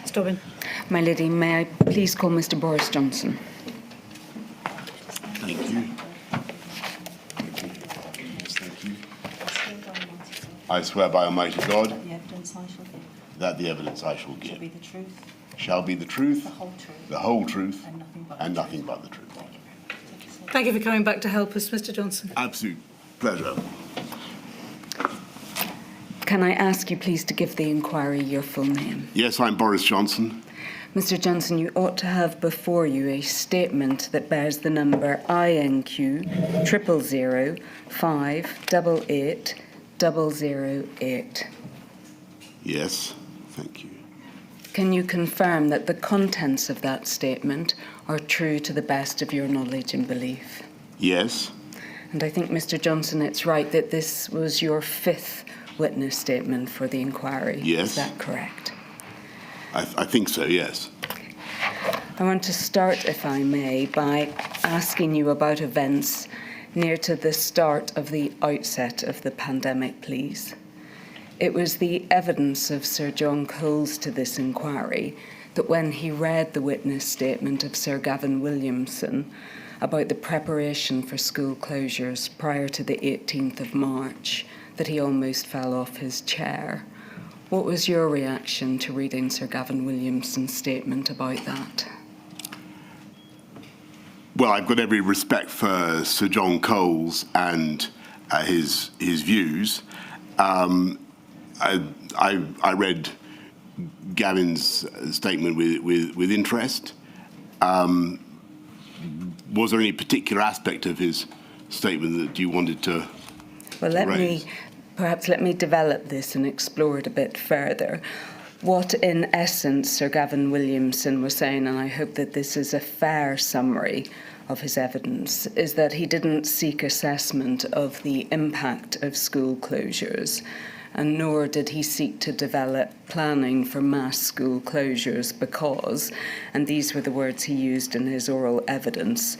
Stobbin. My lady, may I please call Mr. Boris Johnson? Thank you. Yes, thank you. I swear by Almighty God The evidence I shall give that the evidence I shall give shall be the truth, shall be the truth, the whole truth, and nothing but the truth. Thank you for coming back to help us, Mr. Johnson. Absolute pleasure. Can I ask you please to give the inquiry your full name? Yes, I'm Boris Johnson. Mr. Johnson, you ought to have before you a statement that bears the number INQ 000588008. Yes, thank you. Can you confirm that the contents of that statement are true to the best of your knowledge and belief? Yes. And I think, Mr. Johnson, it's right that this was your fifth witness statement for the inquiry. Yes. Is that correct? I think so, yes. I want to start, if I may, by asking you about events near to the start of the outset of the pandemic, please. It was the evidence of Sir John Coles to this inquiry that when he read the witness statement of Sir Gavin Williamson about the preparation for school closures prior to the 18th of March, that he almost fell off his chair. What was your reaction to reading Sir Gavin Williamson's statement about that? Well, I've got every respect for Sir John Coles and his views. I read Gavin's statement with interest. Was there any particular aspect of his statement that you wanted to raise? Perhaps let me develop this and explore it a bit further. What, in essence, Sir Gavin Williamson was saying, and I hope that this is a fair summary of his evidence, is that he didn't seek assessment of the impact of school closures, and nor did he seek to develop planning for mass school closures because, and these were the words he used in his oral evidence,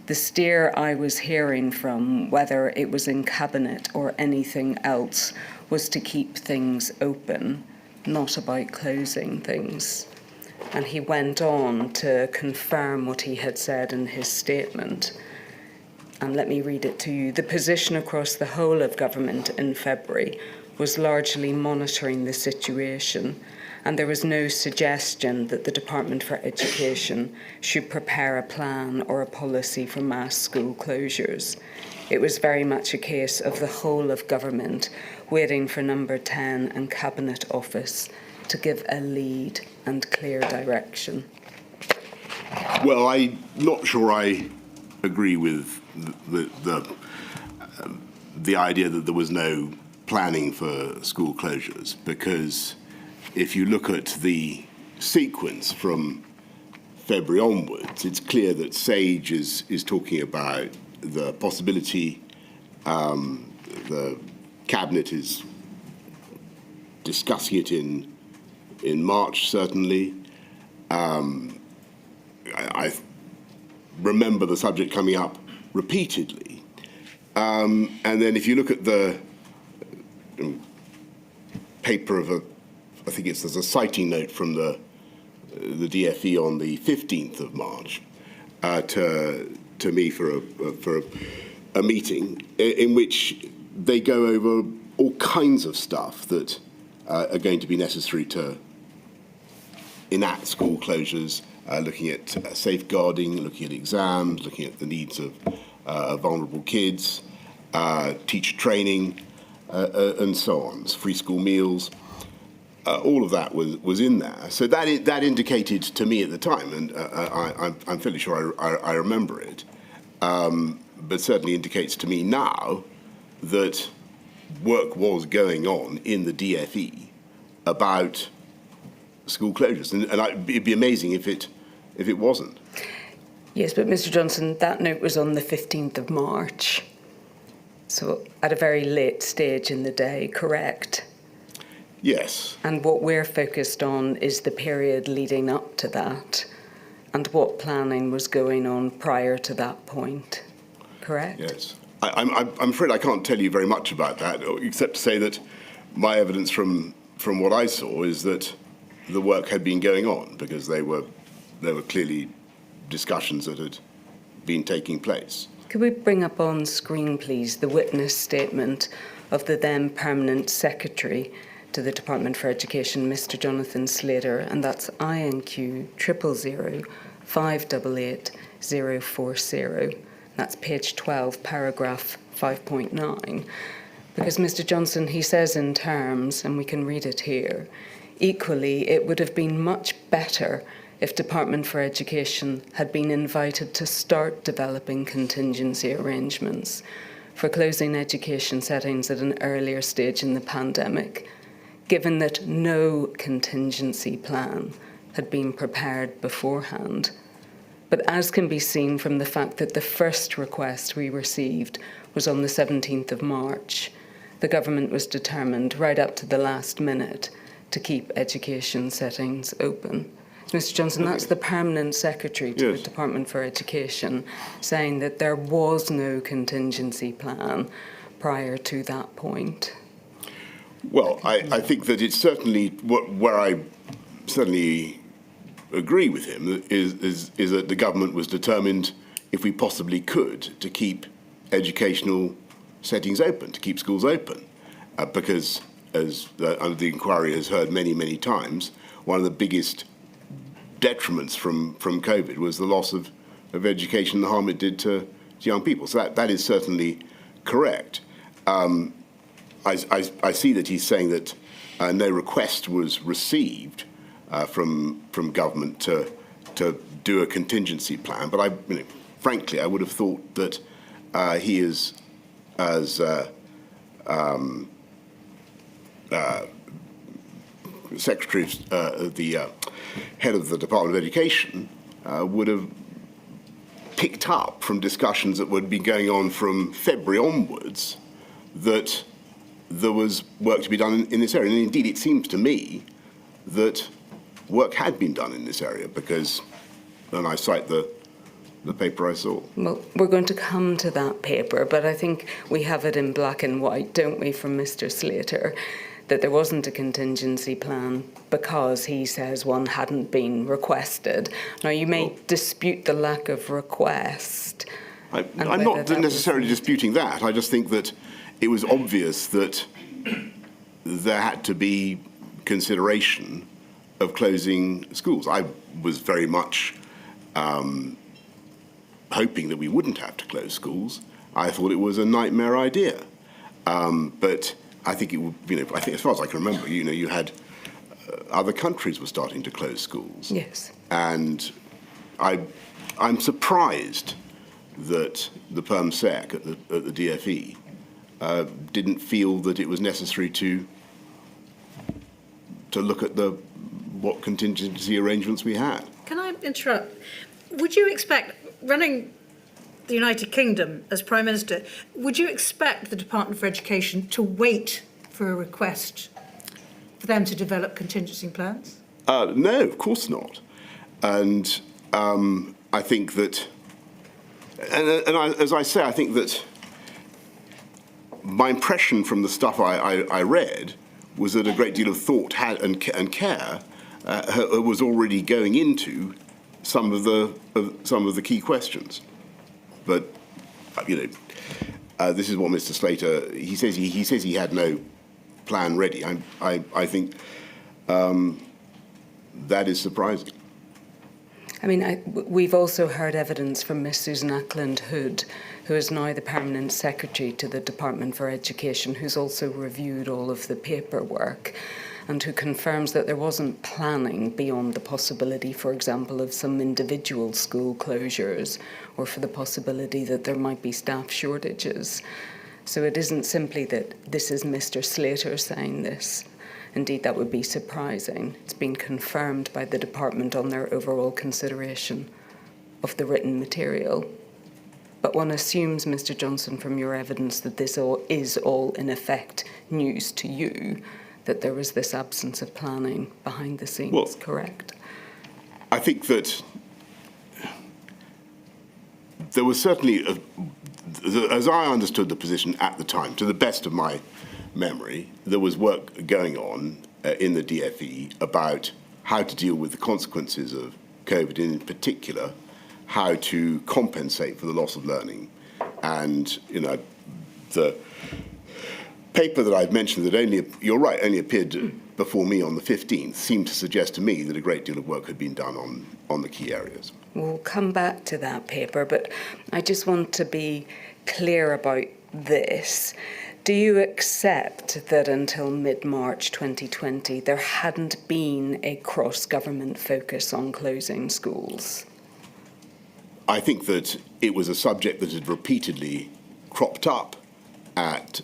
the steer I was hearing from, whether it was in Cabinet or anything else, was to keep things open, not about closing things. And he went on to confirm what he had said in his statement. And let me read it to you. The position across the whole of government in February was largely monitoring the situation, and there was no suggestion that the Department for Education should prepare a plan or a policy for mass school closures. It was very much a case of the whole of government waiting for Number 10 and Cabinet Office to give a lead and clear direction. Well, I'm not sure I agree with the idea that there was no planning for school closures, because if you look at the sequence from February onwards, it's clear that SAGE is talking about the possibility, the Cabinet is discussing it in March, certainly. I remember the subject coming up repeatedly. And then if you look at the paper of I think there's a citing note from the DFE on the 15th of March to me for a meeting in which they go over all kinds of stuff that are going to be necessary to enact school closures, looking at safeguarding, looking at exams, looking at the needs of vulnerable kids, teacher training, and so on, free school meals. All of that was in there. So that indicated to me at the time, and I'm fairly sure I remember it, but certainly indicates to me now that work was going on in the DFE about school closures, and it'd be amazing if it wasn't. Yes, but Mr. Johnson, that note was on the 15th of March, so at a very late stage in the day, correct? Yes. And what we're focused on is the period leading up to that and what planning was going on prior to that point, correct? Yes. I'm afraid I can't tell you very much about that, except to say that my evidence from what I saw is that the work had been going on, because there were clearly discussions that had been taking place. Could we bring up on screen, please, the witness statement of the then Permanent Secretary to the Department for Education, Mr. Jonathan Slater, and that's INQ 000 588 040. That's page 12, paragraph 5.9. Because Mr. Johnson, he says in terms, and we can read it here, equally, it would have been much better if Department for Education had been invited to start developing contingency arrangements for closing education settings at an earlier stage in the pandemic, given that no contingency plan had been prepared beforehand. But as can be seen from the fact that the first request we received was on the 17th of March, the government was determined right up to the last minute to keep education settings open. Mr. Johnson, that's the Permanent Secretary to the Department for Education saying that there was no contingency plan prior to that point. Well, I think that it's certainly where I certainly agree with him is that the government was determined, if we possibly could, to keep educational settings open, to keep schools open, because, as under the inquiry has heard many, many times, one of the biggest detriments from COVID was the loss of education, the harm it did to young people. So that is certainly correct. I see that he's saying that no request was received from government to do a contingency plan. But frankly, I would have thought that he is as Secretary of the head of the Department of Education would have picked up from discussions that would be going on from February onwards that there was work to be done in this area. And indeed, it seems to me that work had been done in this area, because, and I cite the paper I saw. Well, we're going to come to that paper, but I think we have it in black and white, don't we, from Mr. Slater, that there wasn't a contingency plan because he says one hadn't been requested. Now, you may dispute the lack of request. I'm not necessarily disputing that. I just think that it was obvious that there had to be consideration of closing schools. I was very much hoping that we wouldn't have to close schools. I thought it was a nightmare idea. But I think it would, I think as far as I can remember, you had other countries were starting to close schools. Yes. And I'm surprised that the Perm Sec at the DFE didn't feel that it was necessary to look at what contingency arrangements we had. Can I interrupt? Would you expect, running the United Kingdom as Prime Minister, would you expect the Department for Education to wait for a request for them to develop contingency plans? No, of course not. And I think that, as I say, I think that my impression from the stuff I read was that a great deal of thought and care was already going into some of the key questions. But this is what Mr. Slater he says he had no plan ready. I think that is surprising. I mean, we've also heard evidence from Miss Susan Ackland-Hood, who is now the Permanent Secretary to the Department for Education, who's also reviewed all of the paperwork and who confirms that there wasn't planning beyond the possibility, for example, of some individual school closures or for the possibility that there might be staff shortages. So it isn't simply that this is Mr. Slater saying this. Indeed, that would be surprising. It's been confirmed by the department on their overall consideration of the written material. But one assumes, Mr. Johnson, from your evidence that this is all in effect news to you, that there was this absence of planning behind the scenes, well, correct? I think that there was certainly, as I understood the position at the time, to the best of my memory, there was work going on in the DFE about how to deal with the consequences of COVID, and in particular, how to compensate for the loss of learning. And, the paper that I've mentioned that you're right, only appeared before me on the 15th, seemed to suggest to me that a great deal of work had been done on the key areas. We'll come back to that paper, but I just want to be clear about this. Do you accept that until mid-March 2020 there hadn't been a cross-government focus on closing schools? I think that it was a subject that had repeatedly cropped up at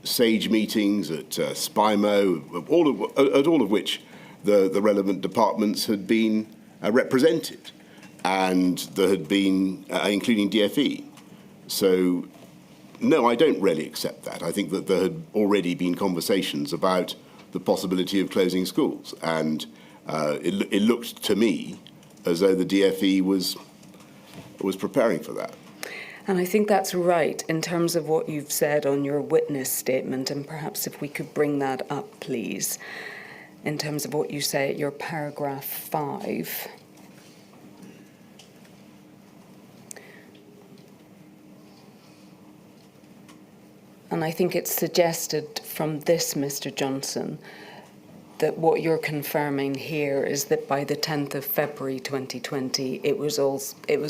SAGE meetings, at SPIMO, at all of which the relevant departments had been represented, and there had been, including DFE. So, no, I don't really accept that. I think that there had already been conversations about the possibility of closing schools, and it looked to me as though the DFE was preparing for that. And I think that's right in terms of what you've said on your witness statement, and perhaps if we could bring that up, please, in terms of what you say at your paragraph 5. And I think it's suggested from this, Mr. Johnson, that what you're confirming here is that by the 10th of February 2020, it was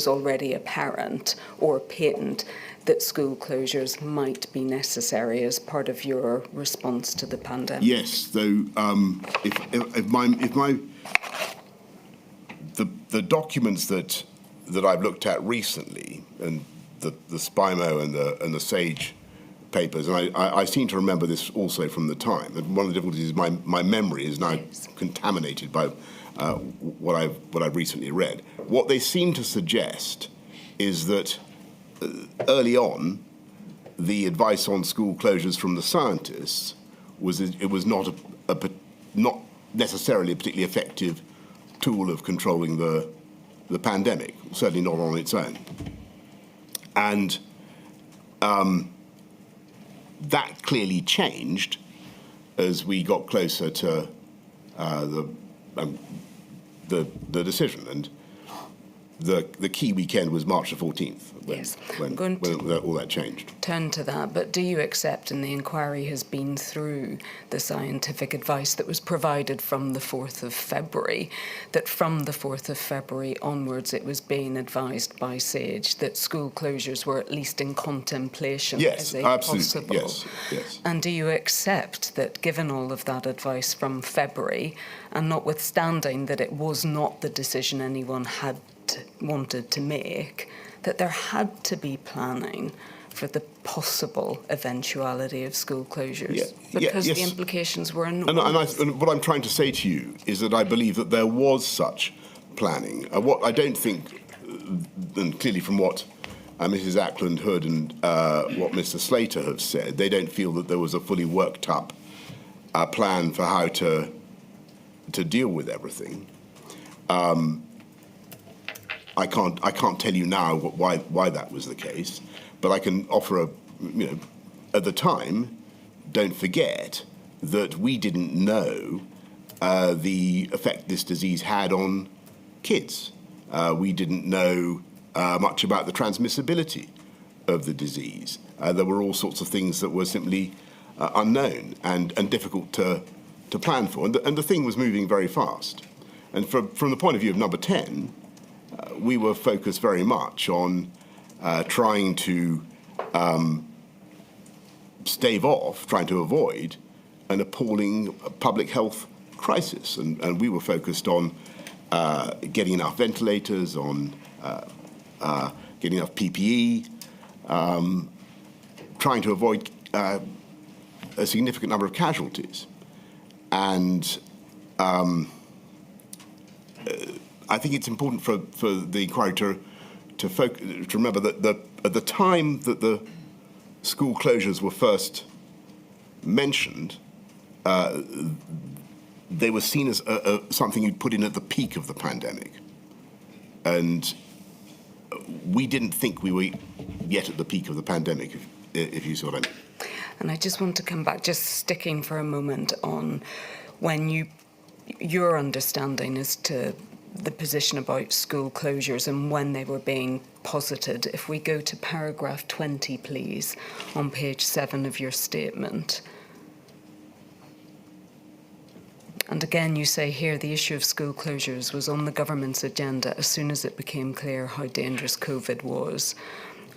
already apparent or patent that school closures might be necessary as part of your response to the pandemic. Yes, though, the documents that I've looked at recently, and the SPIMO and the SAGE papers, and I seem to remember this also from the time. And one of the difficulties is my memory is now contaminated by what I've recently read. What they seem to suggest is that early on, the advice on school closures from the scientists was it was not not necessarily a particularly effective tool of controlling the pandemic, certainly not on its own, and that clearly changed as we got closer to the decision, and the key weekend was March the 14th when all that changed. Turn to that, but do you accept, and the inquiry has been through the scientific advice that was provided from the 4th of February, that from the 4th of February onwards it was being advised by SAGE that school closures were at least in contemplation as a absolutely. possible? Yes. And do you accept that given all of that advice from February, and notwithstanding that it was not the decision anyone had wanted to make, that there had to be planning for the possible eventuality of school closures? Because the implications were enormous. And what I'm trying to say to you is that I believe that there was such planning. What I don't think, and clearly from what Mrs. Ackland Hood and what Mr. Slater have said, they don't feel that there was a fully worked up plan for how to deal with everything. I can't tell you now why that was the case, but I can offer at the time, don't forget that we didn't know the effect this disease had on kids. We didn't know much about the transmissibility of the disease. There were all sorts of things that were simply unknown and difficult to plan for, and the thing was moving very fast. And from the point of view of Number 10, we were focused very much on trying to stave off, trying to avoid an appalling public health crisis. And we were focused on getting enough ventilators, on getting enough PPE, trying to avoid a significant number of casualties. And I think it's important for the inquiry to remember that at the time that the school closures were first mentioned, they were seen as something you'd put in at the peak of the pandemic. And we didn't think we were yet at the peak of the pandemic, if you see what I mean. And I just want to come back, just sticking for a moment on when you your understanding as to the position about school closures and when they were being posited. If we go to paragraph 20, please, on page 7 of your statement. And again, you say here the issue of school closures was on the government's agenda as soon as it became clear how dangerous COVID was.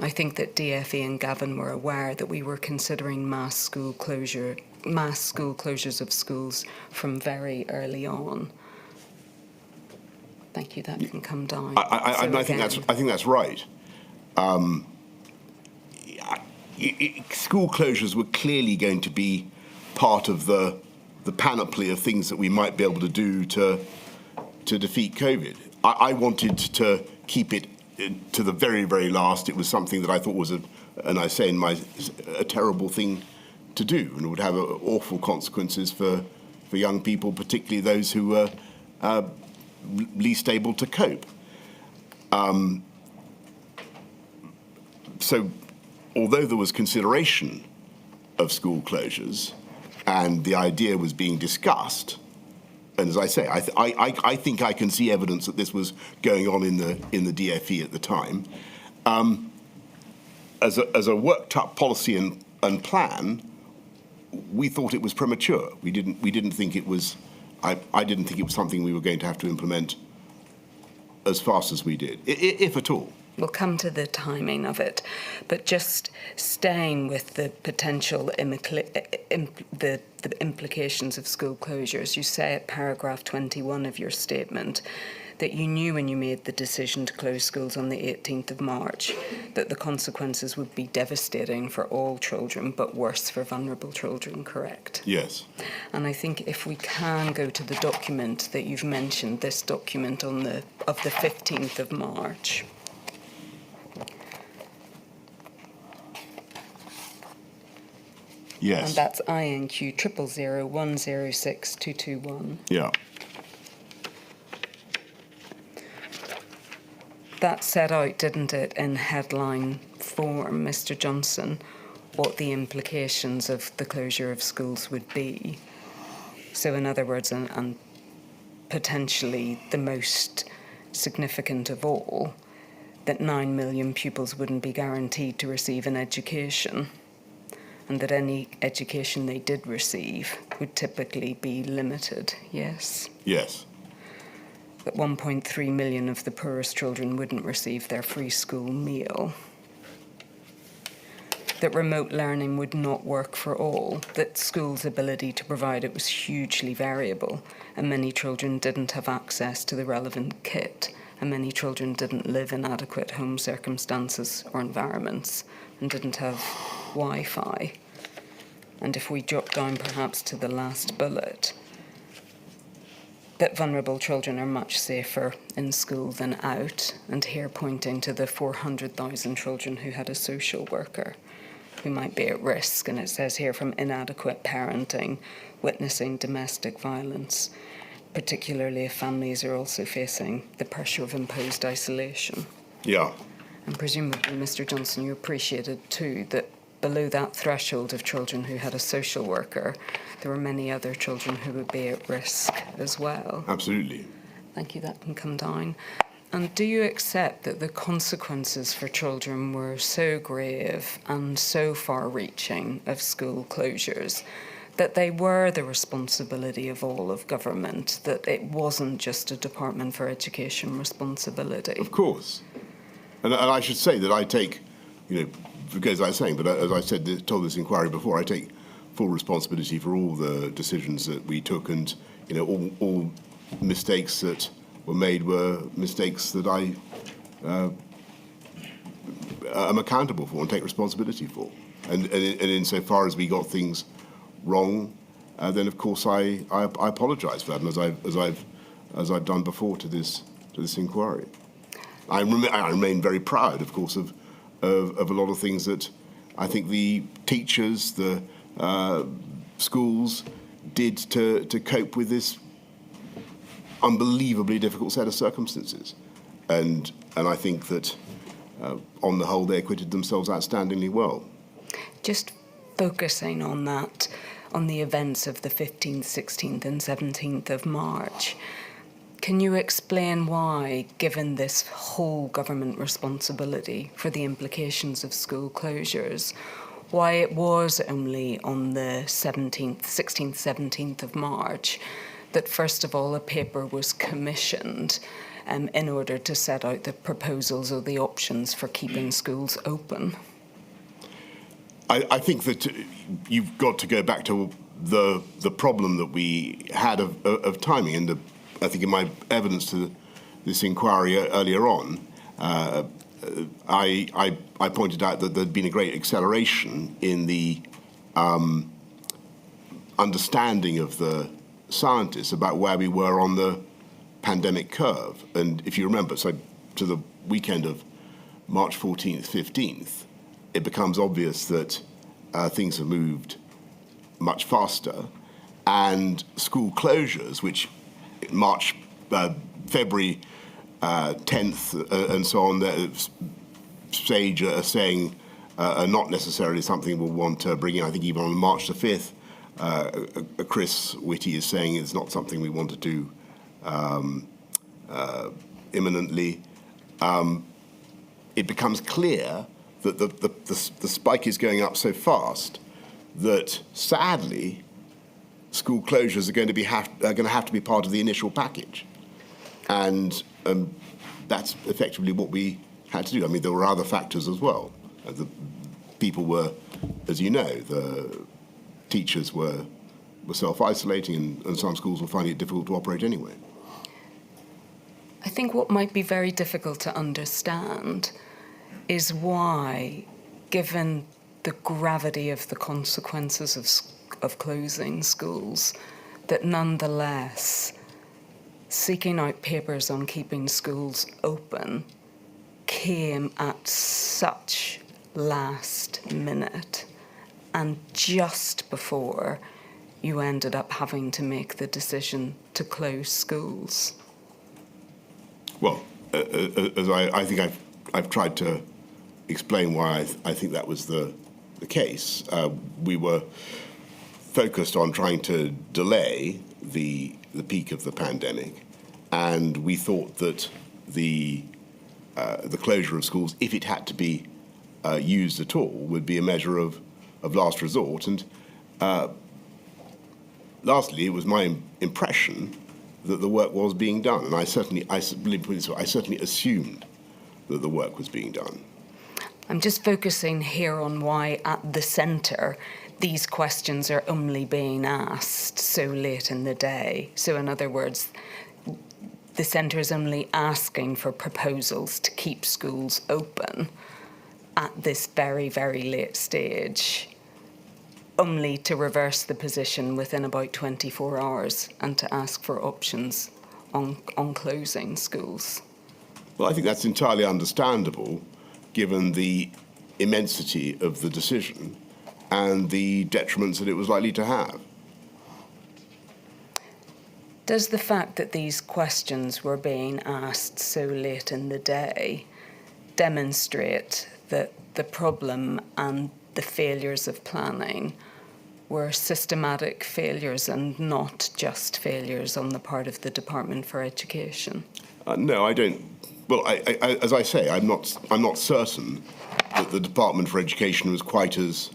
I think that DFE and Gavin were aware that we were considering mass school closures of schools from very early on. Thank you. That can come down. I think that's right. School closures were clearly going to be part of the panoply of things that we might be able to do to defeat COVID. I wanted to keep it to the very, very last. It was something that I thought was a terrible thing to do, and it would have awful consequences for young people, particularly those who were least able to cope. So, although there was consideration of school closures, and the idea was being discussed, and as I say, I think I can see evidence that this was going on in the DFE at the time. As a worked up policy and plan, we thought it was premature. We didn't think it was. I didn't think it was something we were going to have to implement as fast as we did, if at all. We'll come to the timing of it, but just staying with the potential the implications of school closures. You say at paragraph 21 of your statement that you knew when you made the decision to close schools on the 18th of March that the consequences would be devastating for all children, but worse for vulnerable children, correct? Yes. And I think if we can go to the document that you've mentioned, this document of the 15th of March. Yes. And that's INQ 000106221. Yeah. That set out, didn't it, in headline form, Mr. Johnson, what the implications of the closure of schools would be. So in other words, and potentially the most significant of all, that 9 million pupils wouldn't be guaranteed to receive an education, and that any education they did receive would typically be limited, yes? Yes. That 1.3 million of the poorest children wouldn't receive their free school meal. That remote learning would not work for all. That schools' ability to provide it was hugely variable, and many children didn't have access to the relevant kit, and many children didn't live in adequate home circumstances or environments, and didn't have Wi-Fi. And if we drop down perhaps to the last bullet, that vulnerable children are much safer in school than out, and here pointing to the 400,000 children who had a social worker who might be at risk, and it says here from inadequate parenting, witnessing domestic violence, particularly if families are also facing the pressure of imposed isolation. Yeah. And presumably, Mr. Johnson, you appreciated too that below that threshold of children who had a social worker, there were many other children who would be at risk as well. Absolutely. Thank you, that can come down. And do you accept that the consequences for children were so grave and so far-reaching of school closures that they were the responsibility of all of government, that it wasn't just a Department for Education responsibility? Of course. And I should say that I take, because I was saying, but as I told this inquiry before, I take full responsibility for all the decisions that we took, and all mistakes that were made were mistakes that I am accountable for and take responsibility for. And insofar as we got things wrong, then of course I apologise for that, and as I've done before to this inquiry. I remain very proud, of course, of a lot of things that I think the teachers, the schools did to cope with this unbelievably difficult set of circumstances, and I think that on the whole they acquitted themselves outstandingly well. Just focusing on that, on the events of the 15th, 16th and 17th of March. Can you explain why, given this whole government responsibility for the implications of school closures, why it was only on the 16th, 17th of March that, first of all, a paper was commissioned in order to set out the proposals or the options for keeping schools open? I think that you've got to go back to the problem that we had of timing, and I think in my evidence to this inquiry earlier on, I pointed out that there'd been a great acceleration in the understanding of the scientists about where we were on the pandemic curve. And if you remember, so to the weekend of March 14th, 15th, it becomes obvious that things have moved much faster, and school closures, which March, February 10th and so on, stage are saying are not necessarily something we'll want to bring in. I think even on March the 5th, Chris Whitty is saying it's not something we want to do imminently. It becomes clear that the spike is going up so fast that, sadly, school closures are going to have to be part of the initial package, and that's effectively what we had to do. I mean, there were other factors as well. The people were, as you know, the teachers were self-isolating, and some schools were finding it difficult to operate anyway. I think what might be very difficult to understand is why, given the gravity of the consequences of closing schools, that nonetheless seeking out papers on keeping schools open came at such last minute and just before you ended up having to make the decision to close schools. Well, as I think I've tried to explain why I think that was the case. We were focused on trying to delay the peak of the pandemic, and we thought that the closure of schools, if it had to be used at all, would be a measure of last resort. And lastly, it was my impression that the work was being done, and I certainly assumed that the work was being done. I'm just focusing here on why at the centre these questions are only being asked so late in the day. So in other words, the centre is only asking for proposals to keep schools open at this very, very late stage, only to reverse the position within about 24 hours and to ask for options on closing schools. Well, I think that's entirely understandable, given the immensity of the decision and the detriments that it was likely to have. Does the fact that these questions were being asked so late in the day demonstrate that the problem and the failures of planning were systematic failures and not just failures on the part of the Department for Education? No, I don't. Well, as I say, I'm not certain that the Department for Education was quite as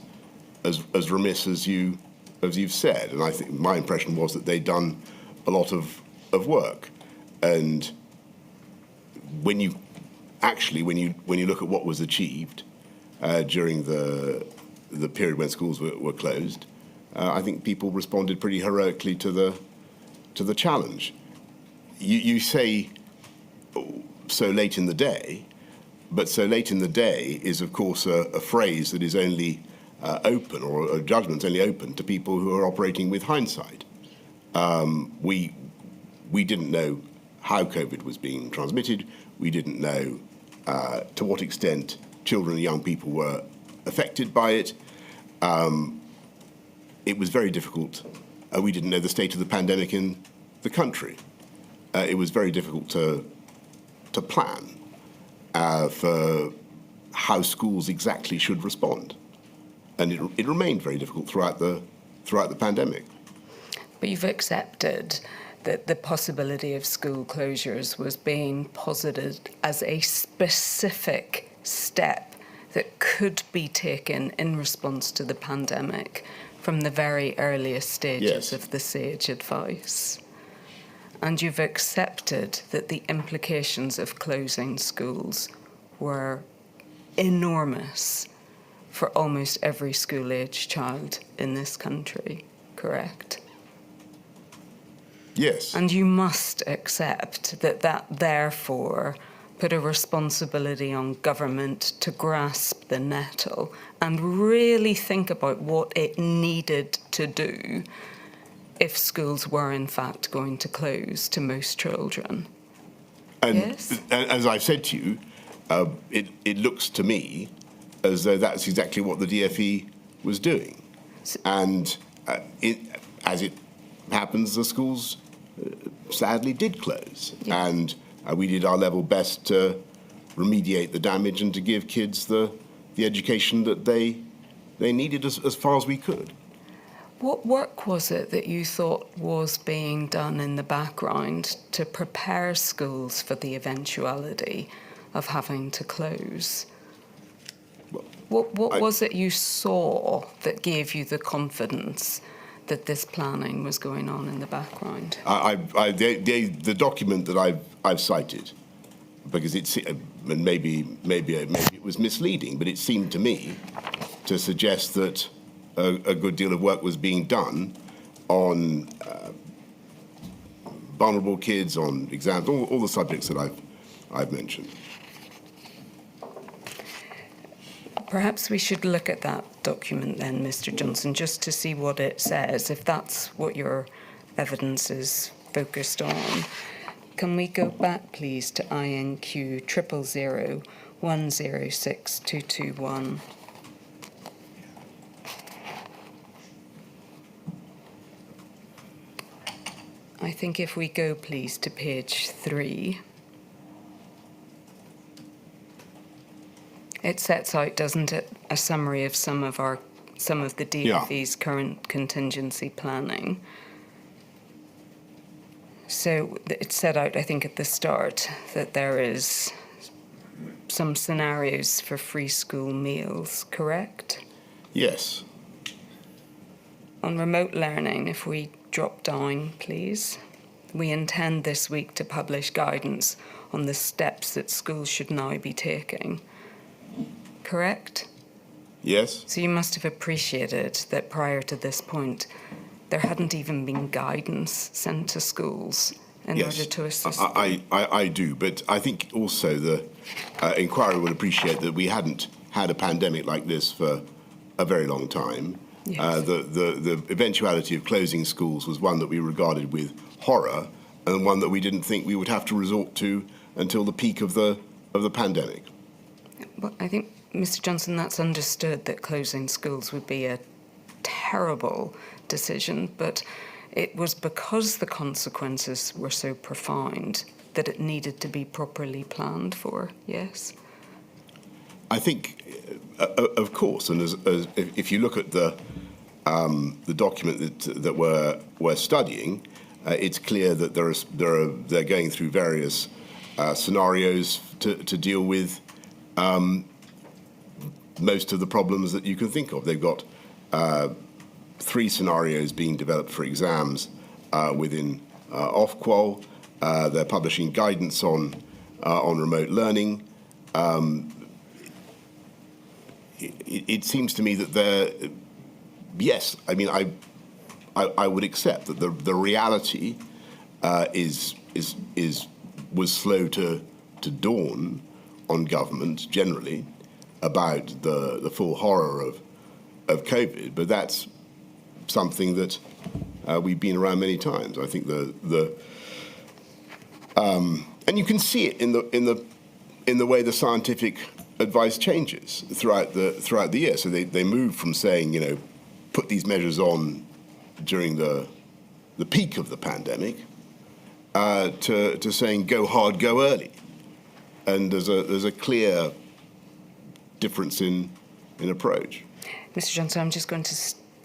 remiss as you've said, and I think my impression was that they'd done a lot of work. And when you look at what was achieved during the period when schools were closed, I think people responded pretty heroically to the challenge. You say so late in the day, but so late in the day is, of course, a phrase that is only open, or a judgment's only open to people who are operating with hindsight. We didn't know how COVID was being transmitted. We didn't know to what extent children and young people were affected by it. It was very difficult. We didn't know the state of the pandemic in the country. It was very difficult to plan for how schools exactly should respond, and it remained very difficult throughout throughout the pandemic. But you've accepted that the possibility of school closures was being posited as a specific step that could be taken in response to the pandemic from the very earliest stages of the SAGE advice. And you've accepted that the implications of closing schools were enormous for almost every school-age child in this country, correct? Yes. And you must accept that therefore put a responsibility on government to grasp the nettle and really think about what it needed to do if schools were in fact going to close to most children. And yes? as I've said to you, it looks to me as though that's exactly what the DfE was doing. And as it happens, the schools sadly did close. Yeah. And we did our level best to remediate the damage and to give kids the education that they needed as far as we could. What work was it that you thought was being done in the background to prepare schools for the eventuality of having to close? What was it you saw that gave you the confidence that this planning was going on in the background? The document that I've cited, because and maybe it was misleading, but it seemed to me to suggest that a good deal of work was being done on vulnerable kids, on exams, all the subjects that I've mentioned. Perhaps we should look at that document then, Mr. Johnson, just to see what it says, if that's what your evidence is focused on. Can we go back, please, to INQ 000106221? I think if we go, please, to page 3, it sets out, doesn't it, a summary of some of the DfE's current contingency planning. So it set out, I think, at the start that there is some scenarios for free school meals, correct? Yes. On remote learning, if we drop down, please. We intend this week to publish guidance on the steps that schools should now be taking. Correct? Yes. So you must have appreciated that prior to this point, there hadn't even been guidance sent to schools in order to assist. I do, but I think also the inquiry would appreciate that we hadn't had a pandemic like this for a very long time. Yes. The eventuality of closing schools was one that we regarded with horror, and one that we didn't think we would have to resort to until the peak of the pandemic. Well, I think, Mr. Johnson, that's understood that closing schools would be a terrible decision, but it was because the consequences were so profound that it needed to be properly planned for, yes? I think, of course, and if you look at the document that we're studying, it's clear that they're going through various scenarios to deal with most of the problems that you can think of. They've got 3 scenarios being developed for exams within Ofqual. They're publishing guidance on remote learning. It seems to me that yes, I mean, I would accept that the reality was slow to dawn on government generally about the full horror of COVID, but that's something that we've been around many times. I think and you can see it in the way the scientific advice changes throughout the year. So they move from saying, put these measures on during the peak of the pandemic to saying go hard, go early. And there's a clear difference in approach. Mr. Johnson, I'm just going to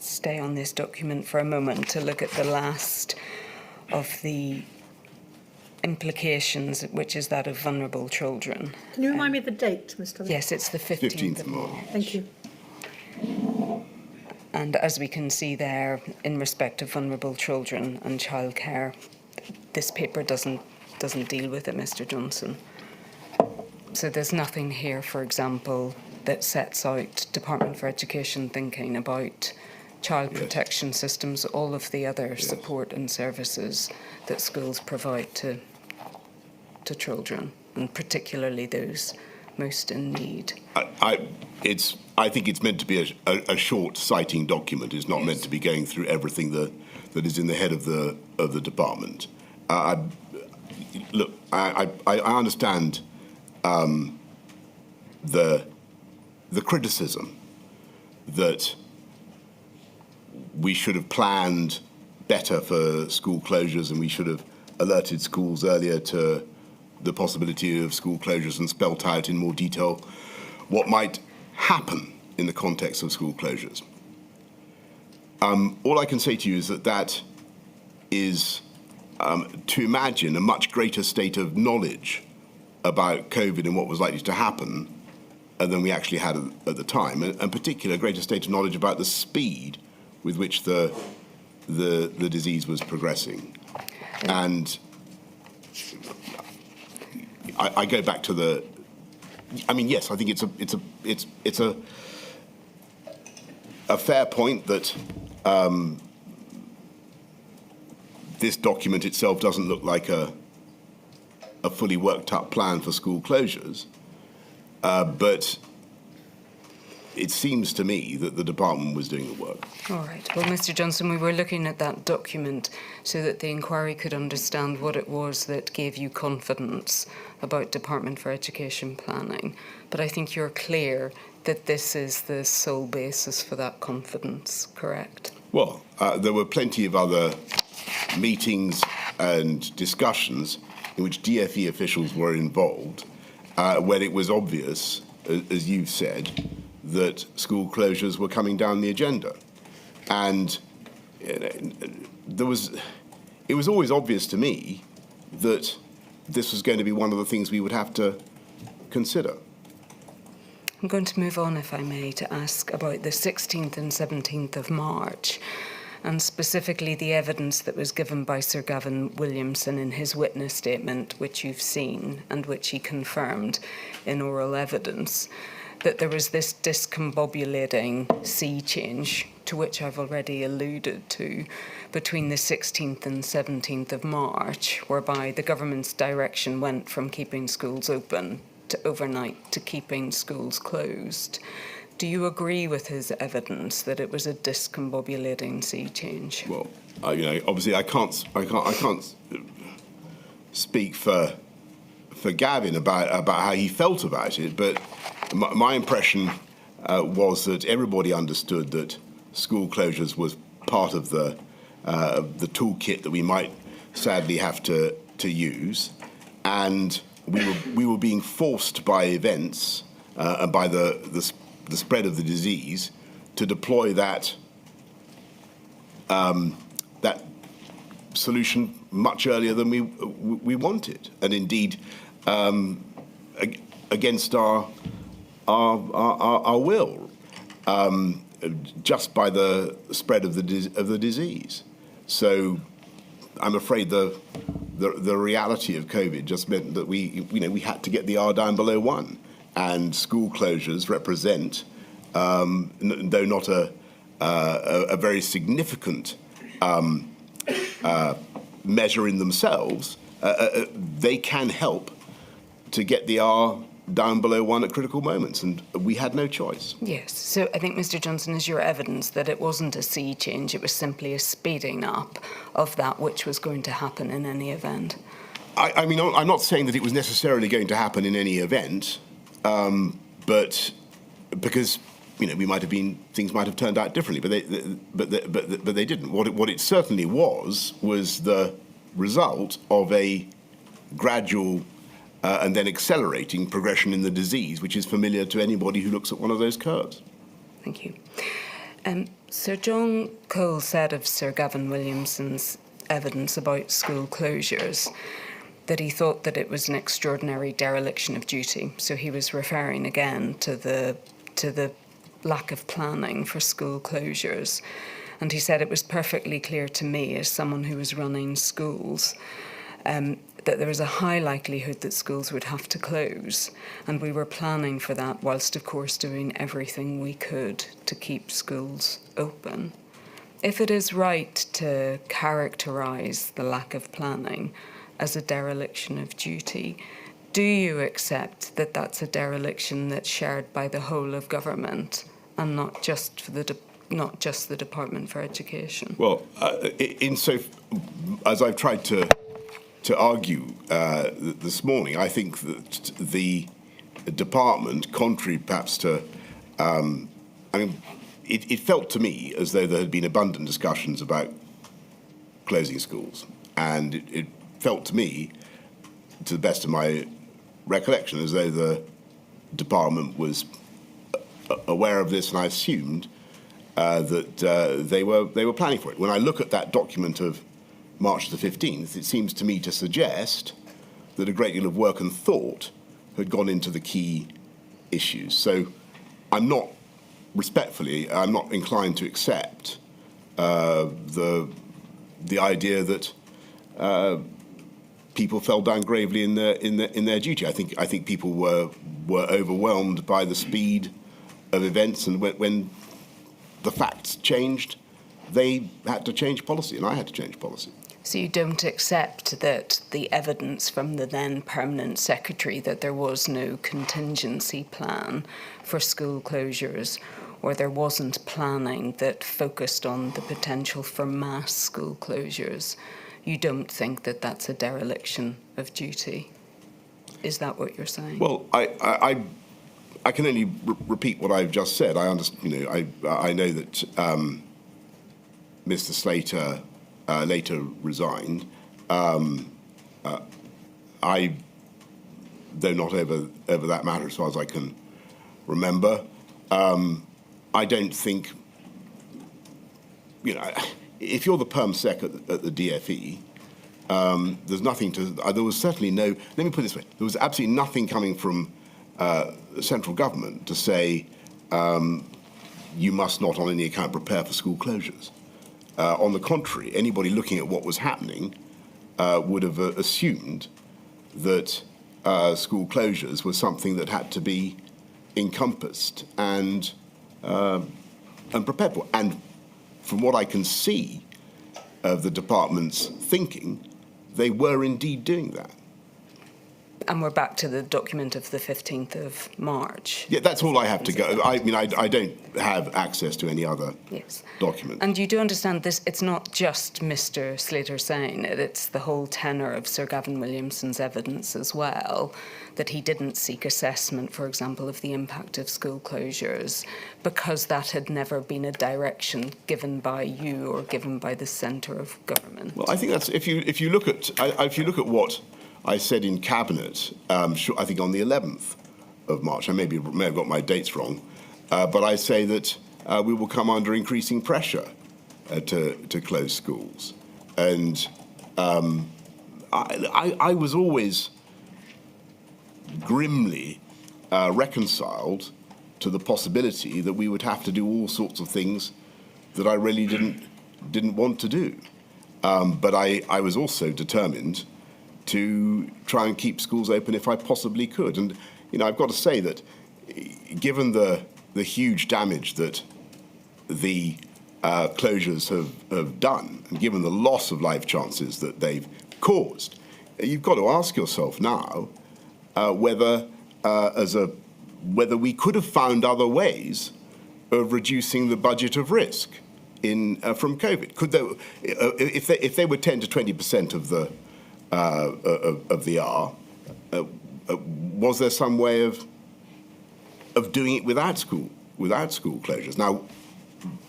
stay on this document for a moment to look at the last of the implications, which is that of vulnerable children. Can you remind me of the date, Mr. Yes, it's the 15th of March. March. Thank you. And as we can see there, in respect of vulnerable children and childcare, this paper doesn't deal with it, Mr. Johnson. So there's nothing here, for example, that sets out Department for Education thinking about child protection systems, all of the other support and services that schools provide to children, and particularly those most in need. I think it's meant to be a short citing document. It's not meant to be going through everything that is in the head of the department. I understand the criticism that we should have planned better for school closures and we should have alerted schools earlier to the possibility of school closures and spelt out in more detail what might happen in the context of school closures. All I can say to you is that is to imagine a much greater state of knowledge about COVID and what was likely to happen than we actually had at the time, and particularly a greater state of knowledge about the speed with which the disease was progressing. And I go back to yes, I think it's a fair point that this document itself doesn't look like a fully worked up plan for school closures, but it seems to me that the department was doing the work. All right. Well, Mr. Johnson, we were looking at that document so that the inquiry could understand what it was that gave you confidence about Department for Education planning. But I think you're clear that this is the sole basis for that confidence, correct? Well, there were plenty of other meetings and discussions in which DFE officials were involved when it was obvious, as you've said, that school closures were coming down the agenda. And it was always obvious to me that this was going to be one of the things we would have to consider. I'm going to move on, if I may, to ask about the 16th and 17th of March, and specifically the evidence that was given by Sir Gavin Williamson in his witness statement, which you've seen and which he confirmed in oral evidence, that there was this discombobulating sea change, to which I've already alluded to, between the 16th and 17th of March, whereby the government's direction went from keeping schools open to overnight to keeping schools closed. Do you agree with his evidence that it was a discombobulating sea change? Well, obviously I can't speak for Gavin about how he felt about it, but my impression was that everybody understood that school closures was part of the toolkit that we might sadly have to use, and we were being forced by events and by the spread of the disease to deploy that solution much earlier than we wanted, and indeed against our will, just by the spread of the disease. So I'm afraid the reality of COVID just meant that we had to get the R down below 1, and school closures represent, though not a very significant measure in themselves, they can help to get the R down below 1 at critical moments, and we had no choice. Yes, so I think, Mr. Johnson, is your evidence that it wasn't a sea change, it was simply a speeding up of that which was going to happen in any event? I mean, I'm not saying that it was necessarily going to happen in any event, but because things might have turned out differently, but they didn't. What it certainly was the result of a gradual and then accelerating progression in the disease, which is familiar to anybody who looks at one of those curves. Thank you. Sir John Cole said of Sir Gavin Williamson's evidence about school closures that he thought that it was an extraordinary dereliction of duty. So he was referring again to the lack of planning for school closures. And he said it was perfectly clear to me, as someone who was running schools, that there was a high likelihood that schools would have to close. And we were planning for that, whilst, of course, doing everything we could to keep schools open. If it is right to characterise the lack of planning as a dereliction of duty, do you accept that that's a dereliction that's shared by the whole of government and not just the Department for Education? Well, as I've tried to argue this morning, I think that the department, contrary perhaps to, it felt to me as though there had been abundant discussions about closing schools, and it felt to me, to the best of my recollection, as though the department was aware of this, and I assumed that they were planning for it. When I look at that document of March the 15th, it seems to me to suggest that a great deal of work and thought had gone into the key issues. So I'm not inclined to accept the idea that people fell down gravely in their duty. I think people were overwhelmed by the speed of events, and when the facts changed, they had to change policy, and I had to change policy. So you don't accept that the evidence from the then Permanent Secretary that there was no contingency plan for school closures, or there wasn't planning that focused on the potential for mass school closures, you don't think that that's a dereliction of duty? Is that what you're saying? Well, I can only repeat what I've just said. I understand. I know that Mr. Slater later resigned. I, though not over that matter, as far as I can remember, I don't think. If you're the Perm Sec at the DFE, there's nothing to. There was certainly no. Let me put it this way: there was absolutely nothing coming from central government to say you must not, on any account, prepare for school closures. On the contrary, anybody looking at what was happening would have assumed that school closures was something that had to be encompassed and prepared for. And from what I can see of the department's thinking, they were indeed doing that. And we're back to the document of the 15th of March. Yeah, that's all I have to go. I mean, I don't have access to any other document. And you do understand this, it's not just Mr. Slater saying it, it's the whole tenor of Sir Gavin Williamson's evidence as well, that he didn't seek assessment, for example, of the impact of school closures, because that had never been a direction given by you or given by the centre of government. Well, I think that's, if you look at what I said in Cabinet, I think on the 11th of March, I may have got my dates wrong, but I say that we will come under increasing pressure to close schools. And I was always grimly reconciled to the possibility that we would have to do all sorts of things that I really didn't want to do. But I was also determined to try and keep schools open if I possibly could. And, I've got to say that given the huge damage that the closures have done, and given the loss of life chances that they've caused, you've got to ask yourself now whether we could have found other ways of reducing the budget of risk from COVID. Could there, if they were 10 to 20% of the R, was there some way of doing it without school closures? Now,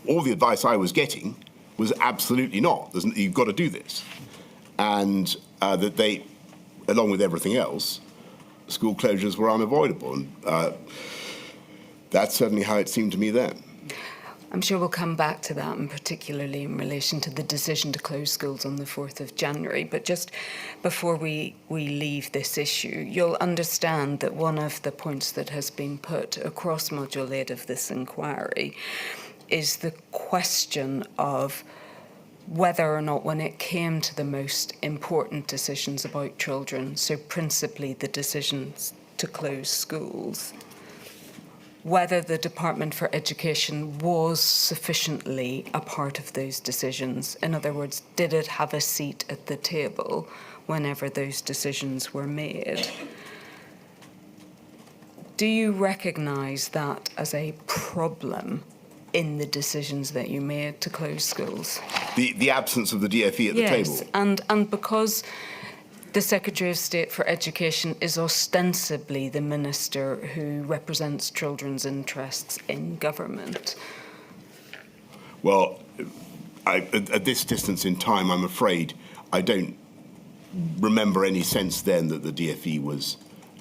all the advice I was getting was absolutely not. You've got to do this, and that they, along with everything else, school closures were unavoidable, and that's certainly how it seemed to me then. I'm sure we'll come back to that, and particularly in relation to the decision to close schools on the 4th of January. But just before we leave this issue, you'll understand that one of the points that has been put across Module 8 of this inquiry is the question of whether or not, when it came to the most important decisions about children, so principally the decisions to close schools, whether the Department for Education was sufficiently a part of those decisions. In other words, did it have a seat at the table whenever those decisions were made? Do you recognise that as a problem in the decisions that you made to close schools? The absence of the DFE at the table? Yes, and because the Secretary of State for Education is ostensibly the minister who represents children's interests in government. Well, at this distance in time, I'm afraid I don't remember any sense then that the DFE was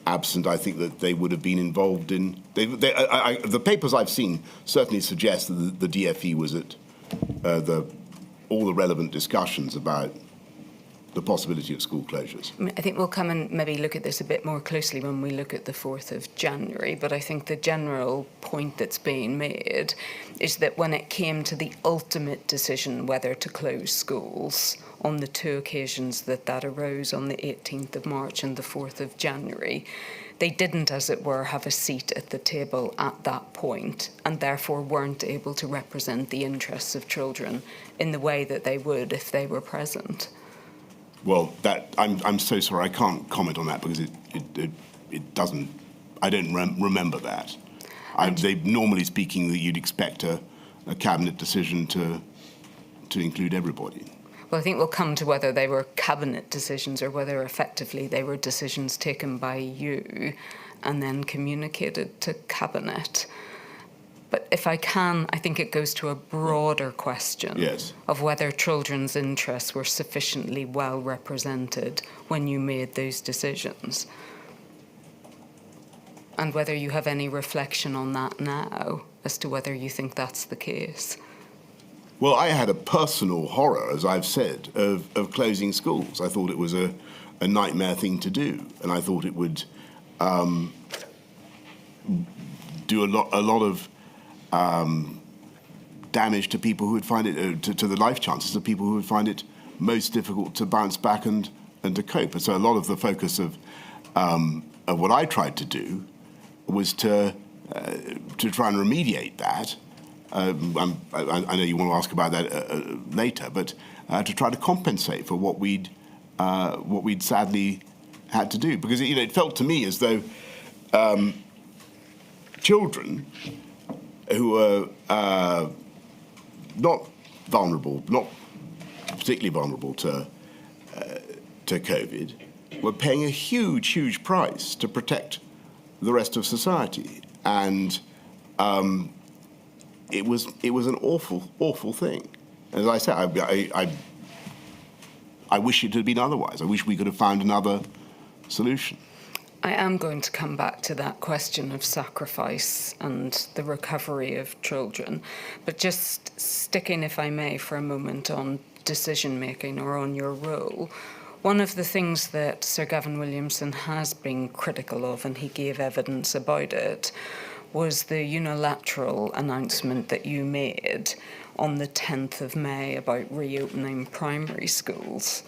absent. I think that they would have been involved in... the papers I've seen certainly suggest that the DFE was at all the relevant discussions about the possibility of school closures. I think we'll come and maybe look at this a bit more closely when we look at the 4th of January, but I think the general point that's being made is that when it came to the ultimate decision whether to close schools, on the two occasions that arose on the 18th of March and the 4th of January, they didn't, as it were, have a seat at the table at that point, and therefore weren't able to represent the interests of children in the way that they would if they were present. Well, I'm so sorry, I can't comment on that because it doesn't. I don't remember that. Normally speaking, that you'd expect a cabinet decision to include everybody. Well, I think we'll come to whether they were cabinet decisions or whether effectively they were decisions taken by you and then communicated to cabinet. But if I can, I think it goes to a broader question of whether children's interests were sufficiently well represented when you made those decisions. And whether you have any reflection on that now as to whether you think that's the case. Well, I had a personal horror, as I've said, of closing schools. I thought it was a nightmare thing to do, and I thought it would do a lot of damage to people who would find it, to the life chances of people who would find it most difficult to bounce back and to cope. And so a lot of the focus of what I tried to do was to try and remediate that. I know you want to ask about that later, but to try to compensate for what we'd sadly had to do, because it felt to me as though children who were not particularly vulnerable to COVID, were paying a huge price to protect the rest of society, and it was an awful thing. As I said, I wish it had been otherwise. I wish we could have found another solution. I am going to come back to that question of sacrifice and the recovery of children, but just sticking, if I may, for a moment on decision-making or on your role. One of the things that Sir Gavin Williamson has been critical of, and he gave evidence about it, was the unilateral announcement that you made on the 10th of May about reopening primary schools.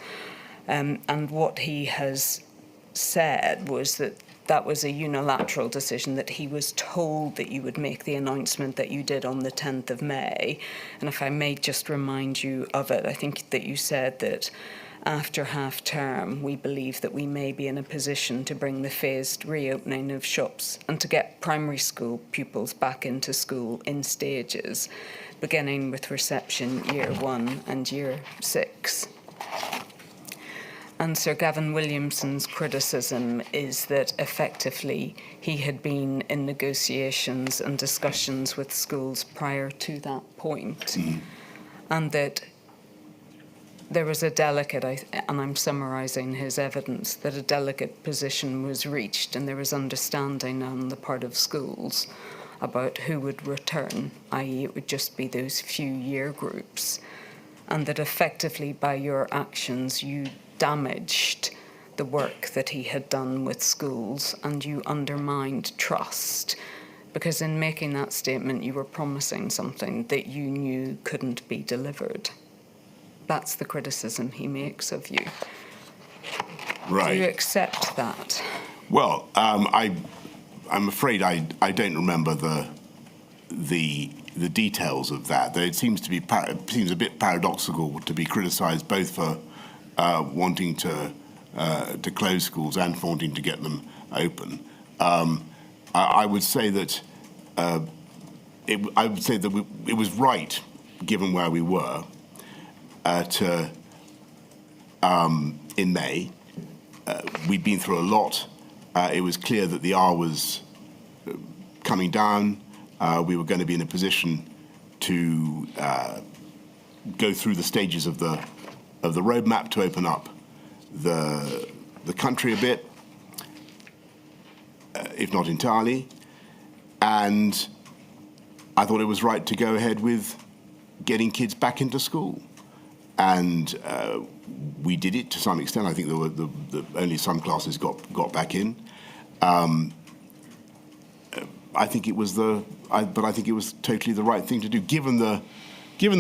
And what he has said was that was a unilateral decision, that he was told that you would make the announcement that you did on the 10th of May. And if I may just remind you of it, I think that you said that after half-term, we believe that we may be in a position to bring the phased reopening of shops and to get primary school pupils back into school in stages, beginning with reception year 1 and year 6. And Sir Gavin Williamson's criticism is that effectively he had been in negotiations and discussions with schools prior to that point, and that there was a delicate, and I'm summarising his evidence, that a delicate position was reached and there was understanding on the part of schools about who would return, i.e. it would just be those few year groups, and that effectively by your actions you damaged the work that he had done with schools and you undermined trust, because in making that statement you were promising something that you knew couldn't be delivered. That's the criticism he makes of you. Right. Do you accept that? Well, I'm afraid I don't remember the details of that. Though it seems a bit paradoxical to be criticised both for wanting to close schools and for wanting to get them open. I would say that it was right, given where we were, in May. We'd been through a lot. It was clear that the R was coming down. We were going to be in a position to go through the stages of the roadmap to open up the country a bit, if not entirely. And I thought it was right to go ahead with getting kids back into school. And we did it to some extent. I think there were only some classes got back in. I think it was but I think it was totally the right thing to do, given the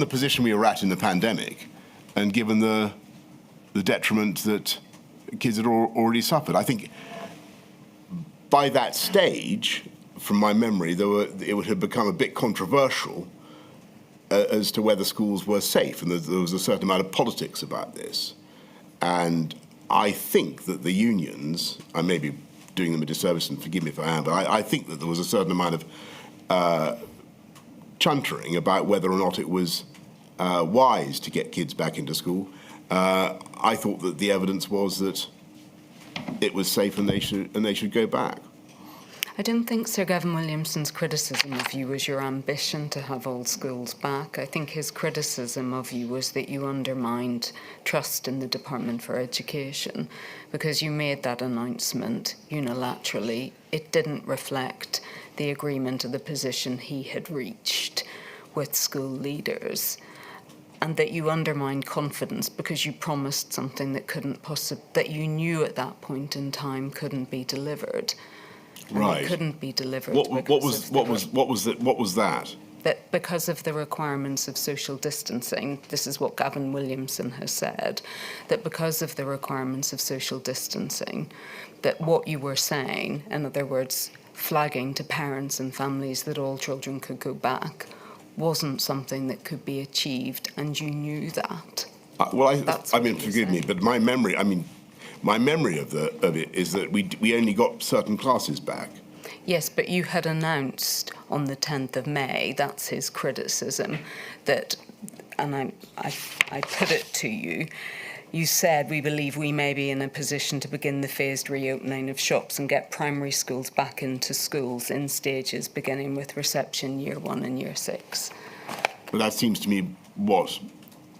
position we were at in the pandemic, and given the detriment that kids had already suffered. I think by that stage, from my memory, it would have become a bit controversial as to whether schools were safe, and there was a certain amount of politics about this. And I think that the unions, I may be doing them a disservice, and forgive me if I am, but I think that there was a certain amount of chuntering about whether or not it was wise to get kids back into school. I thought that the evidence was that it was safe and they should go back. I don't think Sir Gavin Williamson's criticism of you was your ambition to have all schools back. I think his criticism of you was that you undermined trust in the Department for Education, because you made that announcement unilaterally. It didn't reflect the agreement or the position he had reached with school leaders, and that you undermined confidence because you promised something that you knew at that point in time couldn't be delivered. Right. It couldn't be delivered. What was that? That because of the requirements of social distancing, this is what Gavin Williamson has said, that because of the requirements of social distancing, that what you were saying, in other words, flagging to parents and families that all children could go back, wasn't something that could be achieved, and you knew that. Forgive me, but my memory of it is that we only got certain classes back. Yes, but you had announced on the 10th of May, that's his criticism, that, and I put it to you, you said, we believe we may be in a position to begin the phased reopening of shops and get primary schools back into schools in stages, beginning with reception year 1 and year 6. But that seems to me what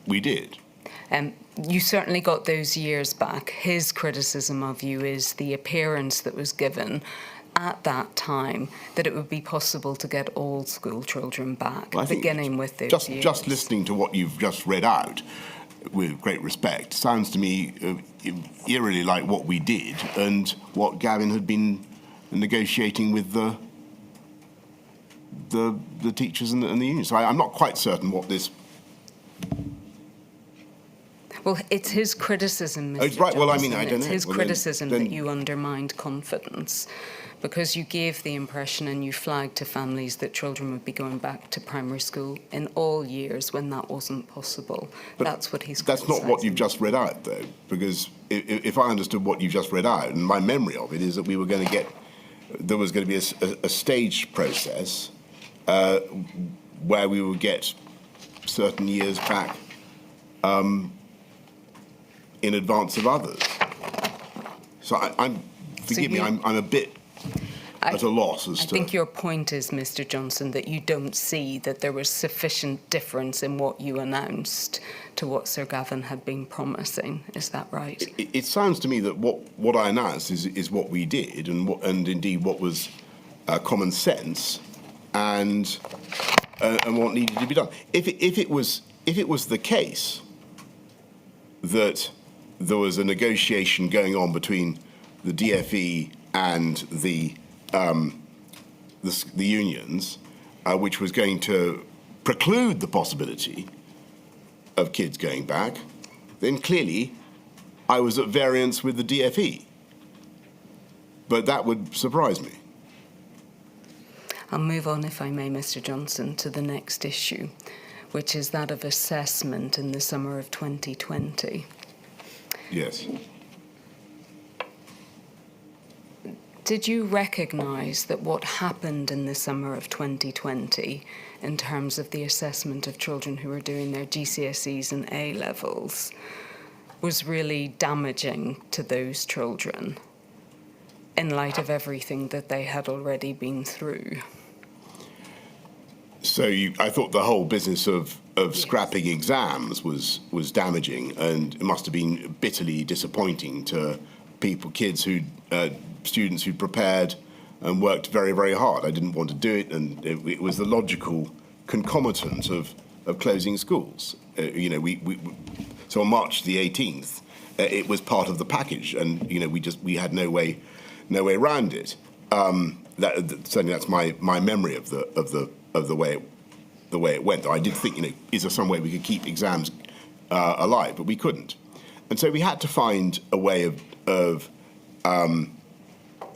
we did. You certainly got those years back. His criticism of you is the appearance that was given at that time that it would be possible to get all school children back, beginning with those years. Just listening to what you've just read out, with great respect, sounds to me eerily like what we did and what Gavin had been negotiating with the teachers and the unions. So I'm not quite certain what this... Well, it's his criticism, Mr. Oh, right. Well, I don't know. It's his criticism that you undermined confidence, because you gave the impression and you flagged to families that children would be going back to primary school in all years when that wasn't possible. But that's what he's criticising. That's not what you've just read out, though, because if I understood what you've just read out, and my memory of it is that there was going to be a staged process where we would get certain years back in advance of others. So I'm a bit at a loss as to... I think your point is, Mr. Johnson, that you don't see that there was sufficient difference in what you announced to what Sir Gavin had been promising. Is that right? It sounds to me that what I announced is what we did, and indeed what was common sense, and what needed to be done. If it was the case that there was a negotiation going on between the DFE and the unions, which was going to preclude the possibility of kids going back, then clearly I was at variance with the DFE. But that would surprise me. I'll move on, if I may, Mr. Johnson, to the next issue, which is that of assessment in the summer of 2020. Yes. Did you recognise that what happened in the summer of 2020 in terms of the assessment of children who were doing their GCSEs and A-levels was really damaging to those children in light of everything that they had already been through? So I thought the whole business of scrapping exams was damaging, and it must have been bitterly disappointing to students who'd prepared and worked very, very hard. I didn't want to do it, and it was the logical concomitant of closing schools. So on March the 18th, it was part of the package, and we had no way around it. Certainly that's my memory of the way it went. I did think, is there some way we could keep exams alive? But we couldn't, and so we had to find a way of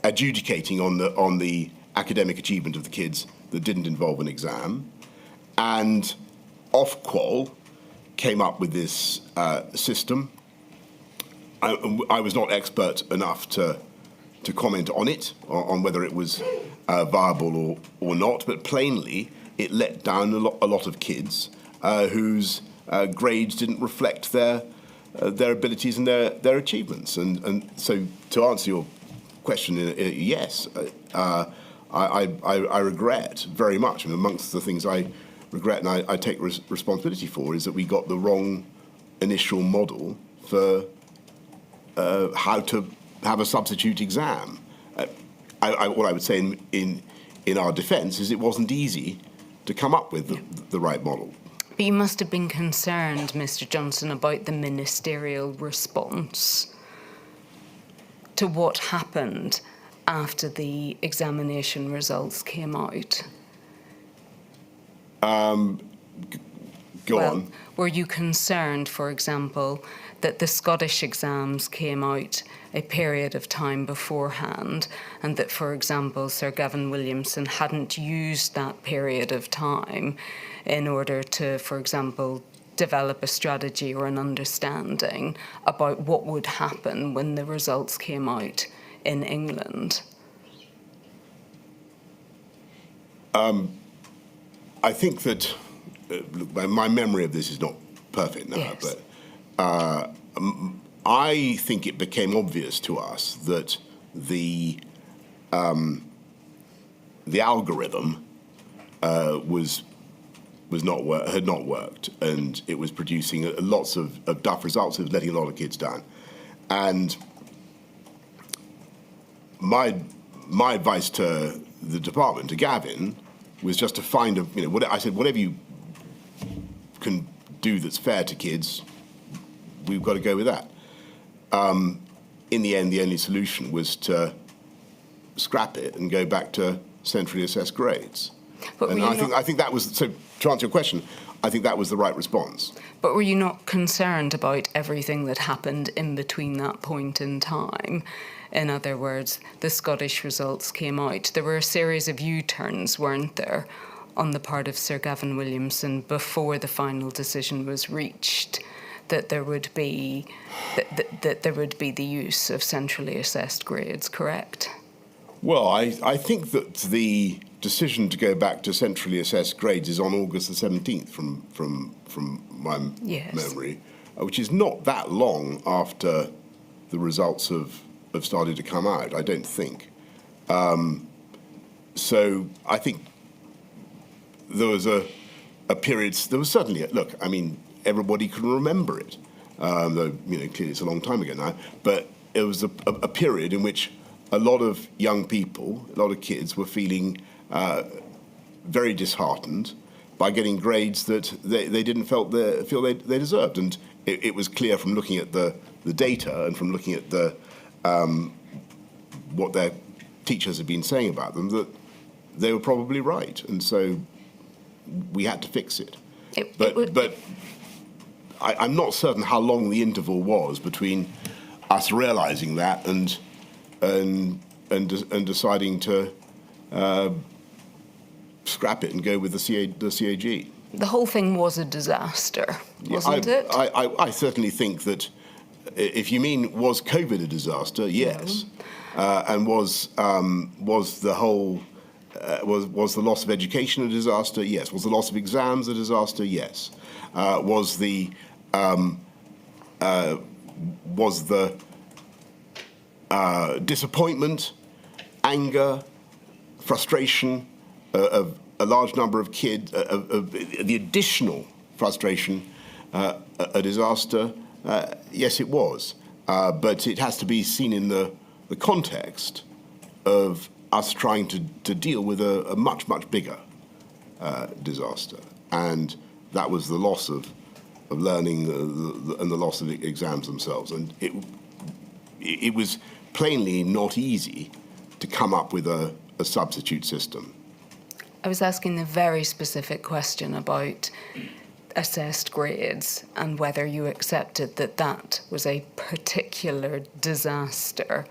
adjudicating on the academic achievement of the kids that didn't involve an exam. And Ofqual came up with this system. I was not expert enough to comment on it, on whether it was viable or not, but plainly it let down a lot of kids whose grades didn't reflect their abilities and their achievements. And so to answer your question, yes, I regret very much, and amongst the things I regret and I take responsibility for is that we got the wrong initial model for how to have a substitute exam. What I would say in our defence is it wasn't easy to come up with the right model. But you must have been concerned, Mr. Johnson, about the ministerial response to what happened after the examination results came out. Go on. Were you concerned, for example, that the Scottish exams came out a period of time beforehand, and that, for example, Sir Gavin Williamson hadn't used that period of time in order to, for example, develop a strategy or an understanding about what would happen when the results came out in England? I think that my memory of this is not perfect now, yes. But I think it became obvious to us that the algorithm had not worked, and it was producing lots of duff results. It was letting a lot of kids down, and my advice to the department, to Gavin, was just to find I said, whatever you can do that's fair to kids, we've got to go with that. In the end, the only solution was to scrap it and go back to centrally assessed grades. And I think that was, so to answer your question, I think that was the right response. But were you not concerned about everything that happened in between that point in time? In other words, the Scottish results came out. There were a series of U-turns, weren't there, on the part of Sir Gavin Williamson before the final decision was reached, that there would be that there would be the use of centrally assessed grades, correct? Well, I think that the decision to go back to centrally assessed grades is on August the 17th from my memory, which is not that long after the results have started to come out, I don't think. So I think there was a period, there was certainly, everybody can remember it, though, clearly it's a long time ago now, but it was a period in which a lot of young people, a lot of kids were feeling very disheartened by getting grades that they didn't feel they deserved. And it was clear from looking at the data and from looking at what their teachers had been saying about them, that they were probably right. And so we had to fix it. But I'm not certain how long the interval was between us realising that and deciding to scrap it and go with the CAG. The whole thing was a disaster, wasn't it? I certainly think that if you mean was COVID a disaster, yes, and was the whole was the loss of education a disaster? Yes. Was the loss of exams a disaster? Yes. Was the disappointment, anger, frustration of a large number of kids, the additional frustration, a disaster? Yes, it was. But it has to be seen in the context of us trying to deal with a much, much bigger disaster. And that was the loss of learning and the loss of the exams themselves. And it was plainly not easy to come up with a substitute system. I was asking a very specific question about assessed grades and whether you accepted that was a particular disaster,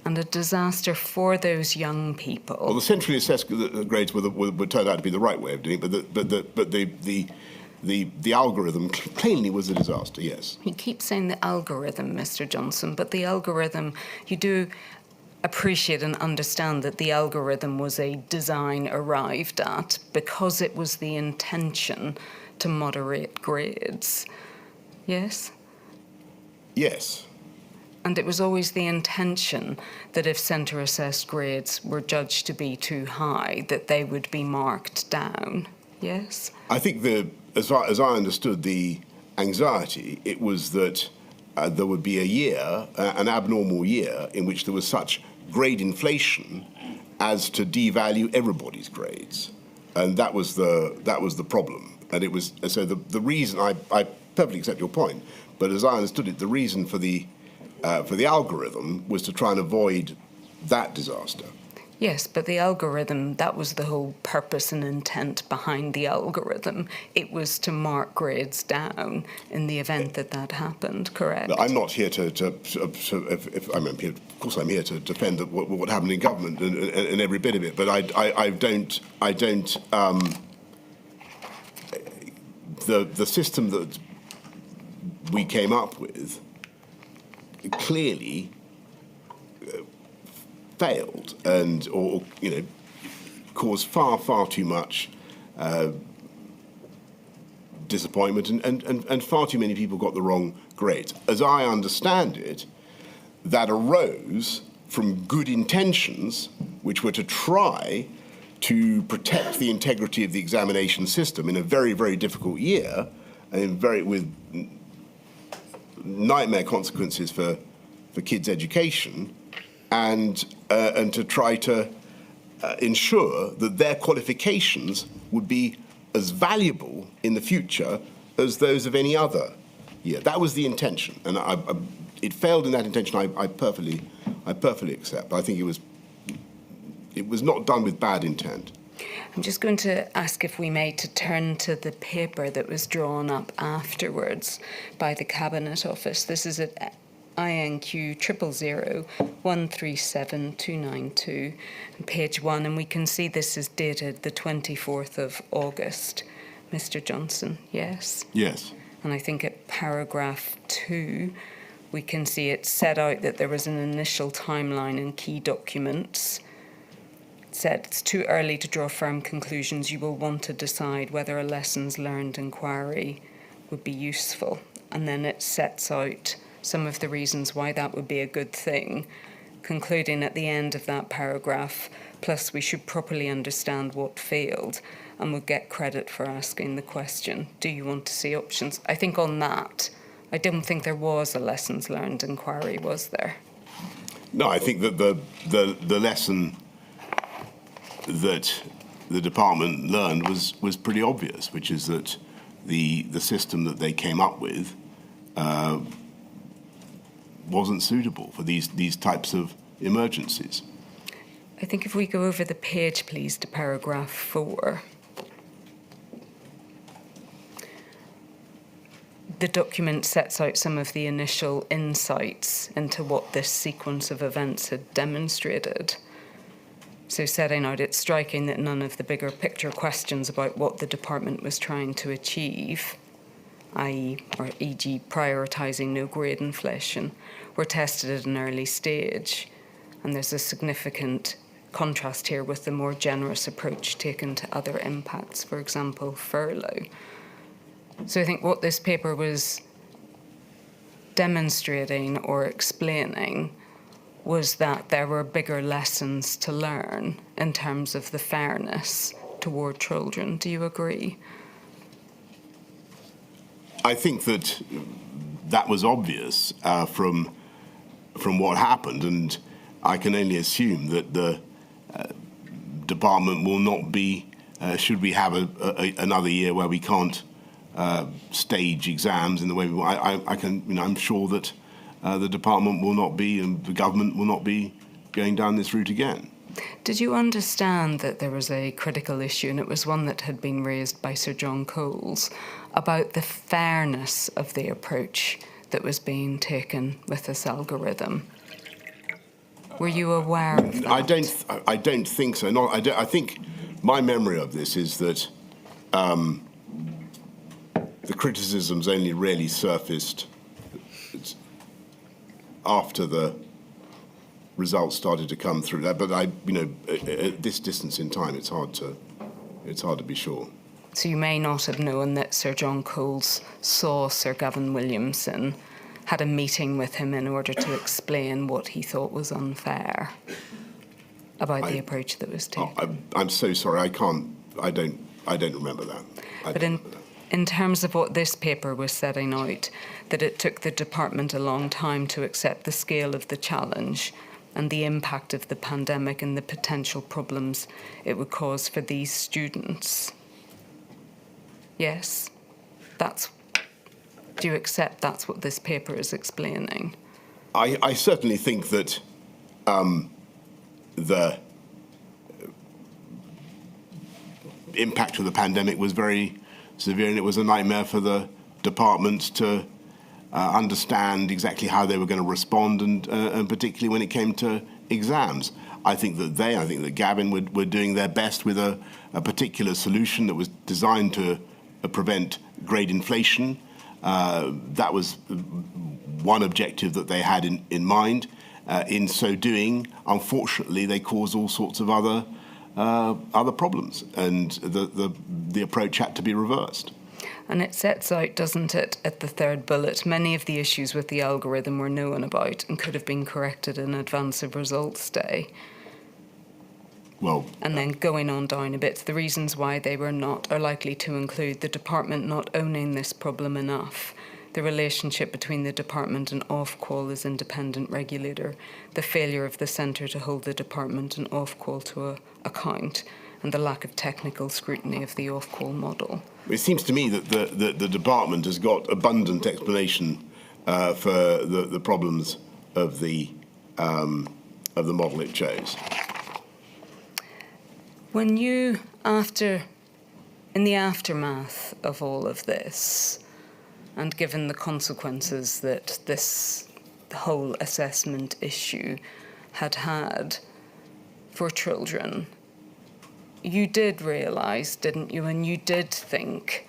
and a disaster for those young people. Well, the centrally assessed grades would turn out to be the right way of doing it, but the algorithm plainly was a disaster. Yes. You keep saying the algorithm, Mr. Johnson, but the algorithm, you do appreciate and understand that the algorithm was a design arrived at because it was the intention to moderate grades. Yes? Yes. And it was always the intention that if centre-assessed grades were judged to be too high, that they would be marked down. Yes? I think as I understood the anxiety, it was that there would be a year, an abnormal year, in which there was such grade inflation as to devalue everybody's grades, and that was the problem. And it was so the reason. I perfectly accept your point, but as I understood it, the reason for the algorithm was to try and avoid that disaster. Yes, but the algorithm, that was the whole purpose and intent behind the algorithm. It was to mark grades down in the event that happened, correct? I'm not here of course I'm here to defend what happened in government and every bit of it, but I don't the system that we came up with clearly failed and or caused far too much disappointment and far too many people got the wrong grades. As I understand it, that arose from good intentions which were to try to protect the integrity of the examination system in a very, very difficult year and with nightmare consequences for kids' education, and to try to ensure that their qualifications would be as valuable in the future as those of any other year. That was the intention, and it failed in that intention. I perfectly accept. I think it was not done with bad intent. I'm just going to ask, if we may, to turn to the paper that was drawn up afterwards by the Cabinet Office. This is at INQ 000137292, page 1, and we can see this is dated the 24th of August. Mr. Johnson, yes? Yes. And I think at paragraph 2, we can see it set out that there was an initial timeline and key documents. It said it's too early to draw firm conclusions. You will want to decide whether a lessons learned inquiry would be useful. And then it sets out some of the reasons why that would be a good thing, concluding at the end of that paragraph, plus we should properly understand what failed and would get credit for asking the question, do you want to see options? I think on that, I don't think there was a lessons learned inquiry, was there? No, I think that the lesson that the department learned was pretty obvious, which is that the system that they came up with wasn't suitable for these types of emergencies. I think if we go over the page, please, to paragraph 4. The document sets out some of the initial insights into what this sequence of events had demonstrated. So setting out, it's striking that none of the bigger picture questions about what the department was trying to achieve, i.e., or e.g. prioritising no-grade inflation, were tested at an early stage. And there's a significant contrast here with the more generous approach taken to other impacts, for example, furlough. So I think what this paper was demonstrating or explaining was that there were bigger lessons to learn in terms of the fairness toward children. Do you agree? I think that was obvious from what happened, and I can only assume that the department will not be. Should we have another year where we can't stage exams in the way we want, I'm sure that the department will not be, and the government will not be going down this route again. Did you understand that there was a critical issue, and it was one that had been raised by Sir John Coles, about the fairness of the approach that was being taken with this algorithm? Were you aware of that? I don't think so. I think my memory of this is that the criticisms only really surfaced after the results started to come through. But at this distance in time, it's hard to be sure. So you may not have known that Sir John Coles saw Sir Gavin Williamson, had a meeting with him in order to explain what he thought was unfair about the approach that was taken. I'm so sorry. I don't remember that. But in terms of what this paper was setting out, that it took the department a long time to accept the scale of the challenge and the impact of the pandemic and the potential problems it would cause for these students. Yes, do you accept that's what this paper is explaining? I certainly think that the impact of the pandemic was very severe, and it was a nightmare for the department to understand exactly how they were going to respond, and particularly when it came to exams. I think that Gavin were doing their best with a particular solution that was designed to prevent grade inflation. That was one objective that they had in mind. In so doing, unfortunately, they caused all sorts of other problems, and the approach had to be reversed. And it sets out, doesn't it, at the third bullet, many of the issues with the algorithm were known about and could have been corrected in advance of results day. Well, and then going on down a bit, the reasons why they were not are likely to include the department not owning this problem enough, the relationship between the department and Ofqual as independent regulator, the failure of the centre to hold the department and Ofqual to account, and the lack of technical scrutiny of the Ofqual model. It seems to me that the department has got abundant explanation for the problems of the model it chose. When you, in the aftermath of all of this, and given the consequences that the whole assessment issue had for children, you did realise, didn't you, and you did think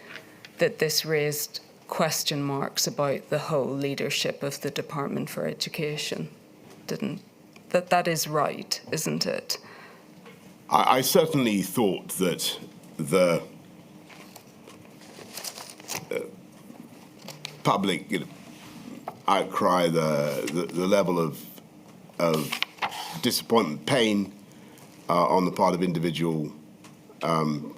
that this raised question marks about the whole leadership of the Department for Education, that is right, isn't it? I certainly thought that the public outcry, the level of disappointment, pain on the part of individual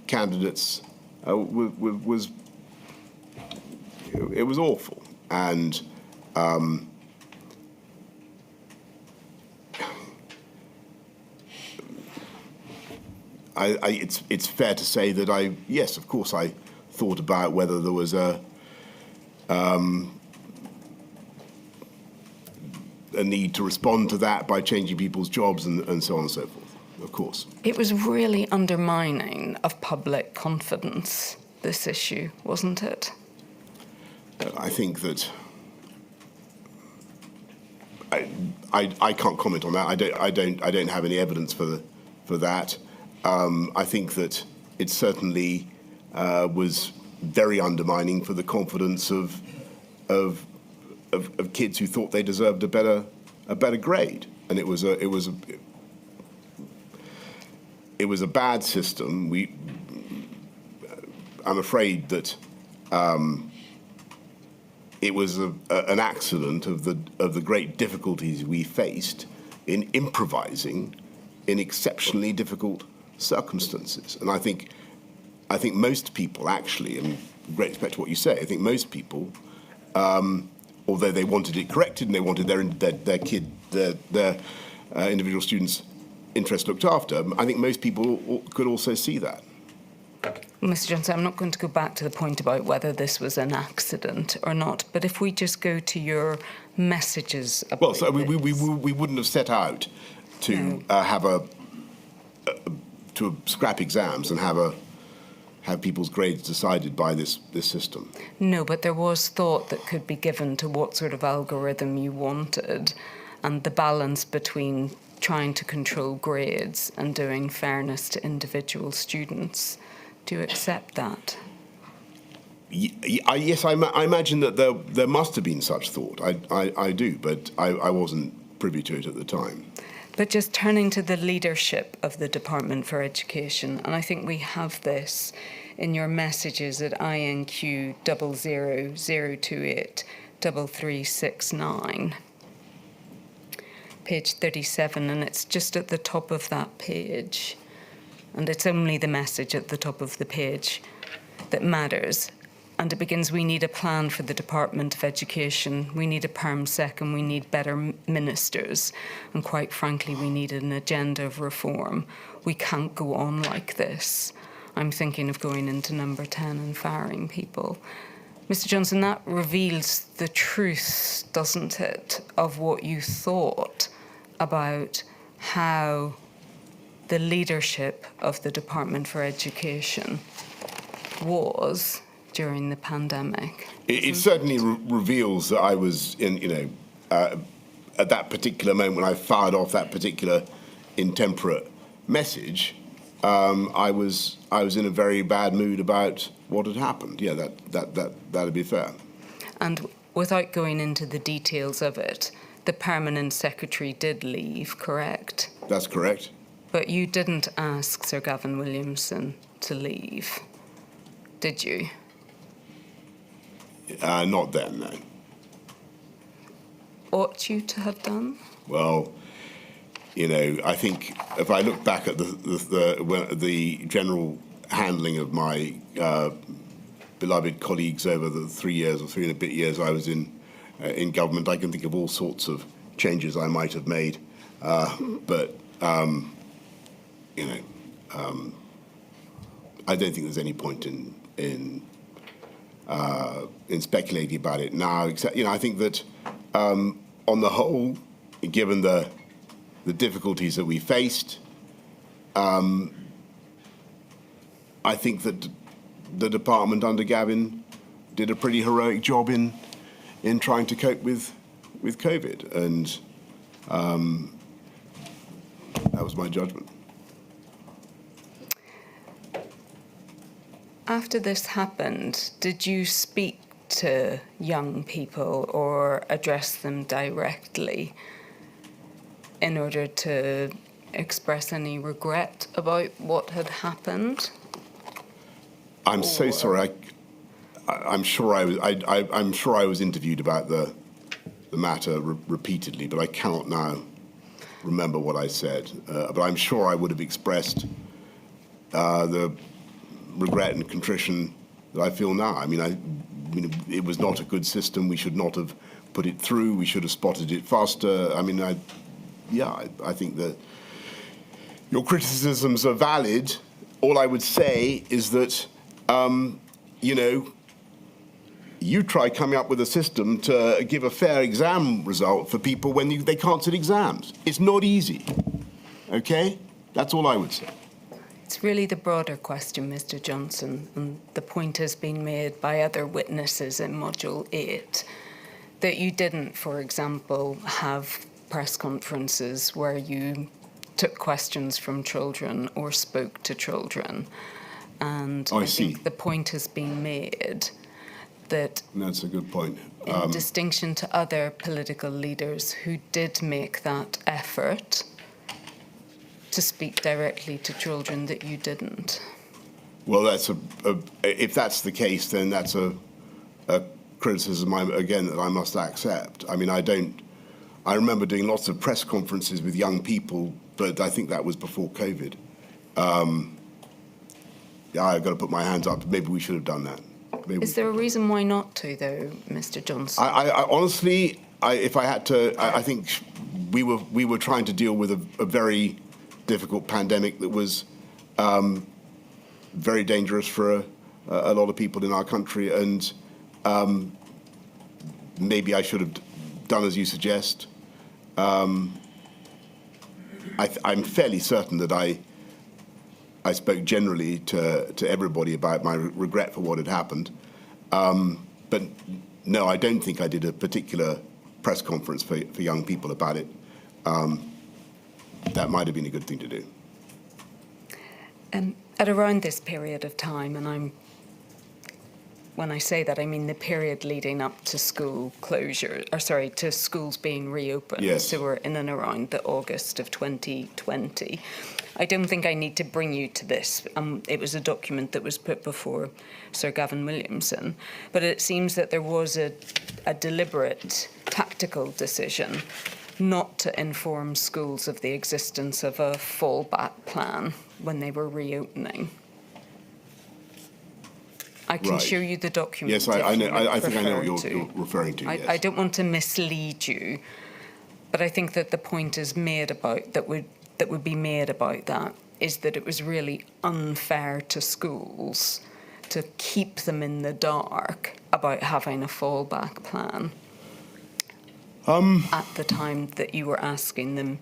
candidates was awful, and it's fair to say that yes, of course, I thought about whether there was a need to respond to that by changing people's jobs and so on and so forth, of course. It was really undermining of public confidence, this issue, wasn't it? I think that I can't comment on that. I don't have any evidence for that. I think that it certainly was very undermining for the confidence of kids who thought they deserved a better grade, and it was a bad system. I'm afraid that it was an accident of the great difficulties we faced in improvising in exceptionally difficult circumstances. And I think most people actually, and with great respect to what you say, I think most people, although they wanted it corrected and they wanted their individual students' interests looked after, I think most people could also see that. Mr. Johnson, I'm not going to go back to the point about whether this was an accident or not, but if we just go to your messages about well, so we wouldn't have set out to to scrap exams and have people's grades decided by this system. No, but there was thought that could be given to what sort of algorithm you wanted, and the balance between trying to control grades and doing fairness to individual students. Do you accept that? Yes, I imagine that there must have been such thought. I do, but I wasn't privy to it at the time. But just turning to the leadership of the Department for Education, and I think we have this in your messages at INQ 00028 3369, page 37, and it's just at the top of that page. And it's only the message at the top of the page that matters. And it begins, we need a plan for the Department of Education, we need a perm sec, and we need better ministers. And quite frankly, we need an agenda of reform. We can't go on like this. I'm thinking of going into number 10 and firing people. Mr. Johnson, that reveals the truth, doesn't it, of what you thought about how the leadership of the Department for Education was during the pandemic. It certainly reveals that I was in, at that particular moment when I fired off that particular intemperate message, I was in a very bad mood about what had happened. Yeah, that'd be fair. And without going into the details of it, the permanent secretary did leave, correct? That's correct. But you didn't ask Sir Gavin Williamson to leave, did you? Not then, no. Ought you to have done? Well, I think if I look back at the general handling of my beloved colleagues over the 3 years or 3 and a bit years I was in government, I can think of all sorts of changes I might have made, but. I don't think there's any point in speculating about it now. Except, I think that on the whole, given the difficulties that we faced, I think that the department under Gavin did a pretty heroic job in trying to cope with COVID, and that was my judgment. After this happened, did you speak to young people or address them directly in order to express any regret about what had happened? I'm so sorry. I'm sure I was interviewed about the matter repeatedly, but I cannot now remember what I said. But I'm sure I would have expressed the regret and contrition that I feel now. I mean, it was not a good system. We should not have put it through. We should have spotted it faster. I mean, I think that your criticisms are valid, all I would say is that, you know, you try coming up with a system to give a fair exam result for people when they can't sit exams. It's not easy, okay? That's all I would say. It's really the broader question, Mr. Johnson, and the point has been made by other witnesses in Module 8 that you didn't, for example, have press conferences where you took questions from children or spoke to children. And I think the point has been made that that's a good point. In distinction to other political leaders who did make that effort to speak directly to children, that you didn't. Well, that's if that's the case, then that's a criticism that I must accept. I mean, I remember doing lots of press conferences with young people, but I think that was before COVID. Yeah, I've got to put my hands up. Maybe we should have done that. Is there a reason why not to, though, Mr. Johnson? I honestly, if I had to, I think we were trying to deal with a very difficult pandemic that was very dangerous for a lot of people in our country, and maybe I should have done as you suggest. I'm fairly certain that I spoke generally to everybody about my regret for what had happened. But no, I don't think I did a particular press conference for young people about it. That might have been a good thing to do. At around this period of time, and when I say that, I mean the period leading up to school closure, to schools being reopened. Yes. So we're in and around the August of 2020. I don't think I need to bring you to this. It was a document that was put before Sir Gavin Williamson, but it seems that there was a deliberate tactical decision not to inform schools of the existence of a fallback plan when they were reopening. I can show you the document. Yes, I know. I think I know what you're referring to. Yes. I don't want to mislead you, but I think that the point is made about that would be made about that is that it was really unfair to schools to keep them in the dark about having a fallback plan at the time that you were asking them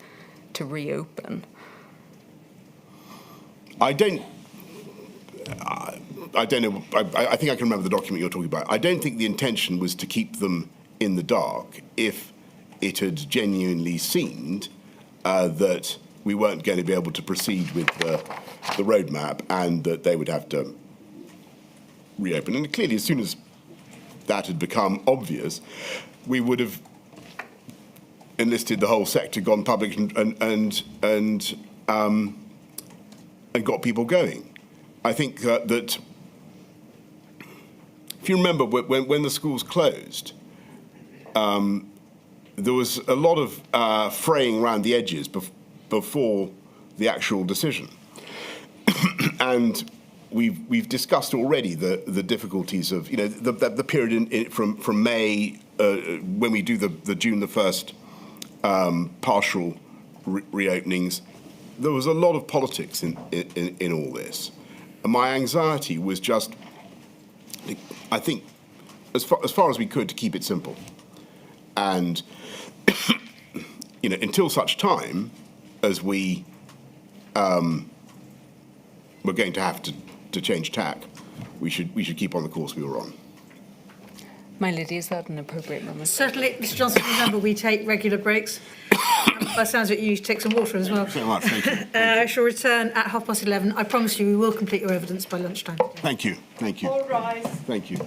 to reopen. I don't know. I think I can remember the document you're talking about. I don't think the intention was to keep them in the dark if it had genuinely seemed that we weren't going to be able to proceed with the roadmap and that they would have to reopen. And clearly, as soon as that had become obvious, we would have enlisted the whole sector, gone public, and got people going. I think that if you remember when the schools closed, there was a lot of fraying around the edges before the actual decision. And we've discussed already the difficulties of, you know, the period from May when we do the June the 1st partial reopenings. There was a lot of politics in all this. And my anxiety was just, I think, as far as we could, to keep it simple. And, you know, until such time as we were going to have to change tack, we should keep on the course we were on. My lady, is that an appropriate moment? Certainly, Mr. Johnson, remember we take regular breaks. By the sounds of it, you need to take some water as well. Thank you very much. Thank you. I shall return at 11:30. I promise you we will complete your evidence by lunchtime. Thank you. Thank you. All rise. Thank you.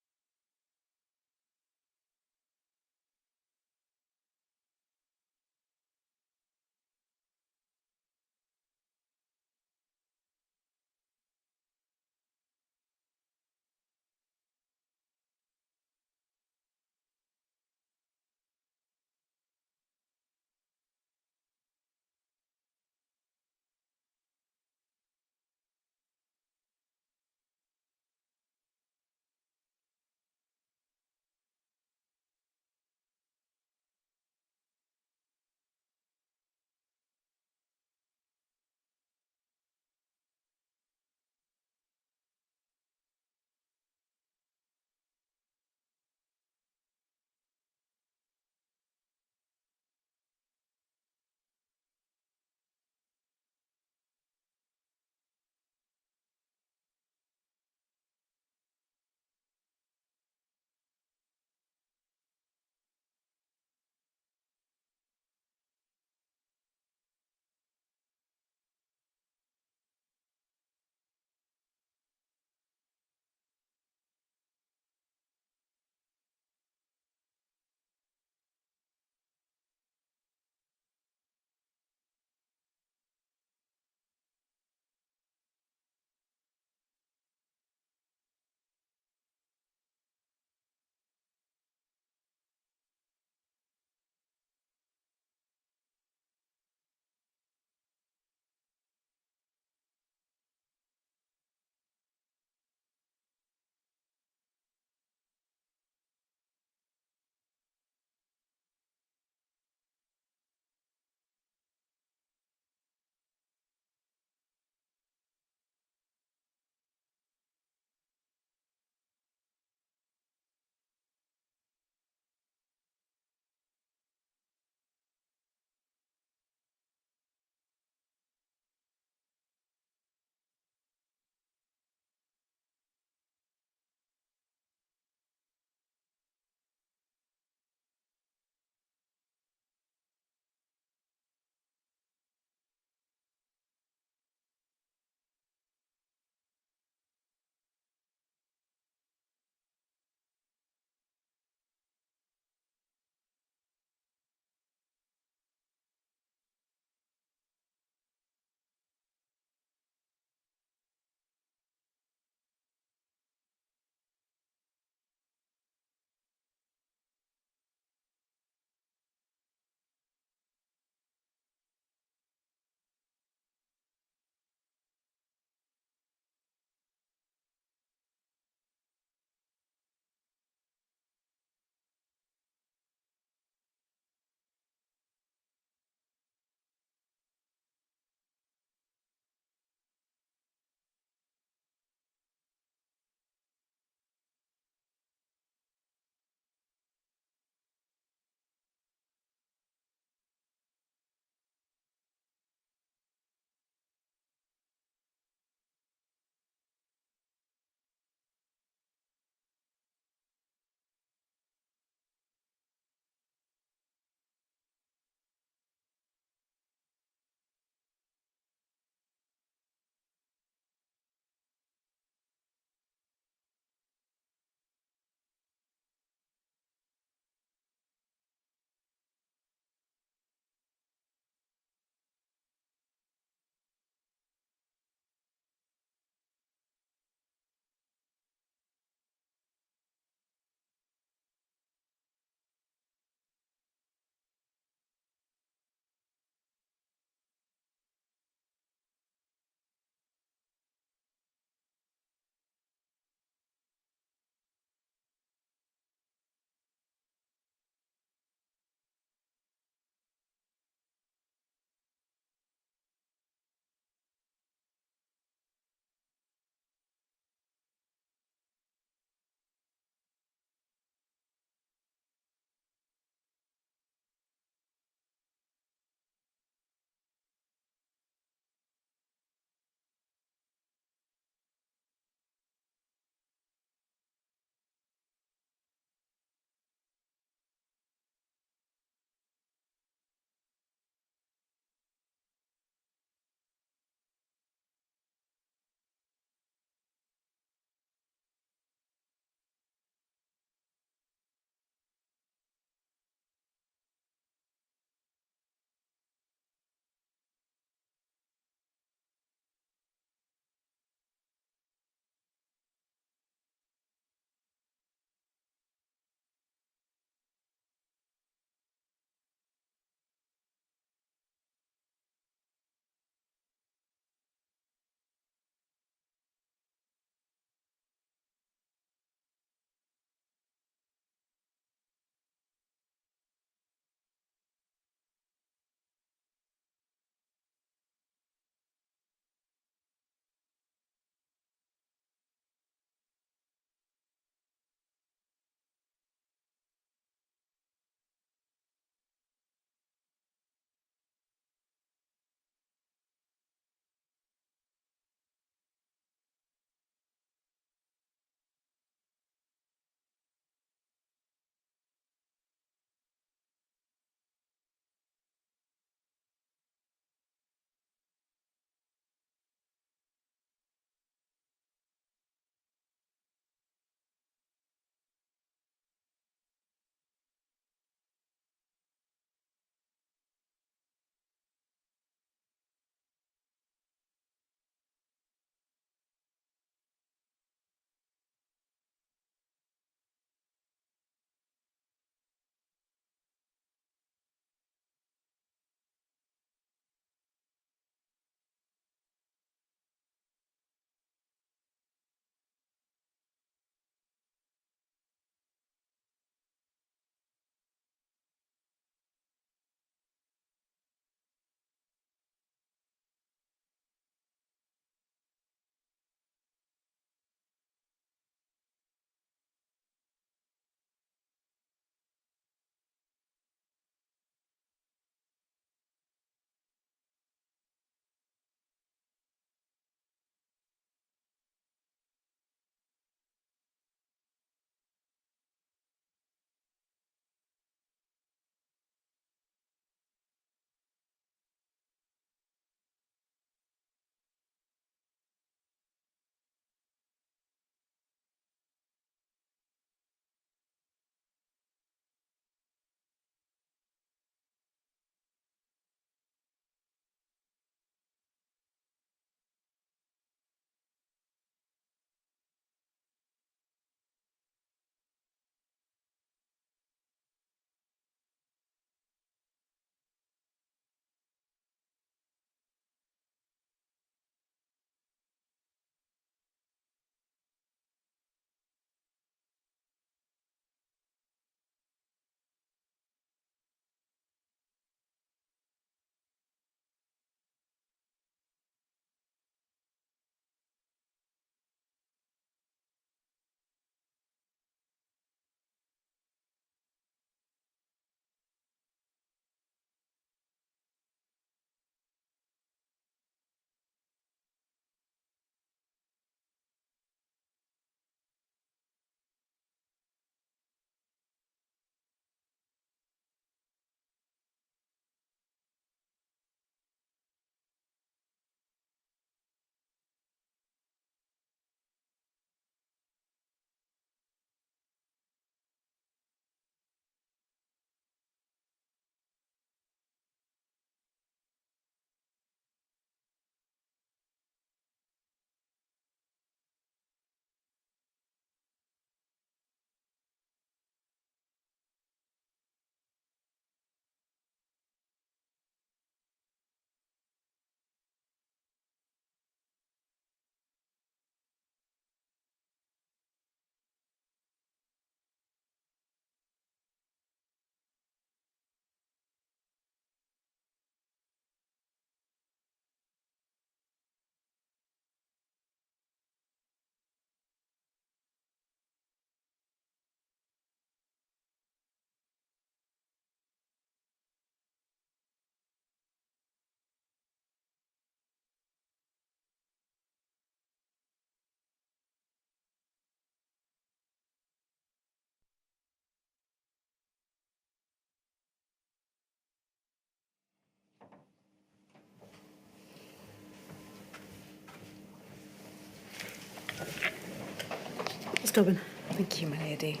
Stubborn. Thank you, my lady.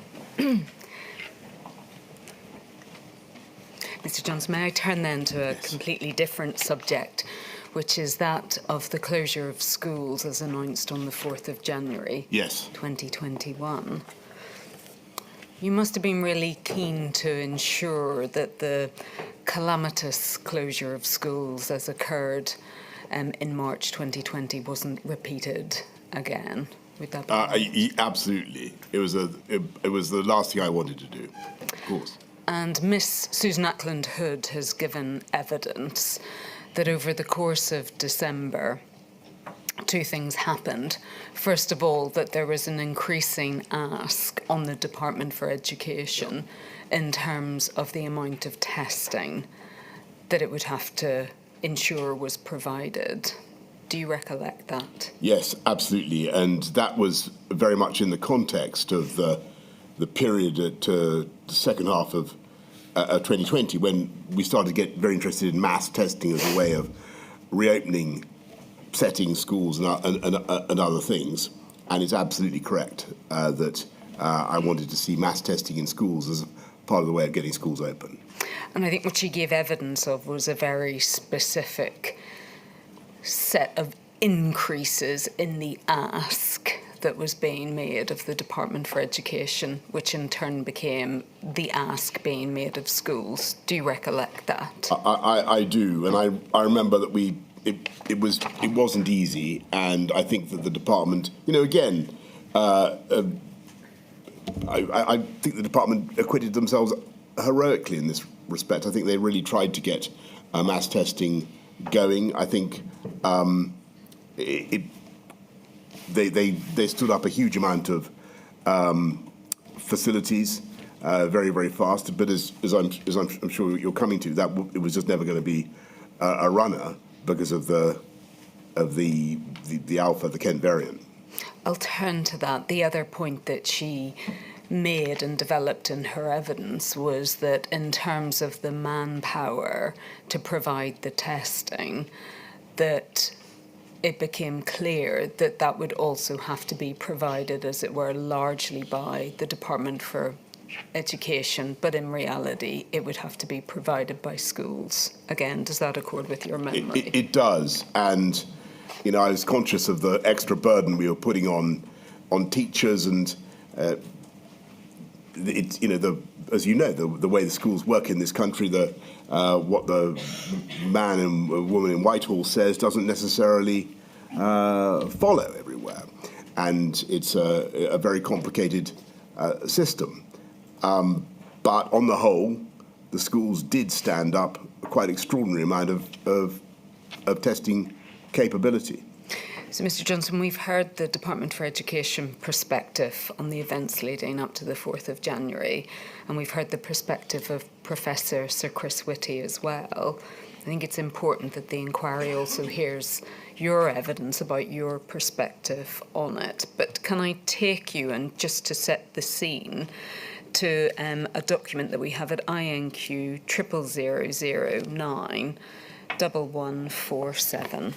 Mr. Johnson, may I turn then to a completely different subject, which is that of the closure of schools as announced on the 4th of January 2021. You must have been really keen to ensure that the calamitous closure of schools as occurred in March 2020 wasn't repeated again. Would that be right? Absolutely. It was the last thing I wanted to do, of course. And Miss Susan Ackland Hood has given evidence that over the course of December, two things happened. First of all, that there was an increasing ask on the Department for Education in terms of the amount of testing that it would have to ensure was provided. Do you recollect that? Yes, absolutely. And that was very much in the context of the period at the second half of 2020, when we started to get very interested in mass testing as a way of reopening settings, schools and other things. And it's absolutely correct that I wanted to see mass testing in schools as part of the way of getting schools open. And I think what she gave evidence of was a very specific set of increases in the ask that was being made of the Department for Education, which in turn became the ask being made of schools. Do you recollect that? I do, and I remember that it wasn't easy, and I think that the department, again, I think the department acquitted themselves heroically in this respect. I think they really tried to get mass testing going. I think they stood up a huge amount of facilities very, very fast. But as I'm sure you're coming to, that it was just never going to be a runner because of the Alpha, the Kent variant. I'll turn to that. The other point that she made and developed in her evidence was that in terms of the manpower to provide the testing, that it became clear that that would also have to be provided, as it were, largely by the Department for Education, but in reality it would have to be provided by schools. Again, does that accord with your memory? It does, and I was conscious of the extra burden we were putting on teachers, and as you know, the way the schools work in this country, what the man and woman in Whitehall says doesn't necessarily follow everywhere, and it's a very complicated system. But on the whole, the schools did stand up a quite extraordinary amount of testing capability. So, Mr. Johnson, we've heard the Department for Education perspective on the events leading up to the 4th of January, and we've heard the perspective of Professor Sir Chris Whitty as well. I think it's important that the inquiry also hears your evidence about your perspective on it. But can I take you, and just to set the scene, to a document that we have at INQ 0009 1147.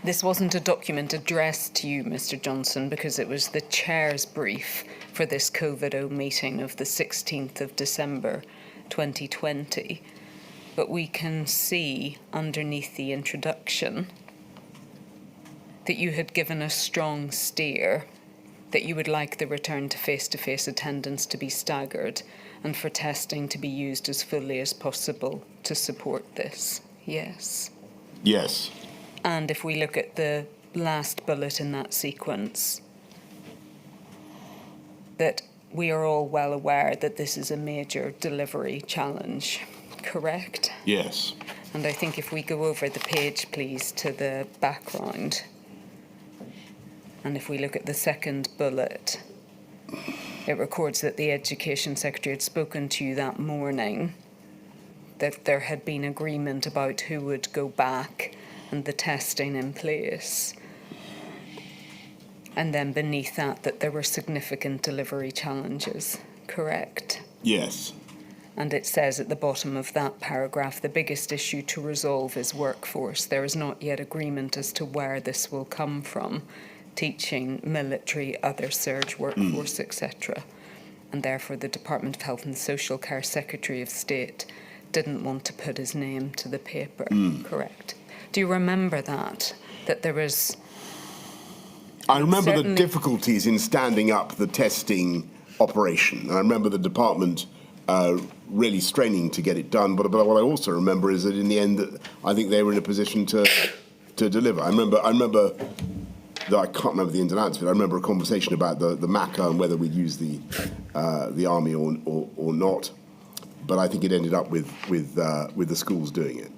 This wasn't a document addressed to you, Mr. Johnson, because it was the chair's brief for this COVID-0 meeting of the 16th of December 2020. But we can see underneath the introduction that you had given a strong steer that you would like the return to face-to-face attendance to be staggered and for testing to be used as fully as possible to support this. Yes? Yes. And if we look at the last bullet in that sequence, that we are all well aware that this is a major delivery challenge, correct? Yes. And I think if we go over the page, please, to the background, and if we look at the second bullet, it records that the Education Secretary had spoken to you that morning, that there had been agreement about who would go back and the testing in place. And then beneath that there were significant delivery challenges, correct? Yes. And it says at the bottom of that paragraph, the biggest issue to resolve is workforce. There is not yet agreement as to where this will come from. Teaching, military, other surge workforce, etc. And therefore the Department of Health and Social Care Secretary of State didn't want to put his name to the paper, correct? Do you remember that there was... I remember the difficulties in standing up the testing operation. I remember the department really straining to get it done, but what I also remember is that in the end, I think they were in a position to deliver. I remember though I can't remember the ins and outs, but I remember a conversation about the MACA and whether we'd use the army or not. But I think it ended up with the schools doing it.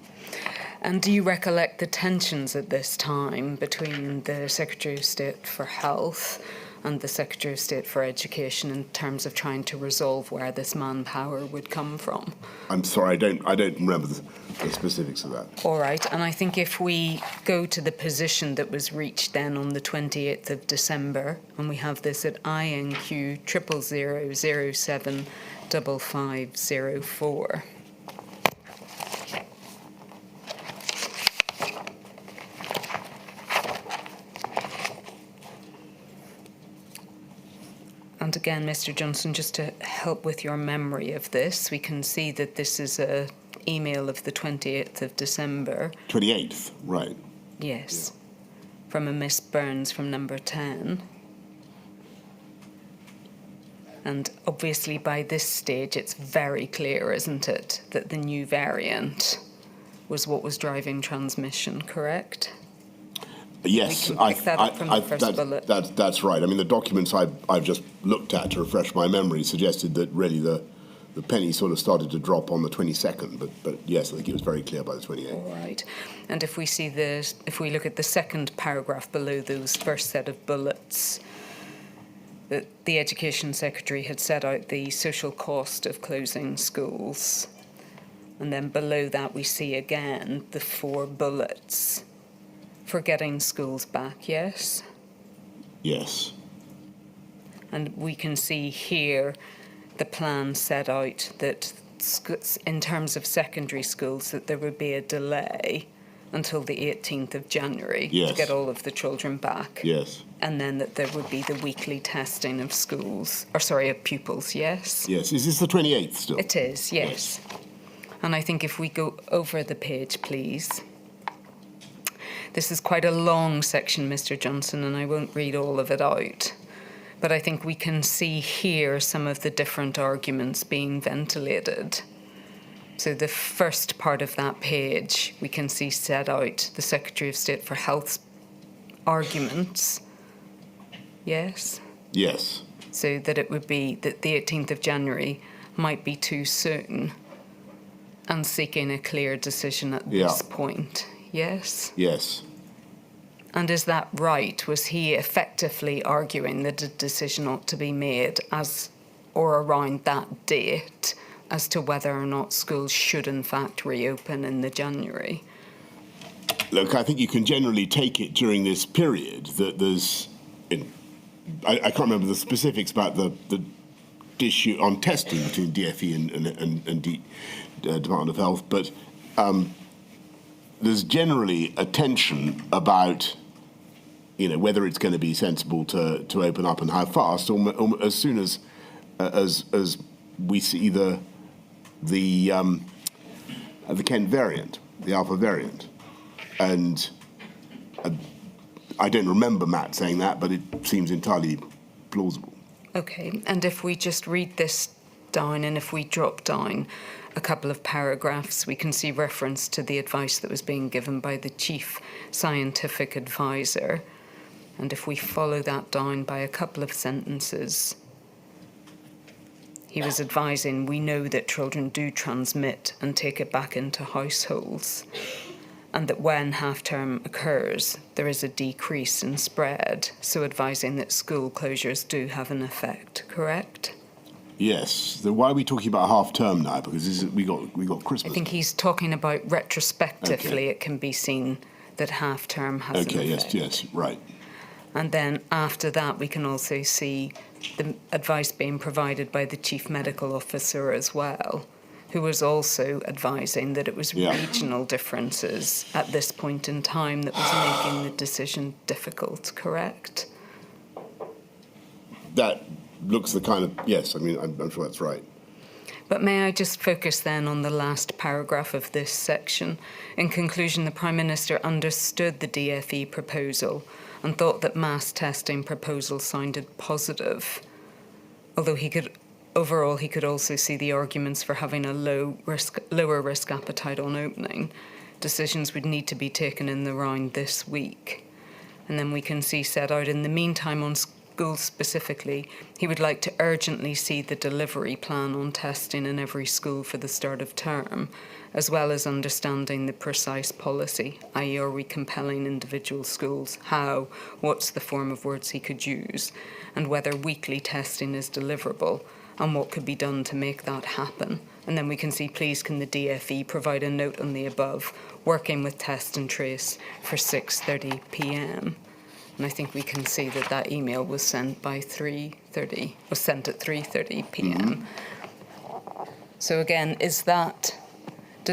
And do you recollect the tensions at this time between the Secretary of State for Health and the Secretary of State for Education in terms of trying to resolve where this manpower would come from? I'm sorry, I don't remember the specifics of that. All right, and I think if we go to the position that was reached then on the 28th of December, and we have this at INQ 000075504. And again, Mr. Johnson, just to help with your memory of this, we can see that this is an email of the 28th of December. 28th, right. Yes, yeah. From a Miss Burns from number 10. And obviously by this stage, it's very clear, isn't it, that the new variant was what was driving transmission, correct? Yes, that's right. I mean, the documents I've just looked at to refresh my memory suggested that really the penny sort of started to drop on the 22nd, but yes, I think it was very clear by the 28th. All right. And if we look at the second paragraph below those first set of bullets, that the Education Secretary had set out the social cost of closing schools. And then below that we see again the 4 bullets for getting schools back, yes? Yes. And we can see here the plan set out that in terms of secondary schools that there would be a delay until the 18th of January to get all of the children back. Yes. And then that there would be the weekly testing of of pupils, yes? Yes. Is this the 28th still? It is, yes. And I think if we go over the page, please. This is quite a long section, Mr. Johnson, and I won't read all of it out. But I think we can see here some of the different arguments being ventilated. So the first part of that page, we can see set out the Secretary of State for Health's arguments. Yes? Yes. So that it would be that the 18th of January might be too soon, and seeking a clear decision at this point. Yes? Yes. And is that right? Was he effectively arguing that a decision ought to be made as or around that date as to whether or not schools should in fact reopen in the January? Look, I think you can generally take it during this period that there's... I can't remember the specifics about the issue on testing between DFE and Department of Health, but there's generally a tension about, whether it's going to be sensible to open up and how fast, or as soon as we see the Kent variant, the Alpha variant, and I don't remember Matt saying that, but it seems entirely plausible. Okay, and if we just read this down, and if we drop down a couple of paragraphs, we can see reference to the advice that was being given by the Chief Scientific Advisor. And if we follow that down by a couple of sentences, he was advising, we know that children do transmit and take it back into households, and that when half-term occurs, there is a decrease in spread, so advising that school closures do have an effect, correct? Yes. Then why are we talking about half-term now? Because we got Christmas. I think he's talking about retrospectively it can be seen that half-term has an effect. Yes, right. And then after that, we can also see the advice being provided by the Chief Medical Officer as well, who was also advising that it was regional differences at this point in time that was making the decision difficult, correct? That looks the kind of, yes, I mean, I'm sure that's right. But may I just focus then on the last paragraph of this section? In conclusion, the Prime Minister understood the DFE proposal and thought that mass testing proposal sounded positive, although overall he could also see the arguments for having a lower risk appetite on opening. Decisions would need to be taken in the round this week. And then we can see set out in the meantime on schools specifically, he would like to urgently see the delivery plan on testing in every school for the start of term, as well as understanding the precise policy, i.e. are we compelling individual schools, how, what's the form of words he could use, and whether weekly testing is deliverable, and what could be done to make that happen. And then we can see, please can the DFE provide a note on the above, working with test and trace for 6:30 p.m. And I think we can see that that email was sent by 3:30, was sent at 3:30 p.m. So again, does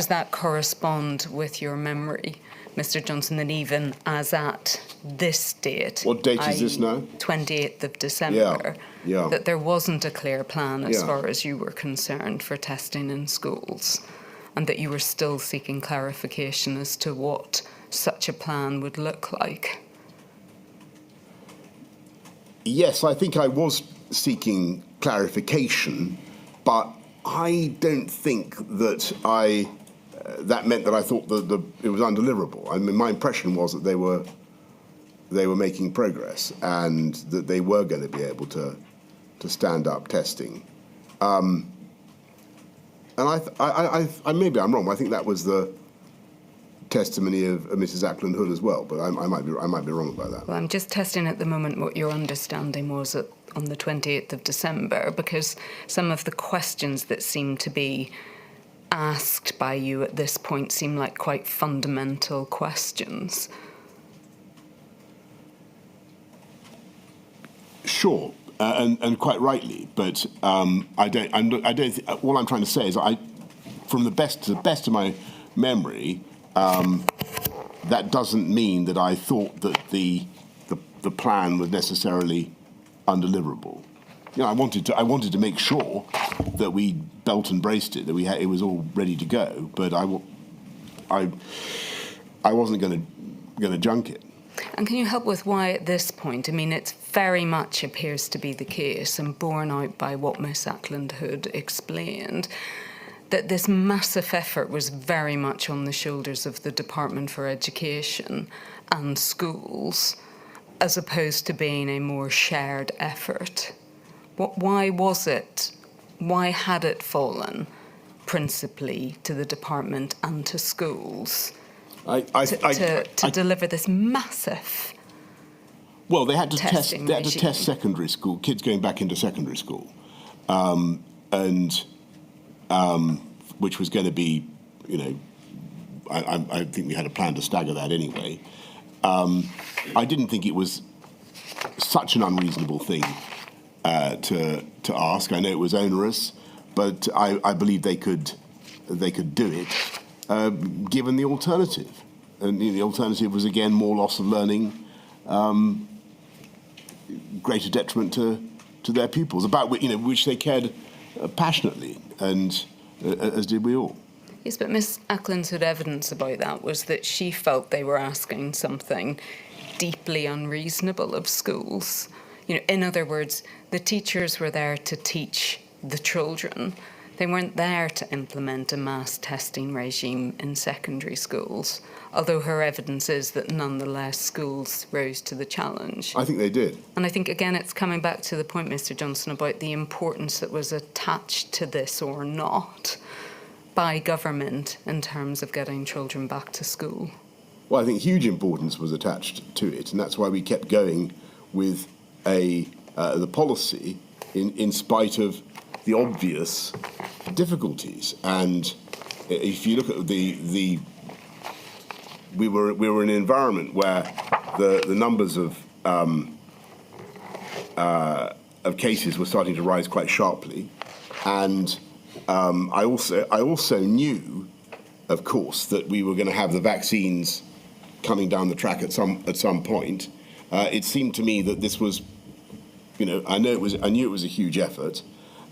that correspond with your memory, Mr. Johnson, that even as at this date, what date is this now? 28th of December, that there wasn't a clear plan as far as you were concerned for testing in schools, and that you were still seeking clarification as to what such a plan would look like? Yes, I think I was seeking clarification, but I don't think that that meant that I thought that it was undeliverable. I mean, my impression was that they were making progress and that they were going to be able to stand up testing. And I maybe I'm wrong. I think that was the testimony of Mrs. Ackland Hood as well, but I might be wrong about that. Well, I'm just testing at the moment what your understanding was on the 28th of December, because some of the questions that seem to be asked by you at this point seem like quite fundamental questions. Sure, and quite rightly, but I don't. All I'm trying to say is, from the best of my memory, that doesn't mean that I thought that the plan was necessarily undeliverable. You know, I wanted to make sure that we belt and braced it, that it was all ready to go, but I wasn't going to junk it. And can you help with why at this point? I mean, it very much appears to be the case, and borne out by what Miss Ackland Hood explained, that this massive effort was very much on the shoulders of the Department for Education and schools, as opposed to being a more shared effort. Why was it? Why had it fallen principally to the department and to schools to deliver this massive? Well, they had to test. Regime. They had to test secondary school kids going back into secondary school, which was going to be, you know, I think we had a plan to stagger that anyway. I didn't think it was such an unreasonable thing to ask. I know it was onerous, but I believe they could do it given the alternative. And the alternative was, again, more loss of learning, greater detriment to their pupils, about which they cared passionately, and as did we all. Yes, but Miss Ackland's had evidence about that was that she felt they were asking something deeply unreasonable of schools. You know, in other words, the teachers were there to teach the children. They weren't there to implement a mass testing regime in secondary schools, although her evidence is that nonetheless schools rose to the challenge. I think they did. And I think, again, it's coming back to the point, Mr. Johnson, about the importance that was attached to this or not by government in terms of getting children back to school. Well, I think huge importance was attached to it, and that's why we kept going with the policy in spite of the obvious difficulties. And if you look at we were in an environment where the numbers of cases were starting to rise quite sharply, and I also knew, of course, that we were going to have the vaccines coming down the track at some point. It seemed to me that this was, I knew it was a huge effort,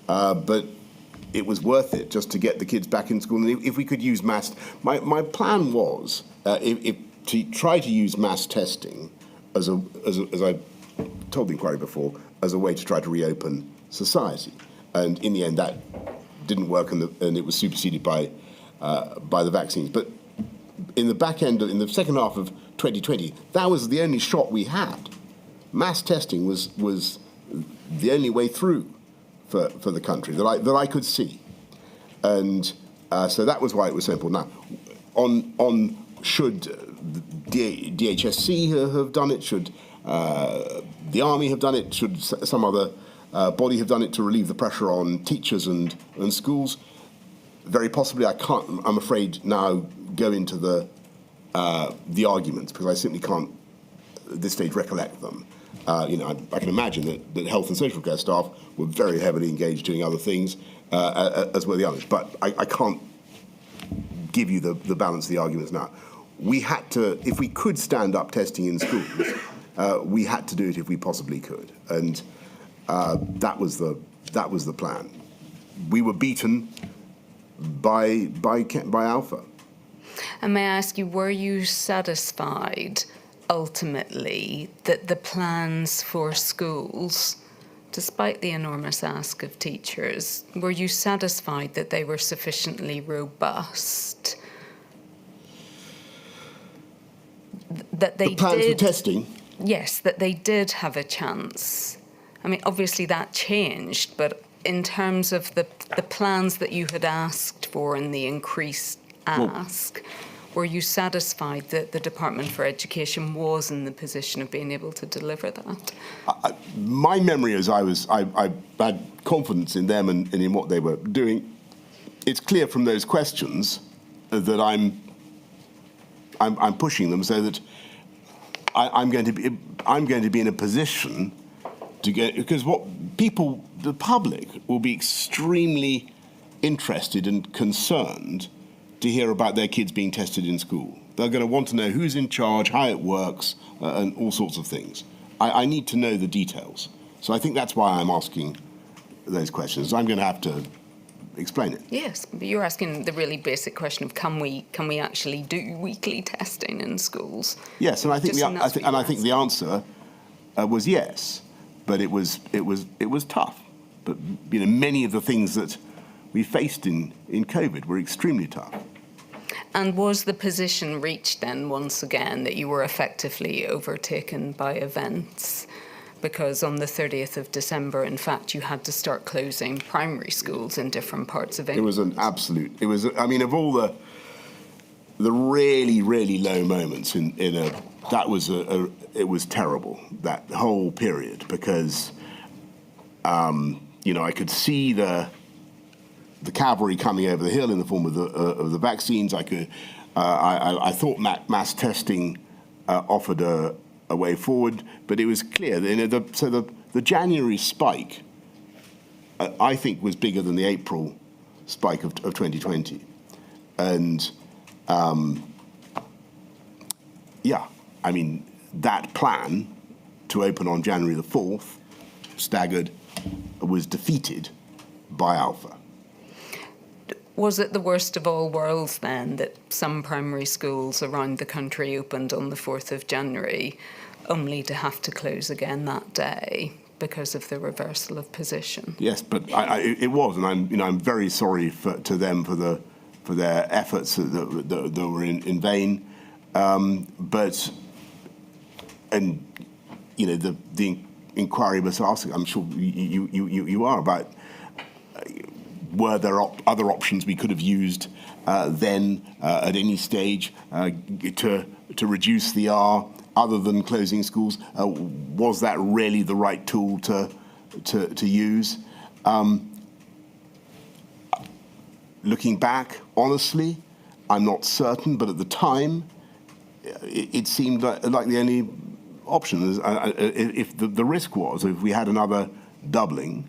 but it was worth it just to get the kids back in school. And if we could use my plan was to try to use mass testing as I told the inquiry before, as a way to try to reopen society. And in the end, that didn't work, and it was superseded by the vaccines. But in the second half of 2020, that was the only shot we had. Mass testing was the only way through for the country that I could see, and so that was why it was so important. Now, on should DHSC have done it? Should the army have done it? Should some other body have done it to relieve the pressure on teachers and schools? Very possibly. I can't, I'm afraid, now go into the arguments, because I simply can't at this stage recollect them. I can imagine that health and social care staff were very heavily engaged doing other things, as were the others. But I can't give you the balance of the arguments now. We had to, if we could stand up testing in schools, we had to do it if we possibly could, and that was the plan. We were beaten by Alpha. And may I ask you, were you satisfied ultimately that the plans for schools, despite the enormous ask of teachers, were you satisfied that they were sufficiently robust? That they the plans for testing? Yes, that they did have a chance. I mean, obviously that changed, but in terms of the plans that you had asked for and the increased ask, were you satisfied that the Department for Education was in the position of being able to deliver that? My memory is I had confidence in them and in what they were doing. It's clear from those questions that I'm pushing them so that I'm going to be in a position to get, because the public will be extremely interested and concerned to hear about their kids being tested in school. They're going to want to know who's in charge, how it works, and all sorts of things. I need to know the details. So I think that's why I'm asking those questions. I'm going to have to explain it. Yes, but you're asking the really basic question of can we actually do weekly testing in schools? Yes, and I think the answer was yes, but it was tough. But many of the things that we faced in COVID were extremely tough. And was the position reached then once again that you were effectively overtaken by events? Because on the 30th of December, in fact, you had to start closing primary schools in different parts of England. It was an absolute. It was. I mean, of all the really, really low moments it was terrible, that whole period, because I could see the cavalry coming over the hill in the form of the vaccines. I thought mass testing offered a way forward, but it was clear that the January spike, I think, was bigger than the April spike of 2020, and that plan to open on January the 4th, staggered, was defeated by Alpha. Was it the worst of all worlds then that some primary schools around the country opened on the 4th of January only to have to close again that day because of the reversal of position? Yes, but it was, and I'm very sorry to them for their efforts that were in vain. The inquiry was asking, I'm sure you are, about were there other options we could have used then at any stage to reduce the R other than closing schools? Was that really the right tool to use? Looking back, honestly, I'm not certain, but at the time, it seemed like the only option. If the risk was, if we had another doubling,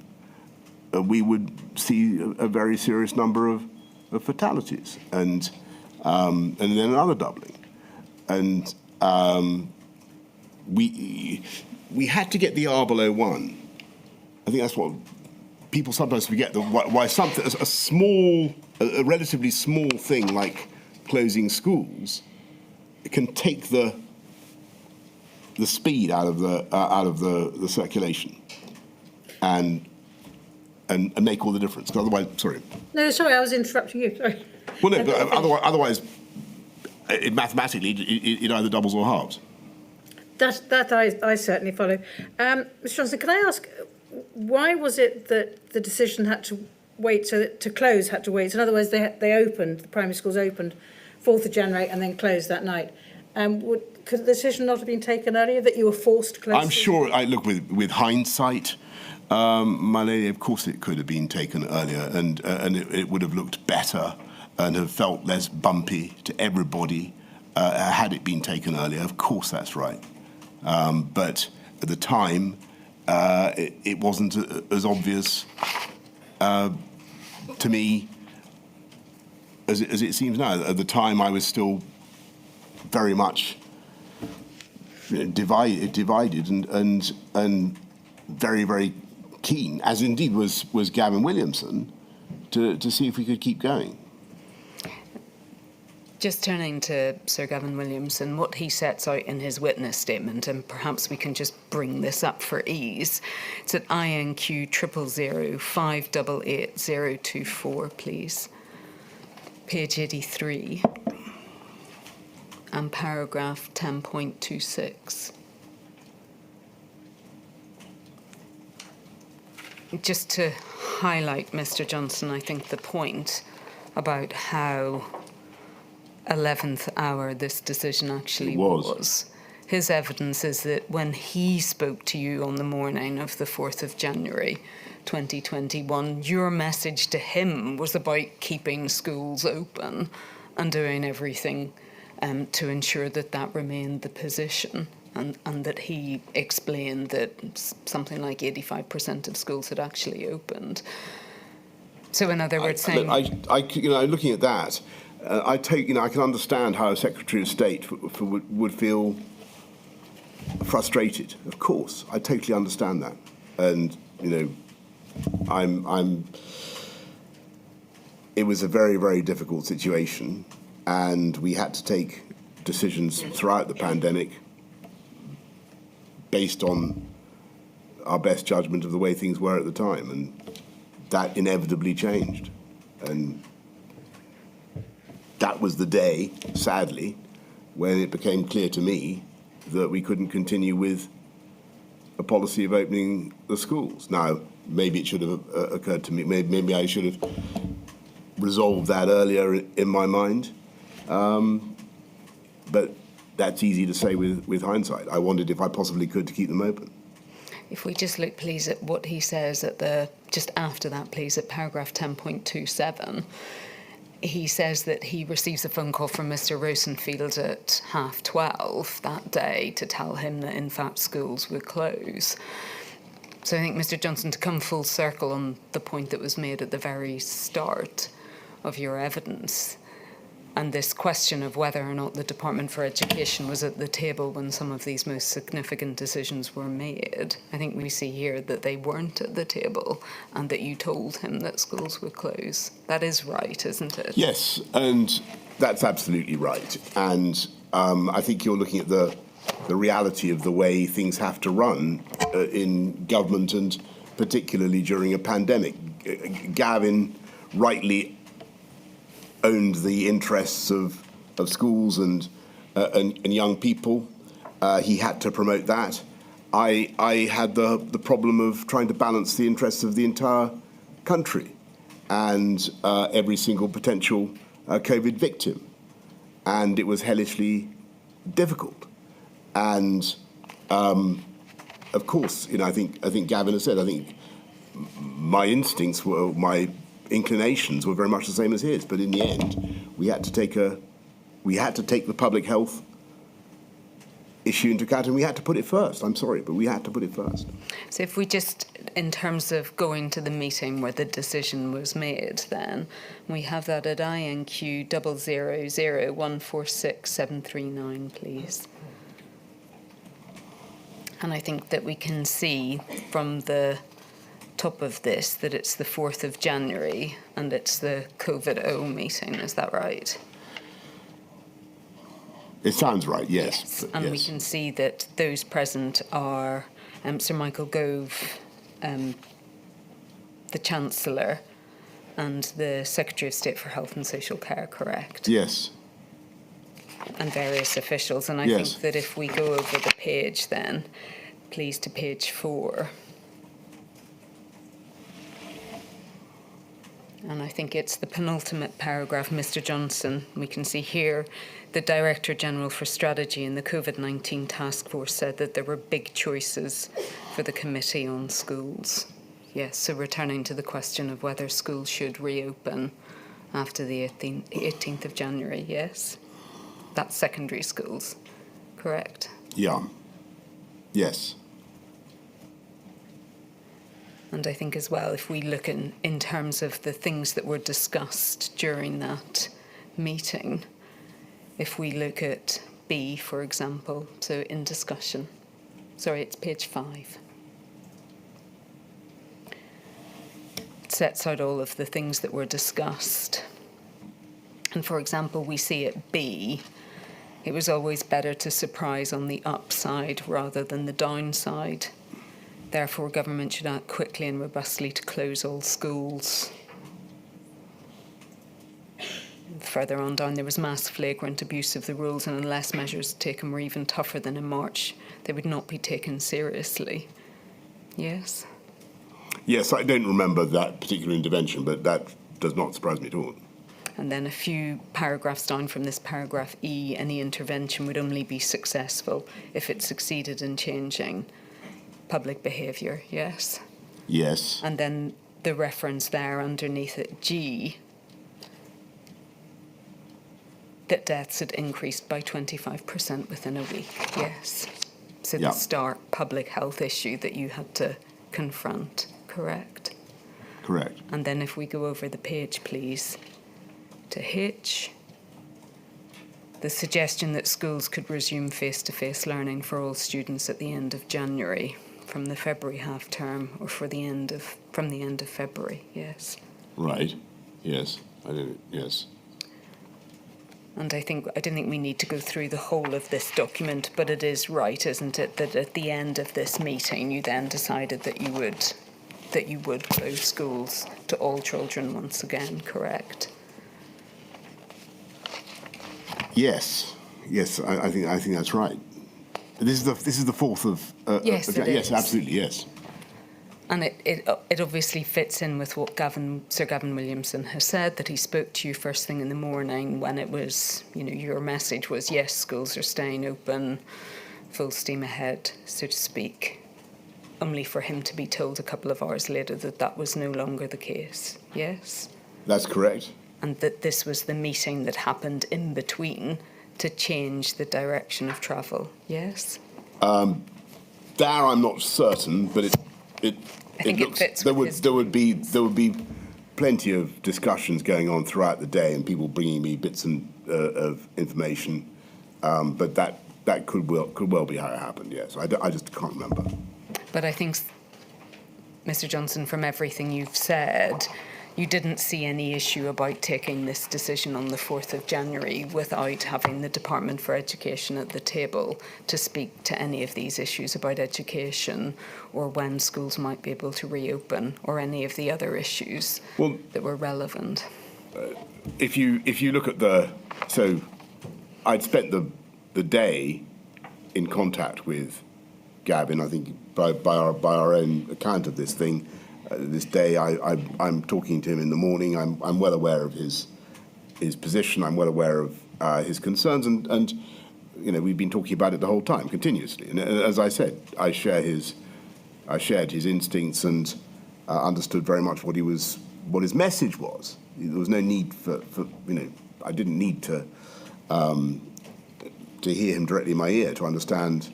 we would see a very serious number of fatalities, and then another doubling. And we had to get the R below 1. I think that's what people sometimes forget, why something, a relatively small thing like closing schools, it can take the speed out of the circulation and make all the difference. 'Cause otherwise, sorry. No, sorry, I was interrupting you. Sorry. Well, no, but otherwise, mathematically, it either doubles or halves. That I certainly follow. Mr. Johnson, can I ask, why was it that the decision had to wait, so that to close had to wait? So in other words, they opened, the primary schools opened 4th of January and then closed that night. Could the decision not have been taken earlier, that you were forced to close? I'm sure, look, with hindsight, my lady, of course it could have been taken earlier, and it would have looked better and have felt less bumpy to everybody had it been taken earlier. Of course, that's right. But at the time, it wasn't as obvious to me as it seems now. At the time, I was still very much divided and very, very keen, as indeed was Gavin Williamson, to see if we could keep going. Just turning to Sir Gavin Williamson, what he sets out in his witness statement, and perhaps we can just bring this up for ease. It's at INQ 000 588 024, please. Page 83. And paragraph 10.26. Just to highlight, Mr. Johnson, I think the point about how 11th hour this decision actually was. His evidence is that when he spoke to you on the morning of the 4th of January 2021, your message to him was about keeping schools open and doing everything to ensure that remained the position, and that he explained that something like 85% of schools had actually opened. So in other words, saying... looking at that, I can understand how a Secretary of State would feel frustrated. Of course, I totally understand that, and it was a very, very difficult situation, and we had to take decisions throughout the pandemic based on our best judgment of the way things were at the time, and that inevitably changed. And that was the day, sadly, when it became clear to me that we couldn't continue with a policy of opening the schools. Now, maybe it should have occurred to me, maybe I should have resolved that earlier in my mind, but that's easy to say with hindsight. I wondered if I possibly could to keep them open. If we just look, please, at what he says just after that, please, at paragraph 10.27, he says that he receives a phone call from Mr. Rosenfield at 12:30 that day to tell him that, in fact, schools would close. So I think, Mr. Johnson, to come full circle on the point that was made at the very start of your evidence, and this question of whether or not the Department for Education was at the table when some of these most significant decisions were made, I think we see here that they weren't at the table and that you told him that schools would close. That is right, isn't it? Yes, and that's absolutely right. And I think you're looking at the reality of the way things have to run in government, and particularly during a pandemic. Gavin rightly owned the interests of schools and young people. He had to promote that. I had the problem of trying to balance the interests of the entire country and every single potential COVID victim. And it was hellishly difficult. And of course, I think Gavin has said, I think my instincts were, my inclinations were very much the same as his, but in the end, we had to take the public health issue into account, and we had to put it first. I'm sorry, but we had to put it first. So if we just, in terms of going to the meeting where the decision was made, then we have that at INQ 000146739, please. And I think that we can see from the top of this that it's the 4th of January and it's the COVID-0 meeting. Is that right? It sounds right, yes. And we can see that those present are Sir Michael Gove, the Chancellor, and the Secretary of State for Health and Social Care, correct? Yes. And various officials. And I think that if we go over the page then, please, to page 4. And I think it's the penultimate paragraph, Mr. Johnson. We can see here the Director General for Strategy in the Covid-19 Task Force said that there were big choices for the Committee on Schools. Yes, so returning to the question of whether schools should reopen after the 18th of January, yes? That's secondary schools, correct? Yeah. Yes. And I think as well, if we look in terms of the things that were discussed during that meeting, if we look at B, for example, so in discussion, sorry, it's page 5. It sets out all of the things that were discussed. And for example, we see at B, it was always better to surprise on the upside rather than the downside. Therefore, government should act quickly and robustly to close all schools. Further on down, there was mass flagrant abuse of the rules, and unless measures taken were even tougher than in March, they would not be taken seriously. Yes? Yes, I don't remember that particular intervention, but that does not surprise me at all. And then a few paragraphs down from this paragraph E, any intervention would only be successful if it succeeded in changing public behaviour, yes? Yes. And then the reference there underneath it, G, that deaths had increased by 25% within a week, yes? So the stark public health issue that you had to confront, correct? Correct. And then if we go over the page, please, to H, the suggestion that schools could resume face-to-face learning for all students at the end of January, from the February half term, or from the end of February, yes. Right. Yes. Yes. And I don't think we need to go through the whole of this document, but it is right, isn't it, that at the end of this meeting you then decided that you would close schools to all children once again, correct? Yes. Yes. I think that's right. This is the 4th of yes, it is. Yes, absolutely, yes. And it obviously fits in with what Sir Gavin Williamson has said, that he spoke to you first thing in the morning when it was, your message was, yes, schools are staying open, full steam ahead, so to speak, only for him to be told a couple of hours later that that was no longer the case, yes? That's correct. And that this was the meeting that happened in between to change the direction of travel, yes? There I'm not certain, but it looks there would be plenty of discussions going on throughout the day and people bringing me bits of information, but that could well be how it happened. Yes, I just can't remember. But I think, Mr. Johnson, from everything you've said, you didn't see any issue about taking this decision on the 4th of January without having the Department for Education at the table to speak to any of these issues about education or when schools might be able to reopen or any of the other issues that were relevant. If you look at so I'd spent the day in contact with Gavin, I think by our own account of this thing. This day, I'm talking to him in the morning. I'm well aware of his position. I'm well aware of his concerns, and we've been talking about it the whole time, continuously. And as I said, I shared his instincts and understood very much what his message was. There was no need for I didn't need to to hear him directly in my ear to understand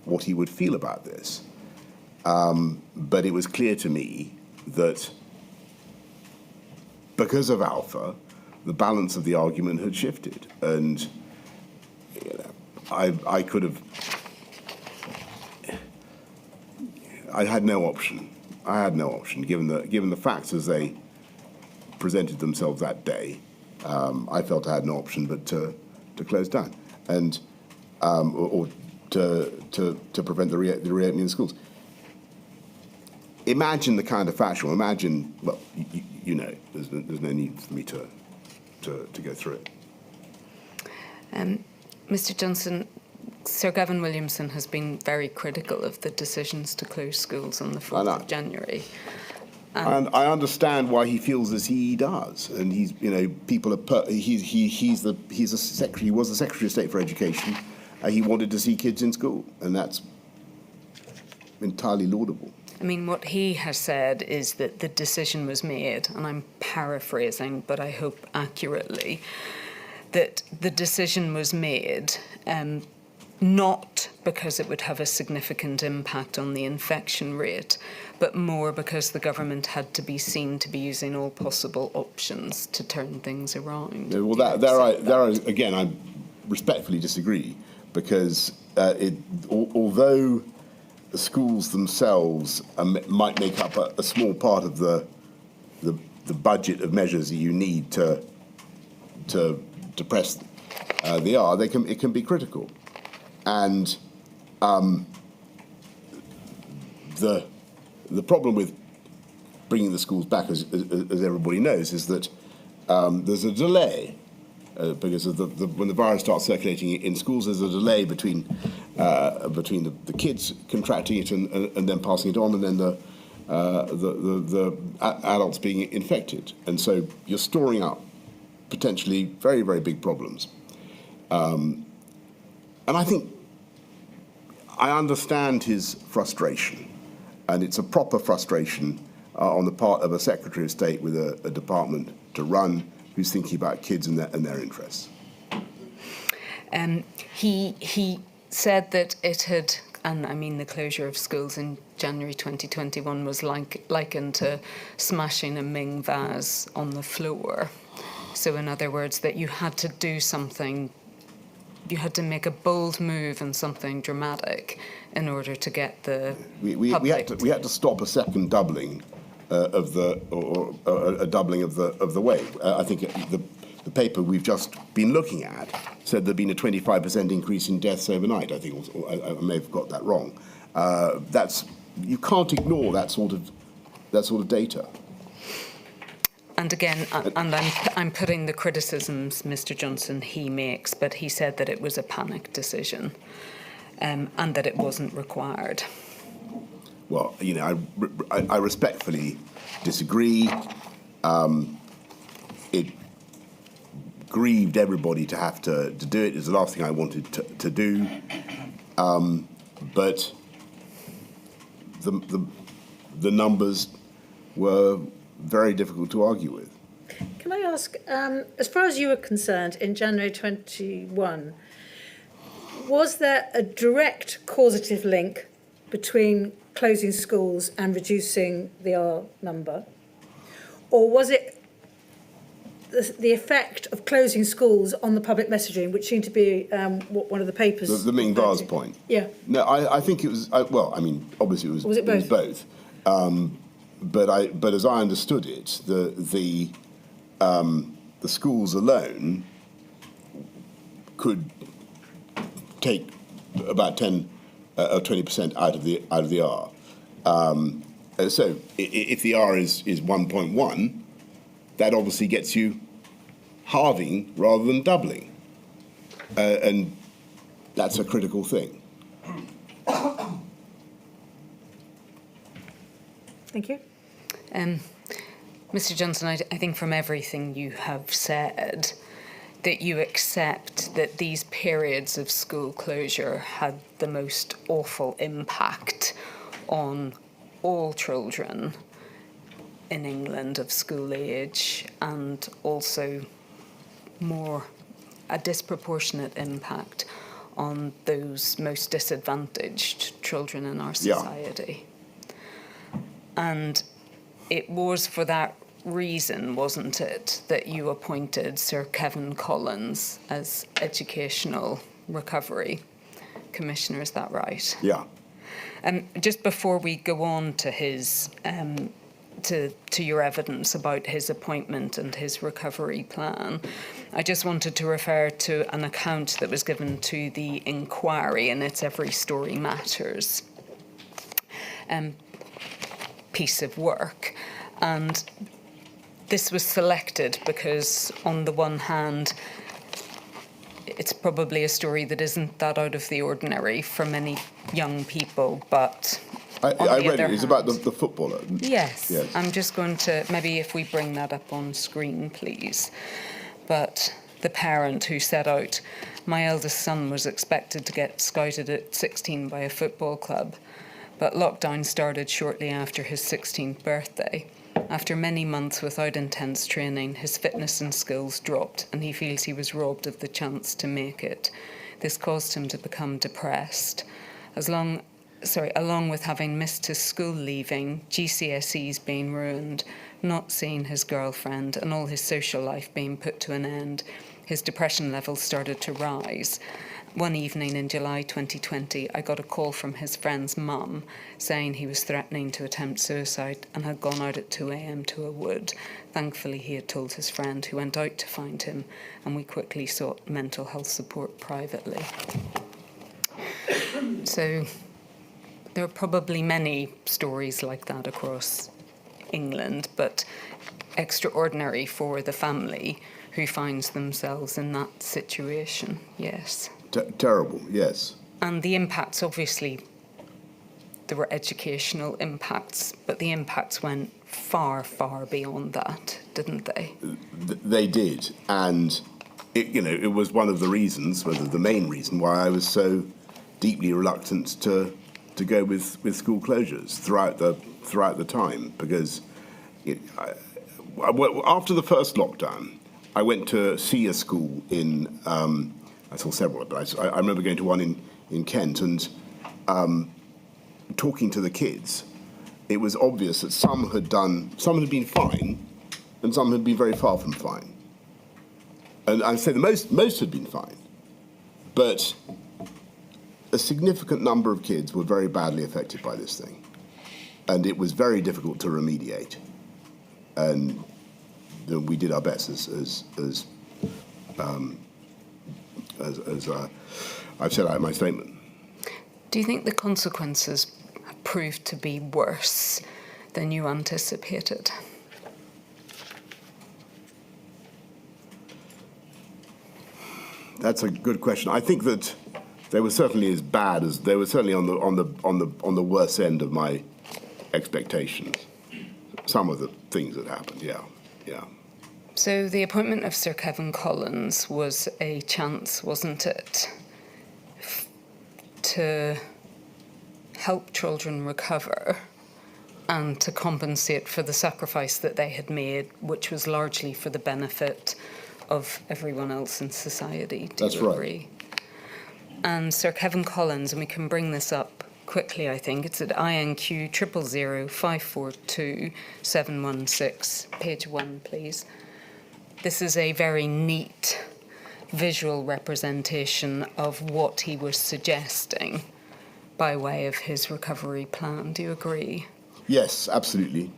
what he would feel about this. But it was clear to me that because of Alpha, the balance of the argument had shifted, and I could have. I had no option. I had no option given the facts as they presented themselves that day. I felt I had no option but to close down and or to prevent the reopening of schools. Imagine the kind of factual. Imagine, well, you know, there's no need for me to go through it. Mr. Johnson, Sir Gavin Williamson has been very critical of the decisions to close schools on the 4th of January. And I understand why he feels as he does. And he's, you know, people are. He was the Secretary of State for Education. He wanted to see kids in school, and that's entirely laudable. I mean, what he has said is that the decision was made, and I'm paraphrasing, but I hope accurately, that the decision was made not because it would have a significant impact on the infection rate, but more because the government had to be seen to be using all possible options to turn things around. Well, again, I respectfully disagree, because although the schools themselves might make up a small part of the budget of measures that you need to press the R, it can be critical, and the problem with bringing the schools back, as everybody knows, is that there's a delay. Because of when the virus starts circulating in schools, there's a delay between the kids contracting it and then passing it on, and then the adults being infected, and so you're storing up potentially very, very big problems. And I think I understand his frustration, and it's a proper frustration on the part of a Secretary of State with a department to run, who's thinking about kids and their interests. He said that it had, and I mean the closure of schools in January 2021 was likened to smashing a Ming vase on the floor. So in other words, that you had to do something, you had to make a bold move and something dramatic in order to get the public. We had to stop a second doubling of a doubling of the wave. I think the paper we've just been looking at said there'd been a 25% increase in deaths overnight. I think I may have got that wrong. You can't ignore that sort of data. And again, I'm putting the criticisms, Mr. Johnson, he makes, but he said that it was a panic decision, and that it wasn't required. Well, you know, I respectfully disagree. It grieved everybody to have to do it. It's the last thing I wanted to do. But the numbers were very difficult to argue with. Can I ask, as far as you were concerned, in January 21, was there a direct causative link between closing schools and reducing the R number? Or was it the effect of closing schools on the public messaging, which seemed to be what one of the papers... The Ming vase point? Yeah. No, I think it was... well, I mean, obviously it was both. But as I understood it, the schools alone could take about 10 or 20% out of the R. So if the R is 1.1, that obviously gets you halving rather than doubling, and that's a critical thing. Thank you. Mr. Johnson, I think from everything you have said, that you accept that these periods of school closure had the most awful impact on all children in England of school age, and also more a disproportionate impact on those most disadvantaged children in our society. Yeah. And it was for that reason, wasn't it, that you appointed Sir Kevin Collins as Educational Recovery Commissioner, is that right? Yeah. Just before we go on to his to your evidence about his appointment and his recovery plan, I just wanted to refer to an account that was given to the inquiry in its Every Story Matters piece of work. And this was selected because, on the one hand, it's probably a story that isn't that out of the ordinary for many young people, but I read it. It's about the footballer. Yes. I'm just going to, maybe if we bring that up on screen, please. But the parent who set out, my eldest son was expected to get scouted at 16 by a football club, but lockdown started shortly after his 16th birthday. After many months without intense training, his fitness and skills dropped, and he feels he was robbed of the chance to make it. This caused him to become depressed. Along with having missed his school leaving, GCSEs being ruined, not seeing his girlfriend, and all his social life being put to an end, his depression levels started to rise. One evening in July 2020, I got a call from his friend's mum saying he was threatening to attempt suicide and had gone out at 2 a.m. to a wood. Thankfully, he had told his friend, who went out to find him, and we quickly sought mental health support privately. So there are probably many stories like that across England, but extraordinary for the family who finds themselves in that situation, yes. Terrible, yes. And the impacts, obviously, there were educational impacts, but the impacts went far, far beyond that, didn't they? They did, and it was one of the reasons, whether the main reason, why I was so deeply reluctant to go with school closures throughout the time, because after the first lockdown, I went to see a school in. I saw several, but I remember going to one in Kent and talking to the kids. It was obvious that some had been fine, and some had been very far from fine. And I'd say the most had been fine, but a significant number of kids were very badly affected by this thing, and it was very difficult to remediate. And we did our best as I've said out in my statement. Do you think the consequences proved to be worse than you anticipated? That's a good question. I think that they were certainly as bad as they were certainly on the worst end of my expectations. Some of the things that happened, yeah. So the appointment of Sir Kevin Collins was a chance, wasn't it, to help children recover and to compensate for the sacrifice that they had made, which was largely for the benefit of everyone else in society. Do you agree? Right. And Sir Kevin Collins, and we can bring this up quickly, I think, it's at INQ 000542716, page 1, please. This is a very neat visual representation of what he was suggesting by way of his recovery plan. Do you agree? Yes, absolutely.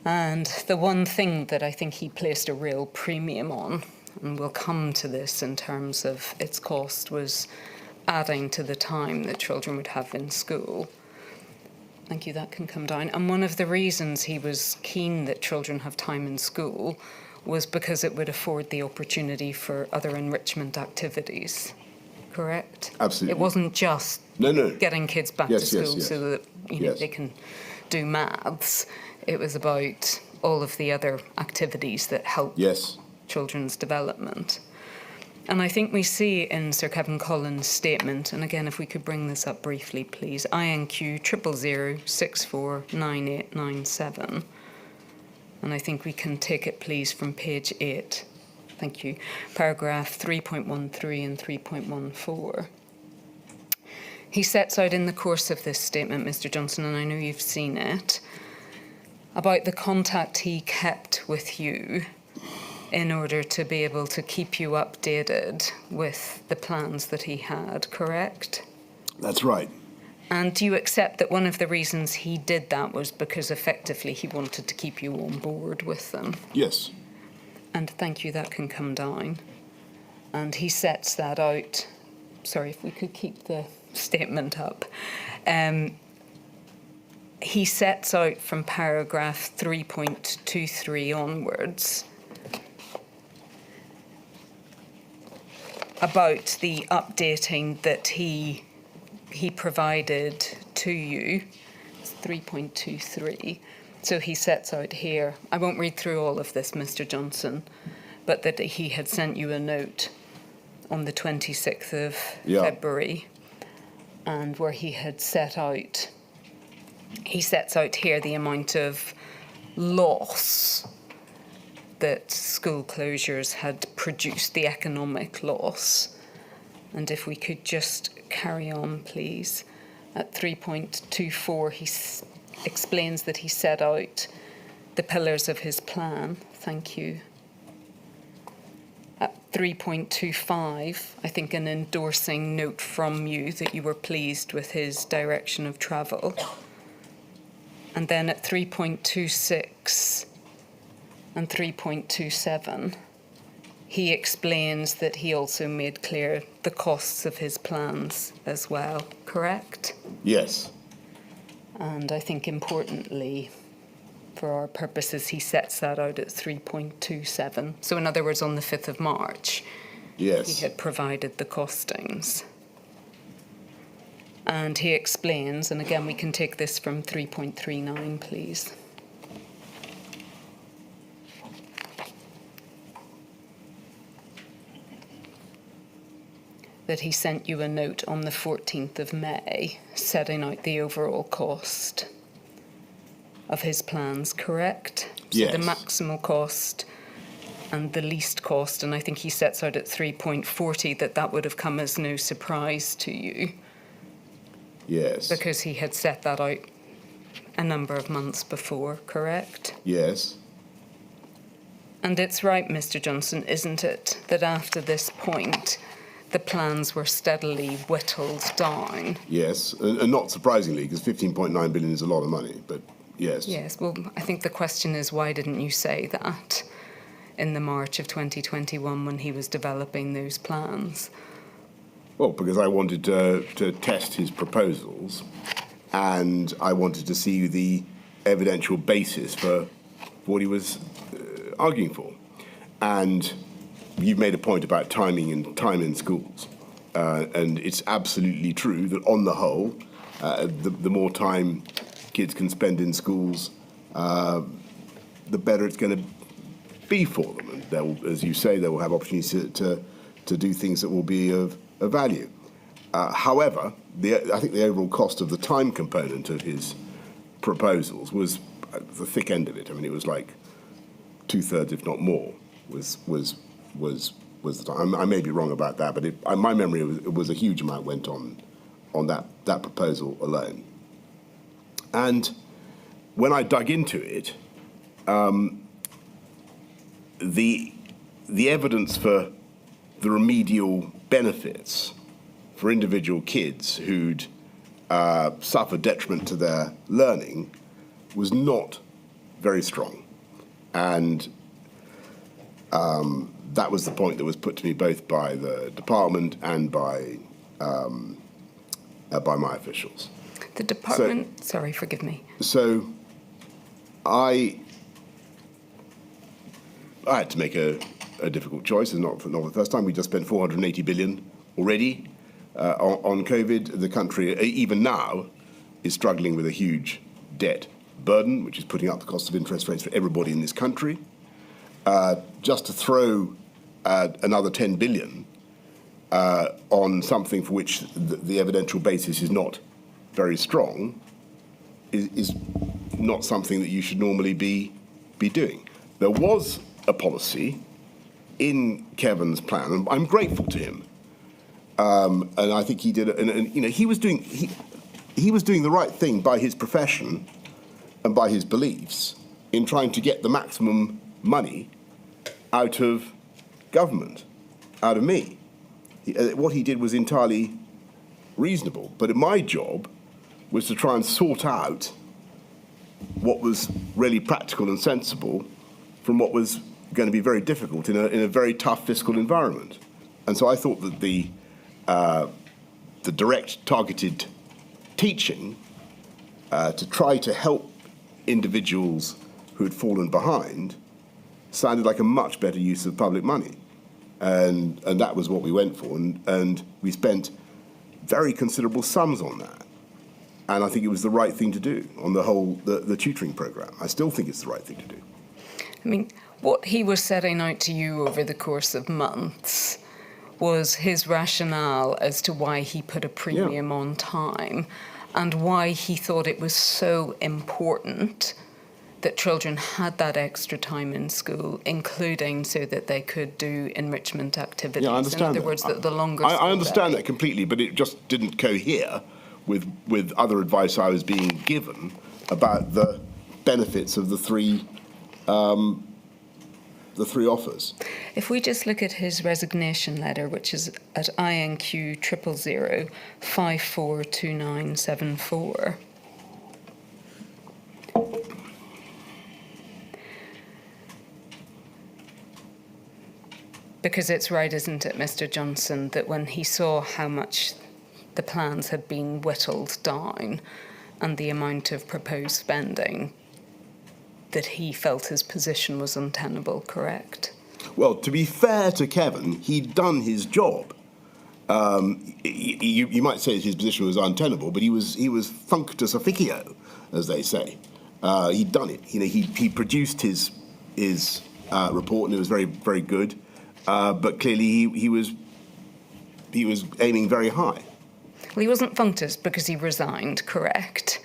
And the one thing that I think he placed a real premium on, and we'll come to this in terms of its cost, was adding to the time that children would have in school. Thank you, that can come down. And one of the reasons he was keen that children have time in school was because it would afford the opportunity for other enrichment activities. Correct? Absolutely. It wasn't just getting kids back to school so that they can do maths. It was about all of the other activities that help children's development. And I think we see in Sir Kevin Collins' statement, and again, if we could bring this up briefly, please, INQ 000649897. And I think we can take it, please, from page 8 thank you, paragraph 3.13 and 3.14. He sets out in the course of this statement, Mr. Johnson, and I know you've seen it, about the contact he kept with you in order to be able to keep you updated with the plans that he had, correct? That's right. And do you accept that one of the reasons he did that was because effectively he wanted to keep you on board with them? Yes. And thank you, that can come down. And he sets that out. Sorry, if we could keep the statement up. He sets out from paragraph 3.23 onwards about the updating that he provided to you. It's 3.23. So he sets out here, I won't read through all of this, Mr. Johnson, but that he had sent you a note on the 26th of February, and where he had sets out here the amount of loss that school closures had produced, the economic loss. And if we could just carry on, please. At 3.24, he explains that he set out the pillars of his plan. Thank you. At 3.25, I think an endorsing note from you that you were pleased with his direction of travel. And then at 3.26 and 3.27, he explains that he also made clear the costs of his plans as well, correct? Yes. And I think importantly, for our purposes, he sets that out at 3.27. So in other words, on the 5th of March, Yes. he had provided the costings. And he explains, and again, we can take this from 3.39, please. That he sent you a note on the 14th of May setting out the overall cost of his plans, correct? Yes. So the maximal cost and the least cost, and I think he sets out at 3.40 that would have come as no surprise to you. Yes. Because he had set that out a number of months before, correct? Yes. And it's right, Mr. Johnson, isn't it, that after this point, the plans were steadily whittled down? Yes. And not surprisingly, because 15.9 billion is a lot of money, but yes. Yes, well, I think the question is, why didn't you say that in the March of 2021 when he was developing those plans? Well, because I wanted to test his proposals, and I wanted to see the evidential basis for what he was arguing for. And you've made a point about timing and time in schools. And it's absolutely true that on the whole, the more time kids can spend in schools, the better it's going to be for them. And they'll, as you say, they will have opportunities to do things that will be of value. However, I think the overall cost of the time component of his proposals was the thick end of it. I mean, it was like 2/3, if not more, was the time. I may be wrong about that, but my memory it was a huge amount went on that proposal alone. And when I dug into it, the evidence for the remedial benefits for individual kids who'd suffered detriment to their learning was not very strong. And that was the point that was put to me both by the department and by my officials. The department, sorry, forgive me. So I had to make a difficult choice, and not for the first time. We just spent 480 billion already on COVID. The country, even now, is struggling with a huge debt burden, which is putting up the cost of interest rates for everybody in this country. Just to throw another 10 billion on something for which the evidential basis is not very strong is not something that you should normally be doing. There was a policy in Kevin's plan, and I'm grateful to him. And I think he did, and he was doing the right thing by his profession and by his beliefs in trying to get the maximum money out of government, out of me. What he did was entirely reasonable, but my job was to try and sort out what was really practical and sensible from what was going to be very difficult in a very tough fiscal environment. And so I thought that the direct targeted teaching to try to help individuals who had fallen behind sounded like a much better use of public money. And that was what we went for. And we spent very considerable sums on that. And I think it was the right thing to do on the whole, the tutoring programme. I still think it's the right thing to do. I mean, what he was setting out to you over the course of months was his rationale as to why he put a premium on time and why he thought it was so important that children had that extra time in school, including so that they could do enrichment activities. Yeah, I understand. In other words, the longer I understand that completely, but it just didn't cohere with other advice I was being given about the benefits of the three offers. If we just look at his resignation letter, which is at INQ 000 542974. Because it's right, isn't it, Mr. Johnson, that when he saw how much the plans had been whittled down and the amount of proposed spending, that he felt his position was untenable, correct? Well, to be fair to Kevin, he'd done his job. You might say his position was untenable, but he was functus officio, as they say. He'd done it. He produced his report, and it was very, very good. But clearly, he was aiming very high. Well, he wasn't functus because he resigned, correct?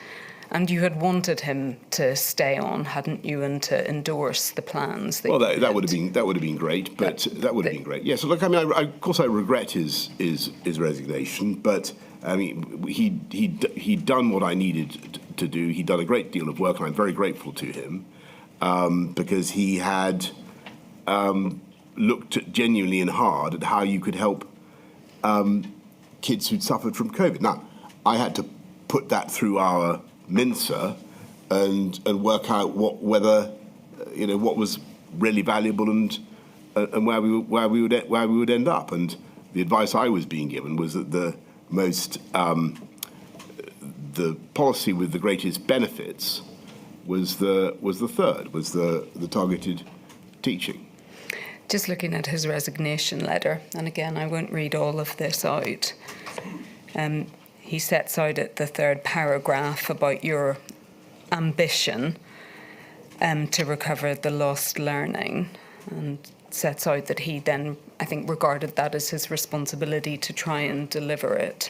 And you had wanted him to stay on, hadn't you, and to endorse the plans? Well, that would have been great, but that would have been great. Yeah. So look, I mean, of course, I regret his resignation, but I mean, he'd done what I needed to do. He'd done a great deal of work, and I'm very grateful to him because he had looked genuinely and hard at how you could help kids who'd suffered from COVID. Now, I had to put that through our Mincer and work out what was really valuable and where we would end up. And the advice I was being given was that the policy with the greatest benefits was the targeted teaching. Just looking at his resignation letter, and again, I won't read all of this out. He sets out at the third paragraph about your ambition to recover the lost learning, and sets out that he then, I think, regarded that as his responsibility to try and deliver it.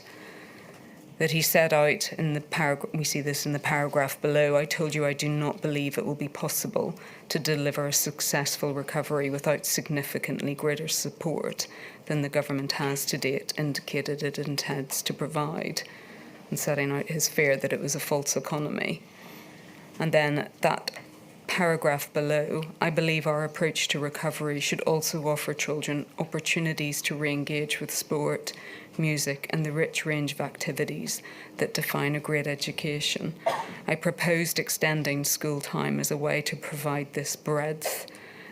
That he set out in the paragraph, we see this in the paragraph below, I told you I do not believe it will be possible to deliver a successful recovery without significantly greater support than the government has to date indicated it intends to provide, and setting out his fear that it was a false economy. And then that paragraph below, I believe our approach to recovery should also offer children opportunities to re-engage with sport, music and the rich range of activities that define a great education. I proposed extending school time as a way to provide this breadth,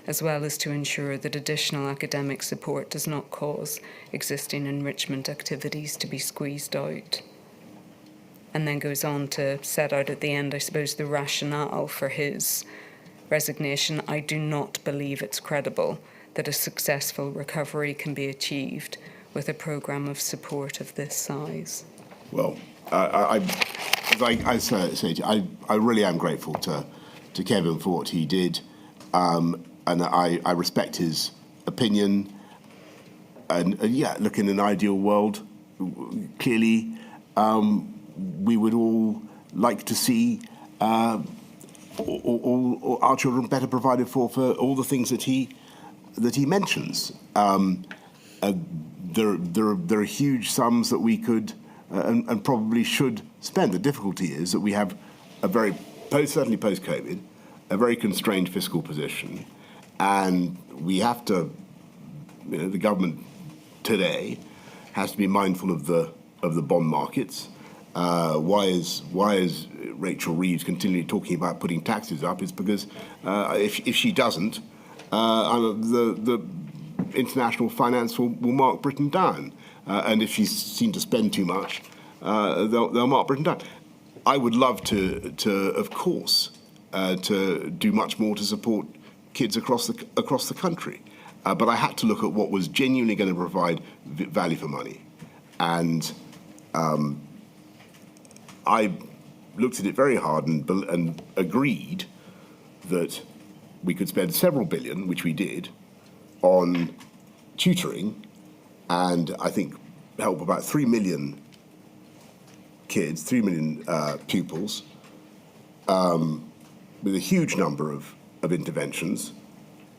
as well as to ensure that additional academic support does not cause existing enrichment activities to be squeezed out. And then goes on to set out at the end, I suppose, the rationale for his resignation. I do not believe it's credible that a successful recovery can be achieved with a programme of support of this size. Well, I really am grateful to Kevin for what he did, and I respect his opinion. And yeah, look, in an ideal world, clearly we would all like to see all our children better provided for all the things that he he mentions. There are huge sums that we could and probably should spend. The difficulty is that we have a very, certainly post-COVID, a very constrained fiscal position, and we have to, the government today has to be mindful of the bond markets. Why is Rachel Reeves continually talking about putting taxes up? It's because if she doesn't, the international finance will mark Britain down, and if she's seen to spend too much, they'll mark Britain down. I would love to of course, to do much more to support kids across the country, but I had to look at what was genuinely going to provide value for money, and I looked at it very hard and agreed that we could spend several billion, which we did, on tutoring, and I think help about 3 million kids, 3 million pupils, with a huge number of interventions,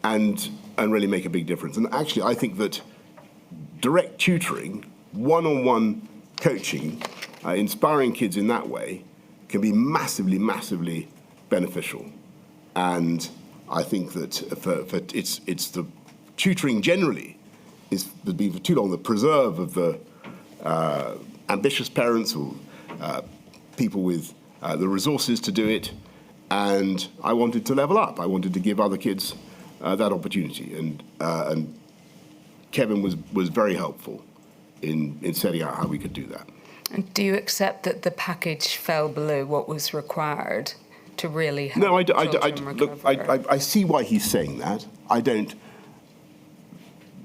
and really make a big difference. And actually, I think that direct tutoring, one-on-one coaching, inspiring kids in that way, can be massively, massively beneficial. And I think that for it's the tutoring generally has been for too long the preserve of the ambitious parents or people with the resources to do it. And I wanted to level up. I wanted to give other kids that opportunity. And Kevin was very helpful in setting out how we could do that. And do you accept that the package fell below what was required to really help look, I see why he's saying that. I don't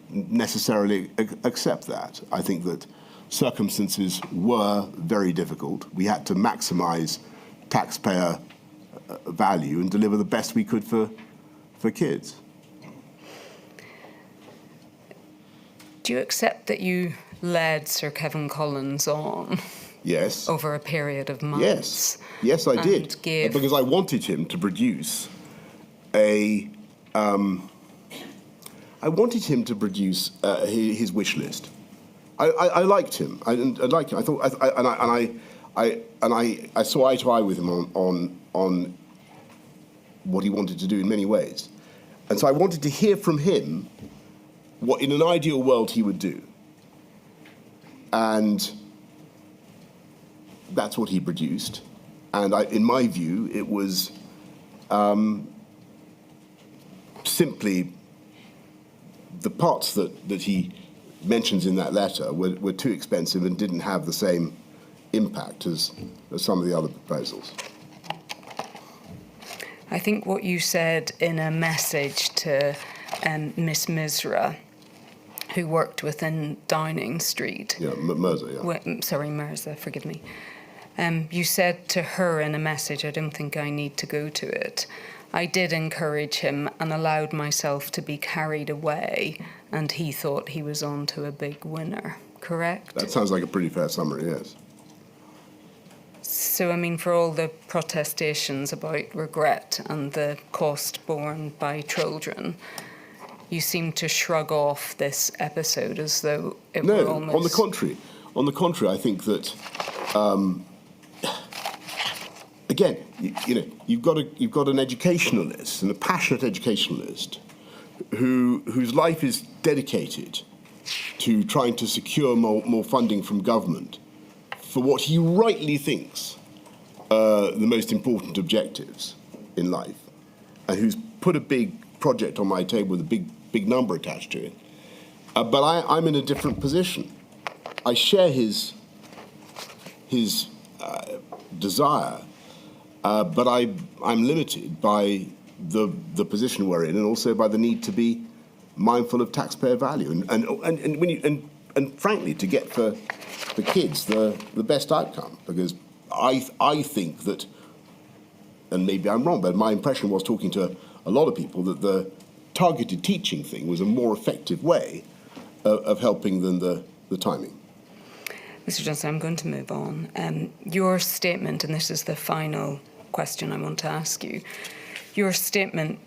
necessarily accept that. I think that circumstances were very difficult. We had to maximise taxpayer value and deliver the best we could for kids. Do you accept that you led Sir Kevin Collins on? Yes. Over a period of months? Yes, I did. Because I wanted him to produce his wish list. I liked him. I liked him. I thought, I saw eye to eye with him on what he wanted to do in many ways, and so I wanted to hear from him what, in an ideal world, he would do, and that's what he produced. And in my view, it was simply the parts that he mentions in that letter were too expensive and didn't have the same impact as some of the other proposals. I think what you said in a message to Miss Misra, who worked within Downing Street. Yeah, Mirza, yeah. Mirza, forgive me. You said to her in a message, I don't think I need to go to it. I did encourage him and allowed myself to be carried away, and he thought he was on to a big winner, correct? That sounds like a pretty fair summary, yes. So, I mean, for all the protestations about regret and the cost borne by children, you seem to shrug off this episode as though it were almost... No, on the contrary, I think that, again, you've got an educationalist and a passionate educationalist whose life is dedicated to trying to secure more funding from government for what he rightly thinks are the most important objectives in life, and who's put a big project on my table with a big number attached to it. But I'm in a different position. I share his desire, but I'm limited by the position we're in, and also by the need to be mindful of taxpayer value, and frankly, to get for kids the best outcome. Because I think that, and maybe I'm wrong, but my impression was, talking to a lot of people, that the targeted teaching thing was a more effective way of helping than the timing. Mr. Johnson, I'm going to move on. Your statement, and this is the final question I want to ask you, your statement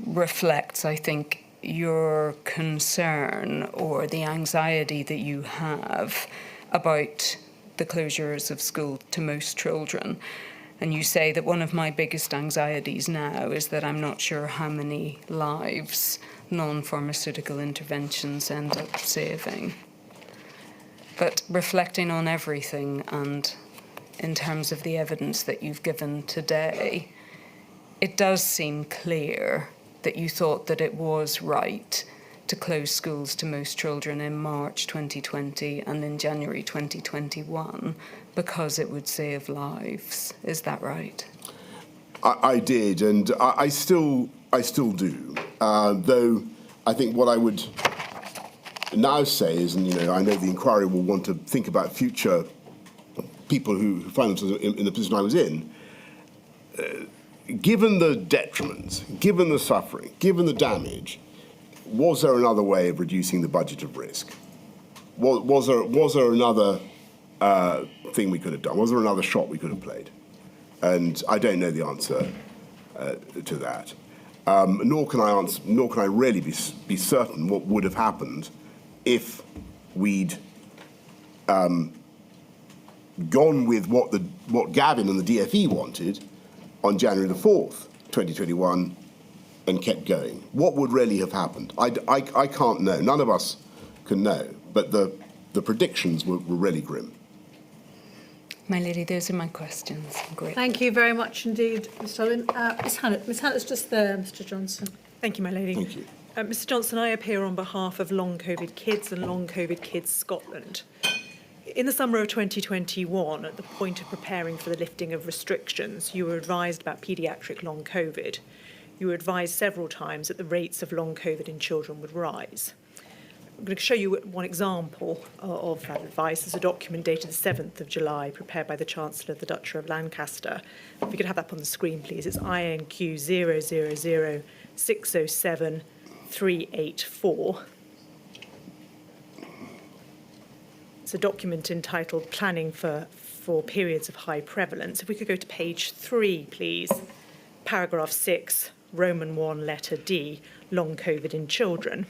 reflects, I think, your concern or the anxiety that you have about the closures of school to most children. And you say that one of my biggest anxieties now is that I'm not sure how many lives non-pharmaceutical interventions end up saving. But reflecting on everything and in terms of the evidence that you've given today, it does seem clear that you thought that it was right to close schools to most children in March 2020 and in January 2021 because it would save lives. Is that right? I did, and I still do. Though I think what I would now say is, and I know the inquiry will want to think about future people who find themselves in the position I was in. Given the detriments, given the suffering, given the damage, was there another way of reducing the budget of risk? Was there another thing we could have done? Was there another shot we could have played? And I don't know the answer to that. Nor can I really be certain what would have happened if we'd gone with what Gavin and the DFE wanted on January the 4th, 2021, and kept going. What would really have happened? I can't know. None of us can know. But the predictions were really grim. My lady, those are my questions. Great. Thank you very much indeed, Ms. Sullivan. Ms. Hannett. Ms. Hannett's just there, Mr. Johnson. Thank you, my lady. Thank you. Mr. Johnson, I appear on behalf of Long COVID Kids and Long COVID Kids Scotland. In the summer of 2021, at the point of preparing for the lifting of restrictions, you were advised about paediatric long COVID. You were advised several times that the rates of long COVID in children would rise. I'm going to show you one example of that advice. There's a document dated the 7th of July, prepared by the Chancellor of the Duchy of Lancaster. If we could have that on the screen, please. It's INQ 000607384. It's a document entitled Planning for Periods of High Prevalence. If we could go to page 3, please. Paragraph 6, Roman 1, letter D, long COVID in children.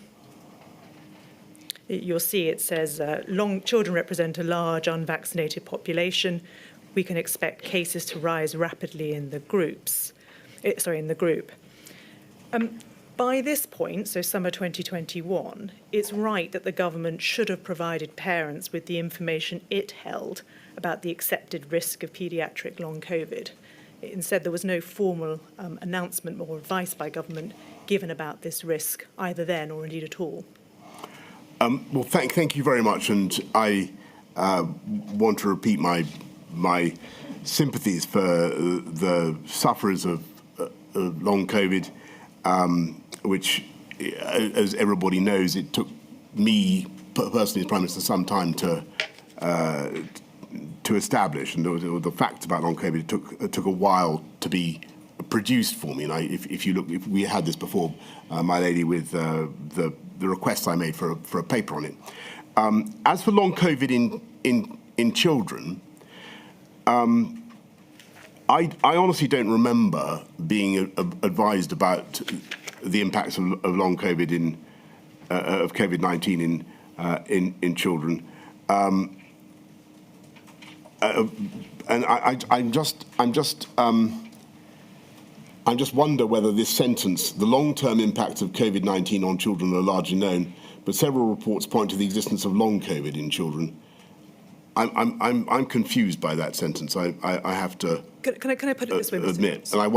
You'll see it says, children represent a large unvaccinated population. We can expect cases to rise rapidly in the group. By this point, so summer 2021, it's right that the government should have provided parents with the information it held about the accepted risk of paediatric long COVID. Instead, there was no formal announcement or advice by government given about this risk, either then or indeed at all. Well, thank you very much, and I want to repeat my sympathies for the sufferers of long COVID, which, as everybody knows, it took me personally as Prime Minister some time to establish, and the facts about long COVID it took a while to be produced for me. And if you look, if we had this before, my lady, with the requests I made for a paper on it. As for long COVID in children, I honestly don't remember being advised about the impacts of long COVID of COVID-19 in children, and I just wonder whether this sentence, the long-term impacts of COVID-19 on children, are largely known, but several reports point to the existence of long COVID in children. I'm confused by that sentence. I have to. Can I put it this way, Mr. Admit, Johnson? and I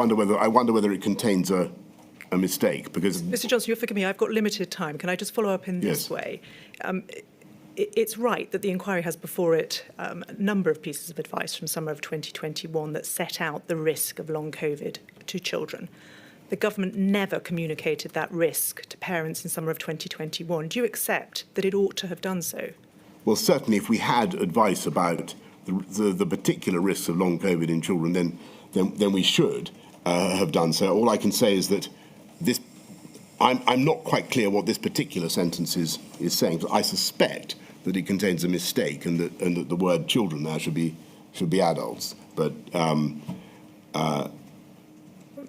wonder whether it contains a mistake, because Mr. Johnson, you'll forgive me. I've got limited time. Can I just follow up in this way? It's right that the inquiry has before it a number of pieces of advice from summer of 2021 that set out the risk of long COVID to children. The government never communicated that risk to parents in summer of 2021. Do you accept that it ought to have done so? Well, certainly, if we had advice about the particular risks of long COVID in children, then we should have done so. All I can say is that this. I'm not quite clear what this particular sentence is saying, but I suspect that it contains a mistake, and that the word children there should be adults. But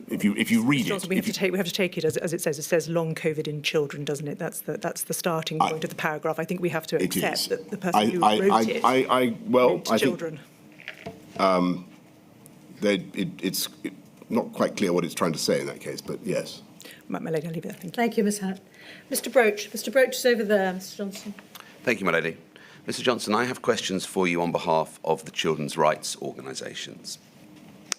if you read Johnson, it, we have to take it as it says. It says long COVID in children, doesn't it? That's the starting point of the paragraph. I think we have to accept that the person who wrote it wrote to children. It's not quite clear what it's trying to say in that case, but yes. My lady, I'll leave it there. Thank you, Ms Howard. Mr Broach. Mr Broach is over there, Mr Johnson. Thank you, my lady. Mr Johnson, I have questions for you on behalf of the children's rights organisations.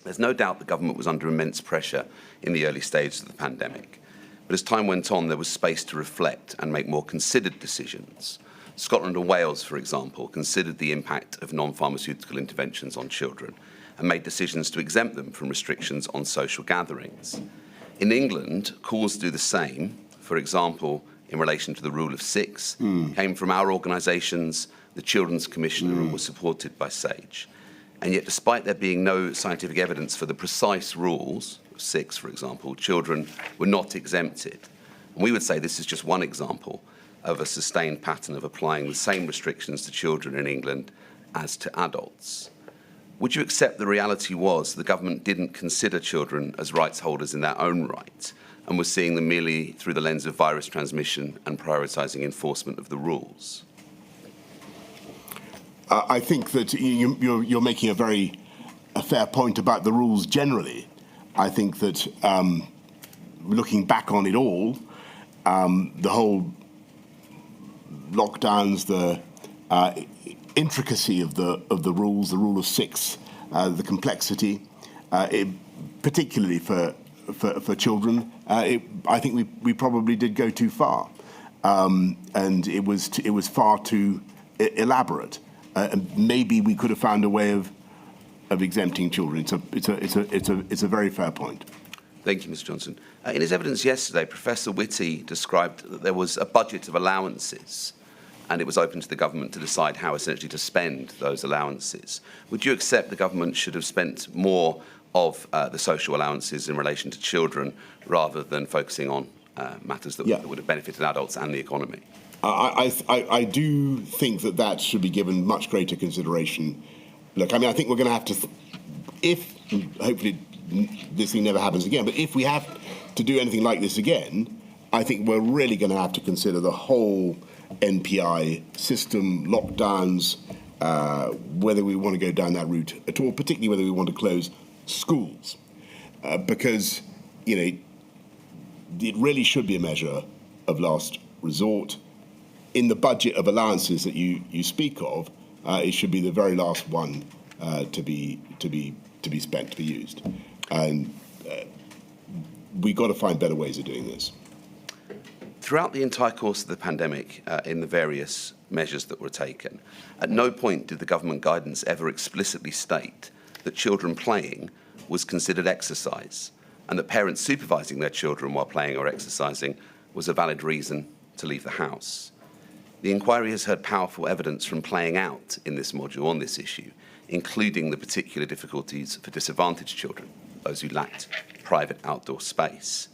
There's no doubt the government was under immense pressure in the early stages of the pandemic. But as time went on, there was space to reflect and make more considered decisions. Scotland and Wales, for example, considered the impact of non-pharmaceutical interventions on children and made decisions to exempt them from restrictions on social gatherings. In England, calls to do the same, for example, in relation to the rule of six, came from our organisations, the Children's Commissioner, and was supported by SAGE. And yet, despite there being no scientific evidence for the precise rules of six, for example, children were not exempted. And we would say this is just one example of a sustained pattern of applying the same restrictions to children in England as to adults. Would you accept the reality was the government didn't consider children as rights holders in their own right and was seeing them merely through the lens of virus transmission and prioritising enforcement of the rules? I think that you're making a fair point about the rules generally. I think that looking back on it all, the whole lockdowns, the intricacy of the rules, the rule of six, the complexity, particularly for children, I think we probably did go too far, and it was far too elaborate. Maybe we could have found a way of exempting children. It's a very fair point. Thank you, Mr Johnson. In his evidence yesterday, Professor Whitty described that there was a budget of allowances and it was open to the government to decide how essentially to spend those allowances. Would you accept the government should have spent more of the social allowances in relation to children rather than focusing on matters that would have benefited adults and the economy? I do think that should be given much greater consideration. Look, I mean, I think we're going to have to, if hopefully this thing never happens again, but if we have to do anything like this again, I think we're really going to have to consider the whole NPI system, lockdowns, whether we want to go down that route at all, particularly whether we want to close schools, because, you know, it really should be a measure of last resort. In the budget of allowances that you speak of, it should be the very last one to be spent, to be used, and we've got to find better ways of doing this. Throughout the entire course of the pandemic, in the various measures that were taken, at no point did the government guidance ever explicitly state that children playing was considered exercise, and that parents supervising their children while playing or exercising was a valid reason to leave the house. The inquiry has heard powerful evidence from playing out in this module on this issue, including the particular difficulties for disadvantaged children, those who lacked private outdoor space.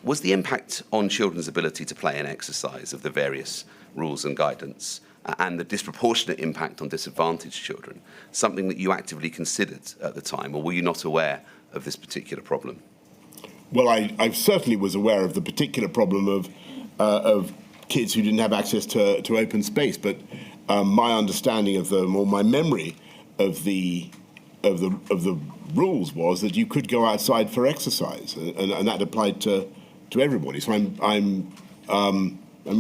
Was the impact on children's ability to play and exercise of the various rules and guidance and the disproportionate impact on disadvantaged children something that you actively considered at the time, or were you not aware of this particular problem? Well, I certainly was aware of the particular problem of kids who didn't have access to open space, but my understanding of them, or my memory of the rules, was that you could go outside for exercise, and that applied to everybody. So I mean,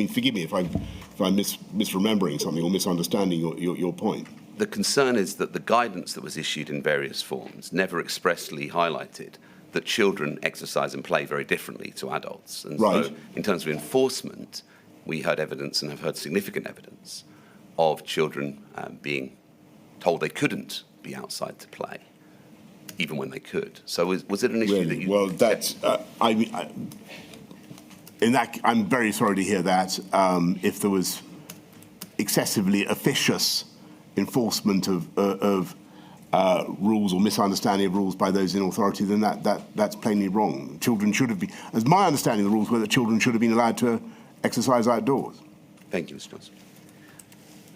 forgive me if I'm misremembering something or misunderstanding your point. The concern is that the guidance that was issued in various forms never expressly highlighted that children exercise and play very differently to adults. And right. So in terms of enforcement, we heard evidence, and have heard significant evidence, of children being told they couldn't be outside to play, even when they could. So was it an issue that you... Well, that's... I'm very sorry to hear that. If there was excessively officious enforcement of rules or misunderstanding of rules by those in authority, then that's plainly wrong. Children should have been... As my understanding of the rules were that children should have been allowed to exercise outdoors. Thank you, Mr Johnson.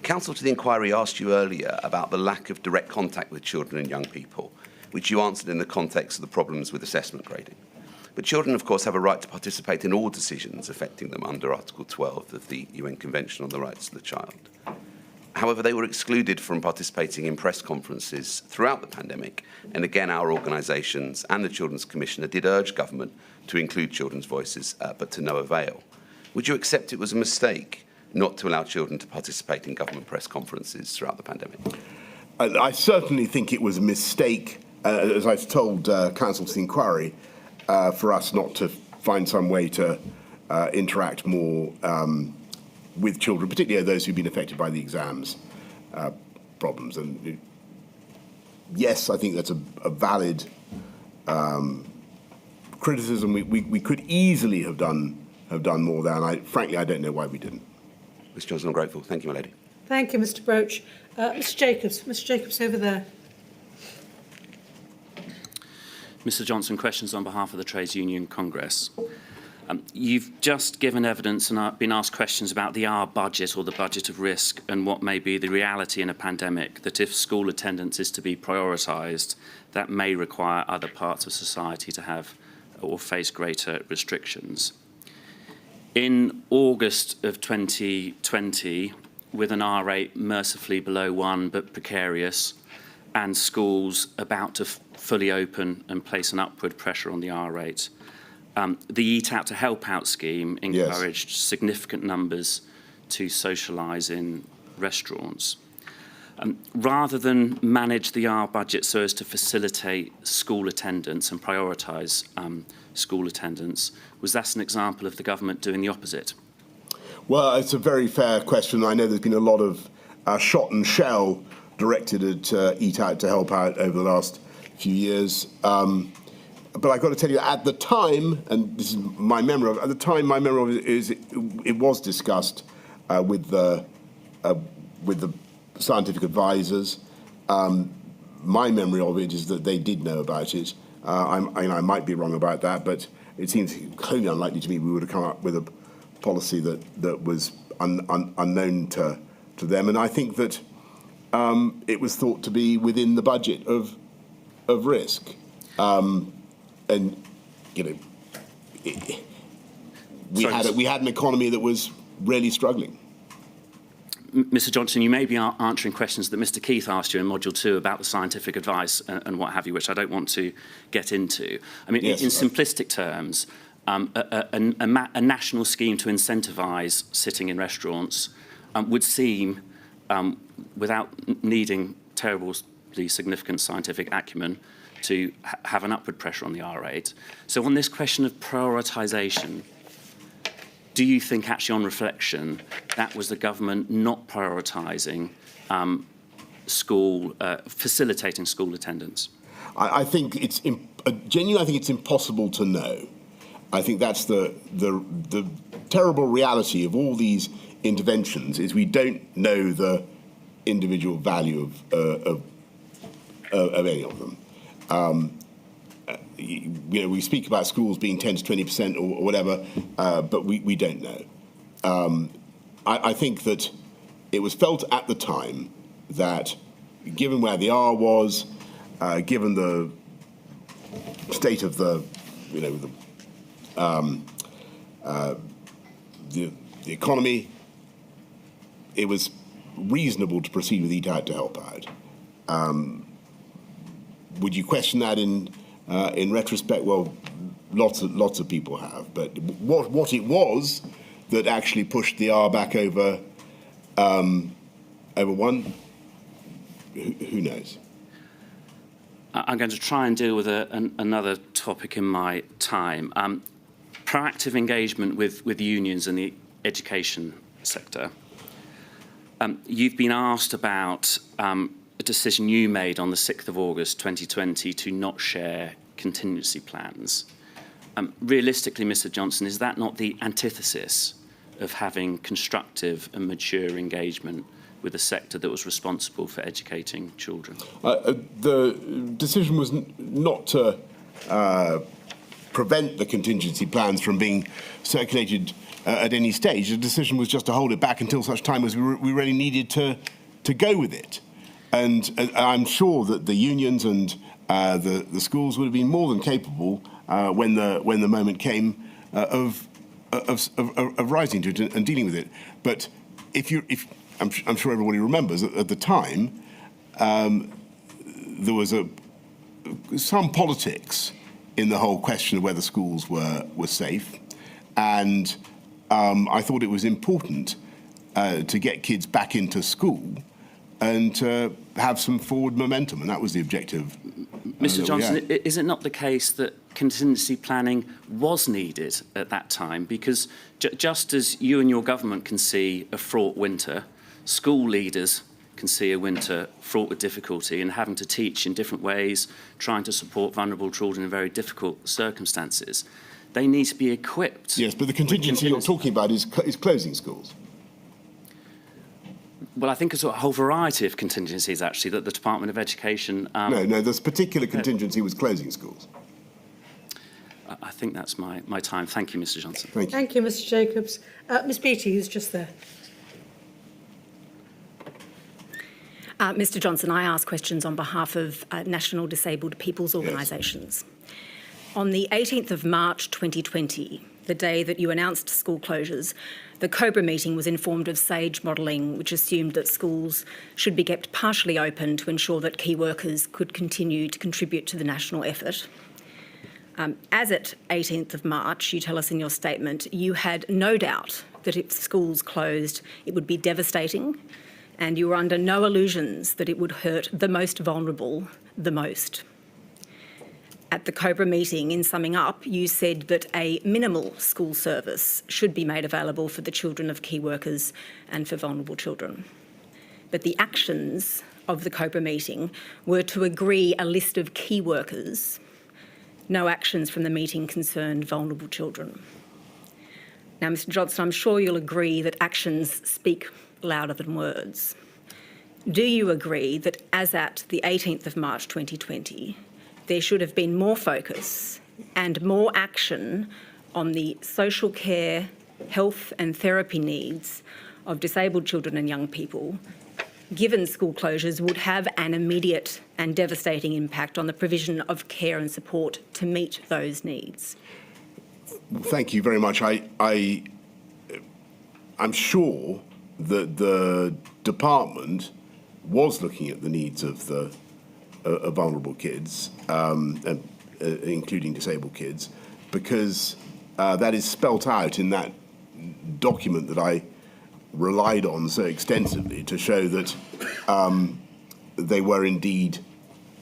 Counsel to the inquiry asked you earlier about the lack of direct contact with children and young people, which you answered in the context of the problems with assessment grading. But children, of course, have a right to participate in all decisions affecting them under Article 12 of the UN Convention on the Rights of the Child. However, they were excluded from participating in press conferences throughout the pandemic, and again our organisations and the Children's Commissioner did urge government to include children's voices, but to no avail. Would you accept it was a mistake not to allow children to participate in government press conferences throughout the pandemic? I certainly think it was a mistake, as I've told Council to the Inquiry, for us not to find some way to interact more with children, particularly those who've been affected by the exams problems. And yes, I think that's a valid criticism. We could easily have done more there, and frankly, I don't know why we didn't. Mr. Johnson, I'm grateful. Thank you, my lady. Thank you, Mr. Broach. Mr. Jacobs over there. Mr. Johnson, questions on behalf of the Trades Union Congress. You've just given evidence and been asked questions about the R budget or the budget of risk and what may be the reality in a pandemic, that if school attendance is to be prioritised, that may require other parts of society to have or face greater restrictions. In August of 2020, with an R rate mercifully below 1 but precarious, and schools about to fully open and place an upward pressure on the R rate, the Eat Out to Help Out scheme encouraged significant numbers to socialise in restaurants. Rather than manage the R budget so as to facilitate school attendance and prioritise school attendance, was that an example of the government doing the opposite? Well, it's a very fair question. I know there's been a lot of shot and shell directed at Eat Out to Help Out over the last few years. But I've got to tell you, at the time, and this is my memory of it, at the time, my memory of it is it was discussed with the scientific advisors. My memory of it is that they did know about it. I might be wrong about that, but it seems wholly unlikely to me we would have come up with a policy that was unknown to them. And I think that it was thought to be within the budget of risk. And you know, we had an economy that was really struggling. Mr. Johnson, you may be answering questions that Mr. Keith asked you in Module 2 about the scientific advice and what have you, which I don't want to get into. I mean, yes, in simplistic terms, a national scheme to incentivise sitting in restaurants would seem, without needing terribly significant scientific acumen, to have an upward pressure on the R rate. So on this question of prioritisation, do you think actually on reflection that was the government not prioritising facilitating school attendance? I think it's genuinely. I think it's impossible to know. I think that's the terrible reality of all these interventions is we don't know the individual value of any of them. We speak about schools being 10 to 20% or whatever, but we don't know. I think that it was felt at the time that, given where the R was, given the state of the economy, it was reasonable to proceed with Eat Out to Help Out. Would you question that in retrospect? Well, lots of people have. But what it was that actually pushed the R back over 1, who knows? I'm going to try and deal with another topic in my time. Proactive engagement with unions in the education sector. You've been asked about a decision you made on the 6th of August 2020 to not share contingency plans. Realistically, Mr. Johnson, is that not the antithesis of having constructive and mature engagement with a sector that was responsible for educating children? The decision was not to prevent the contingency plans from being circulated at any stage. The decision was just to hold it back until such time as we really needed to go with it. And I'm sure that the unions and the schools would have been more than capable when the moment came of rising to it and dealing with it. But I'm sure everybody remembers that at the time there was some politics in the whole question of whether schools were safe, and I thought it was important to get kids back into school and to have some forward momentum, and that was the objective. Mr. Johnson, is it not the case that contingency planning was needed at that time? Because just as you and your government can see a fraught winter, school leaders can see a winter fraught with difficulty and having to teach in different ways, trying to support vulnerable children in very difficult circumstances. They need to be equipped. Yes, but the contingency you're talking about is closing schools. Well, I think it's a whole variety of contingencies, actually, that the Department of Education... No, this particular contingency was closing schools. I think that's my time. Thank you, Mr. Johnson. Thank you. Thank you, Mr. Jacobs. Ms. Beattie, who's just there. Mr. Johnson, I ask questions on behalf of national disabled people's organisations. Yes. On the 18th of March 2020, the day that you announced school closures, the COBRA meeting was informed of SAGE modelling, which assumed that schools should be kept partially open to ensure that key workers could continue to contribute to the national effort. As at 18th of March, you tell us in your statement, you had no doubt that if schools closed, it would be devastating, and you were under no illusions that it would hurt the most vulnerable the most. At the COBRA meeting, in summing up, you said that a minimal school service should be made available for the children of key workers and for vulnerable children. But the actions of the COBRA meeting were to agree a list of key workers. No actions from the meeting concerned vulnerable children. Now, Mr. Johnson, I'm sure you'll agree that actions speak louder than words. Do you agree that as at the 18th of March 2020, there should have been more focus and more action on the social care, health and therapy needs of disabled children and young people, given school closures would have an immediate and devastating impact on the provision of care and support to meet those needs? Thank you very much. I'm sure that the department was looking at the needs of the vulnerable kids, including disabled kids, because that is spelt out in that document that I relied on so extensively to show that they were indeed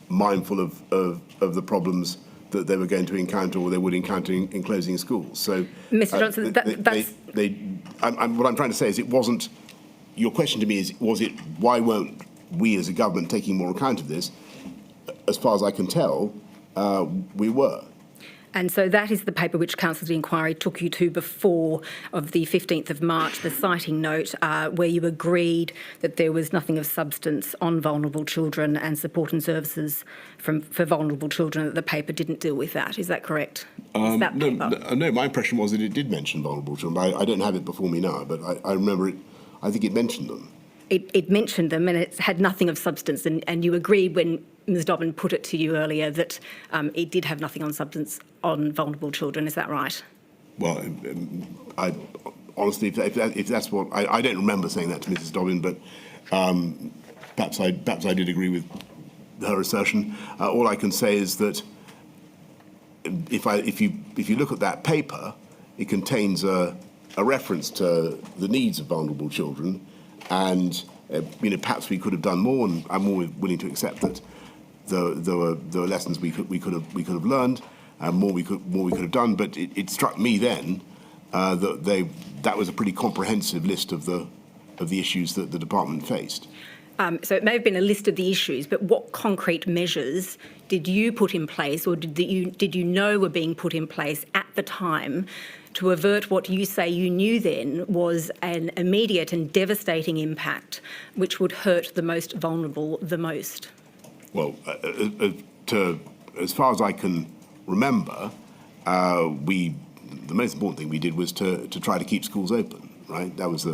mindful of the problems that they were going to encounter or they would encounter in closing schools. So, Mr. Johnson, what I'm trying to say is it wasn't. Your question to me is, why weren't we as a government taking more account of this? As far as I can tell, we were. And so that is the paper which Council of the Inquiry took you to before of the 15th of March, the citing note, where you agreed that there was nothing of substance on vulnerable children and support and services for vulnerable children, that the paper didn't deal with that. Is that correct? No, my impression was that it did mention vulnerable children. I don't have it before me now, but I remember it. I think it mentioned them. It mentioned them and it had nothing of substance. And you agreed when Ms Dobbin put it to you earlier that it did have nothing on substance on vulnerable children. Is that right? Well, I honestly, if that's what... I don't remember saying that to Mrs Dobbin, but perhaps I did agree with her assertion. All I can say is that if you look at that paper, it contains a reference to the needs of vulnerable children, and perhaps we could have done more, and I'm more willing to accept that there were lessons we could have learned, and more we could have done. But it struck me then that was a pretty comprehensive list of the issues that the department faced. So it may have been a list of the issues, but what concrete measures did you put in place, or did you know were being put in place at the time to avert what you say you knew then was an immediate and devastating impact which would hurt the most vulnerable the most? Well, as far as I can remember, the most important thing we did was to try to keep schools open. Right, that was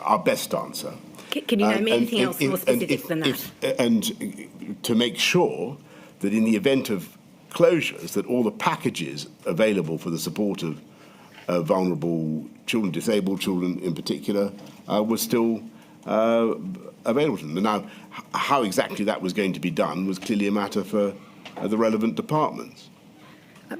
our best answer. Can you name anything else more specific than that? And to make sure that in the event of closures, that all the packages available for the support of vulnerable children, disabled children in particular, were still available to them. Now, how exactly that was going to be done was clearly a matter for the relevant departments.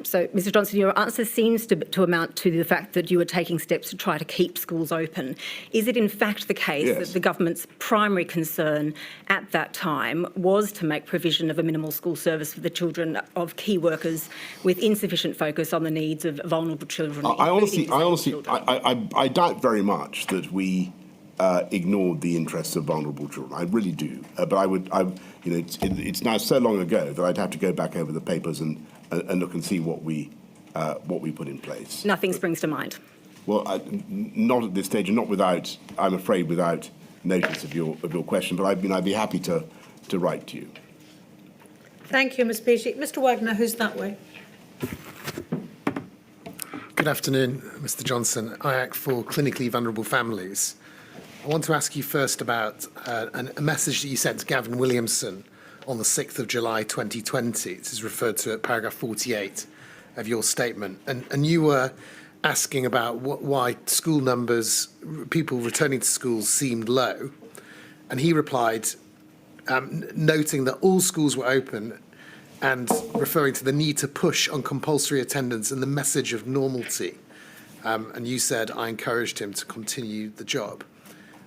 So, Mr Johnson, your answer seems to amount to the fact that you are taking steps to try to keep schools open. Is it in fact the case that the government's primary concern at that time was to make provision of a minimal school service for the children of key workers with insufficient focus on the needs of vulnerable children? I doubt very much that we ignored the interests of vulnerable children. I really do. But it's now so long ago that I'd have to go back over the papers and look and see what we put in place. Nothing springs to mind. Well, not at this stage, and not without, I'm afraid, without notice of your question. But I'd be happy to write to you. Thank you, Ms. Beattie. Mr. Wagner, who's that way? Good afternoon, Mr. Johnson. I act for clinically vulnerable families. I want to ask you first about a message that you sent to Gavin Williamson on the 6th of July 2020. This is referred to at paragraph 48 of your statement. And you were asking about why school numbers, people returning to schools, seemed low. And he replied, noting that all schools were open and referring to the need to push on compulsory attendance and the message of normality. And you said, I encouraged him to continue the job.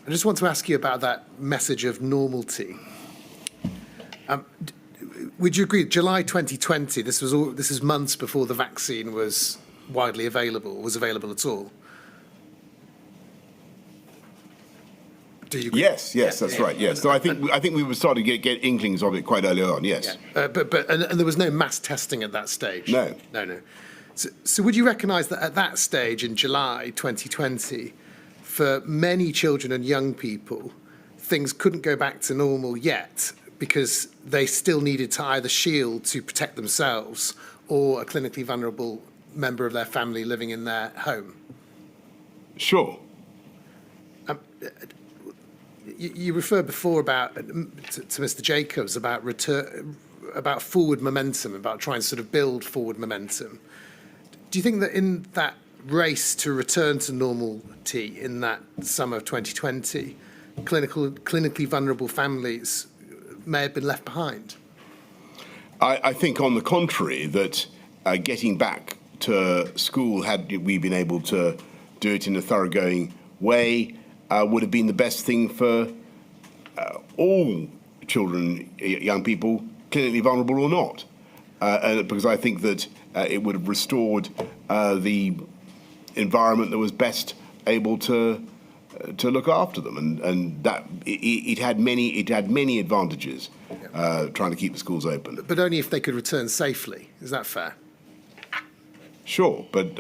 I just want to ask you about that message of normality. Would you agree, July 2020, this is months before the vaccine was widely available, was available at all? Do you agree? Yes, that's right. Yes, so I think we were starting to get inklings of it quite early on. Yes, but there was no mass testing at that stage. No. So would you recognise that at that stage in July 2020, for many children and young people, things couldn't go back to normal yet because they still needed to either shield to protect themselves or a clinically vulnerable member of their family living in their home? Sure. You referred before to Mr. Jacobs about forward momentum, about trying to sort of build forward momentum. Do you think that in that race to return to normality in that summer of 2020, clinically vulnerable families may have been left behind? I think, on the contrary, that getting back to school, had we been able to do it in a thoroughgoing way, would have been the best thing for all children, young people, clinically vulnerable or not. Because I think that it would have restored the environment that was best able to look after them, and that it had many advantages trying to keep the schools open. But only if they could return safely. Is that fair? Sure, but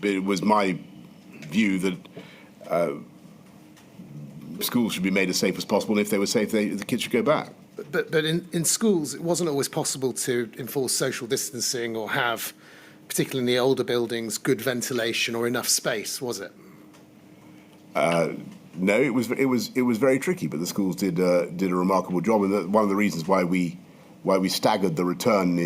it was my view that schools should be made as safe as possible, and if they were safe, the kids should go back. But in schools, it wasn't always possible to enforce social distancing or have, particularly in the older buildings, good ventilation or enough space, was it? No, it was very tricky, but the schools did a remarkable job, and one of the reasons why we staggered the return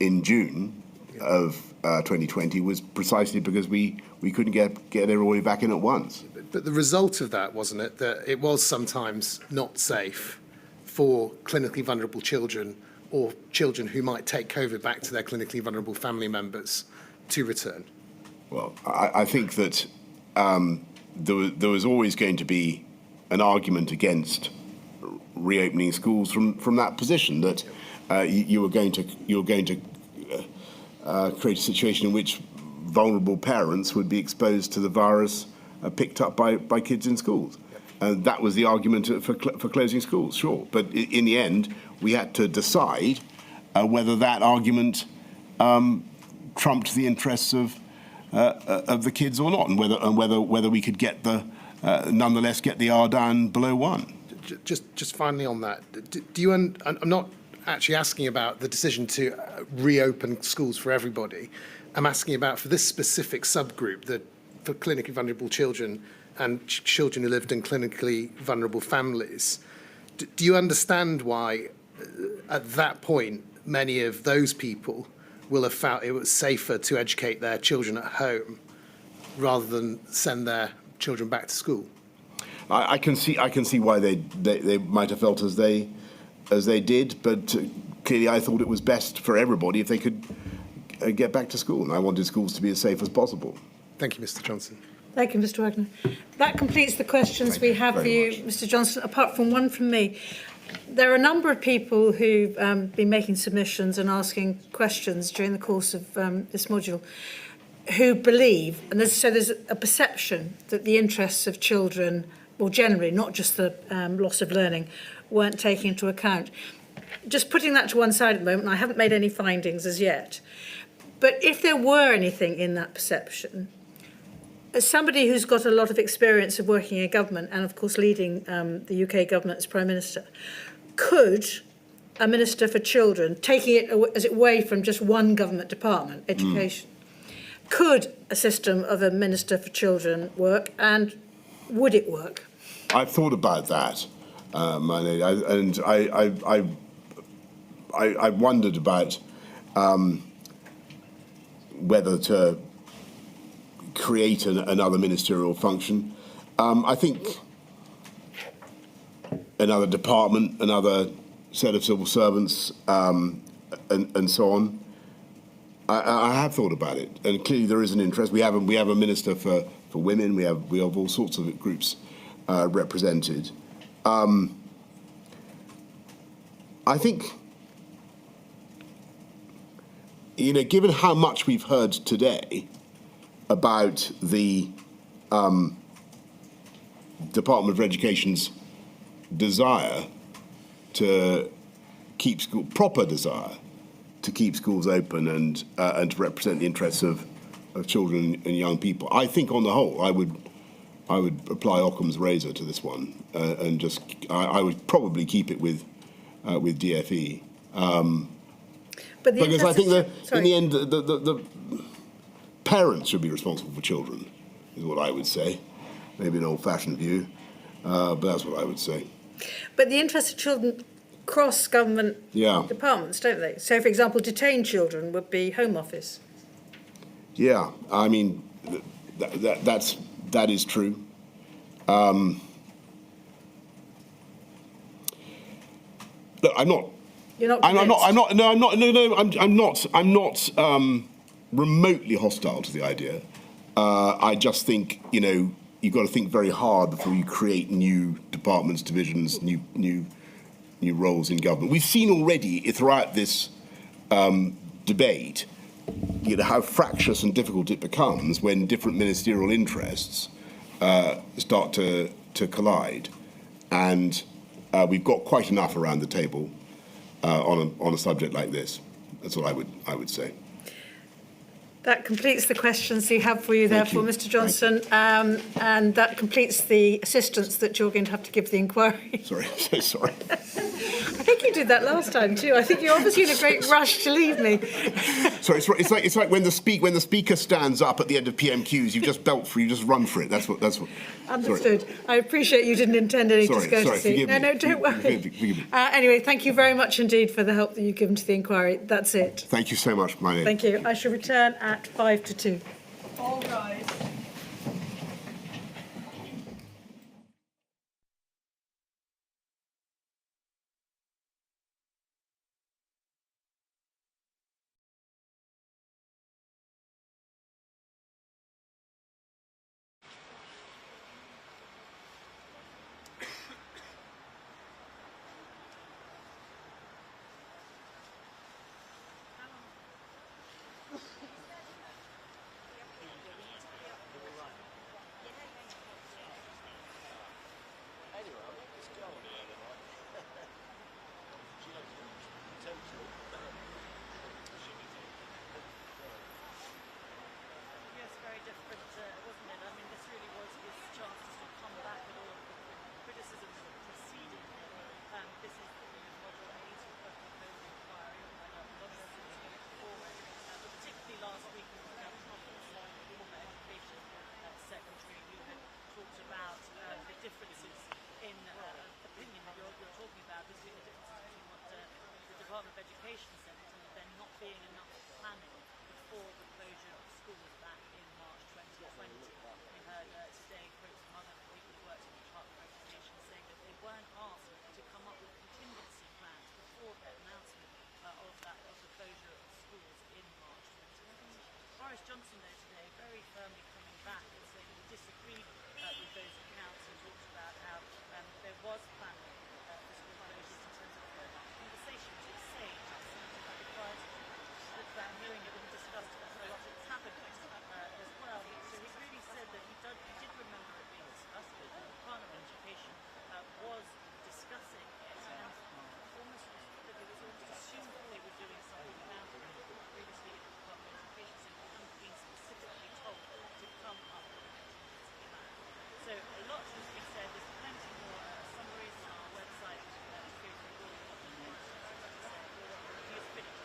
in June of 2020 was precisely because we couldn't get everybody back in at once. But the result of that, wasn't it, that it was sometimes not safe for clinically vulnerable children or children who might take COVID back to their clinically vulnerable family members to return? Well, I think that there was always going to be an argument against reopening schools from that position, that you were going to create a situation in which vulnerable parents would be exposed to the virus picked up by kids in schools. And that was the argument for closing schools, sure. But in the end, we had to decide whether that argument trumped the interests of the kids or not, and whether we could nonetheless get the R down below 1. Just finally on that, do you? I'm not actually asking about the decision to reopen schools for everybody. I'm asking about for this specific subgroup, for clinically vulnerable children and children who lived in clinically vulnerable families. Do you understand why, at that point, many of those people will have felt it was safer to educate their children at home rather than send their children back to school? I can see why they might have felt as they did, but clearly I thought it was best for everybody if they could get back to school, and I wanted schools to be as safe as possible. Thank you, Mr. Johnson. Thank you, Mr. Wagner. That completes the questions we have for you, Mr. Johnson, apart from one from me. There are a number of people who've been making submissions and asking questions during the course of this module who believe, and there's a perception that the interests of children, well, generally, not just the loss of learning, weren't taken into account. Just putting that to one side at the moment, I haven't made any findings as yet. But if there were anything in that perception, as somebody who's got a lot of experience of working in government and, of course, leading the UK government as Prime Minister, could a Minister for Children, taking it as it away from just one government department, education, could a system of a Minister for Children work, and would it work? I've thought about that, and I wondered about whether to create another ministerial function. I think another department, another set of civil servants, and so on. I have thought about it, and clearly there is an interest. We have a minister for women. We have all sorts of groups represented. I think, given how much we've heard today about the Department of Education's desire to keep proper desire to keep schools open and to represent the interests of children and young people, I think on the whole I would apply Occam's razor to this one, and I would probably keep it with DFE. Because I think in the end the parents should be responsible for children, is what I would say. Maybe an old-fashioned view, but that's what I would say. But the interests of children cross government departments, don't they? So, for example, detained children would be Home Office. Yeah, I mean, that is true. Look, I'm not. You're not. I'm not remotely hostile to the idea. I just think you've got to think very hard before you create new departments, divisions, new roles in government. We've seen already throughout this debate, how fractious and difficult it becomes when different ministerial interests start to collide, and we've got quite enough around the table on a subject like this. That's what I would say. That completes the questions we have for you, therefore, Mr. Johnson, and that completes the assistance that you're going to have to give the inquiry. Sorry, I'm so sorry. I think you did that last time too. I think you're obviously in a great rush to leave me. Sorry, it's like when the speaker stands up at the end of PMQs, you just belt for, you just run for it. That's what. Understood. Sorry. I appreciate you didn't intend any discourtesy. Sorry, forgive me. No, don't worry. Forgive me. Anyway, thank you very much indeed for the help that you've given to the inquiry. That's it. Thank you so much, my name. Thank you. I shall return at 1:55 to 2:00. All rise. Department of Education said, there not being enough planning before the closure of schools back in March 2020. We heard today quotes from other people who worked in the Department of Education saying that they weren't asked to come up with contingency plans before their announcement of the closure of schools in March 2020. Boris Johnson there today very firmly coming back and saying he disagreed with those accounts. He talked about how there was planning for school closures in terms of conversations with SAGE, that hearing it was discussed a lot of cabinet as well. So he really said that he did remember it being discussed, that the Department of Education was discussing it, and almost that it was almost assumed that they were doing something about it. Previously, the Department of Education said they hadn't been specifically told to come up with a contingency plan. So a lot has been said. There's plenty more summaries on our website to go through all of the news. Here's finished.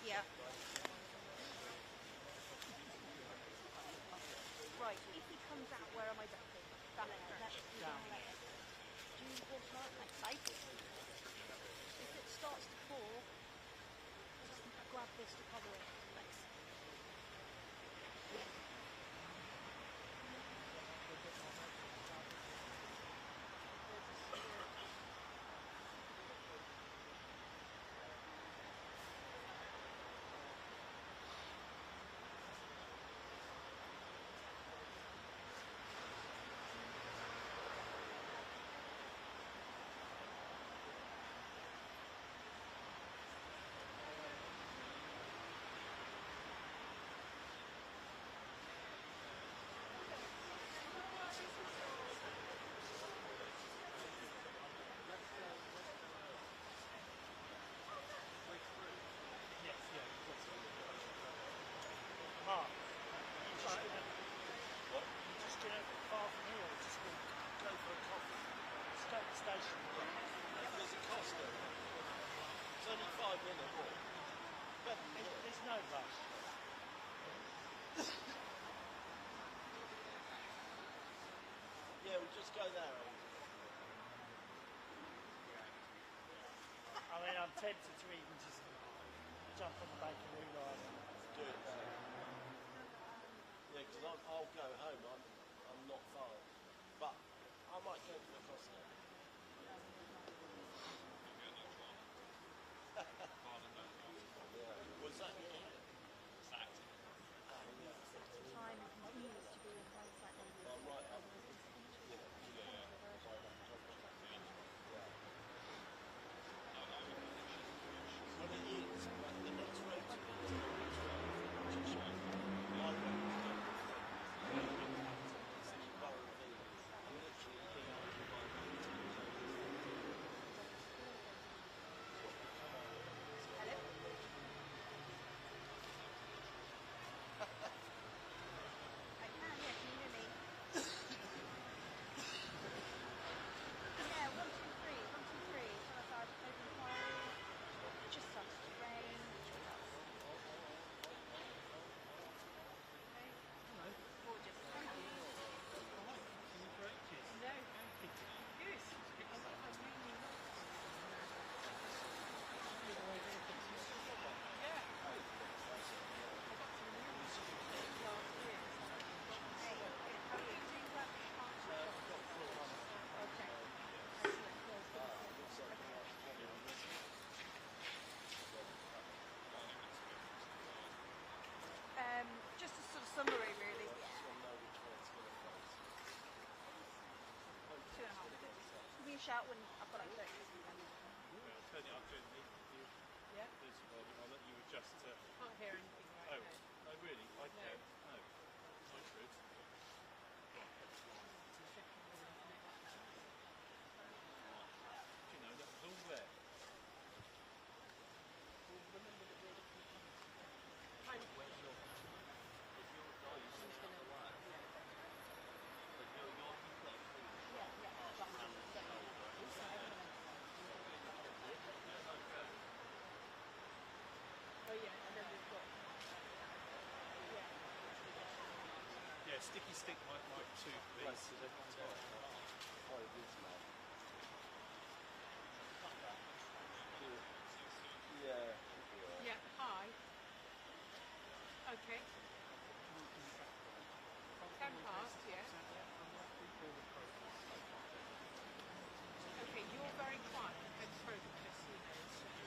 Yeah. Right, if he comes out, where am I ducking? That there. Down there. Do you want to know next side? If it starts to fall, just grab this to cover it. Thanks. Mark, what? You just going to far from here, or just going to go for a coffee? Just go to the station. Does it cost them? It's only 5 minute walk. There's no rush. Yeah, we'll just go there. I mean, I'm tempted to even just jump on the Bakerloo line and do it. Yeah, because I'll go home. I'm not far, but I might go for a cross there. shout when I've got like 30 seconds. Turn it up during the meeting. Yeah. This volume, I'll let you adjust to. Can't hear anything right Oh, now. no, really? I can. No. I could. You know, that was all there. Oh yeah, and then we've got Yeah, sticky stick might suit these. yeah, hi. Okay. 10 past, yeah. Okay, you're very quiet compared to program, just so you know.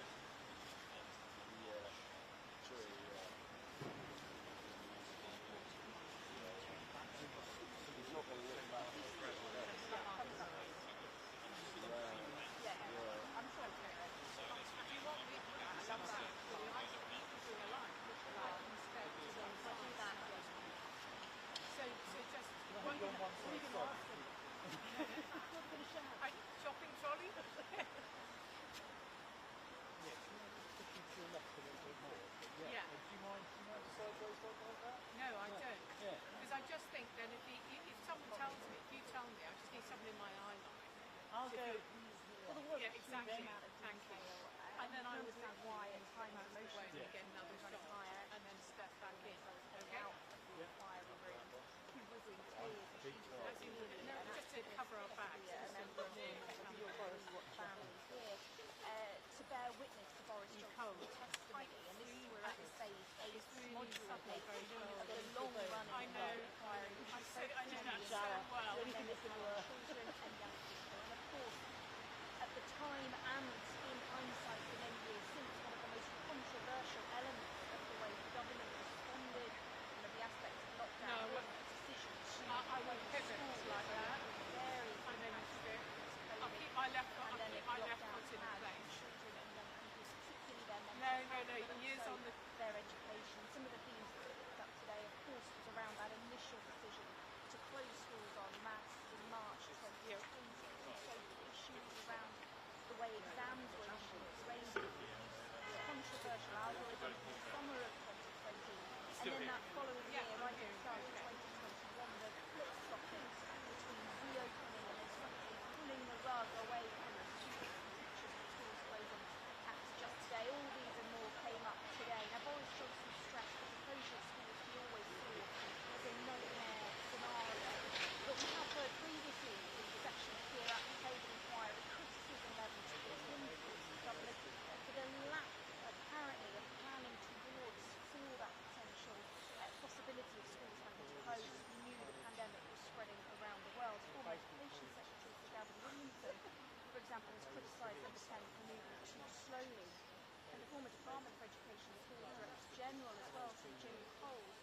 I'm sorry, if you want me to do that, I love that. I think you can do a line, instead of do that. So just one shopping trolley? Yeah. Do you mind sideways like that? No, I don't. Because I just think then if someone tells me, if you tell me, I just need someone in my eye line. I'll go. Well, there was exactly. Thank you. And then I would think why at time out the way and get another shot and then step back in. Okay. No, just to cover our backs. To bear witness to Boris Johnson's testimony, and this is we're at the phase 8 module of the long-running inquiry. I know that so well. Children and young people, and of course, at the time and in hindsight, for many years since, one of the most controversial elements of the way the government responded, one of the aspects of lockdown, was the decision to I won't pivot like that. Very I'll keep my left foot in place. Children and young people, particularly their mental No, years on the their education. Some of the themes that we picked up today, of course, was around that initial decision to close schools en masse in March 2020. Also issues around the way exams were issued, raising controversial algorithm in the summer of 2020, and then that following year, right at the start of 2021, the flip-flopping between reopening and instructing, pulling the rug away from the students and teachers and schools closing at just today. All these and more came up today. Now, Boris Johnson stressed that the closure of schools he always saw as a nightmare scenario. But we have heard previously in the section here at the Cable Inquiry criticism levelled towards him, towards the government, for the lack, apparently, of planning towards for that potential possibility of schools having to close. We knew the pandemic was spreading around the world. Former Education Secretary Sir Gavin Williamson, for example, has criticised Number 10 for moving too slowly. And the former Department for Education School Director General as well, Sir Jimmy Coles,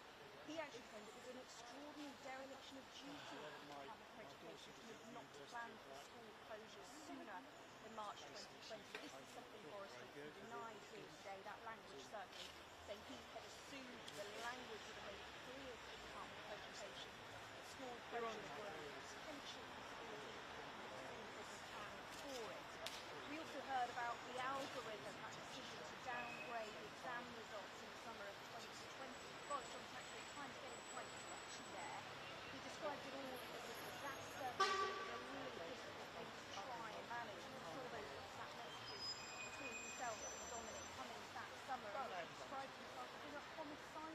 he actually claimed it was an extraordinary dereliction of duty of the Department for Education to have not planned for school closures sooner than March 2020. This is something Boris Johnson denied here today, that language certainly, saying he had assumed the language would have made it clear to the Department for Education that school closures were a potential possibility for it. We also heard about the algorithm, that decision to downgrade exam results in the summer of 2020. Boris Johnson actually at times getting quite touchy there. He described it all as a disaster, but it was a really difficult thing to try and manage. And we saw those WhatsApp messages between himself and Dominic Cummings that summer, and he described himself as a homicidal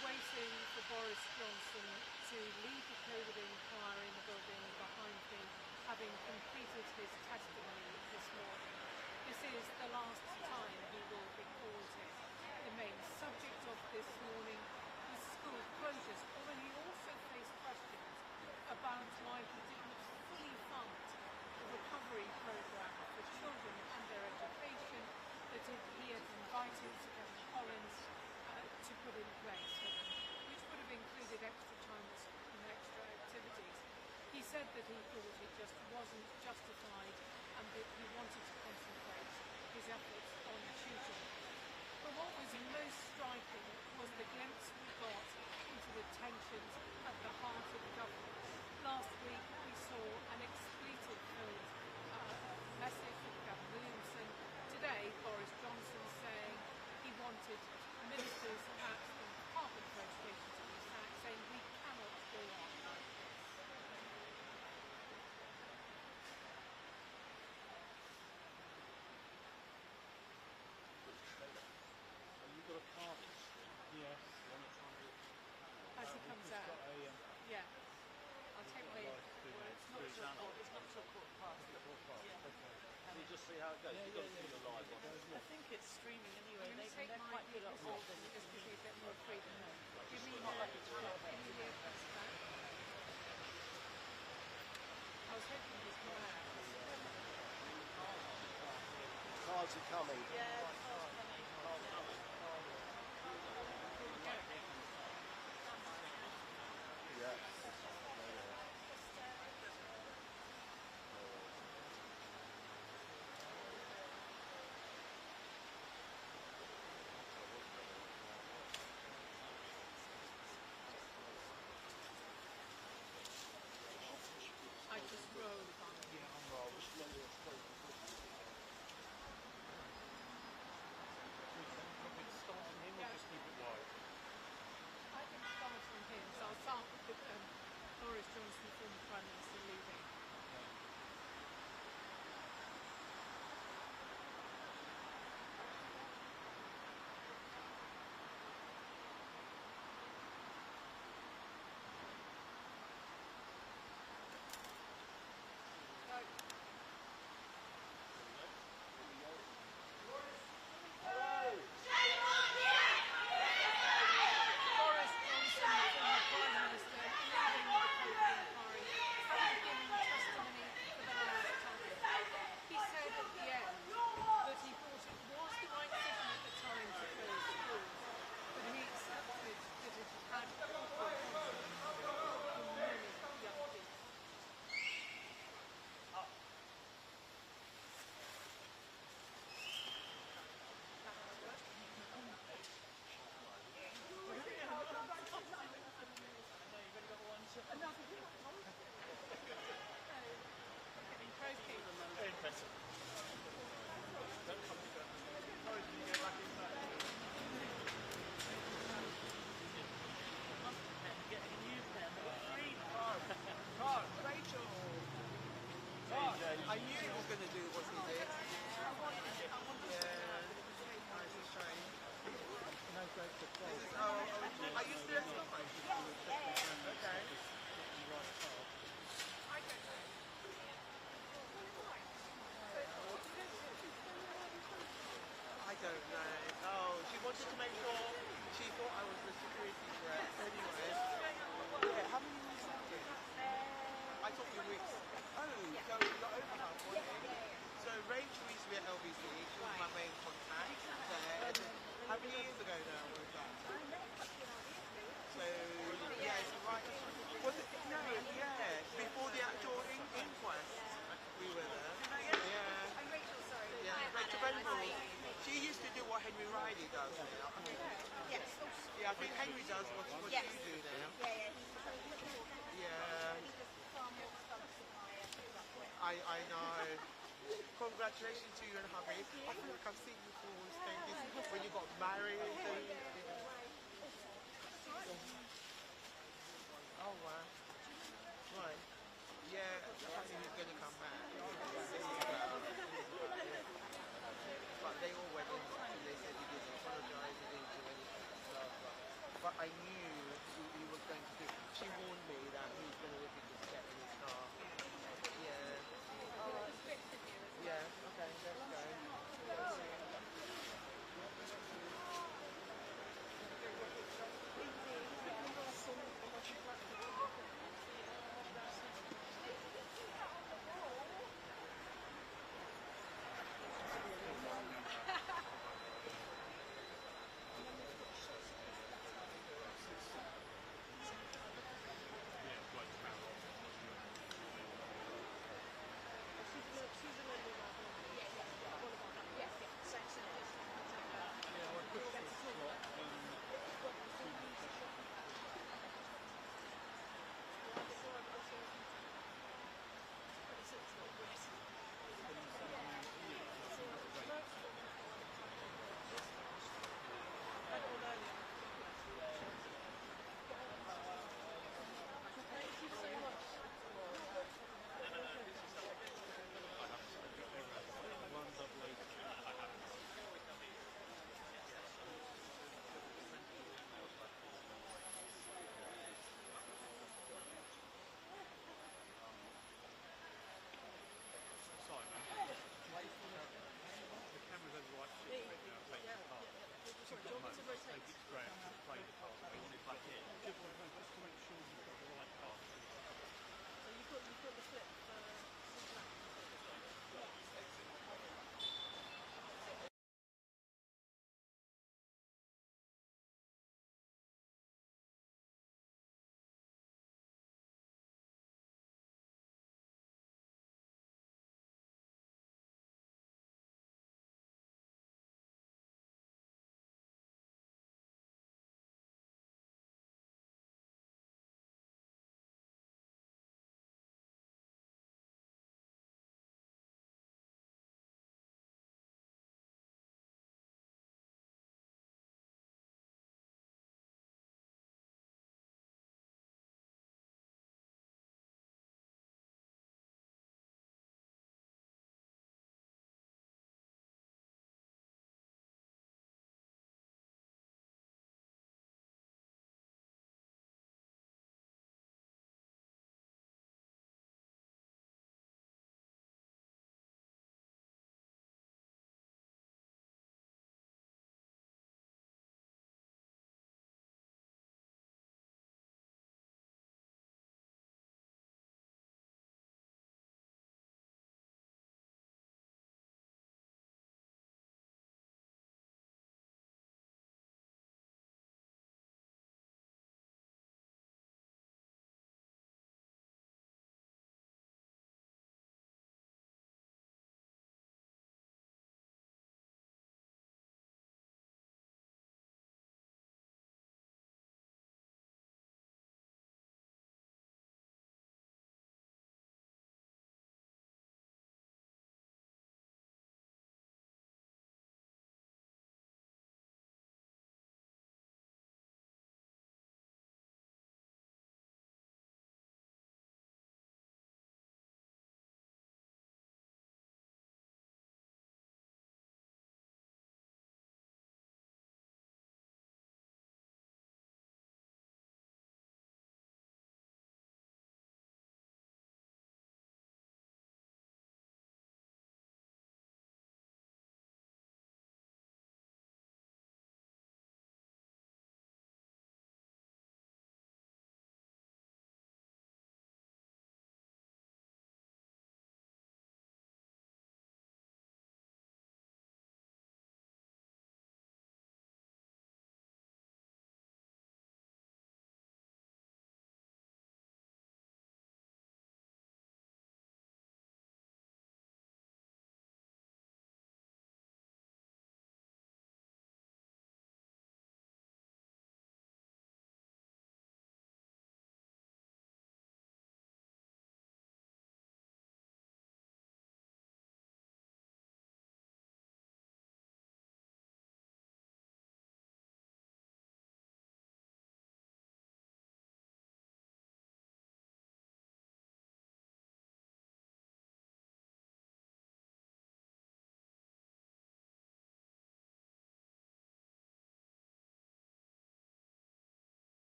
waiting for Boris Johnson to lead the COVID inquiry in the building behind me, having completed his testimony this morning. This is the last time he will be called in. The main subject of this morning was school closures, although he also faced questions about why he didn't fully fund the recovery programme for children and their education that he had invited Kevin Collins to put in place for them, which would have included extra time and extra activities. He said that he thought it just wasn't justified and that he wanted to concentrate his efforts on tutoring. But what was most striking was the glimpse we got into the tensions at the heart of government. Last week we saw an expletive-filled message from Gavin Williamson. Today, Boris Johnson saying he wanted ministers at the Department for Education to be sacked, saying we cannot go on like this. You've got a card? Yes. As he comes out. Yeah. I'll take the... It's not till quarter past. And you just see how it goes. You've got to see your live one. I think it's streaming anyway. I'm going to take They're my quite good at views off holding just to give a bit more freedom. Give me not like a give me the address back. I was hoping he'd come out. Cards are coming. Yeah, the car's coming. Yeah. I just rolled on it. Yeah, I'm rolled. Start from him or just keep it wide? I can start from him, so I'll start with Boris Johnson, former Prime Minister, leaving. Boris Johnson, former Prime Minister, leaving the COVID inquiry, having given testimony for the last time. He said at the end that he thought it was the right decision at the time to close schools, but he accepted that it had awful consequences for many young people. Impressive. Don't come to Sorry, can you get back inside? Getting a new pen. Rachel! I knew he was going to do what he did. It's a shame. Are you still at Okay. I don't know. Oh, she wanted to make sure she thought I was the security threat. Anyway. Yeah, how many weeks have you? I thought you weeks. Oh, so you're over now, So Rachel used to be at LBC. She was my main contact there. How many years ago now was that? So, yeah, it's right. Was it? No, yeah. Before the actual inquest, we were there. Yeah. I'm Rachel, sorry. Yeah, Rachel Venables. She used to do what Henry Riley does now. Yes. Yeah, I think Henry does what Yes. you do now. Yeah. Yeah. He's just far more stunts than I know. Congratulations to you and hubby. I feel like I've seen you for stages when you got married. Oh wow. Right. Yeah, I think he's going to come back. But they all went in and they said he didn't apologise, he didn't do anything. Blah, blah. but I knew he was going to do. She warned me that he's going to look at this get in his car. Yeah. Yeah. Okay. Let's go.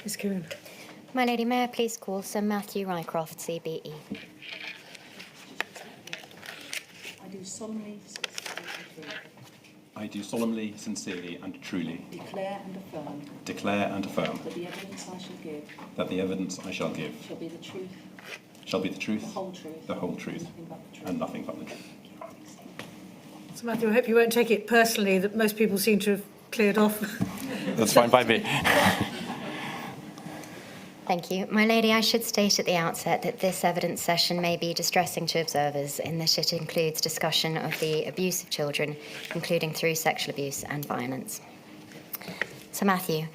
Ms Kieran. My Lady, may I please call Sir Matthew Rycroft, CBE? I do solemnly, sincerely and truly declare and affirm that the evidence I shall give that the evidence I shall give shall be the truth, shall be the truth, the whole truth, and nothing but the truth. So Matthew, I hope you won't take it personally that most people seem to have cleared off. That's fine by me. Thank you. My Lady, I should state at the outset that this evidence session may be distressing to observers in that it includes discussion of the abuse of children, including through sexual abuse and violence. So Matthew,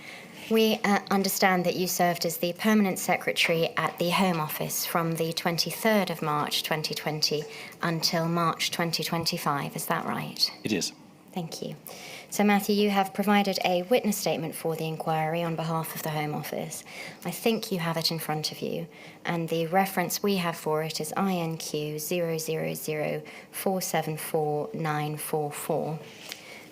we understand that you served as the Permanent Secretary at the Home Office from the 23rd of March 2020 until March 2025. Is that right? It is. Thank you. So, Matthew, you have provided a witness statement for the inquiry on behalf of the Home Office. I think you have it in front of you, and the reference we have for it is INQ 000474944.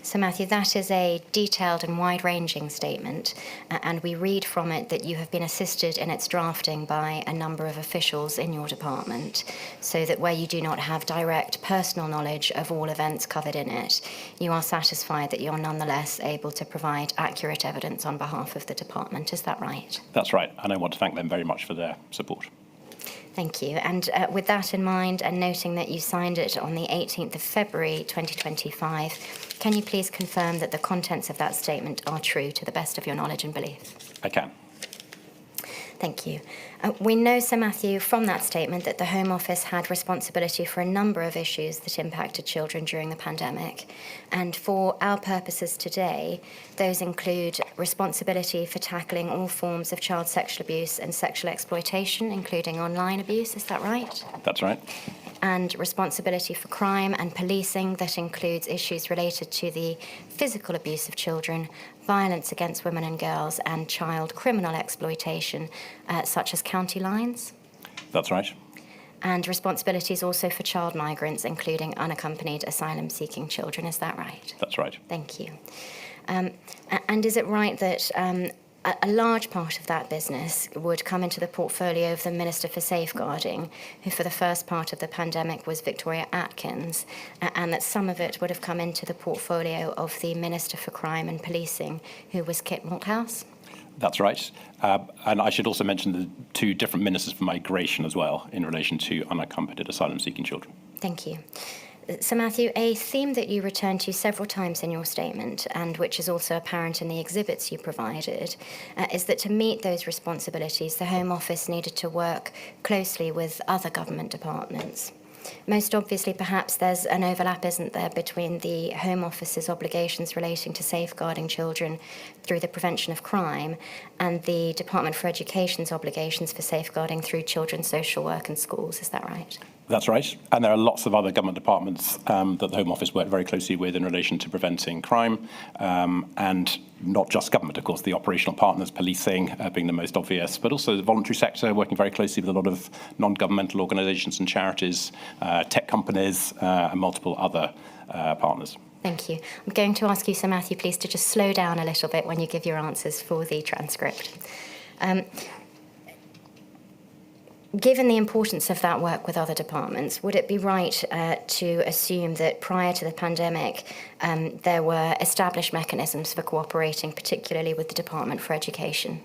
So, Matthew, that is a detailed and wide-ranging statement, and we read from it that you have been assisted in its drafting by a number of officials in your department, so that where you do not have direct personal knowledge of all events covered in it, you are satisfied that you're nonetheless able to provide accurate evidence on behalf of the department. Is that right? That's right, and I want to thank them very much for their support. Thank you. And with that in mind, and noting that you signed it on the 18th of February 2025, can you please confirm that the contents of that statement are true to the best of your knowledge and belief? I can. Thank you. We know, Sir Matthew, from that statement that the Home Office had responsibility for a number of issues that impacted children during the pandemic. And for our purposes today, those include responsibility for tackling all forms of child sexual abuse and sexual exploitation, including online abuse. Is that right? That's right. And responsibility for crime and policing that includes issues related to the physical abuse of children, violence against women and girls, and child criminal exploitation, such as county lines. That's right. And responsibilities also for child migrants, including unaccompanied asylum-seeking children. Is that right? That's right. Thank you. And is it right that a large part of that business would come into the portfolio of the Minister for Safeguarding, who for the first part of the pandemic was Victoria Atkins, and that some of it would have come into the portfolio of the Minister for Crime and Policing, who was Kit Malthouse? That's right. And I should also mention the two different ministers for migration as well in relation to unaccompanied asylum-seeking children. Thank you. So, Matthew, a theme that you returned to several times in your statement, and which is also apparent in the exhibits you provided, is that to meet those responsibilities, the Home Office needed to work closely with other government departments. Most obviously, perhaps there's an overlap, isn't there, between the Home Office's obligations relating to safeguarding children through the prevention of crime and the Department for Education's obligations for safeguarding through children's social work and schools. Is that right? That's right. And there are lots of other government departments that the Home Office work very closely with in relation to preventing crime, and not just government, of course, the operational partners, policing being the most obvious, but also the voluntary sector, working very closely with a lot of non-governmental organisations and charities, tech companies, and multiple other partners. Thank you. I'm going to ask you, Sir Matthew, please, to just slow down a little bit when you give your answers for the transcript. Given the importance of that work with other departments, would it be right to assume that prior to the pandemic, there were established mechanisms for cooperating, particularly with the Department for Education?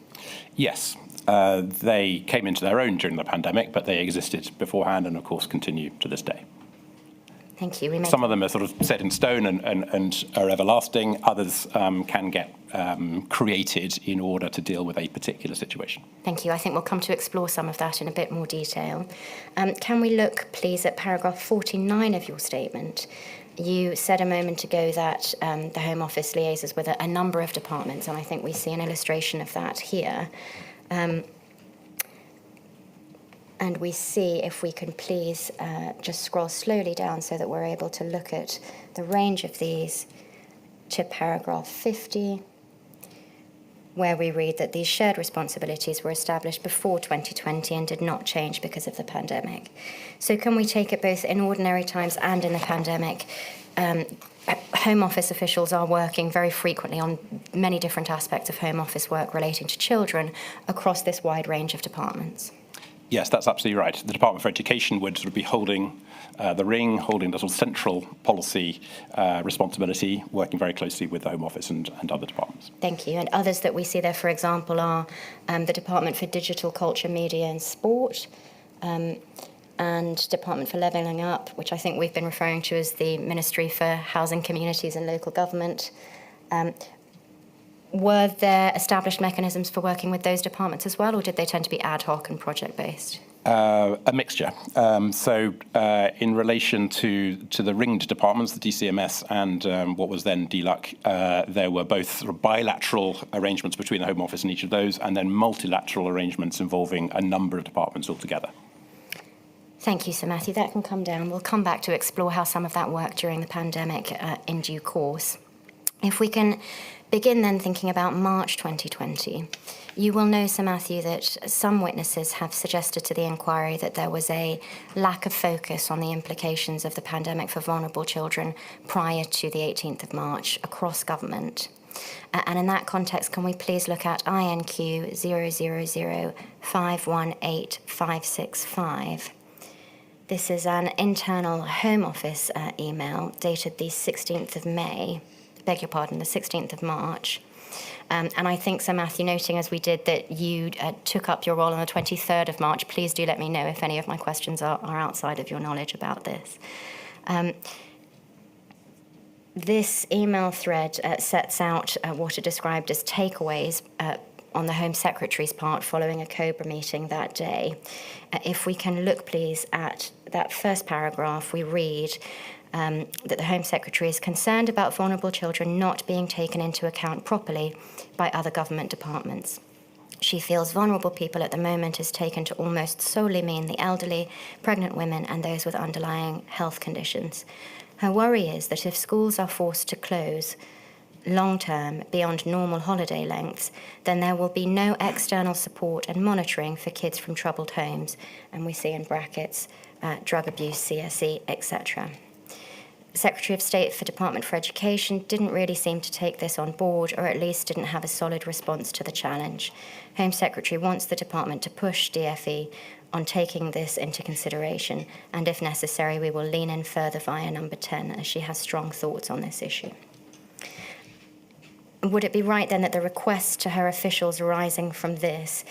Yes. They came into their own during the pandemic, but they existed beforehand and, of course, continue to this day. Thank you. Some of them are sort of set in stone and are everlasting. Others can get created in order to deal with a particular situation. Thank you. I think we'll come to explore some of that in a bit more detail. Can we look, please, at paragraph 49 of your statement? You said a moment ago that the Home Office liaises with a number of departments, and I think we see an illustration of that here. And we see, if we can please just scroll slowly down so that we're able to look at the range of these, to paragraph 50, where we read that these shared responsibilities were established before 2020 and did not change because of the pandemic. So can we take it both in ordinary times and in the pandemic? Home Office officials are working very frequently on many different aspects of Home Office work relating to children across this wide range of departments. Yes, that's absolutely right. The Department for Education would sort of be holding the ring, holding the sort of central policy responsibility, working very closely with the Home Office and other departments. Thank you. And others that we see there, for example, are the Department for Digital, Culture, Media and Sport, and Department for Levelling Up, which I think we've been referring to as the Ministry for Housing, Communities and Local Government. Were there established mechanisms for working with those departments as well, or did they tend to be ad hoc and project-based? A mixture. In relation to the ringed departments, the DCMS and what was then DLUC, there were both sort of bilateral arrangements between the Home Office and each of those, and then multilateral arrangements involving a number of departments altogether. Thank you, Sir Matthew. That can come down. We'll come back to explore how some of that worked during the pandemic in due course. If we can begin then thinking about March 2020, you will know, Sir Matthew, that some witnesses have suggested to the inquiry that there was a lack of focus on the implications of the pandemic for vulnerable children prior to the 18th of March across government. And in that context, can we please look at INQ 000518565? This is an internal Home Office email dated the 16th of May, beg your pardon, the 16th of March. And I think, Sir Matthew, noting as we did that you took up your role on the 23rd of March, please do let me know if any of my questions are outside of your knowledge about this. This email thread sets out what are described as takeaways on the Home Secretary's part following a COBRA meeting that day. If we can look, please, at that first paragraph, we read that the Home Secretary is concerned about vulnerable children not being taken into account properly by other government departments. She feels vulnerable people at the moment is taken to almost solely mean the elderly, pregnant women, and those with underlying health conditions. Her worry is that if schools are forced to close long-term, beyond normal holiday lengths, then there will be no external support and monitoring for kids from troubled homes, and we see in brackets drug abuse, CSE, etc. Secretary of State for Department for Education didn't really seem to take this on board, or at least didn't have a solid response to the challenge. Home Secretary wants the department to push DFE on taking this into consideration, and if necessary, we will lean in further via number 10, as she has strong thoughts on this issue. Would it be right then that the request to her officials arising from this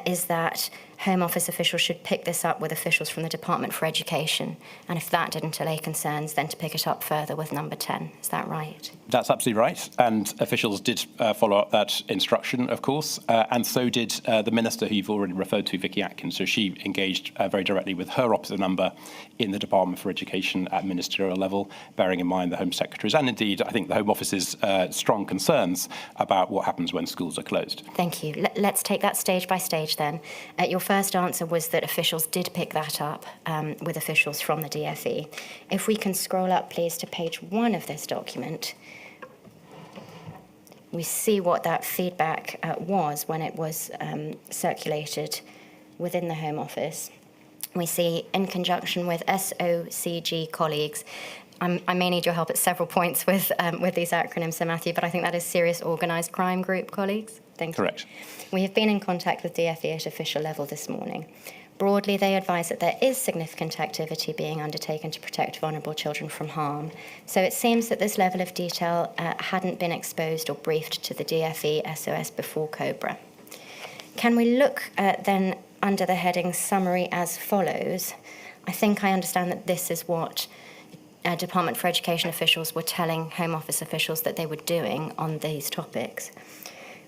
is that Home Office officials should pick this up with officials from the Department for Education, and if that didn't allay concerns, then to pick it up further with number 10? Is that right? That's absolutely right, and officials did follow up that instruction, of course, and so did the Minister who you've already referred to, Vicky Atkins. So she engaged very directly with her officer number in the Department for Education at ministerial level, bearing in mind the Home Secretary's and indeed, I think, the Home Office's strong concerns about what happens when schools are closed. Thank you. Let's take that stage by stage then. Your first answer was that officials did pick that up with officials from the DFE. If we can scroll up, please, to page 1 of this document, we see what that feedback was when it was circulated within the Home Office. We see, in conjunction with SOCG colleagues, I may need your help at several points with these acronyms, Sir Matthew, but I think that is Serious Organised Crime Group colleagues. Thank you. Correct. We have been in contact with DFE at official level this morning. Broadly, they advise that there is significant activity being undertaken to protect vulnerable children from harm. So it seems that this level of detail hadn't been exposed or briefed to the DFE SOS before COBRA. Can we look then under the heading Summary as follows? I think I understand that this is what Department for Education officials were telling Home Office officials that they were doing on these topics.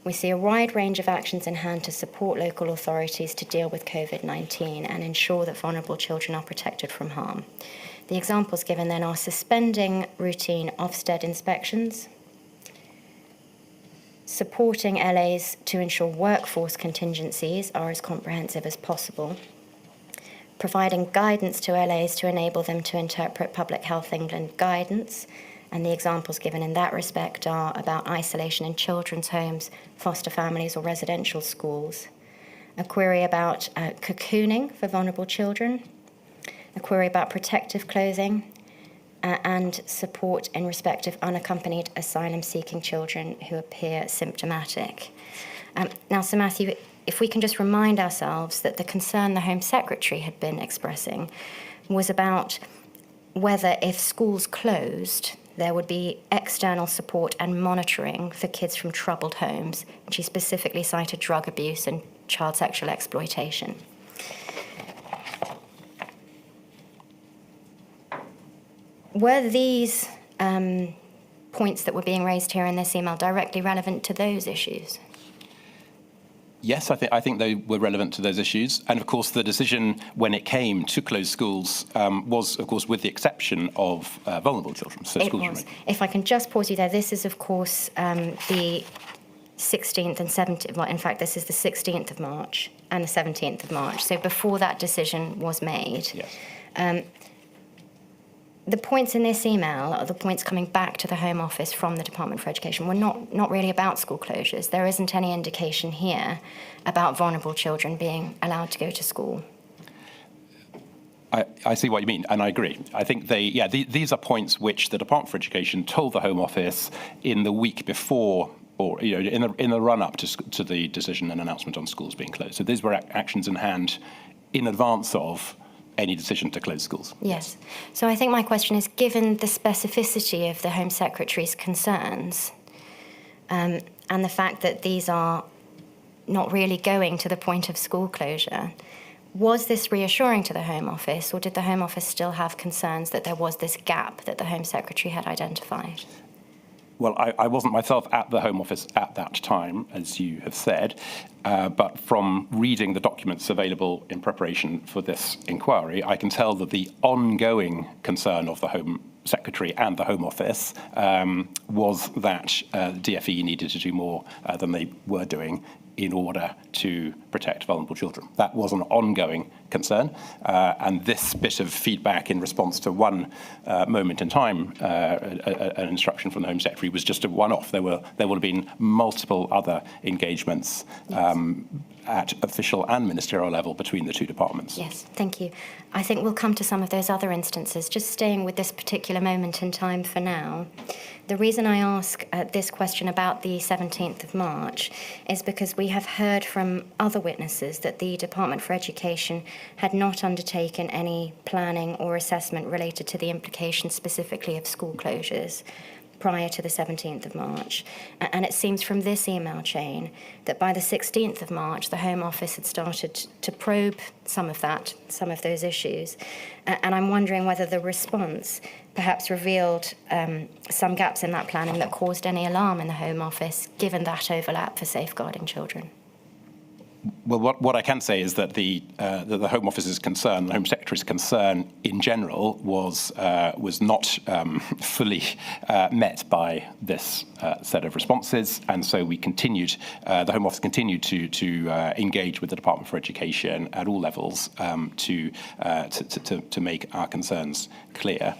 We see a wide range of actions in hand to support local authorities to deal with COVID-19 and ensure that vulnerable children are protected from harm. The examples given then are suspending routine Ofsted inspections, supporting LAs to ensure workforce contingencies are as comprehensive as possible, providing guidance to LAs to enable them to interpret Public Health England guidance, and the examples given in that respect are about isolation in children's homes, foster families or residential schools, a query about cocooning for vulnerable children, a query about protective clothing, and support in respect of unaccompanied asylum-seeking children who appear symptomatic. Now, Sir Matthew, if we can just remind ourselves that the concern the Home Secretary had been expressing was about whether if schools closed, there would be external support and monitoring for kids from troubled homes. And she specifically cited drug abuse and child sexual exploitation. Were these points that were being raised here in this email directly relevant to those issues? Yes, I think they were relevant to those issues. And of course, the decision when it came to close schools was, of course, with the exception of vulnerable children. So it schools was. remain. If I can just pause you there, this is, of course, the 16th and 17th, well, in fact, this is the 16th of March and the 17th of March. So before that decision was made. Yes. The points in this email, or the points coming back to the Home Office from the Department for Education, were not really about school closures. There isn't any indication here about vulnerable children being allowed to go to school. I see what you mean, and I agree. I think these are points which the Department for Education told the Home Office in the week before, or in the run-up to the decision and announcement on schools being closed. So these were actions in hand in advance of any decision to close schools. Yes. So I think my question is, given the specificity of the Home Secretary's concerns and the fact that these are not really going to the point of school closure, was this reassuring to the Home Office, or did the Home Office still have concerns that there was this gap that the Home Secretary had identified? Well, I wasn't myself at the Home Office at that time, as you have said, but from reading the documents available in preparation for this inquiry, I can tell that the ongoing concern of the Home Secretary and the Home Office was that DfE needed to do more than they were doing in order to protect vulnerable children. That was an ongoing concern, and this bit of feedback in response to one moment in time, an instruction from the Home Secretary, was just a one-off. There would have been multiple other engagements at official and ministerial level between the two departments. Yes, thank you. I think we'll come to some of those other instances. Just staying with this particular moment in time for now, the reason I ask this question about the 17th of March is because we have heard from other witnesses that the Department for Education had not undertaken any planning or assessment related to the implications specifically of school closures prior to the 17th of March. And it seems from this email chain that by the 16th of March, the Home Office had started to probe some of those issues. And I'm wondering whether the response perhaps revealed some gaps in that planning that caused any alarm in the Home Office, given that overlap for safeguarding children. Well, what I can say is that the Home Office's concern, the Home Secretary's concern in general, was not fully met by this set of responses, and so we continued. The Home Office continued to engage with the Department for Education at all levels to make our concerns clear.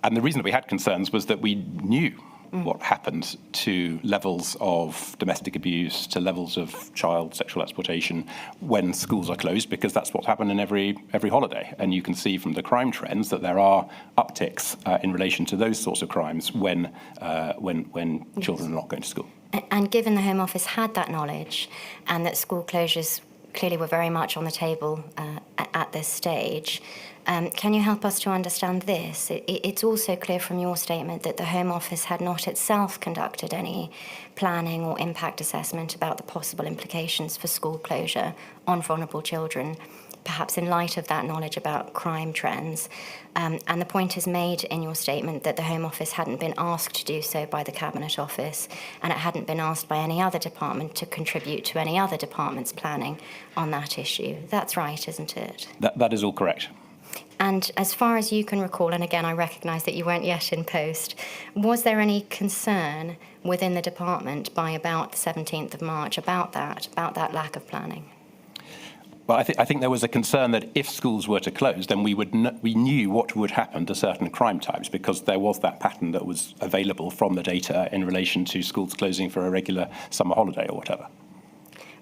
And the reason that we had concerns was that we knew what happened to levels of domestic abuse, to levels of child sexual exploitation when schools are closed, because that's what's happened in every holiday. And you can see from the crime trends that there are upticks in relation to those sorts of crimes when children are not going to school. And given the Home Office had that knowledge and that school closures clearly were very much on the table at this stage, can you help us to understand this? It's also clear from your statement that the Home Office had not itself conducted any planning or impact assessment about the possible implications for school closure on vulnerable children, perhaps in light of that knowledge about crime trends. And the point is made in your statement that the Home Office hadn't been asked to do so by the Cabinet Office, and it hadn't been asked by any other department to contribute to any other department's planning on that issue. That's right, isn't it? That is all correct. And as far as you can recall, and again, I recognise that you weren't yet in post, was there any concern within the department by about the 17th of March about that lack of planning? Well, I think there was a concern that if schools were to close, then we knew what would happen to certain crime types, because there was that pattern that was available from the data in relation to schools closing for a regular summer holiday or whatever.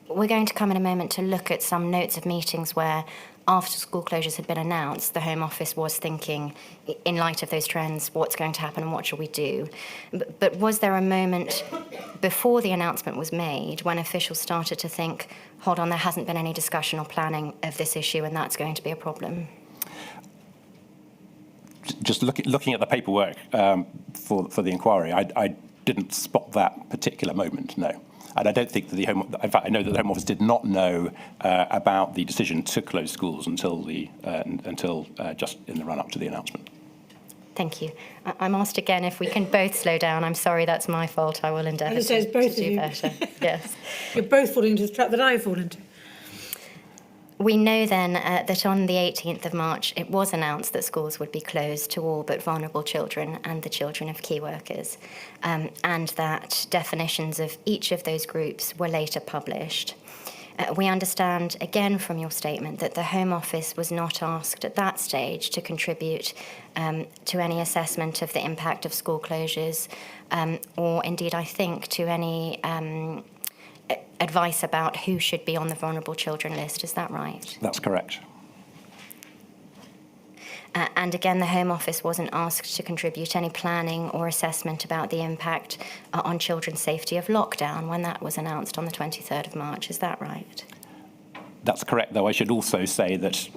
We're going to come in a moment to look at some notes of meetings where after school closures had been announced, the Home Office was thinking, in light of those trends, what's going to happen and what shall we do? But was there a moment before the announcement was made when officials started to think, hold on, there hasn't been any discussion or planning of this issue and that's going to be a problem? Just looking at the paperwork for the inquiry, I didn't spot that particular moment, no. And I don't think that in fact, I know that the Home Office did not know about the decision to close schools until just in the run-up to the announcement. Thank you. I'm asked again if we can both slow down. I'm sorry, that's my fault. I will endeavour to do better. Yes. You're both falling into the trap that I fall into. We know then that on the 18th of March, it was announced that schools would be closed to all but vulnerable children and the children of key workers, and that definitions of each of those groups were later published. We understand, again from your statement, that the Home Office was not asked at that stage to contribute to any assessment of the impact of school closures, or indeed, I think, to any advice about who should be on the vulnerable children list. Is that right? That's correct. And again, the Home Office wasn't asked to contribute any planning or assessment about the impact on children's safety of lockdown when that was announced on the 23rd of March. Is that right? That's correct, though I should also say that,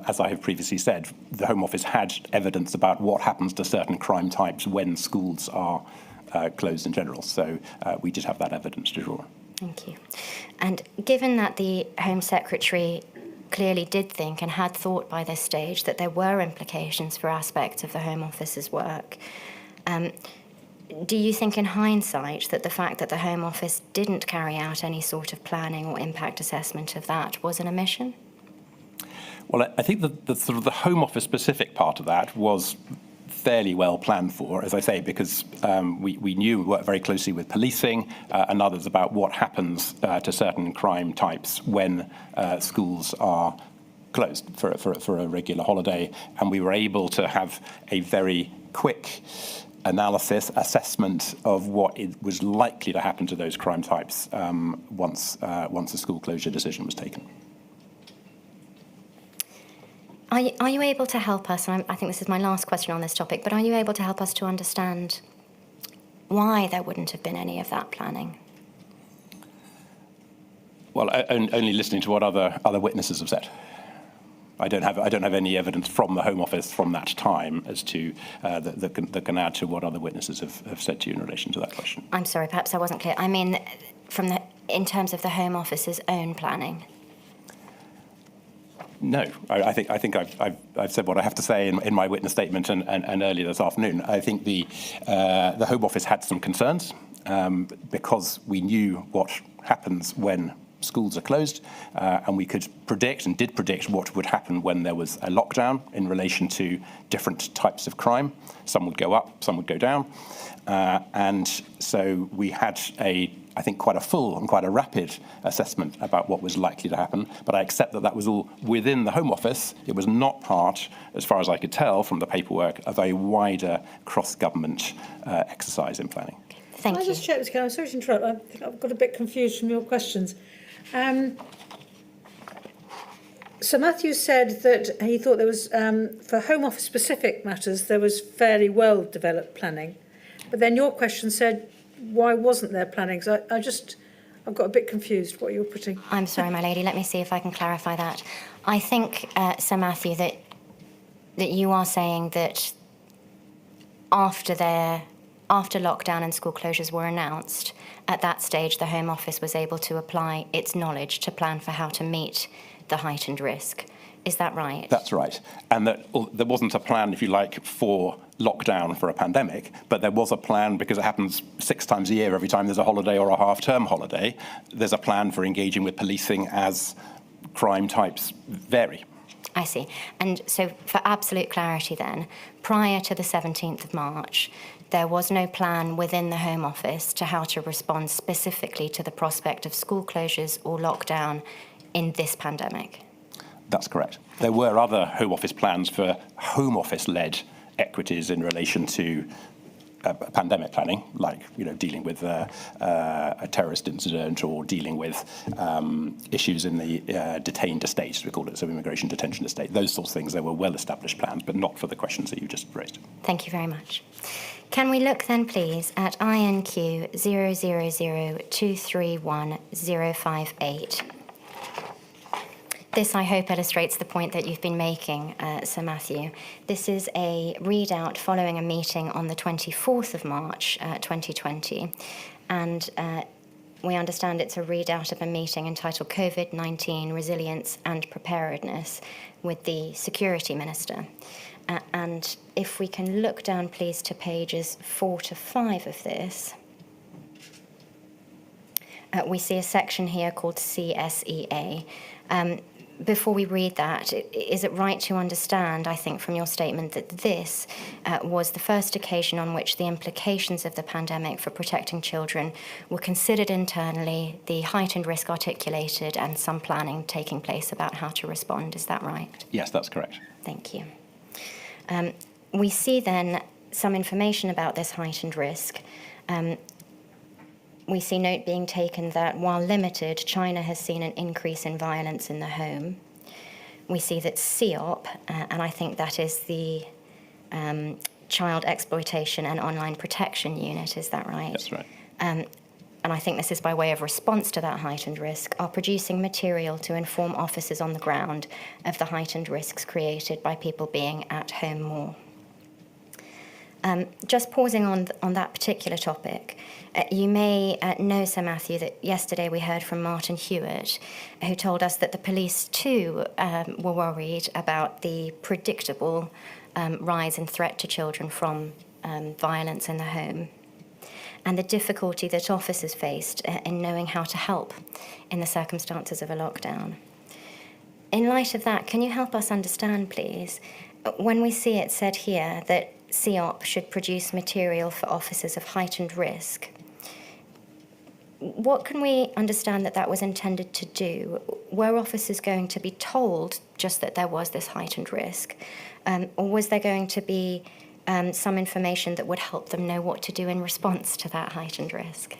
as I have previously said, the Home Office had evidence about what happens to certain crime types when schools are closed in general. So we did have that evidence to draw. Thank you. And given that the Home Secretary clearly did think and had thought by this stage that there were implications for aspects of the Home Office's work, do you think in hindsight that the fact that the Home Office didn't carry out any sort of planning or impact assessment of that was an omission? Well, I think the sort of the Home Office specific part of that was fairly well planned for, as I say, because we knew we worked very closely with policing and others about what happens to certain crime types when schools are closed for a regular holiday, and we were able to have a very quick assessment of what it was likely to happen to those crime types once a school closure decision was taken. Are you able to help us, and I think this is my last question on this topic, but are you able to help us to understand why there wouldn't have been any of that planning? Well, only listening to what other witnesses have said. I don't have any evidence from the Home Office from that time as to that can add to what other witnesses have said to you in relation to that question. I'm sorry, perhaps I wasn't clear. I mean, in terms of the Home Office's own planning. No, I think I've said what I have to say in my witness statement and earlier this afternoon. I think the Home Office had some concerns because we knew what happens when schools are closed, and we could predict and did predict what would happen when there was a lockdown in relation to different types of crime. Some would go up, some would go down, and so we had I think quite a full and quite a rapid assessment about what was likely to happen, but I accept that that was all within the Home Office. It was not part, as far as I could tell from the paperwork, of a wider cross-government exercise in planning. Thank you. Can I just check this, I'm sorry to interrupt, I think I've got a bit confused from your questions. Sir Matthew said that he thought there was, for Home Office specific matters, there was fairly well developed planning, but then your question said, why wasn't there planning? So I've got a bit confused what you're putting. I'm sorry, my lady. Let me see if I can clarify that. I think, Sir Matthew, that you are saying that after lockdown and school closures were announced, at that stage the Home Office was able to apply its knowledge to plan for how to meet the heightened risk. Is that right? That's right. And that there wasn't a plan, if you like, for lockdown for a pandemic, but there was a plan because it happens 6 times a year every time there's a holiday or a half-term holiday. There's a plan for engaging with policing as crime types vary. I see. And so for absolute clarity then, prior to the 17th of March, there was no plan within the Home Office to how to respond specifically to the prospect of school closures or lockdown in this pandemic? That's correct. There were other Home Office plans for Home Office-led equities in relation to pandemic planning, like dealing with a terrorist incident or dealing with issues in the detained estate, as we call it, so immigration detention estate. Those sorts of things, there were well-established plans, but not for the questions that you just raised. Thank you very much. Can we look then, please, at INQ 000231058? This, I hope, illustrates the point that you've been making, Sir Matthew. This is a readout following a meeting on the 24th of March 2020, and we understand it's a readout of a meeting entitled COVID-19 Resilience and Preparedness with the Security Minister. And if we can look down, please, to pages 4 to 5 of this, we see a section here called CSEA. Before we read that, is it right to understand, I think, from your statement that this was the first occasion on which the implications of the pandemic for protecting children were considered internally, the heightened risk articulated, and some planning taking place about how to respond? Is that right? Yes, that's correct. Thank you. We see then some information about this heightened risk. We see note being taken that while limited, China has seen an increase in violence in the home. We see that CEOP, and I think that is the Child Exploitation and Online Protection Unit, is that right? That's right. And I think this is by way of response to that heightened risk, are producing material to inform officers on the ground of the heightened risks created by people being at home more. Just pausing on that particular topic, you may know, Sir Matthew, that yesterday we heard from Martin Hewitt, who told us that the police too were worried about the predictable rise in threat to children from violence in the home, and the difficulty that officers faced in knowing how to help in the circumstances of a lockdown. In light of that, can you help us understand, please, when we see it said here that CEOP should produce material for officers of heightened risk, what can we understand that was intended to do? Were officers going to be told just that there was this heightened risk? Or was there going to be some information that would help them know what to do in response to that heightened risk?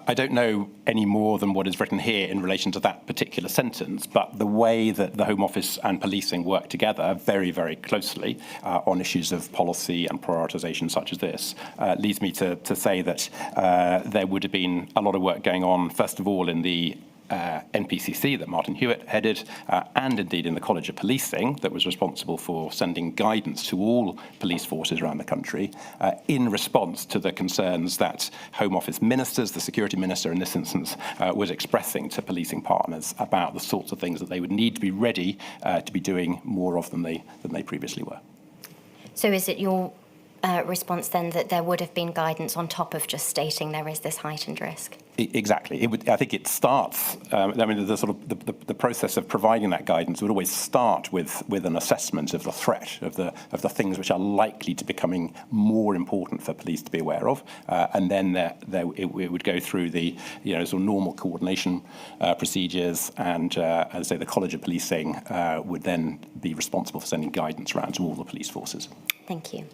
I don't know any more than what is written here in relation to that particular sentence, but the way that the Home Office and policing work together very, very closely on issues of policy and prioritisation such as this leads me to say that there would have been a lot of work going on, first of all, in the NPCC that Martin Hewitt headed, and indeed in the College of Policing that was responsible for sending guidance to all police forces around the country in response to the concerns that Home Office ministers, the Security Minister in this instance, was expressing to policing partners about the sorts of things that they would need to be ready to be doing more of than they previously were. So is it your response then that there would have been guidance on top of just stating there is this heightened risk? Exactly. I think it starts. The process of providing that guidance would always start with an assessment of the threat, of the things which are likely to becoming more important for police to be aware of, and then it would go through the sort of normal coordination procedures, and as I say, the College of Policing would then be responsible for sending guidance around to all the police forces. Thank you.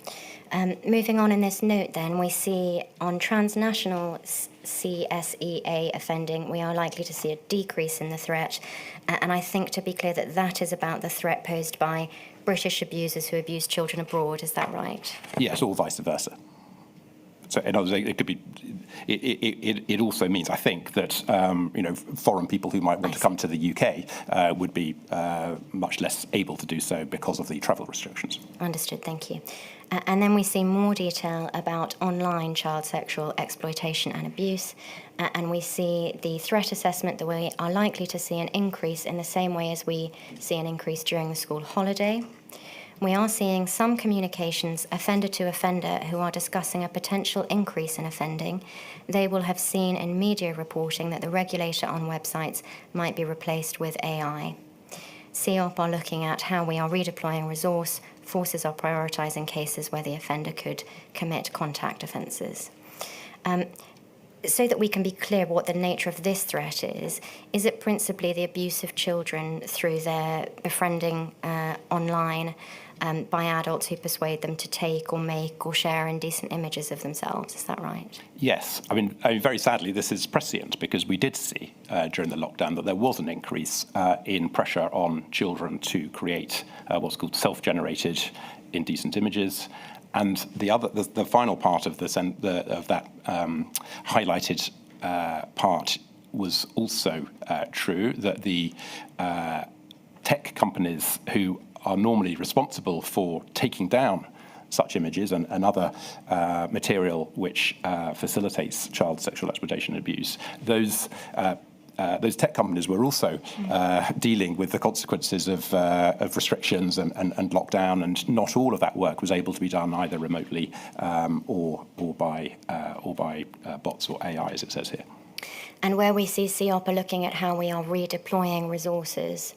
Moving on in this note then, we see on transnational CSEA offending, we are likely to see a decrease in the threat. And I think, to be clear, that is about the threat posed by British abusers who abuse children abroad. Is that right? Yes, or vice versa. So in other words, it could be. It also means, I think, that foreign people who might want to come to the UK would be much less able to do so because of the travel restrictions. Understood. Thank you. And then we see more detail about online child sexual exploitation and abuse. And we see the threat assessment that we are likely to see an increase in the same way as we see an increase during the school holiday. We are seeing some communications, offender to offender, who are discussing a potential increase in offending. They will have seen in media reporting that the regulator on websites might be replaced with AI. CEOP are looking at how we are redeploying resource. Forces are prioritising cases where the offender could commit contact offences. So that we can be clear what the nature of this threat is it principally the abuse of children through their befriending online, by adults who persuade them to take or make or share indecent images of themselves. Is that right? Yes. I mean, very sadly, this is prescient because we did see during the lockdown that there was an increase in pressure on children to create what's called self-generated indecent images. And the final part of that highlighted part was also true, that the tech companies who are normally responsible for taking down such images and other material which facilitates child sexual exploitation and abuse, those tech companies were also dealing with the consequences of restrictions and lockdown, and not all of that work was able to be done either remotely or by bots or AI, as it says here. And where we see CEOPA looking at how we are redeploying resources,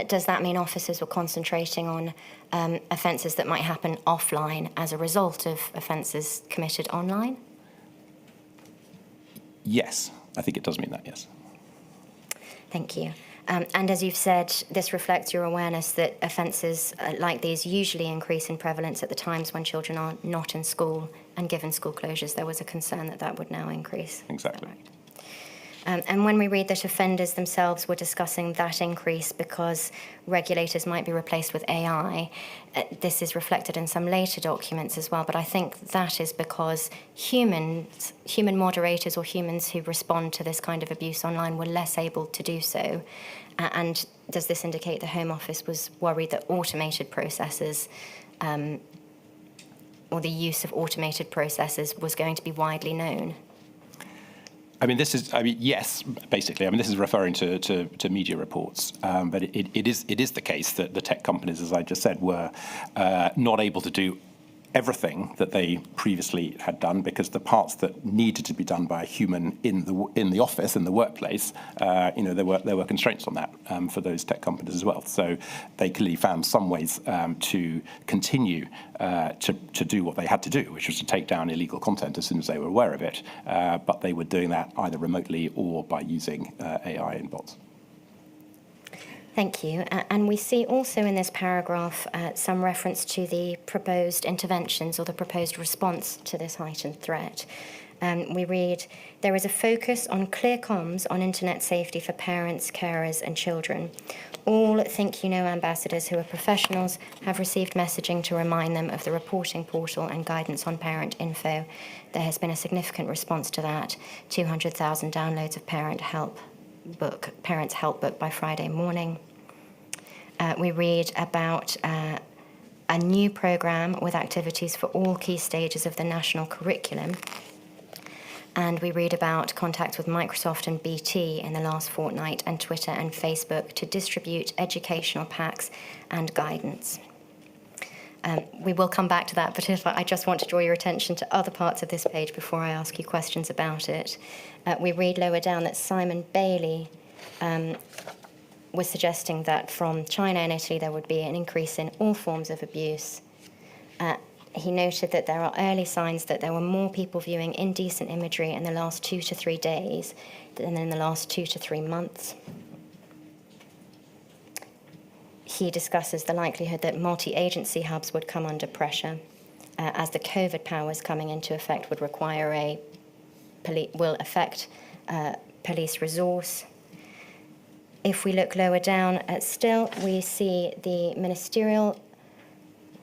does that mean officers were concentrating on offences that might happen offline as a result of offences committed online? Yes, I think it does mean that, yes. Thank you. And as you've said, this reflects your awareness that offences like these usually increase in prevalence at the times when children are not in school, and given school closures, there was a concern that that would now increase. Exactly. And when we read that offenders themselves were discussing that increase because regulators might be replaced with AI, this is reflected in some later documents as well, but I think that is because human moderators or humans who respond to this kind of abuse online were less able to do so. And does this indicate the Home Office was worried that automated processes or the use of automated processes was going to be widely known? Yes, basically. This is referring to media reports, but it is the case that the tech companies, as I just said, were not able to do everything that they previously had done, because the parts that needed to be done by a human in the office, in the workplace, there were constraints on that for those tech companies as well. So they clearly found some ways to continue to do what they had to do, which was to take down illegal content as soon as they were aware of it. But they were doing that either remotely or by using AI and bots. Thank you. And we see also in this paragraph some reference to the proposed interventions or the proposed response to this heightened threat. We read, there is a focus on clear comms on internet safety for parents, carers and children. All Think You Know ambassadors who are professionals have received messaging to remind them of the reporting portal and guidance on parent info. There has been a significant response to that, 200,000 downloads of Parents' Help Book by Friday morning. We read about a new programme with activities for all key stages of the national curriculum. And we read about contacts with Microsoft and BT in the last fortnight, and Twitter and Facebook to distribute educational packs and guidance. We will come back to that, but I just want to draw your attention to other parts of this page before I ask you questions about it. We read lower down that Simon Bailey was suggesting that from China and Italy there would be an increase in all forms of abuse. He noted that there are early signs that there were more people viewing indecent imagery in the last 2 to 3 days than in the last 2 to 3 months. He discusses the likelihood that multi-agency hubs would come under pressure as the COVID powers coming into effect would require will affect police resource. If we look lower down, still we see the ministerial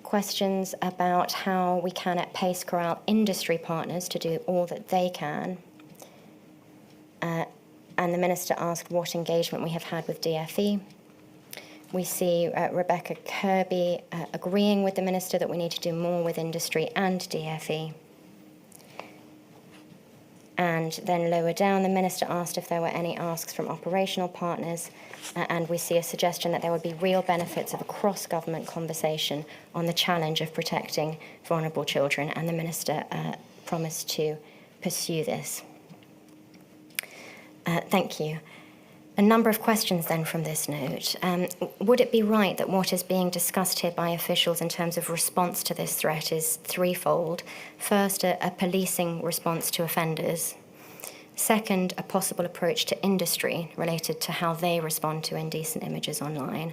questions about how we can at pace corral industry partners to do all that they can. And the Minister asked what engagement we have had with DFE. We see Rebecca Kirby agreeing with the Minister that we need to do more with industry and DFE. And then lower down, the Minister asked if there were any asks from operational partners, and we see a suggestion that there would be real benefits of a cross-government conversation on the challenge of protecting vulnerable children, and the Minister promised to pursue this. Thank you. A number of questions then from this note. Would it be right that what is being discussed here by officials in terms of response to this threat is threefold? First, a policing response to offenders. Second, a possible approach to industry related to how they respond to indecent images online.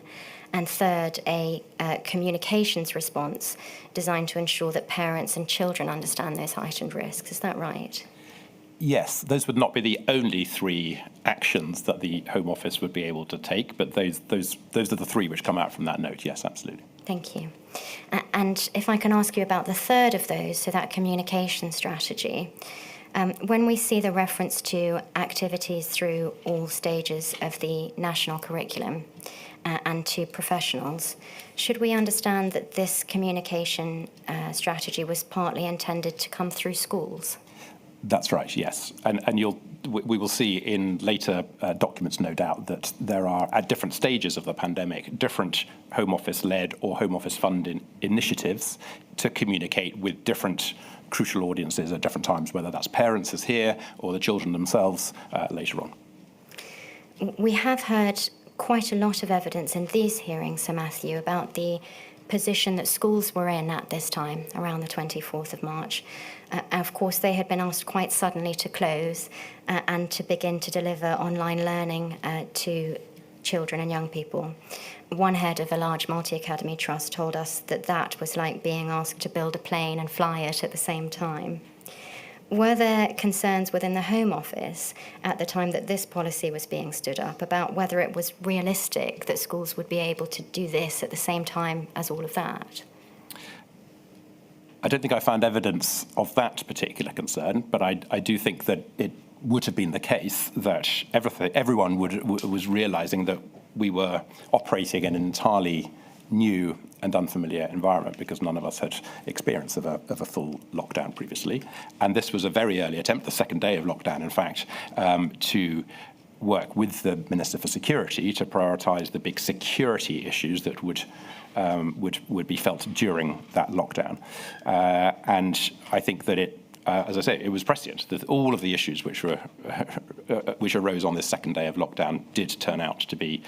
And third, a communications response designed to ensure that parents and children understand those heightened risks. Is that right? Yes, those would not be the only three actions that the Home Office would be able to take, but those are the three which come out from that note. Yes, absolutely. Thank you. And if I can ask you about the third of those, so that communication strategy, when we see the reference to activities through all stages of the national curriculum and to professionals, should we understand that this communication strategy was partly intended to come through schools? That's right, yes. And we will see in later documents, no doubt, that there are, at different stages of the pandemic, different Home Office-led or Home Office-funded initiatives to communicate with different crucial audiences at different times, whether that's parents as here or the children themselves later on. We have heard quite a lot of evidence in these hearings, Sir Matthew, about the position that schools were in at this time, around the 24th of March. Of course, they had been asked quite suddenly to close and to begin to deliver online learning to children and young people. One head of a large multi-academy trust told us that that was like being asked to build a plane and fly it at the same time. Were there concerns within the Home Office at the time that this policy was being stood up about whether it was realistic that schools would be able to do this at the same time as all of that? I don't think I found evidence of that particular concern, but I do think that it would have been the case that everyone was realising that we were operating in an entirely new and unfamiliar environment because none of us had experience of a full lockdown previously. And this was a very early attempt, the second day of lockdown, in fact, to work with the Minister for Security to prioritise the big security issues that would be felt during that lockdown. And I think that it, as I say, it was prescient that all of the issues which arose on this second day of lockdown did turn out to be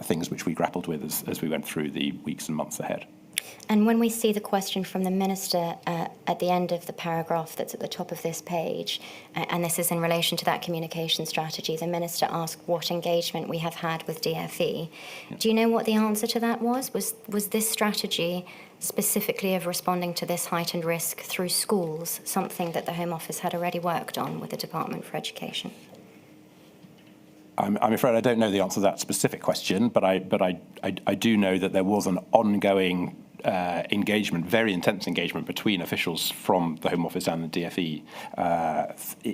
things which we grappled with as we went through the weeks and months ahead. And when we see the question from the Minister at the end of the paragraph that's at the top of this page, and this is in relation to that communication strategy, the Minister asked what engagement we have had with DFE. Yeah. Do you know what the answer to that was? Was this strategy specifically of responding to this heightened risk through schools, something that the Home Office had already worked on with the Department for Education? I'm afraid I don't know the answer to that specific question, but I do know that there was an ongoing engagement, very intense engagement between officials from the Home Office and the DFE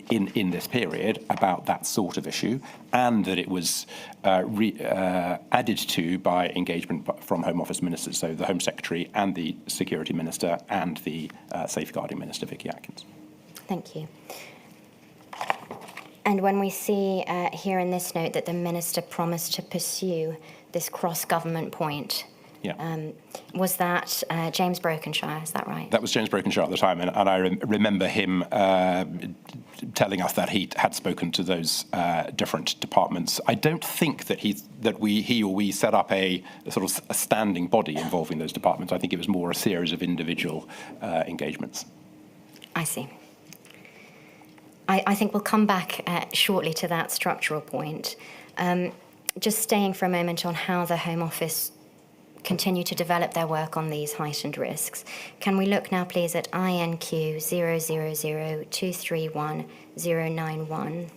in this period about that sort of issue, and that it was added to by engagement from Home Office ministers, so the Home Secretary and the Security Minister and the Safeguarding Minister, Vicky Atkins. Thank you. And when we see here in this note that the Minister promised to pursue this cross-government point, yeah. Was that James Brokenshire, is that right? That was James Brokenshire at the time, and I remember him telling us that he had spoken to those different departments. I don't think that he or we set up a sort of a standing body involving those departments. I think it was more a series of individual engagements. I see. I think we'll come back shortly to that structural point. Just staying for a moment on how the Home Office continue to develop their work on these heightened risks. Can we look now, please, at INQ 000231091?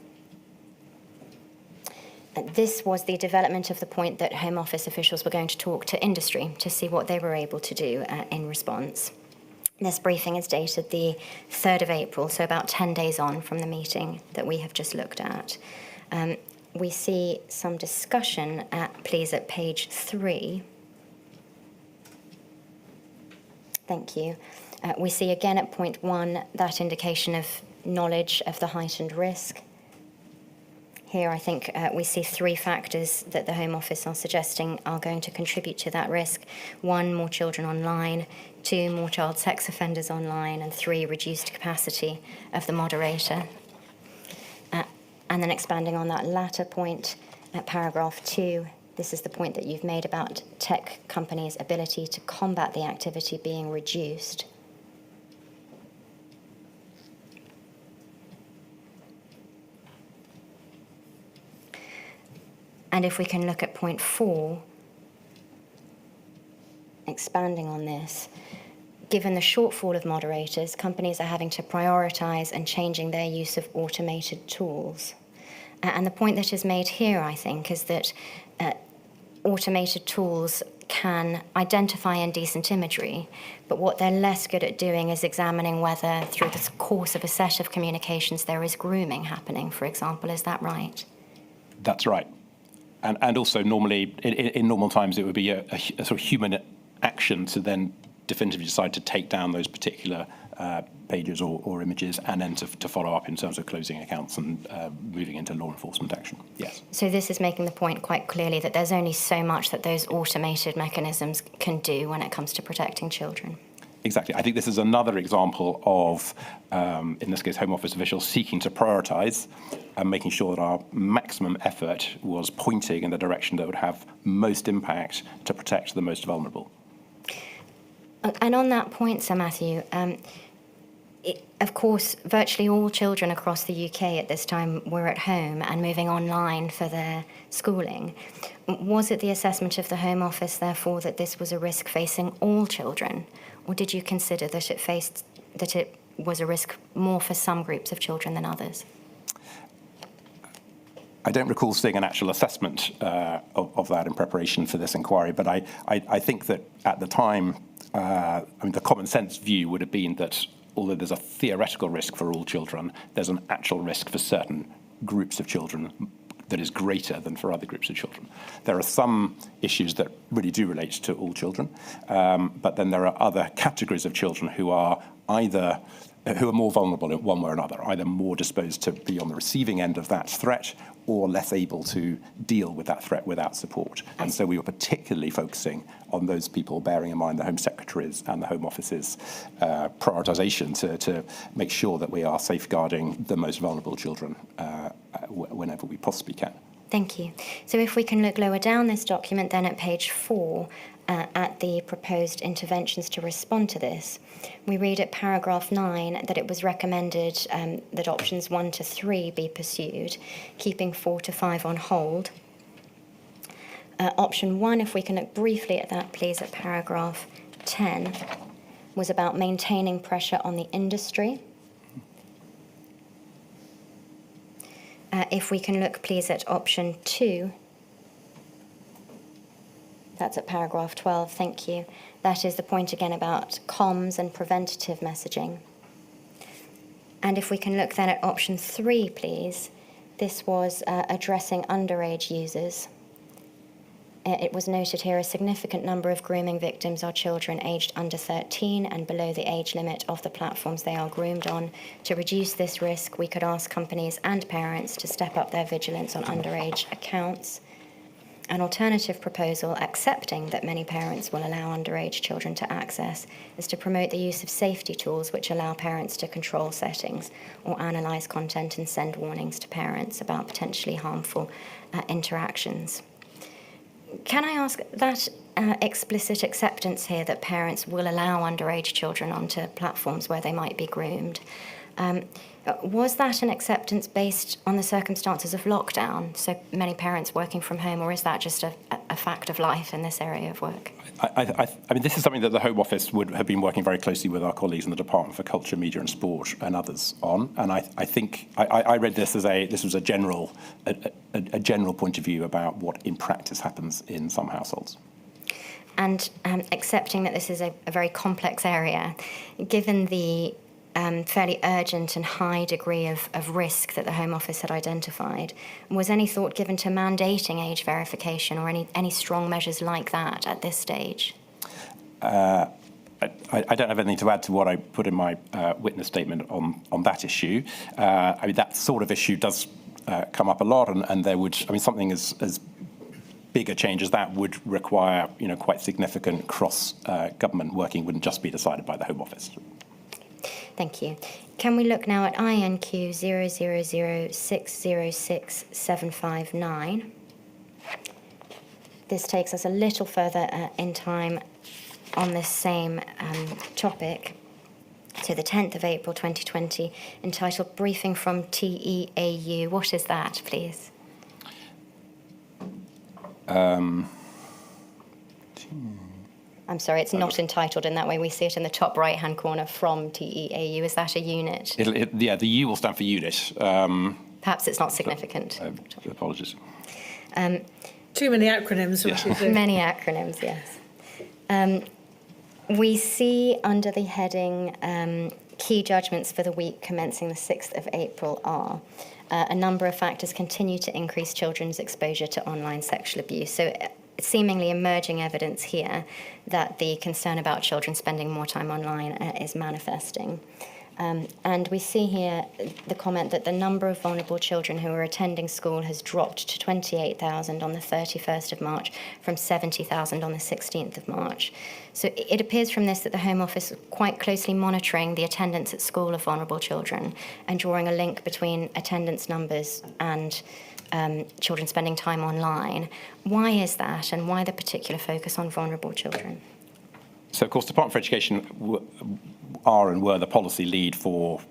This was the development of the point that Home Office officials were going to talk to industry to see what they were able to do in response. This briefing is dated the 3rd of April, so about 10 days on from the meeting that we have just looked at. We see some discussion, please, at page 3. Thank you. We see again at point 1 that indication of knowledge of the heightened risk. Here, I think we see 3 factors that the Home Office are suggesting are going to contribute to that risk. 1, more children online. 2, more child sex offenders online. And 3, reduced capacity of the moderator. And then expanding on that latter point, at paragraph 2, this is the point that you've made about tech companies' ability to combat the activity being reduced. And if we can look at point 4, expanding on this, given the shortfall of moderators, companies are having to prioritise and changing their use of automated tools. And the point that is made here, I think, is that automated tools can identify indecent imagery, but what they're less good at doing is examining whether, through the course of a set of communications, there is grooming happening, for example. Is that right? That's right. And also, normally, in normal times, it would be a sort of human action to then definitively decide to take down those particular pages or images, and then to follow up in terms of closing accounts and moving into law enforcement action. Yes. So this is making the point quite clearly that there's only so much that those automated mechanisms can do when it comes to protecting children. Exactly. I think this is another example of, in this case, Home Office officials seeking to prioritise and making sure that our maximum effort was pointing in the direction that would have most impact to protect the most vulnerable. And on that point, Sir Matthew, of course, virtually all children across the UK at this time were at home and moving online for their schooling. Was it the assessment of the Home Office, therefore, that this was a risk facing all children? Or did you consider that it was a risk more for some groups of children than others? I don't recall seeing an actual assessment of that in preparation for this inquiry, but I think that at the time, the common sense view would have been that although there's a theoretical risk for all children, there's an actual risk for certain groups of children that is greater than for other groups of children. There are some issues that really do relate to all children, but then there are other categories of children who are more vulnerable in one way or another, either more disposed to be on the receiving end of that threat or less able to deal with that threat without support. And so we were particularly focusing on those people, bearing in mind the Home Secretary's and the Home Office's prioritisation to make sure that we are safeguarding the most vulnerable children whenever we possibly can. Thank you. So if we can look lower down this document, then at page 4, at the proposed interventions to respond to this, we read at paragraph 9 that it was recommended that options 1 to 3 be pursued, keeping 4 to 5 on hold. Option 1, if we can look briefly at that, please, at paragraph 10, was about maintaining pressure on the industry. If we can look, please, at option 2, that's at paragraph 12, thank you. That is the point again about comms and preventative messaging. And if we can look then at option 3, please, this was addressing underage users. It was noted here a significant number of grooming victims are children aged under 13 and below the age limit of the platforms they are groomed on. To reduce this risk, we could ask companies and parents to step up their vigilance on underage accounts. An alternative proposal, accepting that many parents will allow underage children to access, is to promote the use of safety tools which allow parents to control settings or analyse content and send warnings to parents about potentially harmful interactions. Can I ask that explicit acceptance here that parents will allow underage children onto platforms where they might be groomed? Was that an acceptance based on the circumstances of lockdown, so many parents working from home, or is that just a fact of life in this area of work? I mean, this is something that the Home Office would have been working very closely with our colleagues in the Department for Culture, Media and Sport and others on. And I think I read this as this was a general point of view about what in practice happens in some households. And accepting that this is a very complex area, given the fairly urgent and high degree of risk that the Home Office had identified, was any thought given to mandating age verification or any strong measures like that at this stage? I don't have anything to add to what I put in my witness statement on that issue. I mean, that sort of issue does come up a lot, and there would, I mean, something as big a change as that would require, quite significant cross-government working. Wouldn't just be decided by the Home Office. Thank you. Can we look now at INQ 0006066759? This takes us a little further in time on this same topic to the 10th of April 2020, entitled Briefing from TEAU. What is that, please? I'm sorry, it's not entitled in that way. We see it in the top right-hand corner, from TEAU. Is that a unit? Yeah, the U will stand for unit. Perhaps it's not significant. Apologies. Too many acronyms. Yeah. Many acronyms, yes. We see under the heading key judgments for the week commencing the 6th of April are a number of factors continue to increase children's exposure to online sexual abuse. So seemingly emerging evidence here that the concern about children spending more time online is manifesting. And we see here the comment that the number of vulnerable children who are attending school has dropped to 28,000 on the 31st of March from 70,000 on the 16th of March. So it appears from this that the Home Office is quite closely monitoring the attendance at school of vulnerable children and drawing a link between attendance numbers and children spending time online. Why is that, and why the particular focus on vulnerable children? So, of course, the Department for Education are and were the policy lead for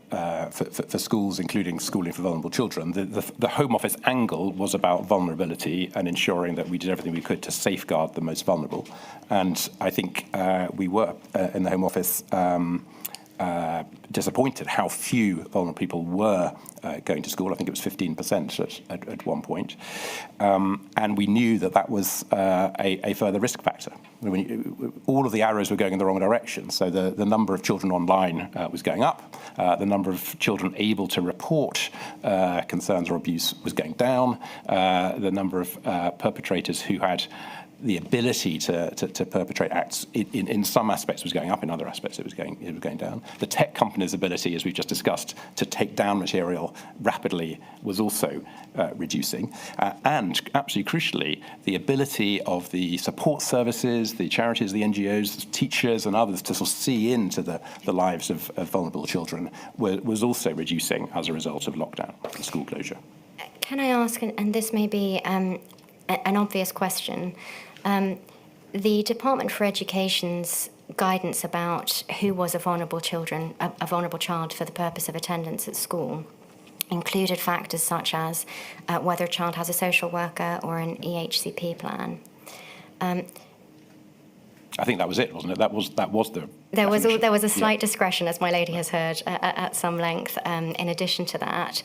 schools, including schooling for vulnerable children. The Home Office angle was about vulnerability and ensuring that we did everything we could to safeguard the most vulnerable. And I think we were, in the Home Office, disappointed how few vulnerable people were going to school. I think it was 15% at one point. And we knew that was a further risk factor. All of the arrows were going in the wrong direction. So the number of children online was going up. The number of children able to report concerns or abuse was going down. The number of perpetrators who had the ability to perpetrate acts in some aspects was going up, in other aspects it was going down. The tech companies' ability, as we've just discussed, to take down material rapidly was also reducing. And absolutely crucially, the ability of the support services, the charities, the NGOs, teachers and others to sort of see into the lives of vulnerable children was also reducing as a result of lockdown and school closure. Can I ask, and this may be an obvious question, the Department for Education's guidance about who was a vulnerable child for the purpose of attendance at school included factors such as whether a child has a social worker or an EHCP plan. I think that was it, wasn't it? That was the. There was a slight discretion, as my lady has heard at some length. In addition to that,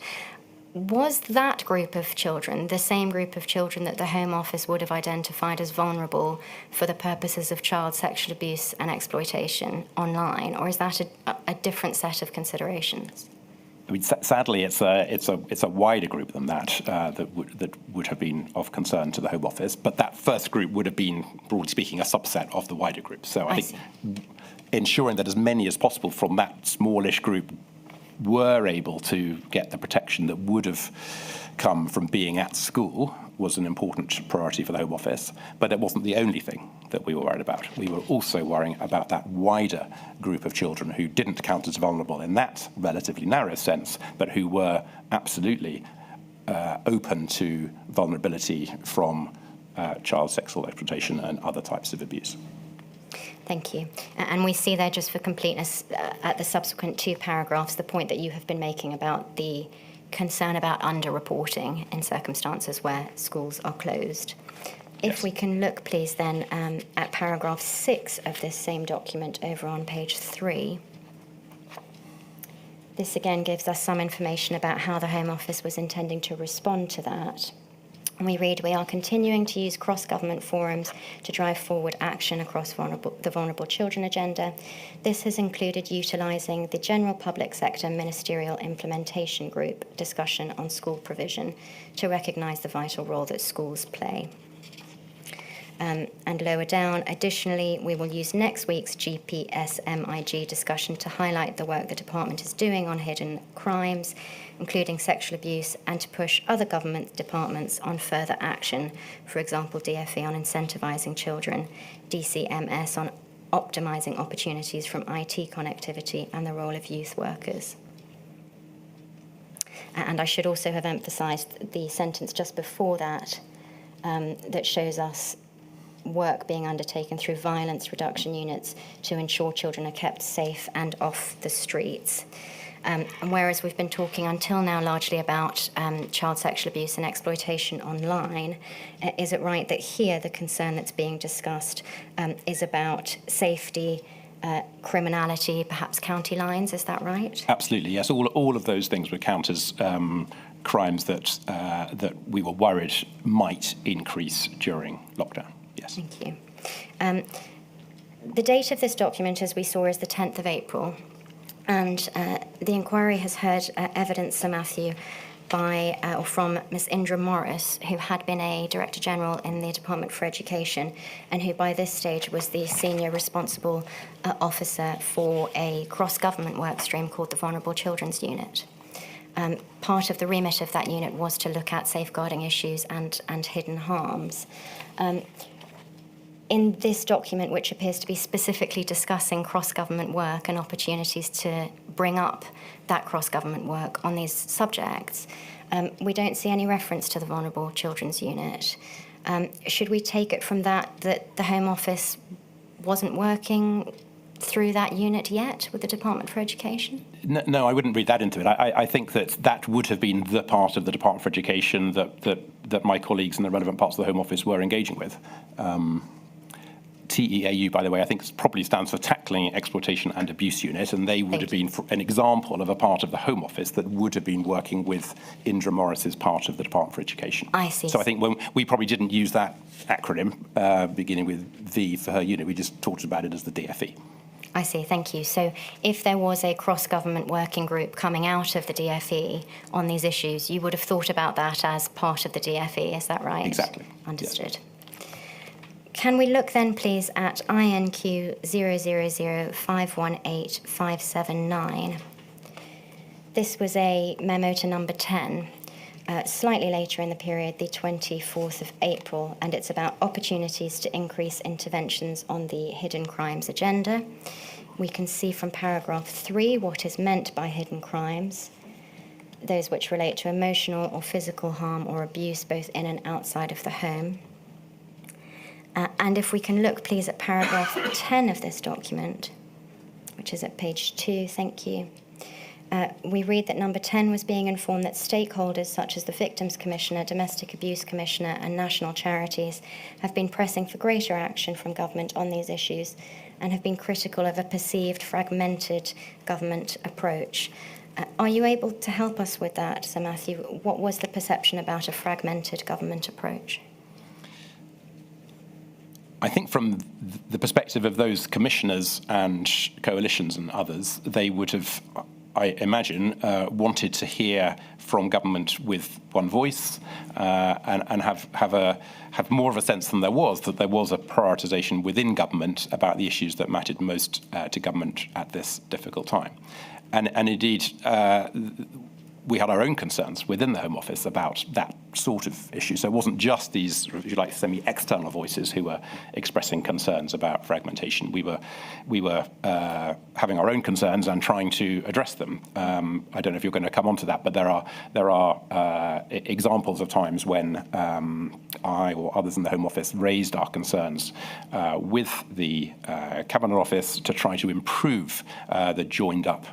was that group of children the same group of children that the Home Office would have identified as vulnerable for the purposes of child sexual abuse and exploitation online, or is that a different set of considerations? I mean, sadly, it's a wider group than that that would have been of concern to the Home Office. But that first group would have been, broadly speaking, a subset of the wider group. So I think ensuring that as many as possible from that smallish group were able to get the protection that would have come from being at school was an important priority for the Home Office, but it wasn't the only thing that we were worried about. We were also worrying about that wider group of children who didn't count as vulnerable in that relatively narrow sense, but who were absolutely open to vulnerability from child sexual exploitation and other types of abuse. Thank you. And we see there, just for completeness, at the subsequent two paragraphs, the point that you have been making about the concern about underreporting in circumstances where schools are closed. Yes. If we can look, please, then, at paragraph 6 of this same document over on page 3. This again gives us some information about how the Home Office was intending to respond to that. And we read, we are continuing to use cross-government forums to drive forward action across the vulnerable children agenda. This has included utilising the General Public Sector Ministerial Implementation Group discussion on school provision to recognise the vital role that schools play. And lower down, additionally, we will use next week's GPSMIG discussion to highlight the work the department is doing on hidden crimes, including sexual abuse, and to push other government departments on further action, for example, DFE on incentivising children, DCMS on optimising opportunities from IT connectivity, and the role of youth workers. And I should also have emphasised the sentence just before that that shows us work being undertaken through violence reduction units to ensure children are kept safe and off the streets. And whereas we've been talking until now largely about child sexual abuse and exploitation online, is it right that here the concern that's being discussed is about safety, criminality, perhaps county lines? Is that right? Absolutely, yes. All of those things would count as crimes that we were worried might increase during lockdown. Yes. Thank you. The date of this document, as we saw, is the 10th of April. And the inquiry has heard evidence, Sir Matthew, or from Miss Indra Morris, who had been a Director General in the Department for Education, and who by this stage was the senior responsible officer for a cross-government work stream called the Vulnerable Children's Unit. Part of the remit of that unit was to look at safeguarding issues and hidden harms. In this document, which appears to be specifically discussing cross-government work and opportunities to bring up that cross-government work on these subjects, we don't see any reference to the Vulnerable Children's Unit. Should we take it from that the Home Office wasn't working through that unit yet with the Department for Education? No, I wouldn't read that into it. I think that would have been the part of the Department for Education that my colleagues in the relevant parts of the Home Office were engaging with. TEAU, by the way, I think probably stands for Tackling Exploitation and Abuse Unit, and they would have been an example of a part of the Home Office that would have been working with Indra Morris's part of the Department for Education. I see. So I think when we probably didn't use that acronym beginning with V for her unit, we just talked about it as the DFE. I see, thank you. So if there was a cross-government working group coming out of the DFE on these issues, you would have thought about that as part of the DFE, is that right? Exactly. Understood. Yes. Can we look then, please, at INQ 000518579? This was a memo to number 10, slightly later in the period, the 24th of April, and it's about opportunities to increase interventions on the hidden crimes agenda. We can see from paragraph 3 what is meant by hidden crimes, those which relate to emotional or physical harm or abuse both in and outside of the home. And if we can look, please, at paragraph 10 of this document, which is at page 2, thank you. We read that number 10 was being informed that stakeholders such as the Victims Commissioner, Domestic Abuse Commissioner and national charities have been pressing for greater action from government on these issues and have been critical of a perceived fragmented government approach. Are you able to help us with that, Sir Matthew? What was the perception about a fragmented government approach? I think from the perspective of those commissioners and coalitions and others, they would have, I imagine, wanted to hear from government with one voice and have more of a sense than there was that there was a prioritisation within government about the issues that mattered most to government at this difficult time. And indeed, we had our own concerns within the Home Office about that sort of issue. So it wasn't just these, if you like, semi-external voices who were expressing concerns about fragmentation. We were having our own concerns and trying to address them. I don't know if you're going to come on to that, but there are examples of times when I or others in the Home Office raised our concerns with the Cabinet Office to try to improve the joined-up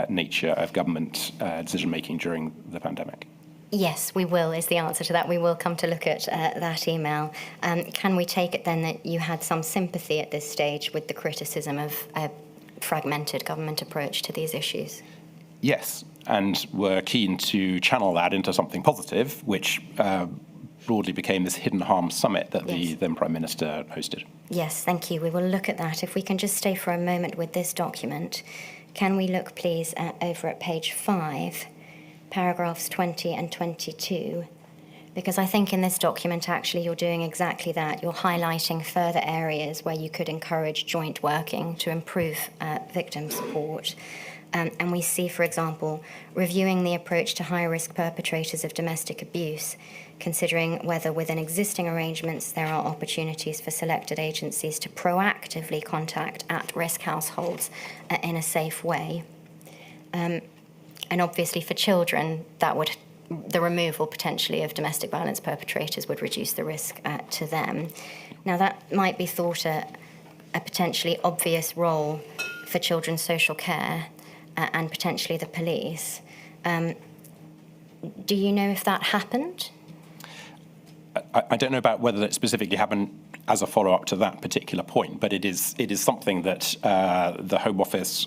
nature of government decision-making during the pandemic? Yes, we will, is the answer to that. We will come to look at that email. Can we take it then that you had some sympathy at this stage with the criticism of a fragmented government approach to these issues? Yes, and we're keen to channel that into something positive, which broadly became this Hidden Harm Summit that the then Prime Minister hosted. Yes, thank you. We will look at that. If we can just stay for a moment with this document. Can we look, please, over at page 5, paragraphs 20 and 22? Because I think in this document, actually, you're doing exactly that. You're highlighting further areas where you could encourage joint working to improve victim support. And we see, for example, reviewing the approach to high-risk perpetrators of domestic abuse, considering whether within existing arrangements there are opportunities for selected agencies to proactively contact at-risk households in a safe way. And obviously for children, the removal potentially of domestic violence perpetrators would reduce the risk to them. Now that might be thought a potentially obvious role for children's social care, and potentially the police. Do you know if that happened? I don't know about whether it specifically happened as a follow-up to that particular point, but it is something that the Home Office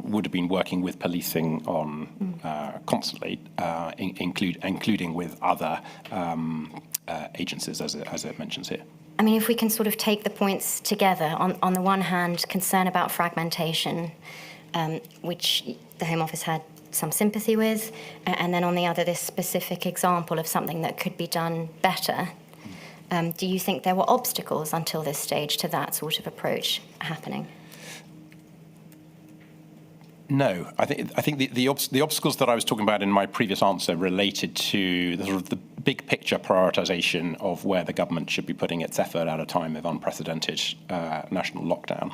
would have been working with policing on constantly, including with other agencies, as it mentions here. I mean, if we can sort of take the points together, on the one hand, concern about fragmentation, which the Home Office had some sympathy with, and then on the other, this specific example of something that could be done better. Do you think there were obstacles until this stage to that sort of approach happening? No, I think the obstacles that I was talking about in my previous answer related to the sort of the big picture prioritisation of where the government should be putting its effort at a time of unprecedented national lockdown.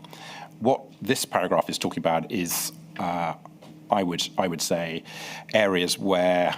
What this paragraph is talking about is, I would say, areas where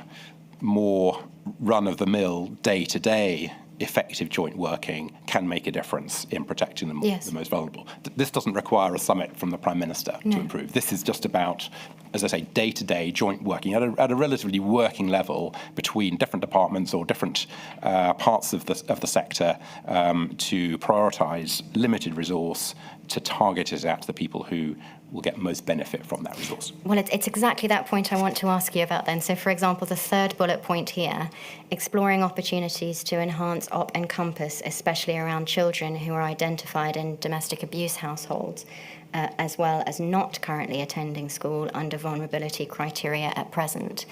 more run-of-the-mill, day-to-day effective joint working can make a difference in protecting the most vulnerable. This doesn't require a summit from the Prime Minister to improve. This is just about, as I say, day-to-day joint working at a relatively working level between different departments or different parts of the sector to prioritise limited resource to target it at the people who will get most benefit from that resource. Well, it's exactly that point I want to ask you about then. So, for example, the third bullet point here, exploring opportunities to enhance Op Encompass, especially around children who are identified in domestic abuse households, as well as not currently attending school under vulnerability criteria at present.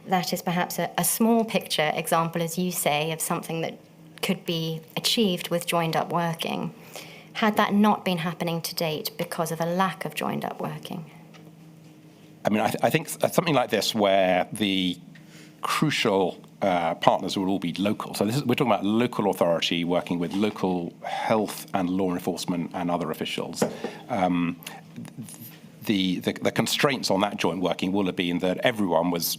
That is perhaps a small picture example, as you say, of something that could be achieved with joined-up working. Had that not been happening to date because of a lack of joined-up working? I mean, I think something like this, where the crucial partners will all be local. So we're talking about local authority working with local health and law enforcement and other officials. The constraints on that joint working will have been that everyone was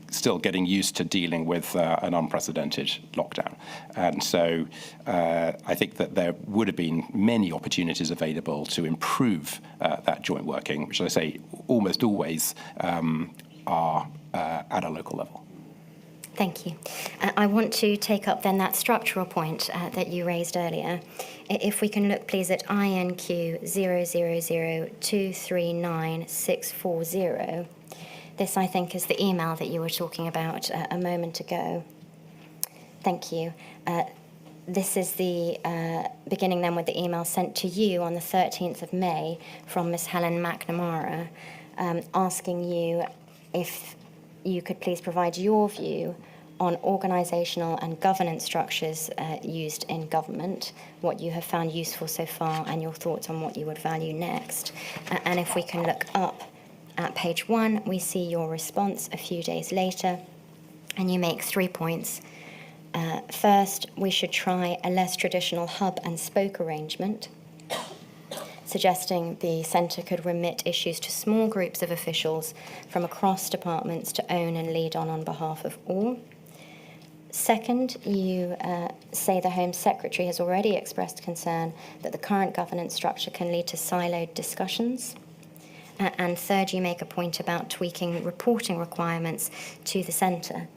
still getting used to dealing with an unprecedented lockdown. And so I think that there would have been many opportunities available to improve that joint working, which, as I say, almost always are at a local level. Thank you. I want to take up then that structural point that you raised earlier. If we can look, please, at INQ 000239640. This, I think, is the email that you were talking about a moment ago. Thank you. This is the beginning then with the email sent to you on the 13th of May from Miss Helen McNamara, asking you if you could please provide your view on organisational and governance structures used in government, what you have found useful so far, and your thoughts on what you would value next. And if we can look up at page 1, we see your response a few days later, and you make 3 points. First, we should try a less traditional hub and spoke arrangement, suggesting the centre could remit issues to small groups of officials from across departments to own and lead on behalf of all. Second, you say the Home Secretary has already expressed concern that the current governance structure can lead to siloed discussions. And third, you make a point about tweaking reporting requirements to the centre.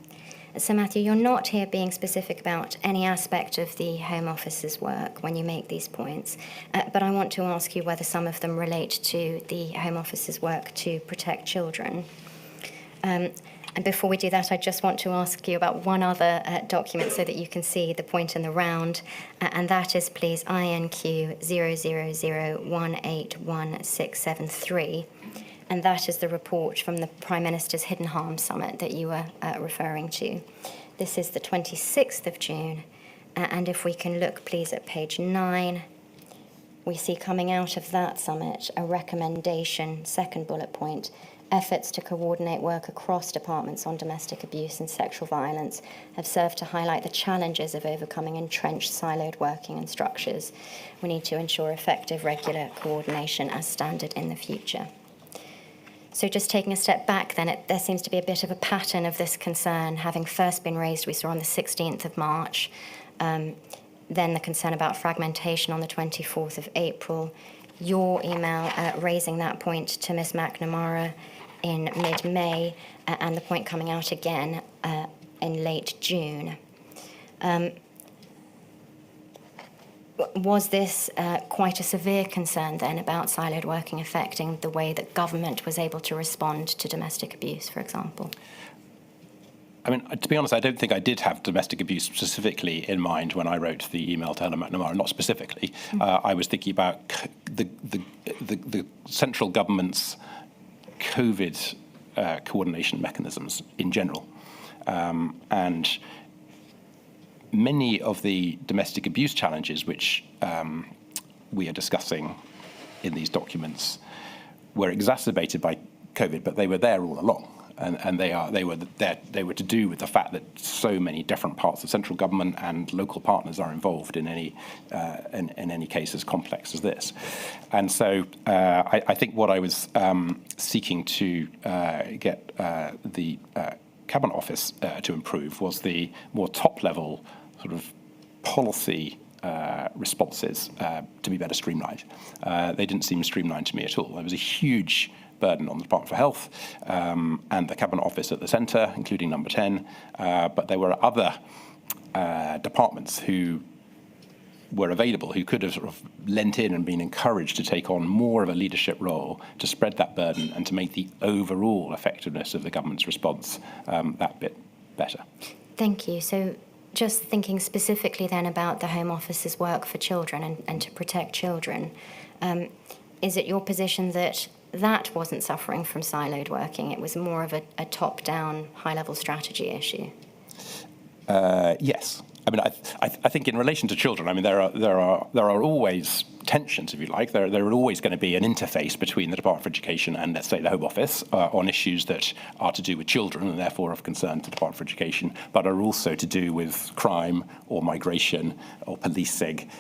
So, Matthew, you're not here being specific about any aspect of the Home Office's work when you make these points, but I want to ask you whether some of them relate to the Home Office's work to protect children. And before we do that, I just want to ask you about one other document so that you can see the point in the round, and that is, please, INQ 000181673. And that is the report from the Prime Minister's Hidden Harm Summit that you were referring to. This is the 26th of June. And if we can look, please, at page 9, we see coming out of that summit a recommendation, second bullet point, efforts to coordinate work across departments on domestic abuse and sexual violence have served to highlight the challenges of overcoming entrenched siloed working and structures. We need to ensure effective, regular coordination as standard in the future. So just taking a step back then, there seems to be a bit of a pattern of this concern having first been raised, we saw on the 16th of March, then the concern about fragmentation on the 24th of April, your email raising that point to Ms McNamara, in mid-May, and the point coming out again in late June. Was this quite a severe concern then about siloed working affecting the way that government was able to respond to domestic abuse, for example? I mean, to be honest, I don't think I did have domestic abuse specifically in mind when I wrote the email to Helen McNamara. Not specifically. I was thinking about the central government's COVID coordination mechanisms in general, and many of the domestic abuse challenges which we are discussing in these documents were exacerbated by COVID, but they were there all along. And they were to do with the fact that so many different parts of central government and local partners are involved in any case as complex as this. And so I think what I was seeking to get the Cabinet Office to improve was the more top-level sort of policy responses to be better streamlined. They didn't seem streamlined to me at all. There was a huge burden on the Department for Health and the Cabinet Office at the centre, including Number 10. But there were other departments who were available, who could have sort of lent in and been encouraged to take on more of a leadership role to spread that burden and to make the overall effectiveness of the government's response that bit better. Thank you. So just thinking specifically then about the Home Office's work for children and to protect children, is it your position that that wasn't suffering from siloed working? It was more of a top-down, high-level strategy issue? Yes. I mean, I think in relation to children, I mean, there are always tensions, if you like. There are always going to be an interface between the Department for Education and, let's say, the Home Office on issues that are to do with children and therefore of concern to the Department for Education, but are also to do with crime or migration or policing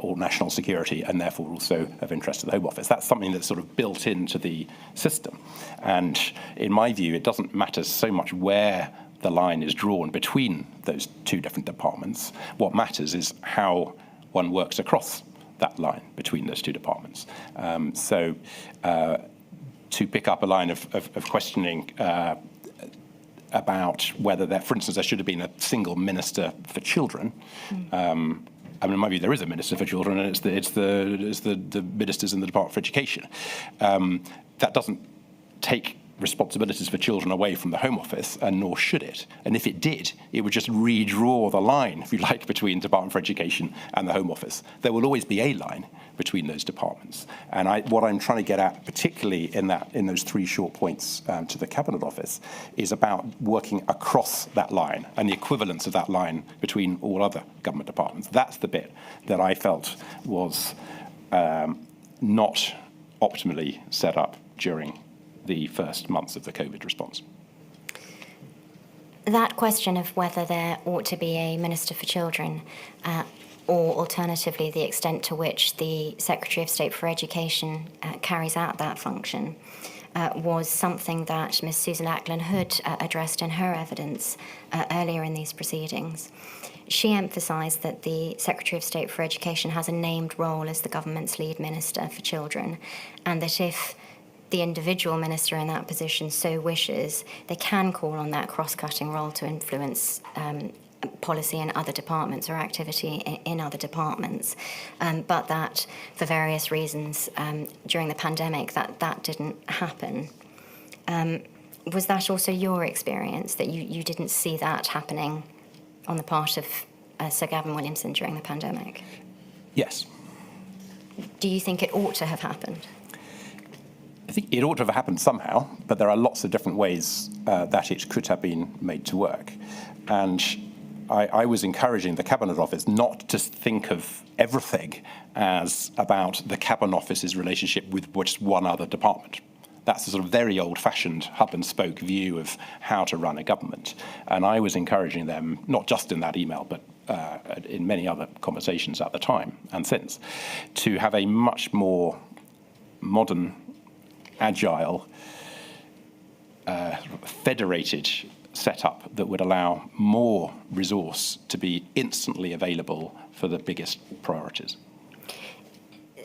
or national security, and therefore also of interest to the Home Office. That's something that's sort of built into the system. And in my view, it doesn't matter so much where the line is drawn between those two different departments. What matters is how one works across that line between those two departments. So to pick up a line of questioning about whether there, for instance, there should have been a single minister for children. I mean, in my view, there is a minister for children, and it's the ministers in the Department for Education. That doesn't take responsibilities for children away from the Home Office, and nor should it. And if it did, it would just redraw the line, if you like, between Department for Education and the Home Office. There will always be a line between those departments. And what I'm trying to get at, particularly in those three short points to the Cabinet Office, is about working across that line and the equivalence of that line between all other government departments. That's the bit that I felt was not optimally set up during the first months of the COVID response. That question of whether there ought to be a Minister for Children or alternatively the extent to which the Secretary of State for Education carries out that function was something that Ms. Susan Ackland-Hood addressed in her evidence earlier in these proceedings. She emphasised that the Secretary of State for Education has a named role as the government's lead Minister for Children, and that if the individual minister in that position so wishes, they can call on that cross-cutting role to influence policy in other departments or activity in other departments. But that, for various reasons, during the pandemic, that didn't happen. Was that also your experience, that you didn't see that happening on the part of Sir Gavin Williamson during the pandemic? Yes. Do you think it ought to have happened? I think it ought to have happened somehow, but there are lots of different ways that it could have been made to work. And I was encouraging the Cabinet Office not to think of everything as about the Cabinet Office's relationship with just one other department. That's a sort of very old-fashioned hub-and-spoke view of how to run a government. And I was encouraging them, not just in that email, but in many other conversations at the time and since, to have a much more modern, agile, federated setup that would allow more resource to be instantly available for the biggest priorities.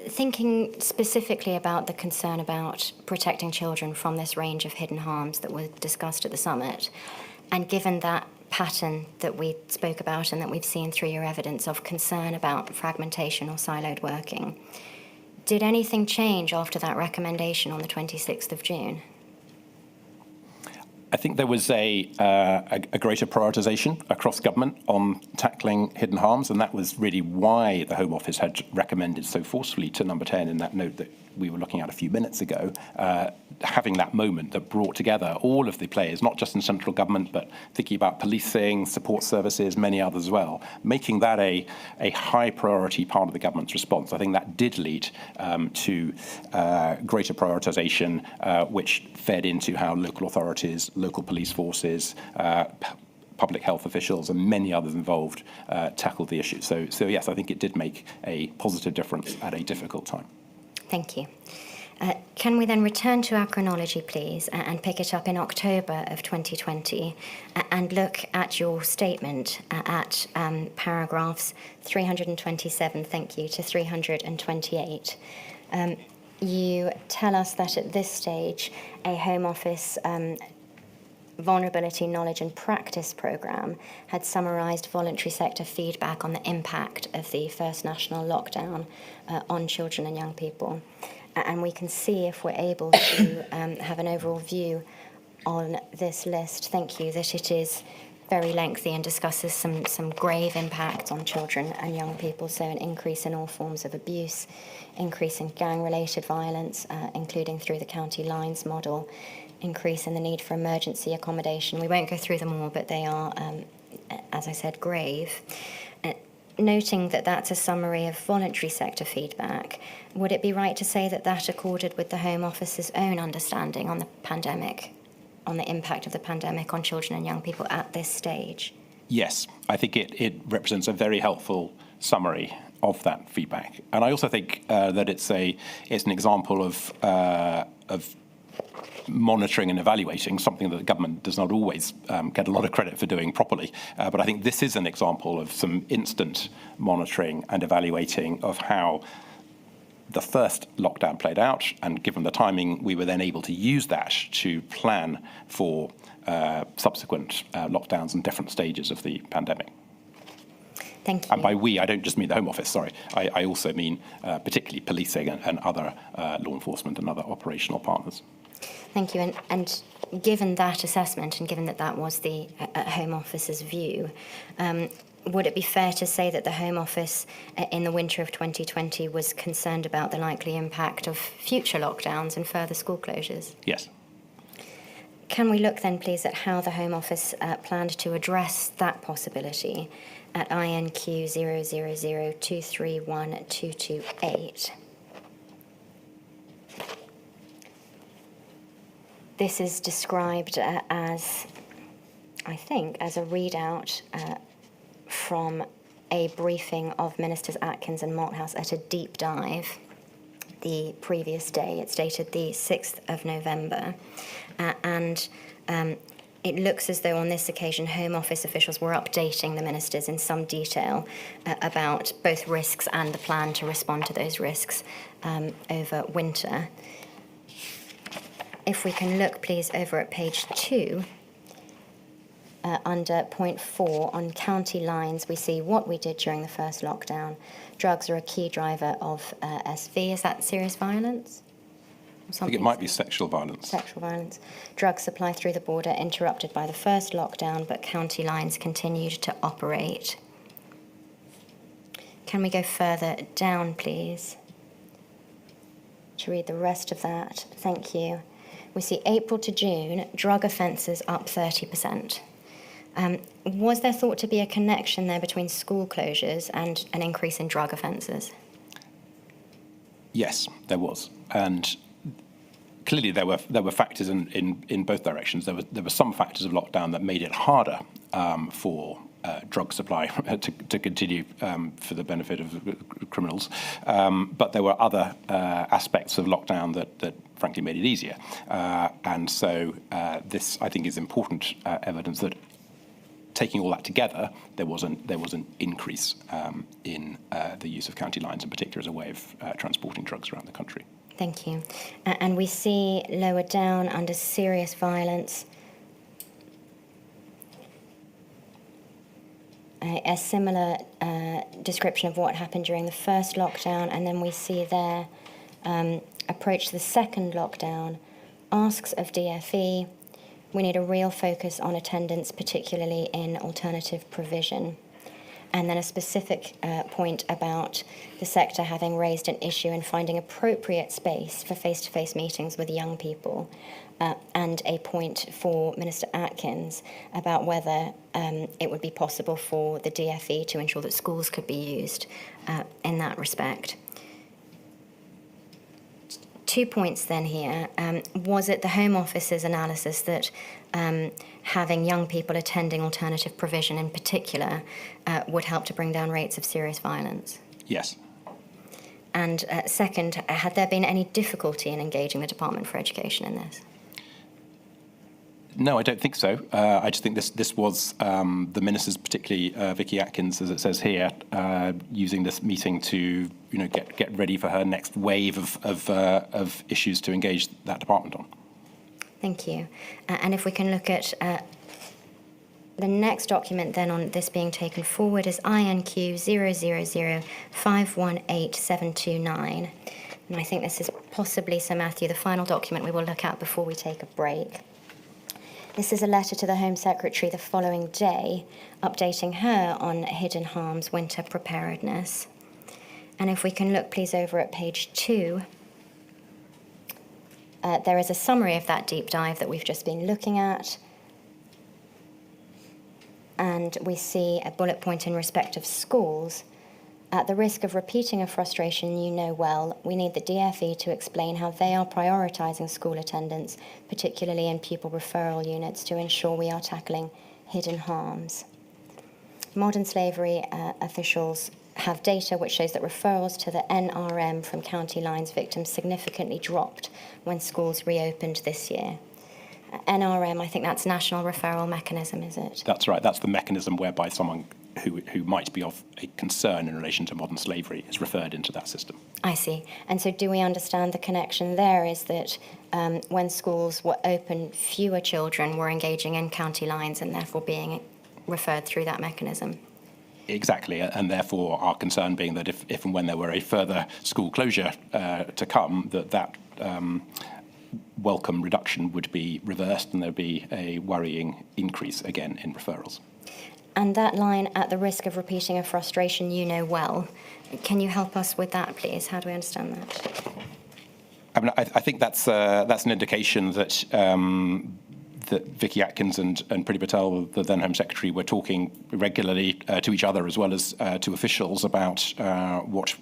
Thinking specifically about the concern about protecting children from this range of hidden harms that were discussed at the summit, and given that pattern that we spoke about and that we've seen through your evidence of concern about fragmentation or siloed working, did anything change after that recommendation on the 26th of June? I think there was a greater prioritisation across government on tackling hidden harms, and that was really why the Home Office had recommended so forcefully to number 10 in that note that we were looking at a few minutes ago, having that moment that brought together all of the players, not just in central government, but thinking about policing, support services, many others as well, making that a high priority part of the government's response. I think that did lead to greater prioritisation, which fed into how local authorities, local police forces, public health officials and many others involved tackled the issue. So yes, I think it did make a positive difference at a difficult time. Thank you. Can we then return to our chronology, please, and pick it up in October of 2020 and look at your statement at paragraphs 327, thank you, to 328. You tell us that at this stage, a Home Office Vulnerability Knowledge and Practice programme had summarised voluntary sector feedback on the impact of the first national lockdown on children and young people. And we can see, if we're able to have an overall view on this list, thank you, that it is very lengthy and discusses some grave impacts on children and young people. So an increase in all forms of abuse, increase in gang-related violence, including through the county lines model, increase in the need for emergency accommodation. We won't go through them all, but they are, as I said, grave. Noting that that's a summary of voluntary sector feedback, would it be right to say that that accorded with the Home Office's own understanding on the pandemic, on the impact of the pandemic on children and young people at this stage? Yes, I think it represents a very helpful summary of that feedback. And I also think that it's an example of monitoring and evaluating, something that the government does not always get a lot of credit for doing properly. But I think this is an example of some instant monitoring and evaluating of how the first lockdown played out, and given the timing, we were then able to use that to plan for subsequent lockdowns and different stages of the pandemic. Thank you. And by we, I don't just mean the Home Office, sorry. I also mean particularly policing and other law enforcement and other operational partners. Thank you. And given that assessment, and given that that was the Home Office's view, would it be fair to say that the Home Office in the winter of 2020 was concerned about the likely impact of future lockdowns and further school closures? Yes. Can we look then, please, at how the Home Office planned to address that possibility at INQ 000231228? This is described as, I think, as a readout from a briefing of Ministers Atkins and Malthouse at a deep dive the previous day. It's dated the 6th of November. And it looks as though on this occasion Home Office officials were updating the ministers in some detail about both risks and the plan to respond to those risks over winter. If we can look, please, over at page 2, under point 4, on county lines, we see what we did during the first lockdown. Drugs are a key driver of SV. Is that serious violence? I think it might be sexual violence. Sexual violence. Drug supply through the border interrupted by the first lockdown, but county lines continued to operate. Can we go further down, please, to read the rest of that? Thank you. We see April to June, drug offences up 30%. Was there thought to be a connection there between school closures and an increase in drug offences? Yes, there was. And clearly there were factors in both directions. There were some factors of lockdown that made it harder for drug supply to continue for the benefit of criminals. But there were other aspects of lockdown that frankly made it easier. And so this, I think, is important evidence that taking all that together, there was an increase in the use of county lines, in particular, as a way of transporting drugs around the country. Thank you. And we see lower down under serious violence a similar description of what happened during the first lockdown, and then we see there approach the second lockdown, asks of DfE, we need a real focus on attendance, particularly in alternative provision. And then a specific point about the sector having raised an issue in finding appropriate space for face-to-face meetings with young people, and a point for Minister Atkins about whether it would be possible for the DfE to ensure that schools could be used in that respect. 2 points then here. Was it the Home Office's analysis that having young people attending alternative provision in particular would help to bring down rates of serious violence? Yes. And second, had there been any difficulty in engaging the Department for Education in this? No, I don't think so. I just think this was the ministers, particularly Vicky Atkins, as it says here, using this meeting to get ready for her next wave of issues to engage that department on. Thank you. And if we can look at the next document then on this being taken forward is INQ 000518729. And I think this is possibly, Sir Matthew, the final document we will look at before we take a break. This is a letter to the Home Secretary the following day, updating her on hidden harms winter preparedness. And if we can look, please, over at page 2, there is a summary of that deep dive that we've just been looking at. And we see a bullet point in respect of schools. At the risk of repeating a frustration you know well, we need the DfE to explain how they are prioritising school attendance, particularly in pupil referral units, to ensure we are tackling hidden harms. Modern slavery officials have data which shows that referrals to the NRM from county lines victims significantly dropped when schools reopened this year. NRM, I think that's National Referral Mechanism, is it? That's right. That's the mechanism whereby someone who might be of a concern in relation to modern slavery is referred into that system. I see. And so do we understand the connection there is that when schools were open, fewer children were engaging in county lines and therefore being referred through that mechanism? Exactly, and therefore our concern being that if and when there were a further school closure to come, that welcome reduction would be reversed and there'd be a worrying increase again in referrals. And that line, at the risk of repeating a frustration you know well, can you help us with that, please? How do we understand that? I mean, I think that's an indication that that Vicky Atkins and Priti Patel, the then Home Secretary, were talking regularly to each other as well as to officials about what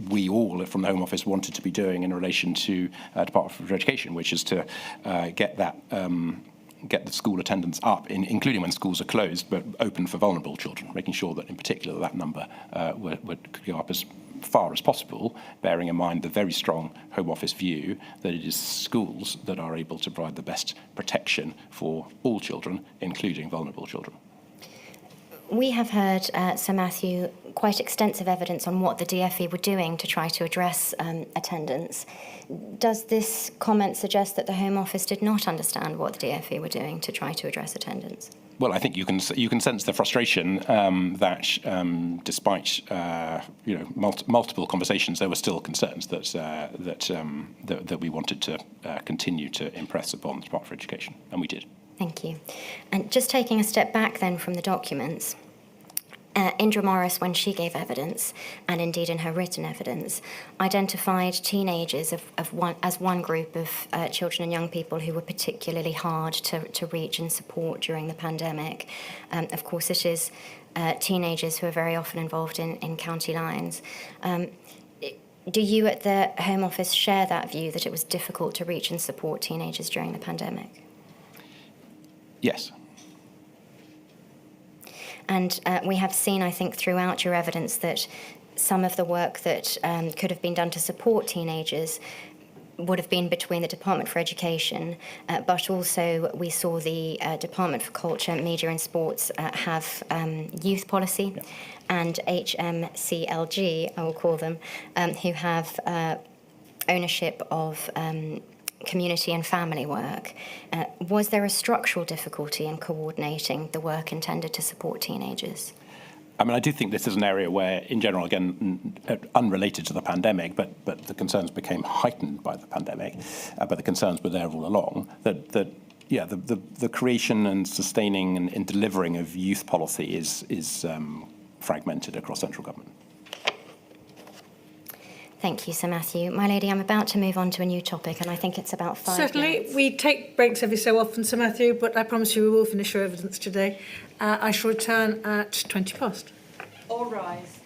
we all from the Home Office wanted to be doing in relation to Department for Education, which is to get the school attendance up, including when schools are closed, but open for vulnerable children, making sure that in particular that number could go up as far as possible, bearing in mind the very strong Home Office view that it is schools that are able to provide the best protection for all children, including vulnerable children. We have heard, Sir Matthew, quite extensive evidence on what the DfE were doing to try to address attendance. Does this comment suggest that the Home Office did not understand what the DfE were doing to try to address attendance? Well, I think you can sense the frustration that, despite multiple conversations, there were still concerns that we wanted to continue to impress upon the Department for Education, and we did. Thank you. And just taking a step back then from the documents, Indra Morris, when she gave evidence, and indeed in her written evidence, identified teenagers as one group of children and young people who were particularly hard to reach and support during the pandemic. Of course, it is teenagers who are very often involved in county lines. Do you at the Home Office share that view that it was difficult to reach and support teenagers during the pandemic? Yes. And we have seen, I think, throughout your evidence that some of the work that could have been done to support teenagers would have been between the Department for Education, but also we saw the Department for Culture, Media and Sports have youth policy, and HMCLG, I will call them, who have ownership of community and family work. Was there a structural difficulty in coordinating the work intended to support teenagers? I mean, I do think this is an area where, in general, again, unrelated to the pandemic, but the concerns became heightened by the pandemic, but the concerns were there all along, the creation and sustaining and delivering of youth policy is fragmented across central government. Thank you, Sir Matthew. My lady, I'm about to move on to a new topic, and I think it's about 5 minutes. Certainly. We take breaks every so often, Sir Matthew, but I promise you we will finish your evidence today. I shall return at 20 past. All rise.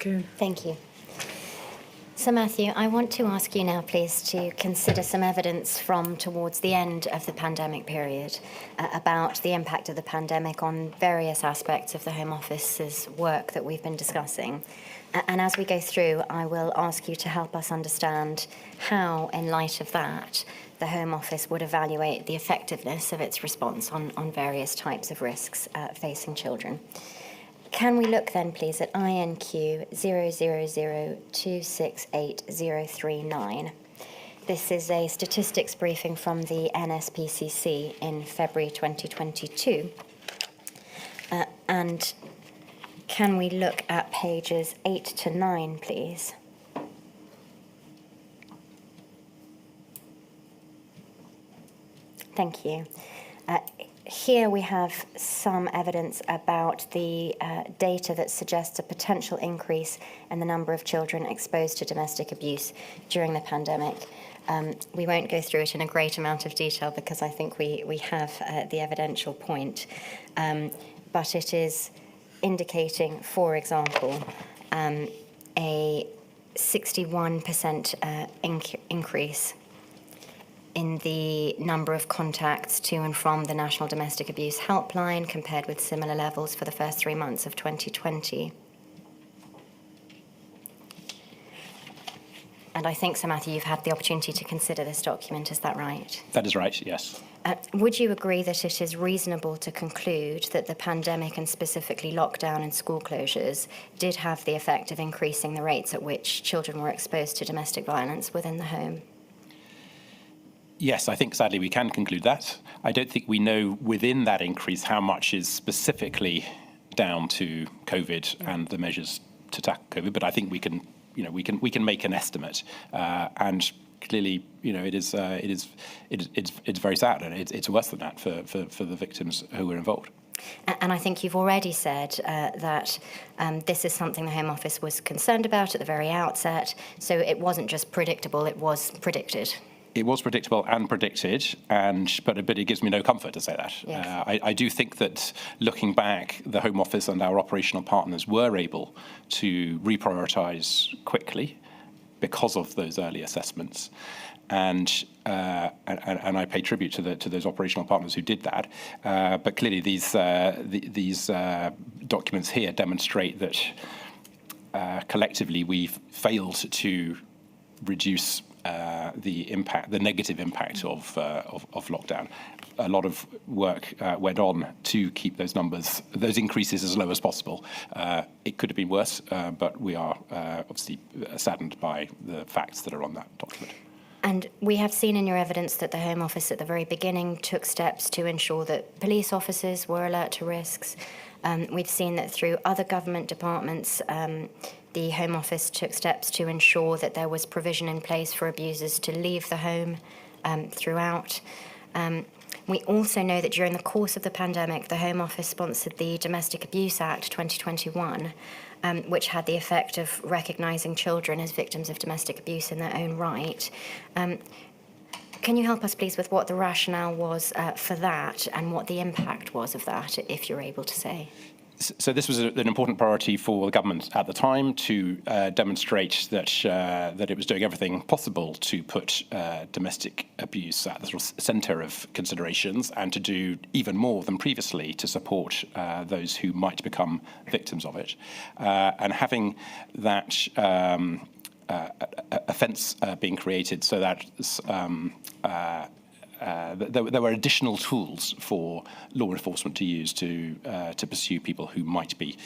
Coon. Thank you. Sir Matthew, I want to ask you now, please, to consider some evidence from towards the end of the pandemic period about the impact of the pandemic on various aspects of the Home Office's work that we've been discussing. And as we go through, I will ask you to help us understand how, in light of that, the Home Office would evaluate the effectiveness of its response on various types of risks facing children. Can we look then, please, at INQ 000268039? This is a statistics briefing from the NSPCC in February 2022. And can we look at pages 8 to 9, please? Thank you. Here we have some evidence about the data that suggests a potential increase in the number of children exposed to domestic abuse during the pandemic. We won't go through it in a great amount of detail because I think we have the evidential point. But it is indicating, for example, a 61% increase in the number of contacts to and from the National Domestic Abuse Helpline compared with similar levels for the first 3 months of 2020. And I think, Sir Matthew, you've had the opportunity to consider this document, is that right? That is right, yes. Would you agree that it is reasonable to conclude that the pandemic and specifically lockdown and school closures did have the effect of increasing the rates at which children were exposed to domestic violence within the home? Yes, I think sadly we can conclude that. I don't think we know within that increase how much is specifically down to COVID and the measures to tackle COVID, but I think we can make an estimate. And clearly, it's very sad, and it's worse than that for the victims who were involved. And I think you've already said that this is something the Home Office was concerned about at the very outset. So it wasn't just predictable; it was predicted. It was predictable and predicted, but it gives me no comfort to say that. Yes. I do think that looking back, the Home Office and our operational partners were able to reprioritise quickly because of those early assessments, and I pay tribute to those operational partners who did that. But clearly, these documents here demonstrate that collectively we've failed to reduce the negative impact of lockdown. A lot of work went on to keep those increases as low as possible. It could have been worse, but we are obviously saddened by the facts that are on that document. And we have seen in your evidence that the Home Office at the very beginning took steps to ensure that police officers were alert to risks. We've seen that through other government departments, the Home Office took steps to ensure that there was provision in place for abusers to leave the home throughout. We also know that during the course of the pandemic, the Home Office sponsored the Domestic Abuse Act 2021, which had the effect of recognising children as victims of domestic abuse in their own right. Can you help us, please, with what the rationale was for that and what the impact was of that, if you're able to say? So this was an important priority for the government at the time to demonstrate that it was doing everything possible to put domestic abuse at the sort of centre of considerations and to do even more than previously to support those who might become victims of it. And having that offence being created so that there were additional tools for law enforcement to use to pursue people who might be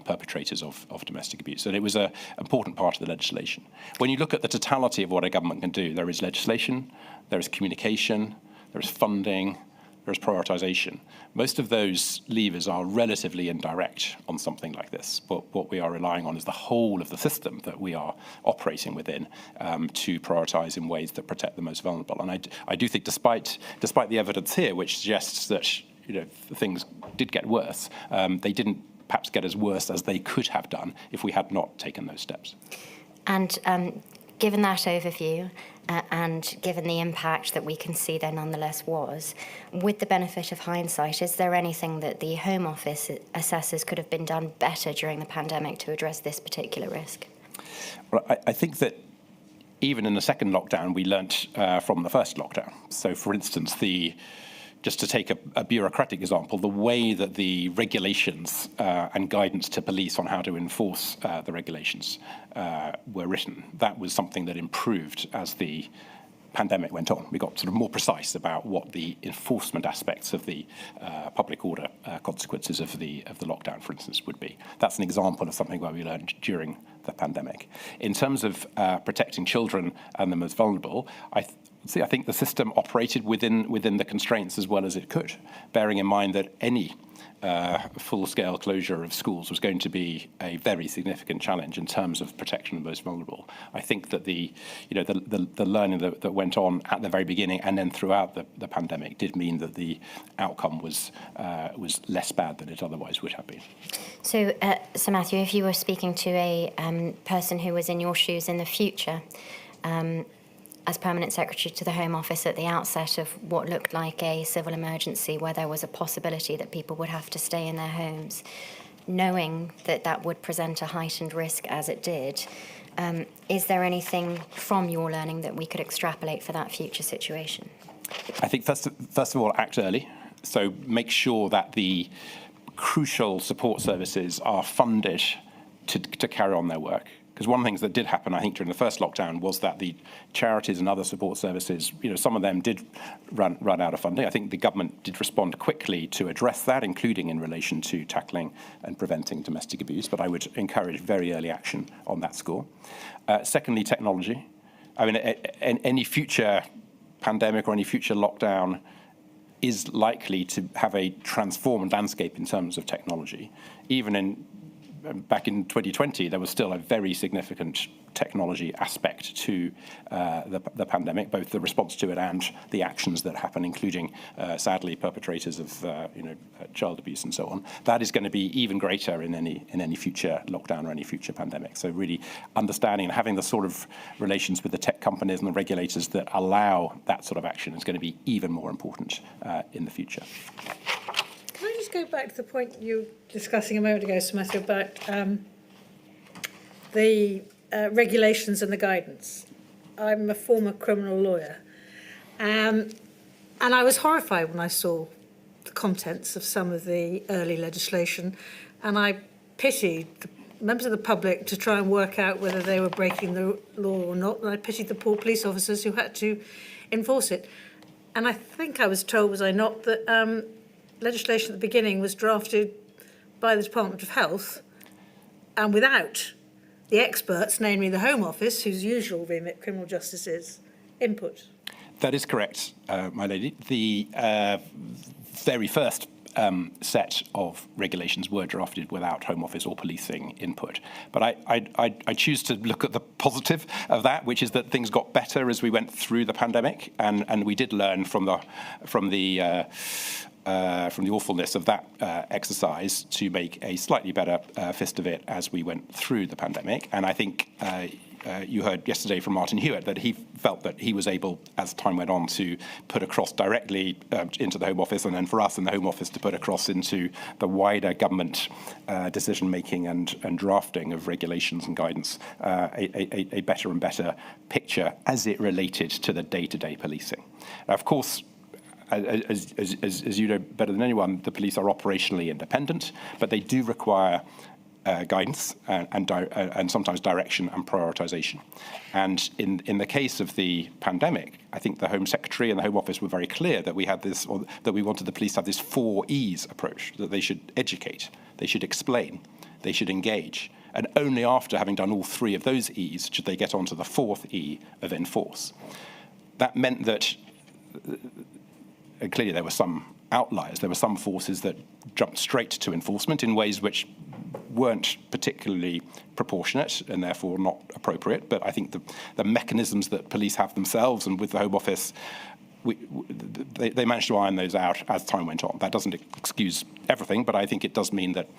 perpetrators of domestic abuse. And it was an important part of the legislation. When you look at the totality of what a government can do, there is legislation, there is communication, there is funding, there is prioritisation. Most of those levers are relatively indirect on something like this, but what we are relying on is the whole of the system that we are operating within to prioritise in ways that protect the most vulnerable. And I do think, despite the evidence here, which suggests that things did get worse, they didn't perhaps get as worse as they could have done if we had not taken those steps. And given that overview and given the impact that we can see there nonetheless was, with the benefit of hindsight, is there anything that the Home Office assesses could have been done better during the pandemic to address this particular risk? Well, I think that even in the second lockdown, we learnt from the first lockdown. So, for instance, just to take a bureaucratic example, the way that the regulations and guidance to police on how to enforce the regulations were written, that was something that improved as the pandemic went on. We got sort of more precise about what the enforcement aspects of the public order consequences of the lockdown, for instance, would be. That's an example of something where we learned during the pandemic. In terms of protecting children and the most vulnerable, I think the system operated within the constraints as well as it could, bearing in mind that any full-scale closure of schools was going to be a very significant challenge in terms of protection of the most vulnerable. I think that the learning that went on at the very beginning and then throughout the pandemic did mean that the outcome was less bad than it otherwise would have been. So, Sir Matthew, if you were speaking to a person who was in your shoes in the future, as Permanent Secretary to the Home Office at the outset of what looked like a civil emergency where there was a possibility that people would have to stay in their homes, knowing that that would present a heightened risk as it did, is there anything from your learning that we could extrapolate for that future situation? I think first of all, act early. So make sure that the crucial support services are funded to carry on their work. Because one of the things that did happen, I think, during the first lockdown was that the charities and other support services, some of them did run out of funding. I think the government did respond quickly to address that, including in relation to tackling and preventing domestic abuse. But I would encourage very early action on that score. Secondly, technology. I mean, any future pandemic or any future lockdown is likely to have a transformed landscape in terms of technology. Even back in 2020, there was still a very significant technology aspect to the pandemic, both the response to it and the actions that happen, including, sadly, perpetrators of child abuse and so on. That is going to be even greater in any future lockdown or any future pandemic. So really understanding and having the sort of relations with the tech companies and the regulators that allow that sort of action is going to be even more important in the future. Can I just go back to the point you were discussing a moment ago, Sir Matthew, about the regulations and the guidance? I'm a former criminal lawyer, and I was horrified when I saw the contents of some of the early legislation, and I pitied the members of the public to try and work out whether they were breaking the law or not, and I pitied the poor police officers who had to enforce it. And I think I was told, was I not, that legislation at the beginning was drafted by the Department of Health and without the experts, namely the Home Office, whose usual remit criminal justice is, input. That is correct, my lady. The very first set of regulations were drafted without Home Office or policing input. But I choose to look at the positive of that, which is that things got better as we went through the pandemic, and we did learn from the awfulness of that exercise to make a slightly better fist of it as we went through the pandemic. And I think you heard yesterday from Martin Hewitt that he felt that he was able, as time went on, to put across directly into the Home Office, and then for us in the Home Office to put across into the wider government decision-making and drafting of regulations and guidance, a better and better picture as it related to the day-to-day policing. Now, of course, as you know better than anyone, the police are operationally independent, but they do require guidance and sometimes direction and prioritisation. And in the case of the pandemic, I think the Home Secretary and the Home Office were very clear that we had this, or that we wanted the police to have this 4 E's approach, that they should educate, they should explain, they should engage. And only after having done all 3 of those E's should they get onto the 4th E of enforce. That meant that clearly there were some outliers. There were some forces that jumped straight to enforcement in ways which weren't particularly proportionate and therefore not appropriate. But I think the mechanisms that police have themselves and with the Home Office, they managed to iron those out as time went on. That doesn't excuse everything, but I think it does mean that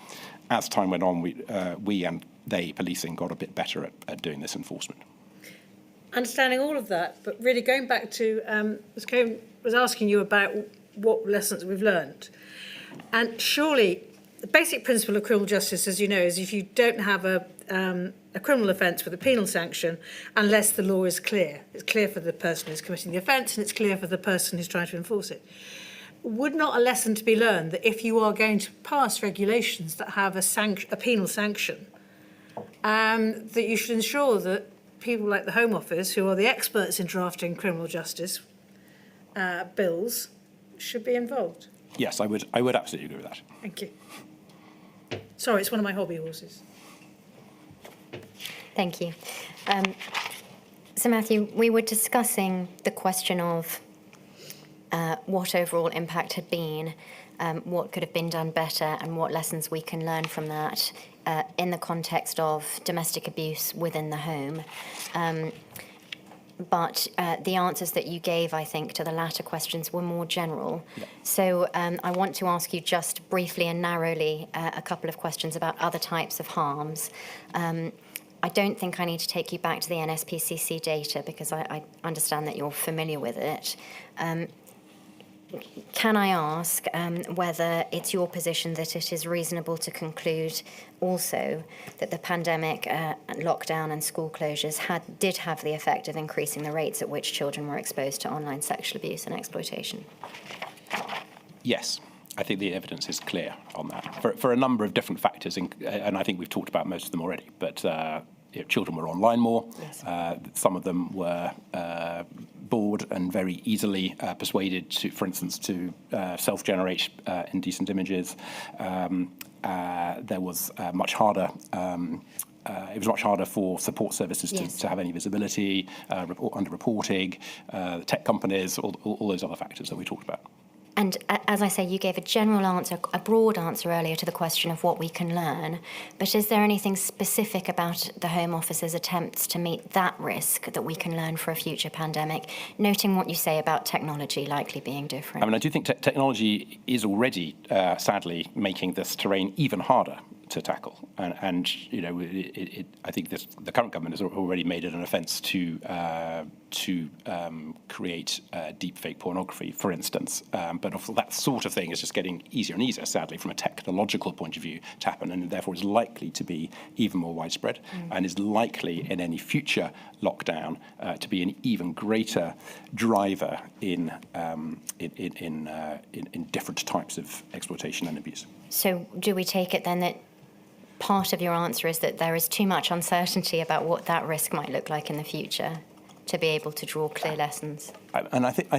as time went on, we and they, policing, got a bit better at doing this enforcement. understanding all of that, but really going back to, was asking you about what lessons we've learned. And surely, the basic principle of criminal justice, as you know, is if you don't have a criminal offence with a penal sanction, unless the law is clear. It's clear for the person who's committing the offence, and it's clear for the person who's trying to enforce it. Would not a lesson to be learned that if you are going to pass regulations that have a penal sanction, that you should ensure that people like the Home Office, who are the experts in drafting criminal justice bills, should be involved? Yes, I would absolutely agree with that. Thank you. Sorry, it's one of my hobby horses. Thank you. So, Matthew, we were discussing the question of what overall impact had been, what could have been done better, and what lessons we can learn from that in the context of domestic abuse within the home. But the answers that you gave, I think, to the latter questions were more general. Yeah. So I want to ask you just briefly and narrowly a couple of questions about other types of harms. I don't think I need to take you back to the NSPCC data because I understand that you're familiar with it. Can I ask whether it's your position that it is reasonable to conclude also that the pandemic, lockdown and school closures did have the effect of increasing the rates at which children were exposed to online sexual abuse and exploitation? Yes. I think the evidence is clear on that for a number of different factors, and I think we've talked about most of them already. But children were online more. Yes. Some of them were bored and very easily persuaded to, for instance, to self-generate indecent images. There was much harder. It was much harder for support services to have any visibility, under-reporting, the tech companies, all those other factors that we talked about. And as I say, you gave a general answer, a broad answer earlier to the question of what we can learn. But is there anything specific about the Home Office's attempts to meet that risk that we can learn for a future pandemic, noting what you say about technology likely being different? I mean, I do think technology is already, sadly, making this terrain even harder to tackle, and you know, I think the current government has already made it an offence to create deepfake pornography, for instance. But that sort of thing is just getting easier and easier, sadly, from a technological point of view to happen, and therefore is likely to be even more widespread, and is likely in any future lockdown to be an even greater driver in different types of exploitation and abuse. So, do we take it then that part of your answer is that there is too much uncertainty about what that risk might look like in the future to be able to draw clear lessons? And I think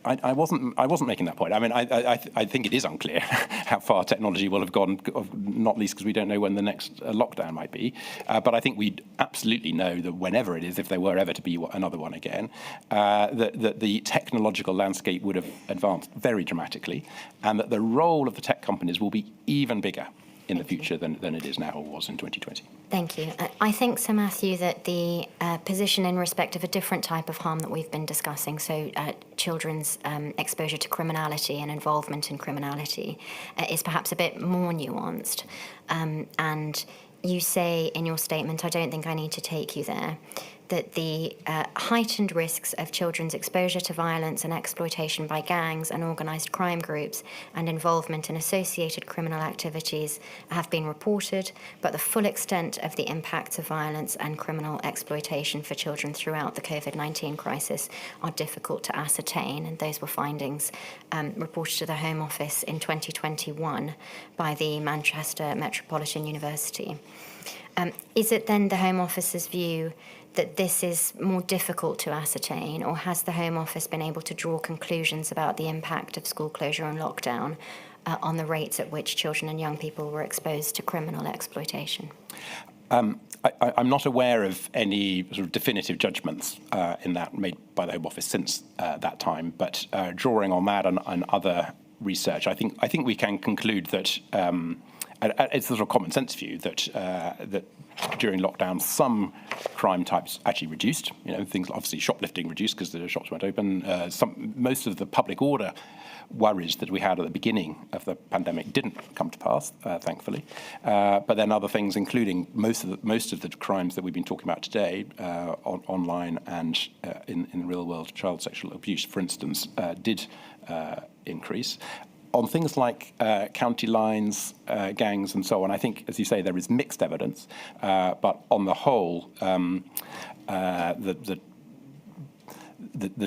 I wasn't making that point. I mean, I think it is unclear how far technology will have gone, not least because we don't know when the next lockdown might be. But I think we absolutely know that whenever it is, if there were ever to be another one again, that the technological landscape would have advanced very dramatically, and that the role of the tech companies will be even bigger in the future than it is now or was in 2020. Thank you. I think, Sir Matthew, that the position in respect of a different type of harm that we've been discussing, so children's exposure to criminality and involvement in criminality, is perhaps a bit more nuanced. And you say in your statement, I don't think I need to take you there, that the heightened risks of children's exposure to violence and exploitation by gangs and organised crime groups and involvement in associated criminal activities have been reported, but the full extent of the impacts of violence and criminal exploitation for children throughout the Covid-19 crisis are difficult to ascertain. And those were findings reported to the Home Office in 2021 by the Manchester Metropolitan University. Is it then the Home Office's view that this is more difficult to ascertain, or has the Home Office been able to draw conclusions about the impact of school closure and lockdown on the rates at which children and young people were exposed to criminal exploitation? I'm not aware of any sort of definitive judgments in that made by the Home Office since that time, but drawing on that and other research, I think we can conclude that it's a sort of common sense view that that during lockdown some crime types actually reduced. Things obviously shoplifting reduced because the shops weren't open. Most of the public order worries that we had at the beginning of the pandemic didn't come to pass, thankfully. But then other things, including most of the crimes that we've been talking about today, online and in the real world, child sexual abuse, for instance, did increase. On things like county lines, gangs, and so on, I think, as you say, there is mixed evidence. But on the whole, the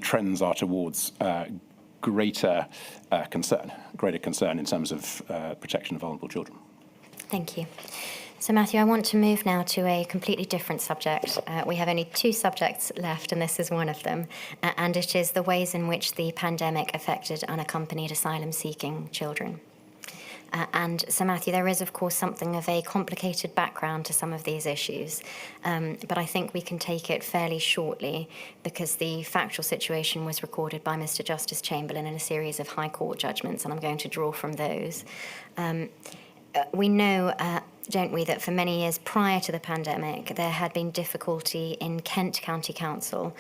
trends are towards greater concern in terms of protection of vulnerable children. Thank you. So, Matthew, I want to move now to a completely different subject. We have only 2 subjects left, and this is one of them, and it is the ways in which the pandemic affected unaccompanied asylum-seeking children. And so, Matthew, there is, of course, something of a complicated background to some of these issues, but I think we can take it fairly shortly because the factual situation was recorded by Mr. Justice Chamberlain in a series of High Court judgments, and I'm going to draw from those. We know, don't we, that for many years prior to the pandemic, there had been difficulty in Kent County Council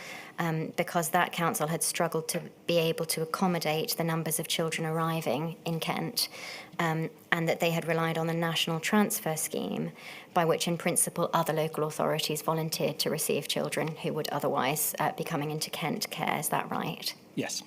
because that council had struggled to be able to accommodate the numbers of children arriving in Kent, and that they had relied on the National Transfer Scheme, by which, in principle, other local authorities volunteered to receive children who would otherwise be coming into Kent care. Is that right? Yes.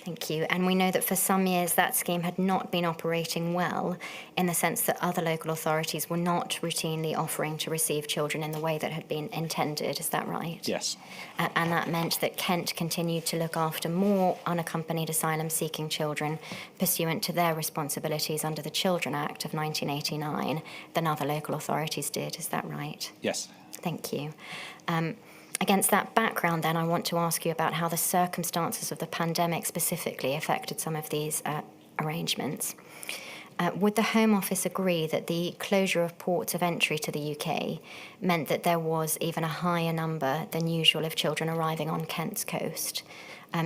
Thank you. And we know that for some years that scheme had not been operating well, in the sense that other local authorities were not routinely offering to receive children in the way that had been intended. Is that right? Yes. And that meant that Kent continued to look after more unaccompanied asylum-seeking children pursuant to their responsibilities under the Children Act of 1989 than other local authorities did. Is that right? Yes. Thank you. Against that background, then, I want to ask you about how the circumstances of the pandemic specifically affected some of these arrangements. Would the Home Office agree that the closure of ports of entry to the UK meant that there was even a higher number than usual of children arriving on Kent's coast?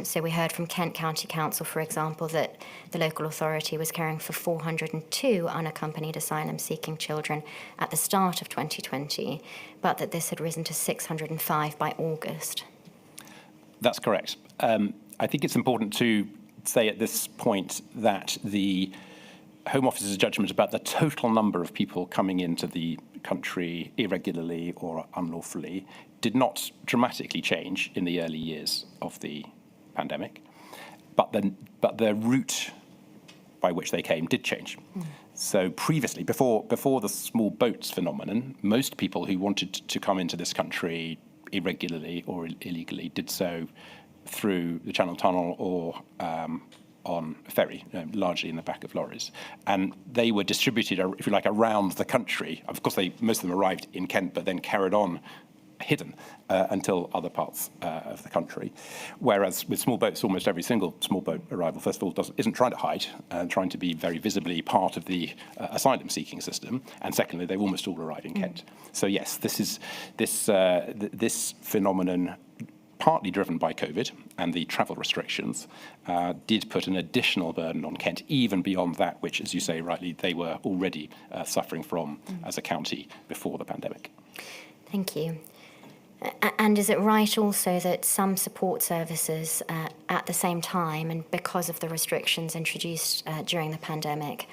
So we heard from Kent County Council, for example, that the local authority was caring for 402 unaccompanied asylum-seeking children at the start of 2020, but that this had risen to 605 by August. That's correct. I think it's important to say at this point that the Home Office's judgment about the total number of people coming into the country irregularly or unlawfully did not dramatically change in the early years of the pandemic, but the route by which they came did change. So previously, before the small boats phenomenon, most people who wanted to come into this country irregularly or illegally did so through the Channel Tunnel or on a ferry, largely in the back of lorries. And they were distributed, if you like, around the country. Of course, most of them arrived in Kent, but then carried on hidden until other parts of the country. Whereas with small boats, almost every single small boat arrival, first of all, isn't trying to hide, trying to be very visibly part of the asylum-seeking system. And secondly, they almost all arrive in Kent. So yes, this phenomenon, partly driven by COVID and the travel restrictions, did put an additional burden on Kent, even beyond that which, as you say rightly, they were already suffering from as a county before the pandemic. Thank you. And is it right also that some support services at the same time, and because of the restrictions introduced during the pandemic,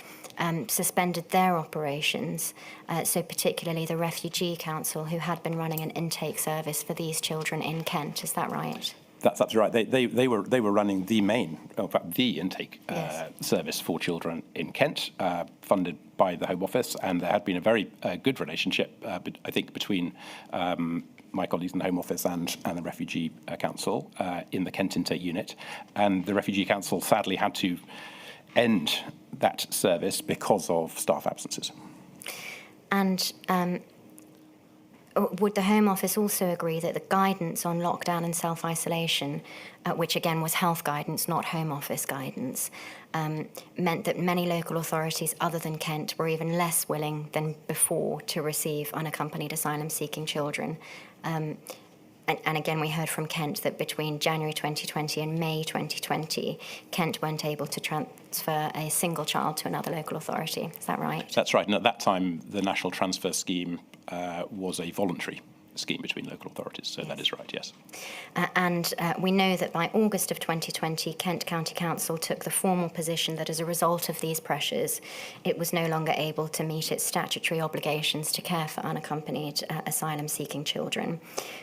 suspended their operations, so particularly the Refugee Council, who had been running an intake service for these children in Kent? Is that right? That's absolutely right. They were running the main, in fact, the intake service for children in Kent, funded by the Home Office, and there had been a very good relationship, I think, between my colleagues in the Home Office and the Refugee Council in the Kent intake unit. And the Refugee Council sadly had to end that service because of staff absences. And would the Home Office also agree that the guidance on lockdown and self-isolation, which again was health guidance, not Home Office guidance, meant that many local authorities other than Kent were even less willing than before to receive unaccompanied asylum-seeking children? and again, we heard from Kent that between January 2020 and May 2020, Kent weren't able to transfer a single child to another local authority. Is that right? That's right. And at that time, the National Transfer Scheme was a voluntary scheme between local authorities. So that is right, yes. And we know that by August of 2020, Kent County Council took the formal position that as a result of these pressures, it was no longer able to meet its statutory obligations to care for unaccompanied asylum-seeking children,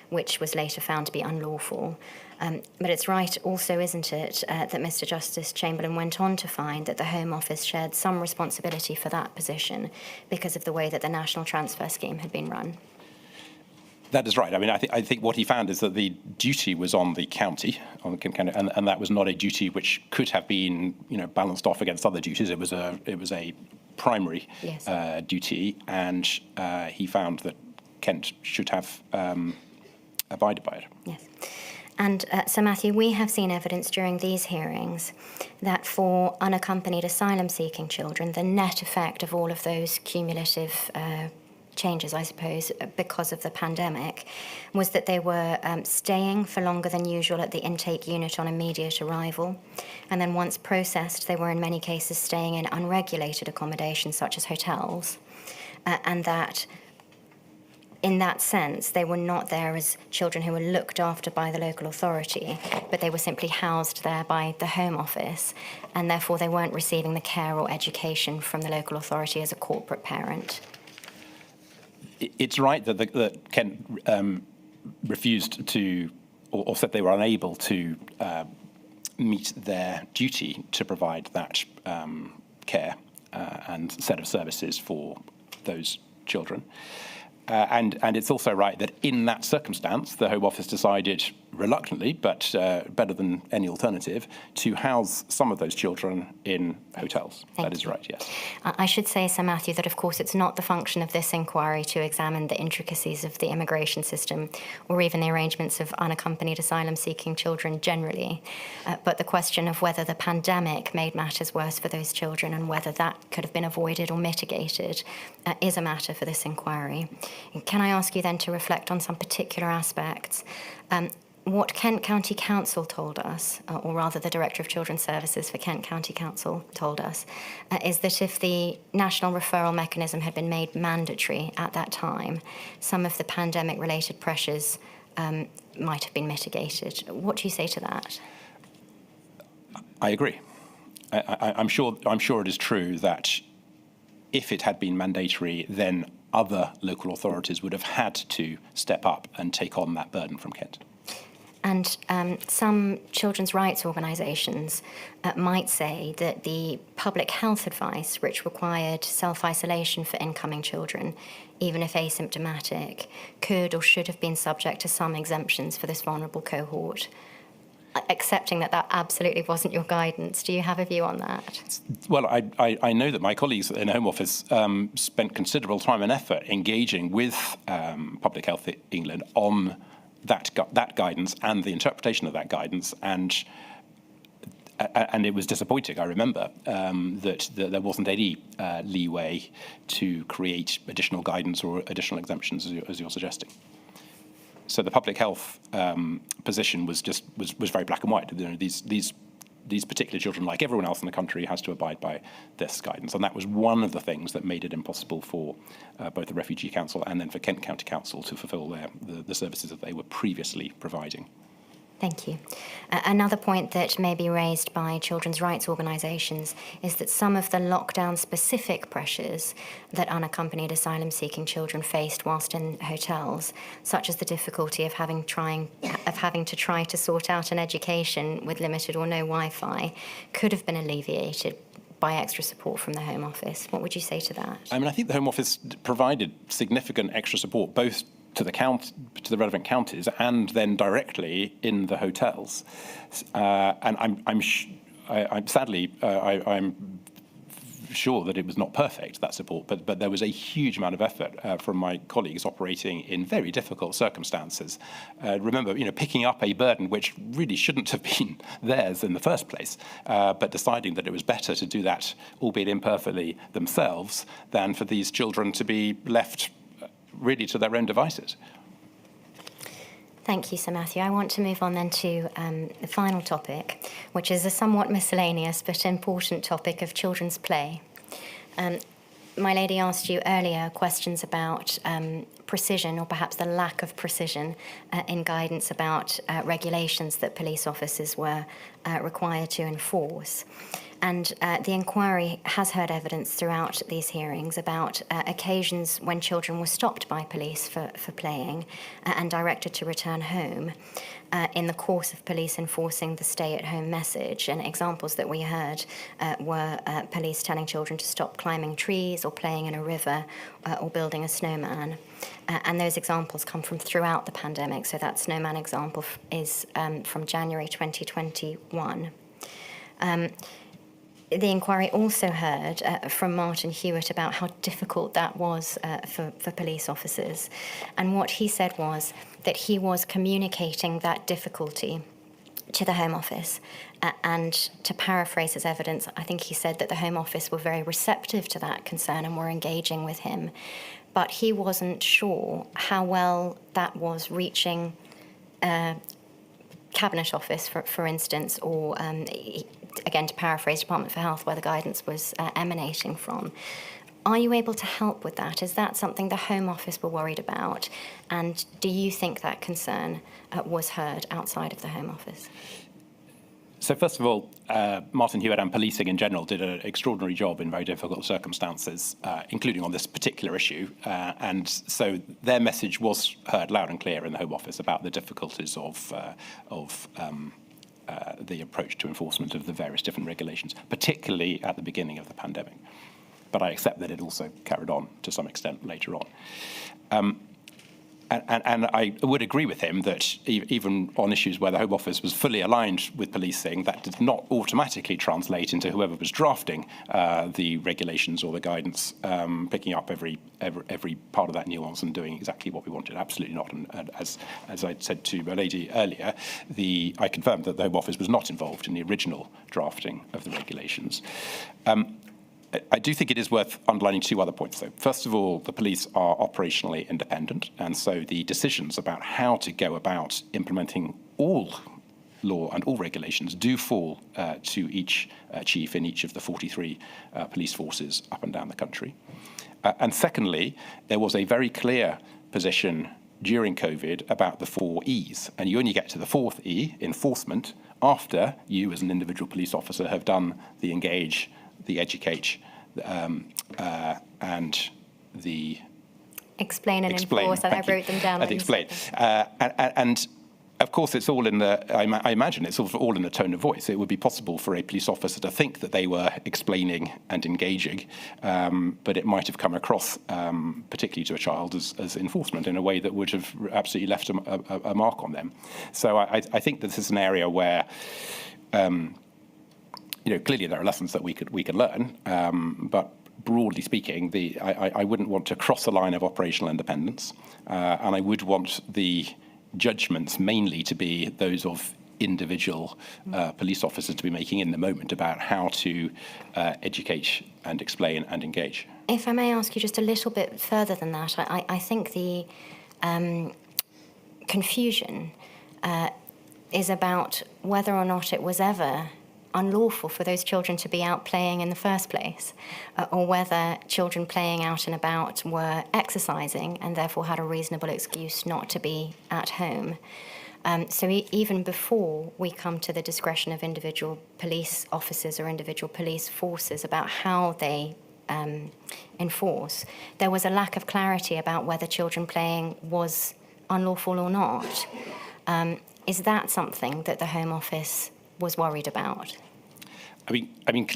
which was later found to be unlawful. But it's right also, isn't it, that Mr. Justice Chamberlain went on to find that the Home Office shared some responsibility for that position because of the way that the National Transfer Scheme had been run? That is right. I mean, I think what he found is that the duty was on the county, and that was not a duty which could have been, balanced off against other duties. It was a primary duty, and he found that Kent should have abided by it. Yes. And Sir Matthew, we have seen evidence during these hearings that for unaccompanied asylum-seeking children, the net effect of all of those cumulative changes, I suppose, because of the pandemic, was that they were staying for longer than usual at the intake unit on immediate arrival. And then once processed, they were in many cases staying in unregulated accommodation, such as hotels. And that in that sense, they were not there as children who were looked after by the local authority, but they were simply housed there by the Home Office, and therefore they weren't receiving the care or education from the local authority as a corporate parent. It's right that Kent refused to, or said they were unable to meet their duty to provide that care and set of services for those children. And it's also right that in that circumstance, the Home Office decided reluctantly, but better than any alternative, to house some of those children in hotels. That is right, yes. I should say, Sir Matthew, that of course it's not the function of this inquiry to examine the intricacies of the immigration system or even the arrangements of unaccompanied asylum-seeking children generally, but the question of whether the pandemic made matters worse for those children and whether that could have been avoided or mitigated is a matter for this inquiry. Can I ask you then to reflect on some particular aspects? What Kent County Council told us, or rather the Director of Children's Services for Kent County Council told us, is that if the national referral mechanism had been made mandatory at that time, some of the pandemic-related pressures might have been mitigated. What do you say to that? I agree. I'm sure it is true that if it had been mandatory, then other local authorities would have had to step up and take on that burden from Kent. And some children's rights organisations might say that the public health advice, which required self-isolation for incoming children, even if asymptomatic, could or should have been subject to some exemptions for this vulnerable cohort. Accepting that that absolutely wasn't your guidance, do you have a view on that? Well, I know that my colleagues in the Home Office spent considerable time and effort engaging with Public Health England on that guidance and the interpretation of that guidance, and it was disappointing. I remember that there wasn't any leeway to create additional guidance or additional exemptions, as you're suggesting. So the public health position was very black and white. These particular children, like everyone else in the country, has to abide by this guidance. And that was one of the things that made it impossible for both the Refugee Council and then for Kent County Council to fulfil the services that they were previously providing. Thank you. Another point that may be raised by children's rights organisations is that some of the lockdown-specific pressures that unaccompanied asylum-seeking children faced whilst in hotels, such as the difficulty of having to try to sort out an education with limited or no Wi-Fi, could have been alleviated by extra support from the Home Office. What would you say to that? I mean, I think the Home Office provided significant extra support, both to the relevant counties and then directly in the hotels. And I'm sure that it was not perfect, that support, but there was a huge amount of effort from my colleagues operating in very difficult circumstances. Remember, picking up a burden which really shouldn't have been theirs in the first place, but deciding that it was better to do that, albeit imperfectly, themselves, than for these children to be left really to their own devices. Thank you, Sir Matthew. I want to move on then to the final topic, which is a somewhat miscellaneous but important topic of children's play. My lady asked you earlier questions about precision, or perhaps the lack of precision in guidance about regulations that police officers were required to enforce. And the inquiry has heard evidence throughout these hearings about occasions when children were stopped by police for playing and directed to return home in the course of police enforcing the stay-at-home message. And examples that we heard were police telling children to stop climbing trees or playing in a river or building a snowman. And those examples come from throughout the pandemic. So that snowman example is from January 2021. The inquiry also heard from Martin Hewitt about how difficult that was for police officers. And what he said was that he was communicating that difficulty to the Home Office. And to paraphrase his evidence, I think he said that the Home Office were very receptive to that concern and were engaging with him. But he wasn't sure how well that was reaching Cabinet Office, for instance, or again, to paraphrase, Department for Health, where the guidance was emanating from. Are you able to help with that? Is that something the Home Office were worried about? And do you think that concern was heard outside of the Home Office? So first of all, Martin Hewitt and policing in general did an extraordinary job in very difficult circumstances, including on this particular issue. And so their message was heard loud and clear in the Home Office about the difficulties of the approach to enforcement of the various different regulations, particularly at the beginning of the pandemic. But I accept that it also carried on to some extent later on. And I would agree with him that even on issues where the Home Office was fully aligned with policing, that did not automatically translate into whoever was drafting the regulations or the guidance, picking up every part of that nuance and doing exactly what we wanted. Absolutely not. And as I said to my lady earlier, I confirmed that the Home Office was not involved in the original drafting of the regulations. I do think it is worth underlining two other points, though. First of all, the police are operationally independent, and so the decisions about how to go about implementing all law and all regulations do fall to each chief in each of the 43 police forces up and down the country. And secondly, there was a very clear position during COVID about the 4 E's, and you only get to the 4th E, enforcement, after you as an individual police officer have done the engage, the educate, and the explain and enforce. I wrote them down. Explain, and of course, it's all in the. I imagine it's all in the tone of voice. It would be possible for a police officer to think that they were explaining and engaging, but it might have come across, particularly to a child, as enforcement in a way that would have absolutely left a mark on them. So I think this is an area where. Clearly there are lessons that we could learn, but broadly speaking, I wouldn't want to cross the line of operational independence, and I would want the judgments mainly to be those of individual police officers to be making in the moment about how to educate and explain and engage. If I may ask you just a little bit further than that, I think the confusion is about whether or not it was ever unlawful for those children to be out playing in the first place, or whether children playing out and about were exercising and therefore had a reasonable excuse not to be at home. So even before we come to the discretion of individual police officers or individual police forces about how they enforce, there was a lack of clarity about whether children playing was unlawful or not. Is that something that the Home Office was worried about? I mean,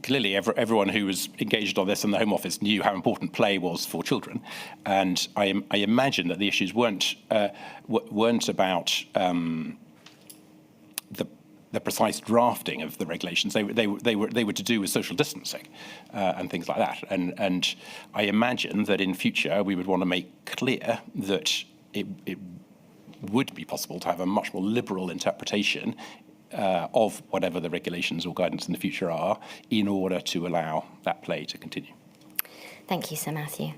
clearly everyone who was engaged on this in the Home Office knew how important play was for children, and I imagine that the issues weren't about the precise drafting of the regulations. They were to do with social distancing and things like that. And I imagine that in future we would want to make clear that it would be possible to have a much more liberal interpretation of whatever the regulations or guidance in the future are, in order to allow that play to continue. Thank you, Sir Matthew.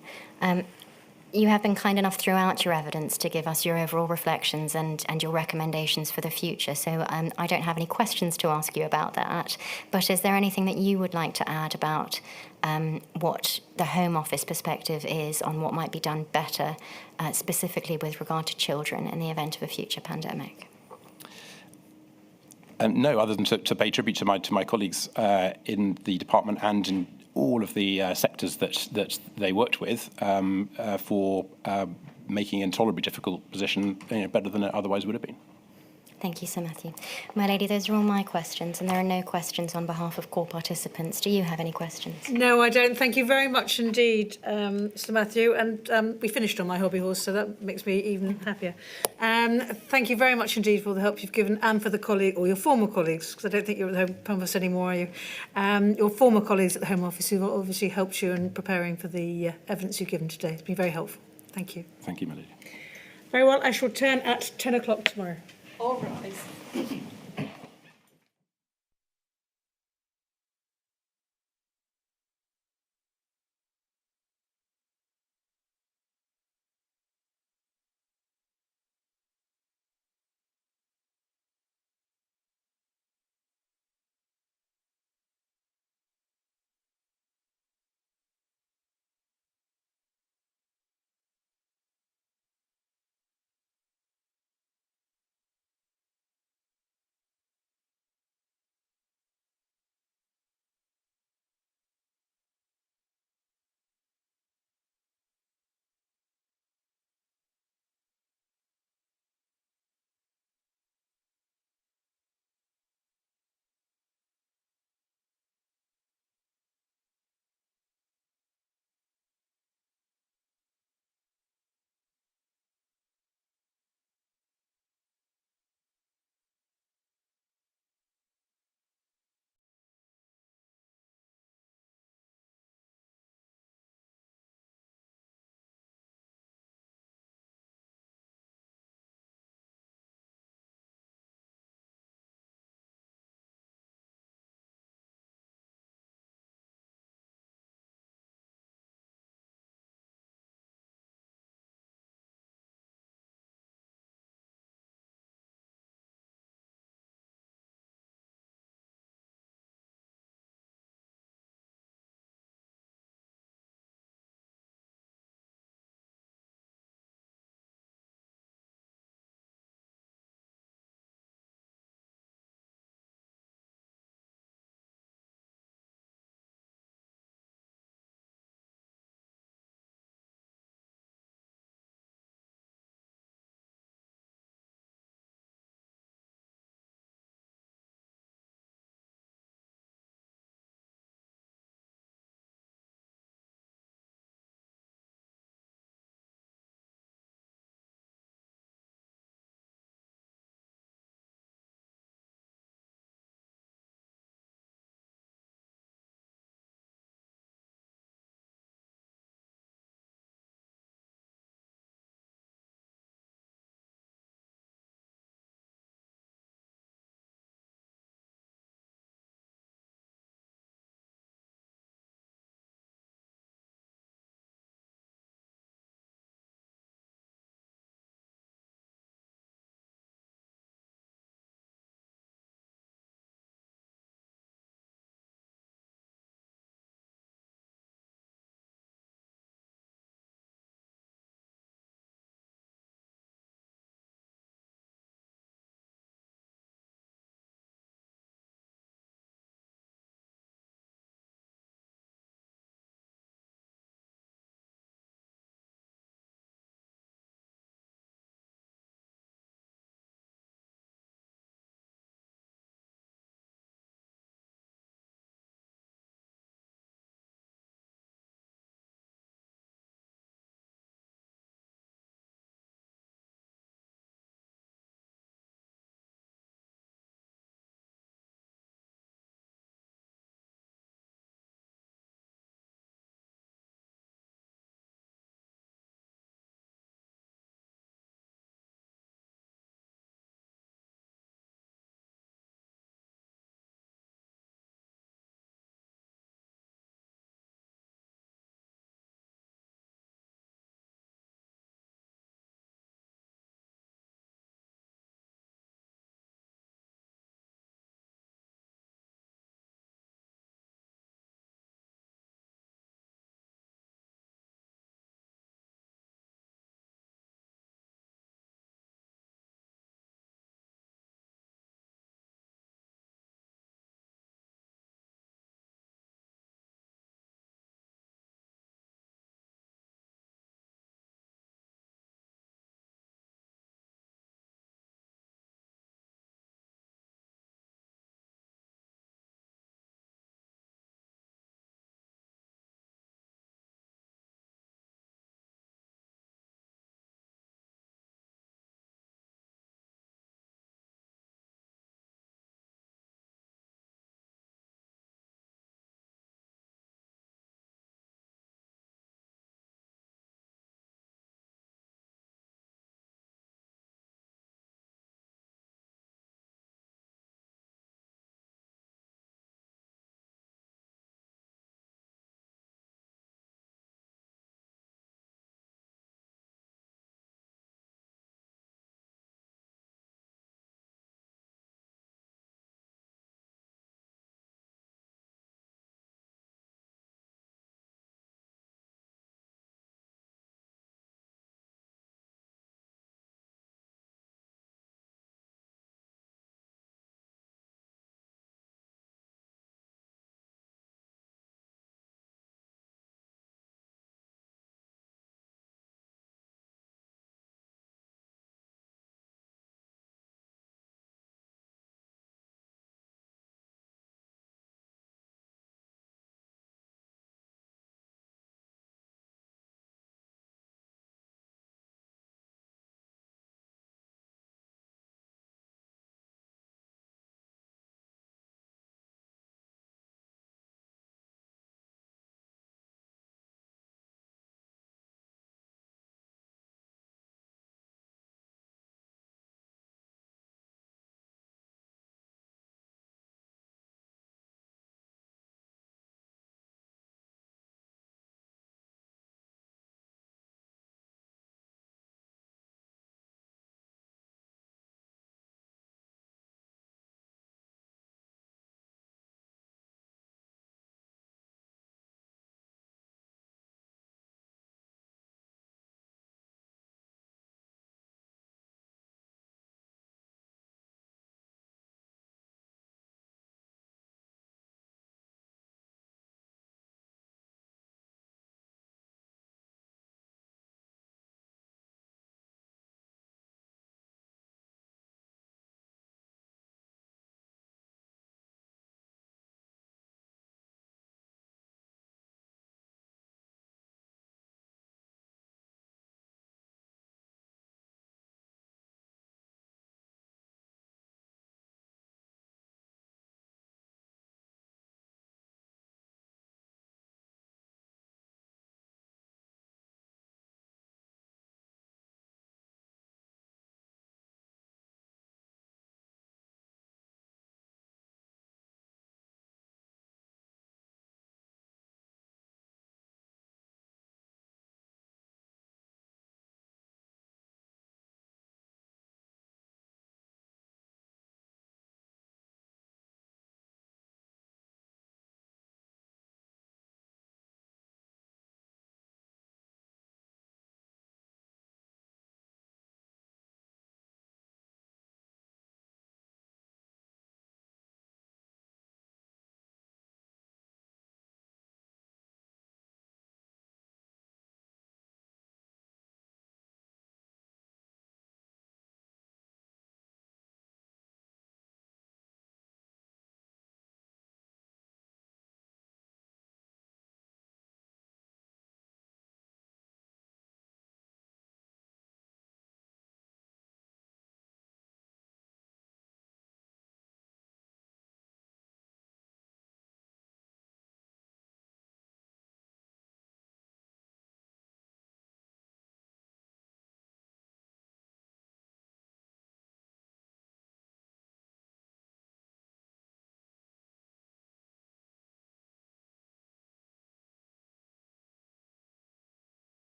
You have been kind enough throughout your evidence to give us your overall reflections and your recommendations for the future. So I don't have any questions to ask you about that. But is there anything that you would like to add about what the Home Office perspective is on what might be done better, specifically with regard to children in the event of a future pandemic? No, other than to pay tribute to my colleagues in the department and in all of the sectors that they worked with for making an intolerably difficult position better than it otherwise would have been. Thank you, Sir Matthew. My lady, those are all my questions, and there are no questions on behalf of core participants. Do you have any questions? No, I don't. Thank you very much indeed, Sir Matthew. And we finished on my hobby horse, so that makes me even happier. Thank you very much indeed for the help you've given and for the colleague, or your former colleagues, because I don't think you're at the Home Office anymore, are you? Your former colleagues at the Home Office who obviously helped you in preparing for the evidence you've given today. It's been very helpful. Thank you. Thank you, my lady. Very well. I shall return at 10 o'clock tomorrow. All rise.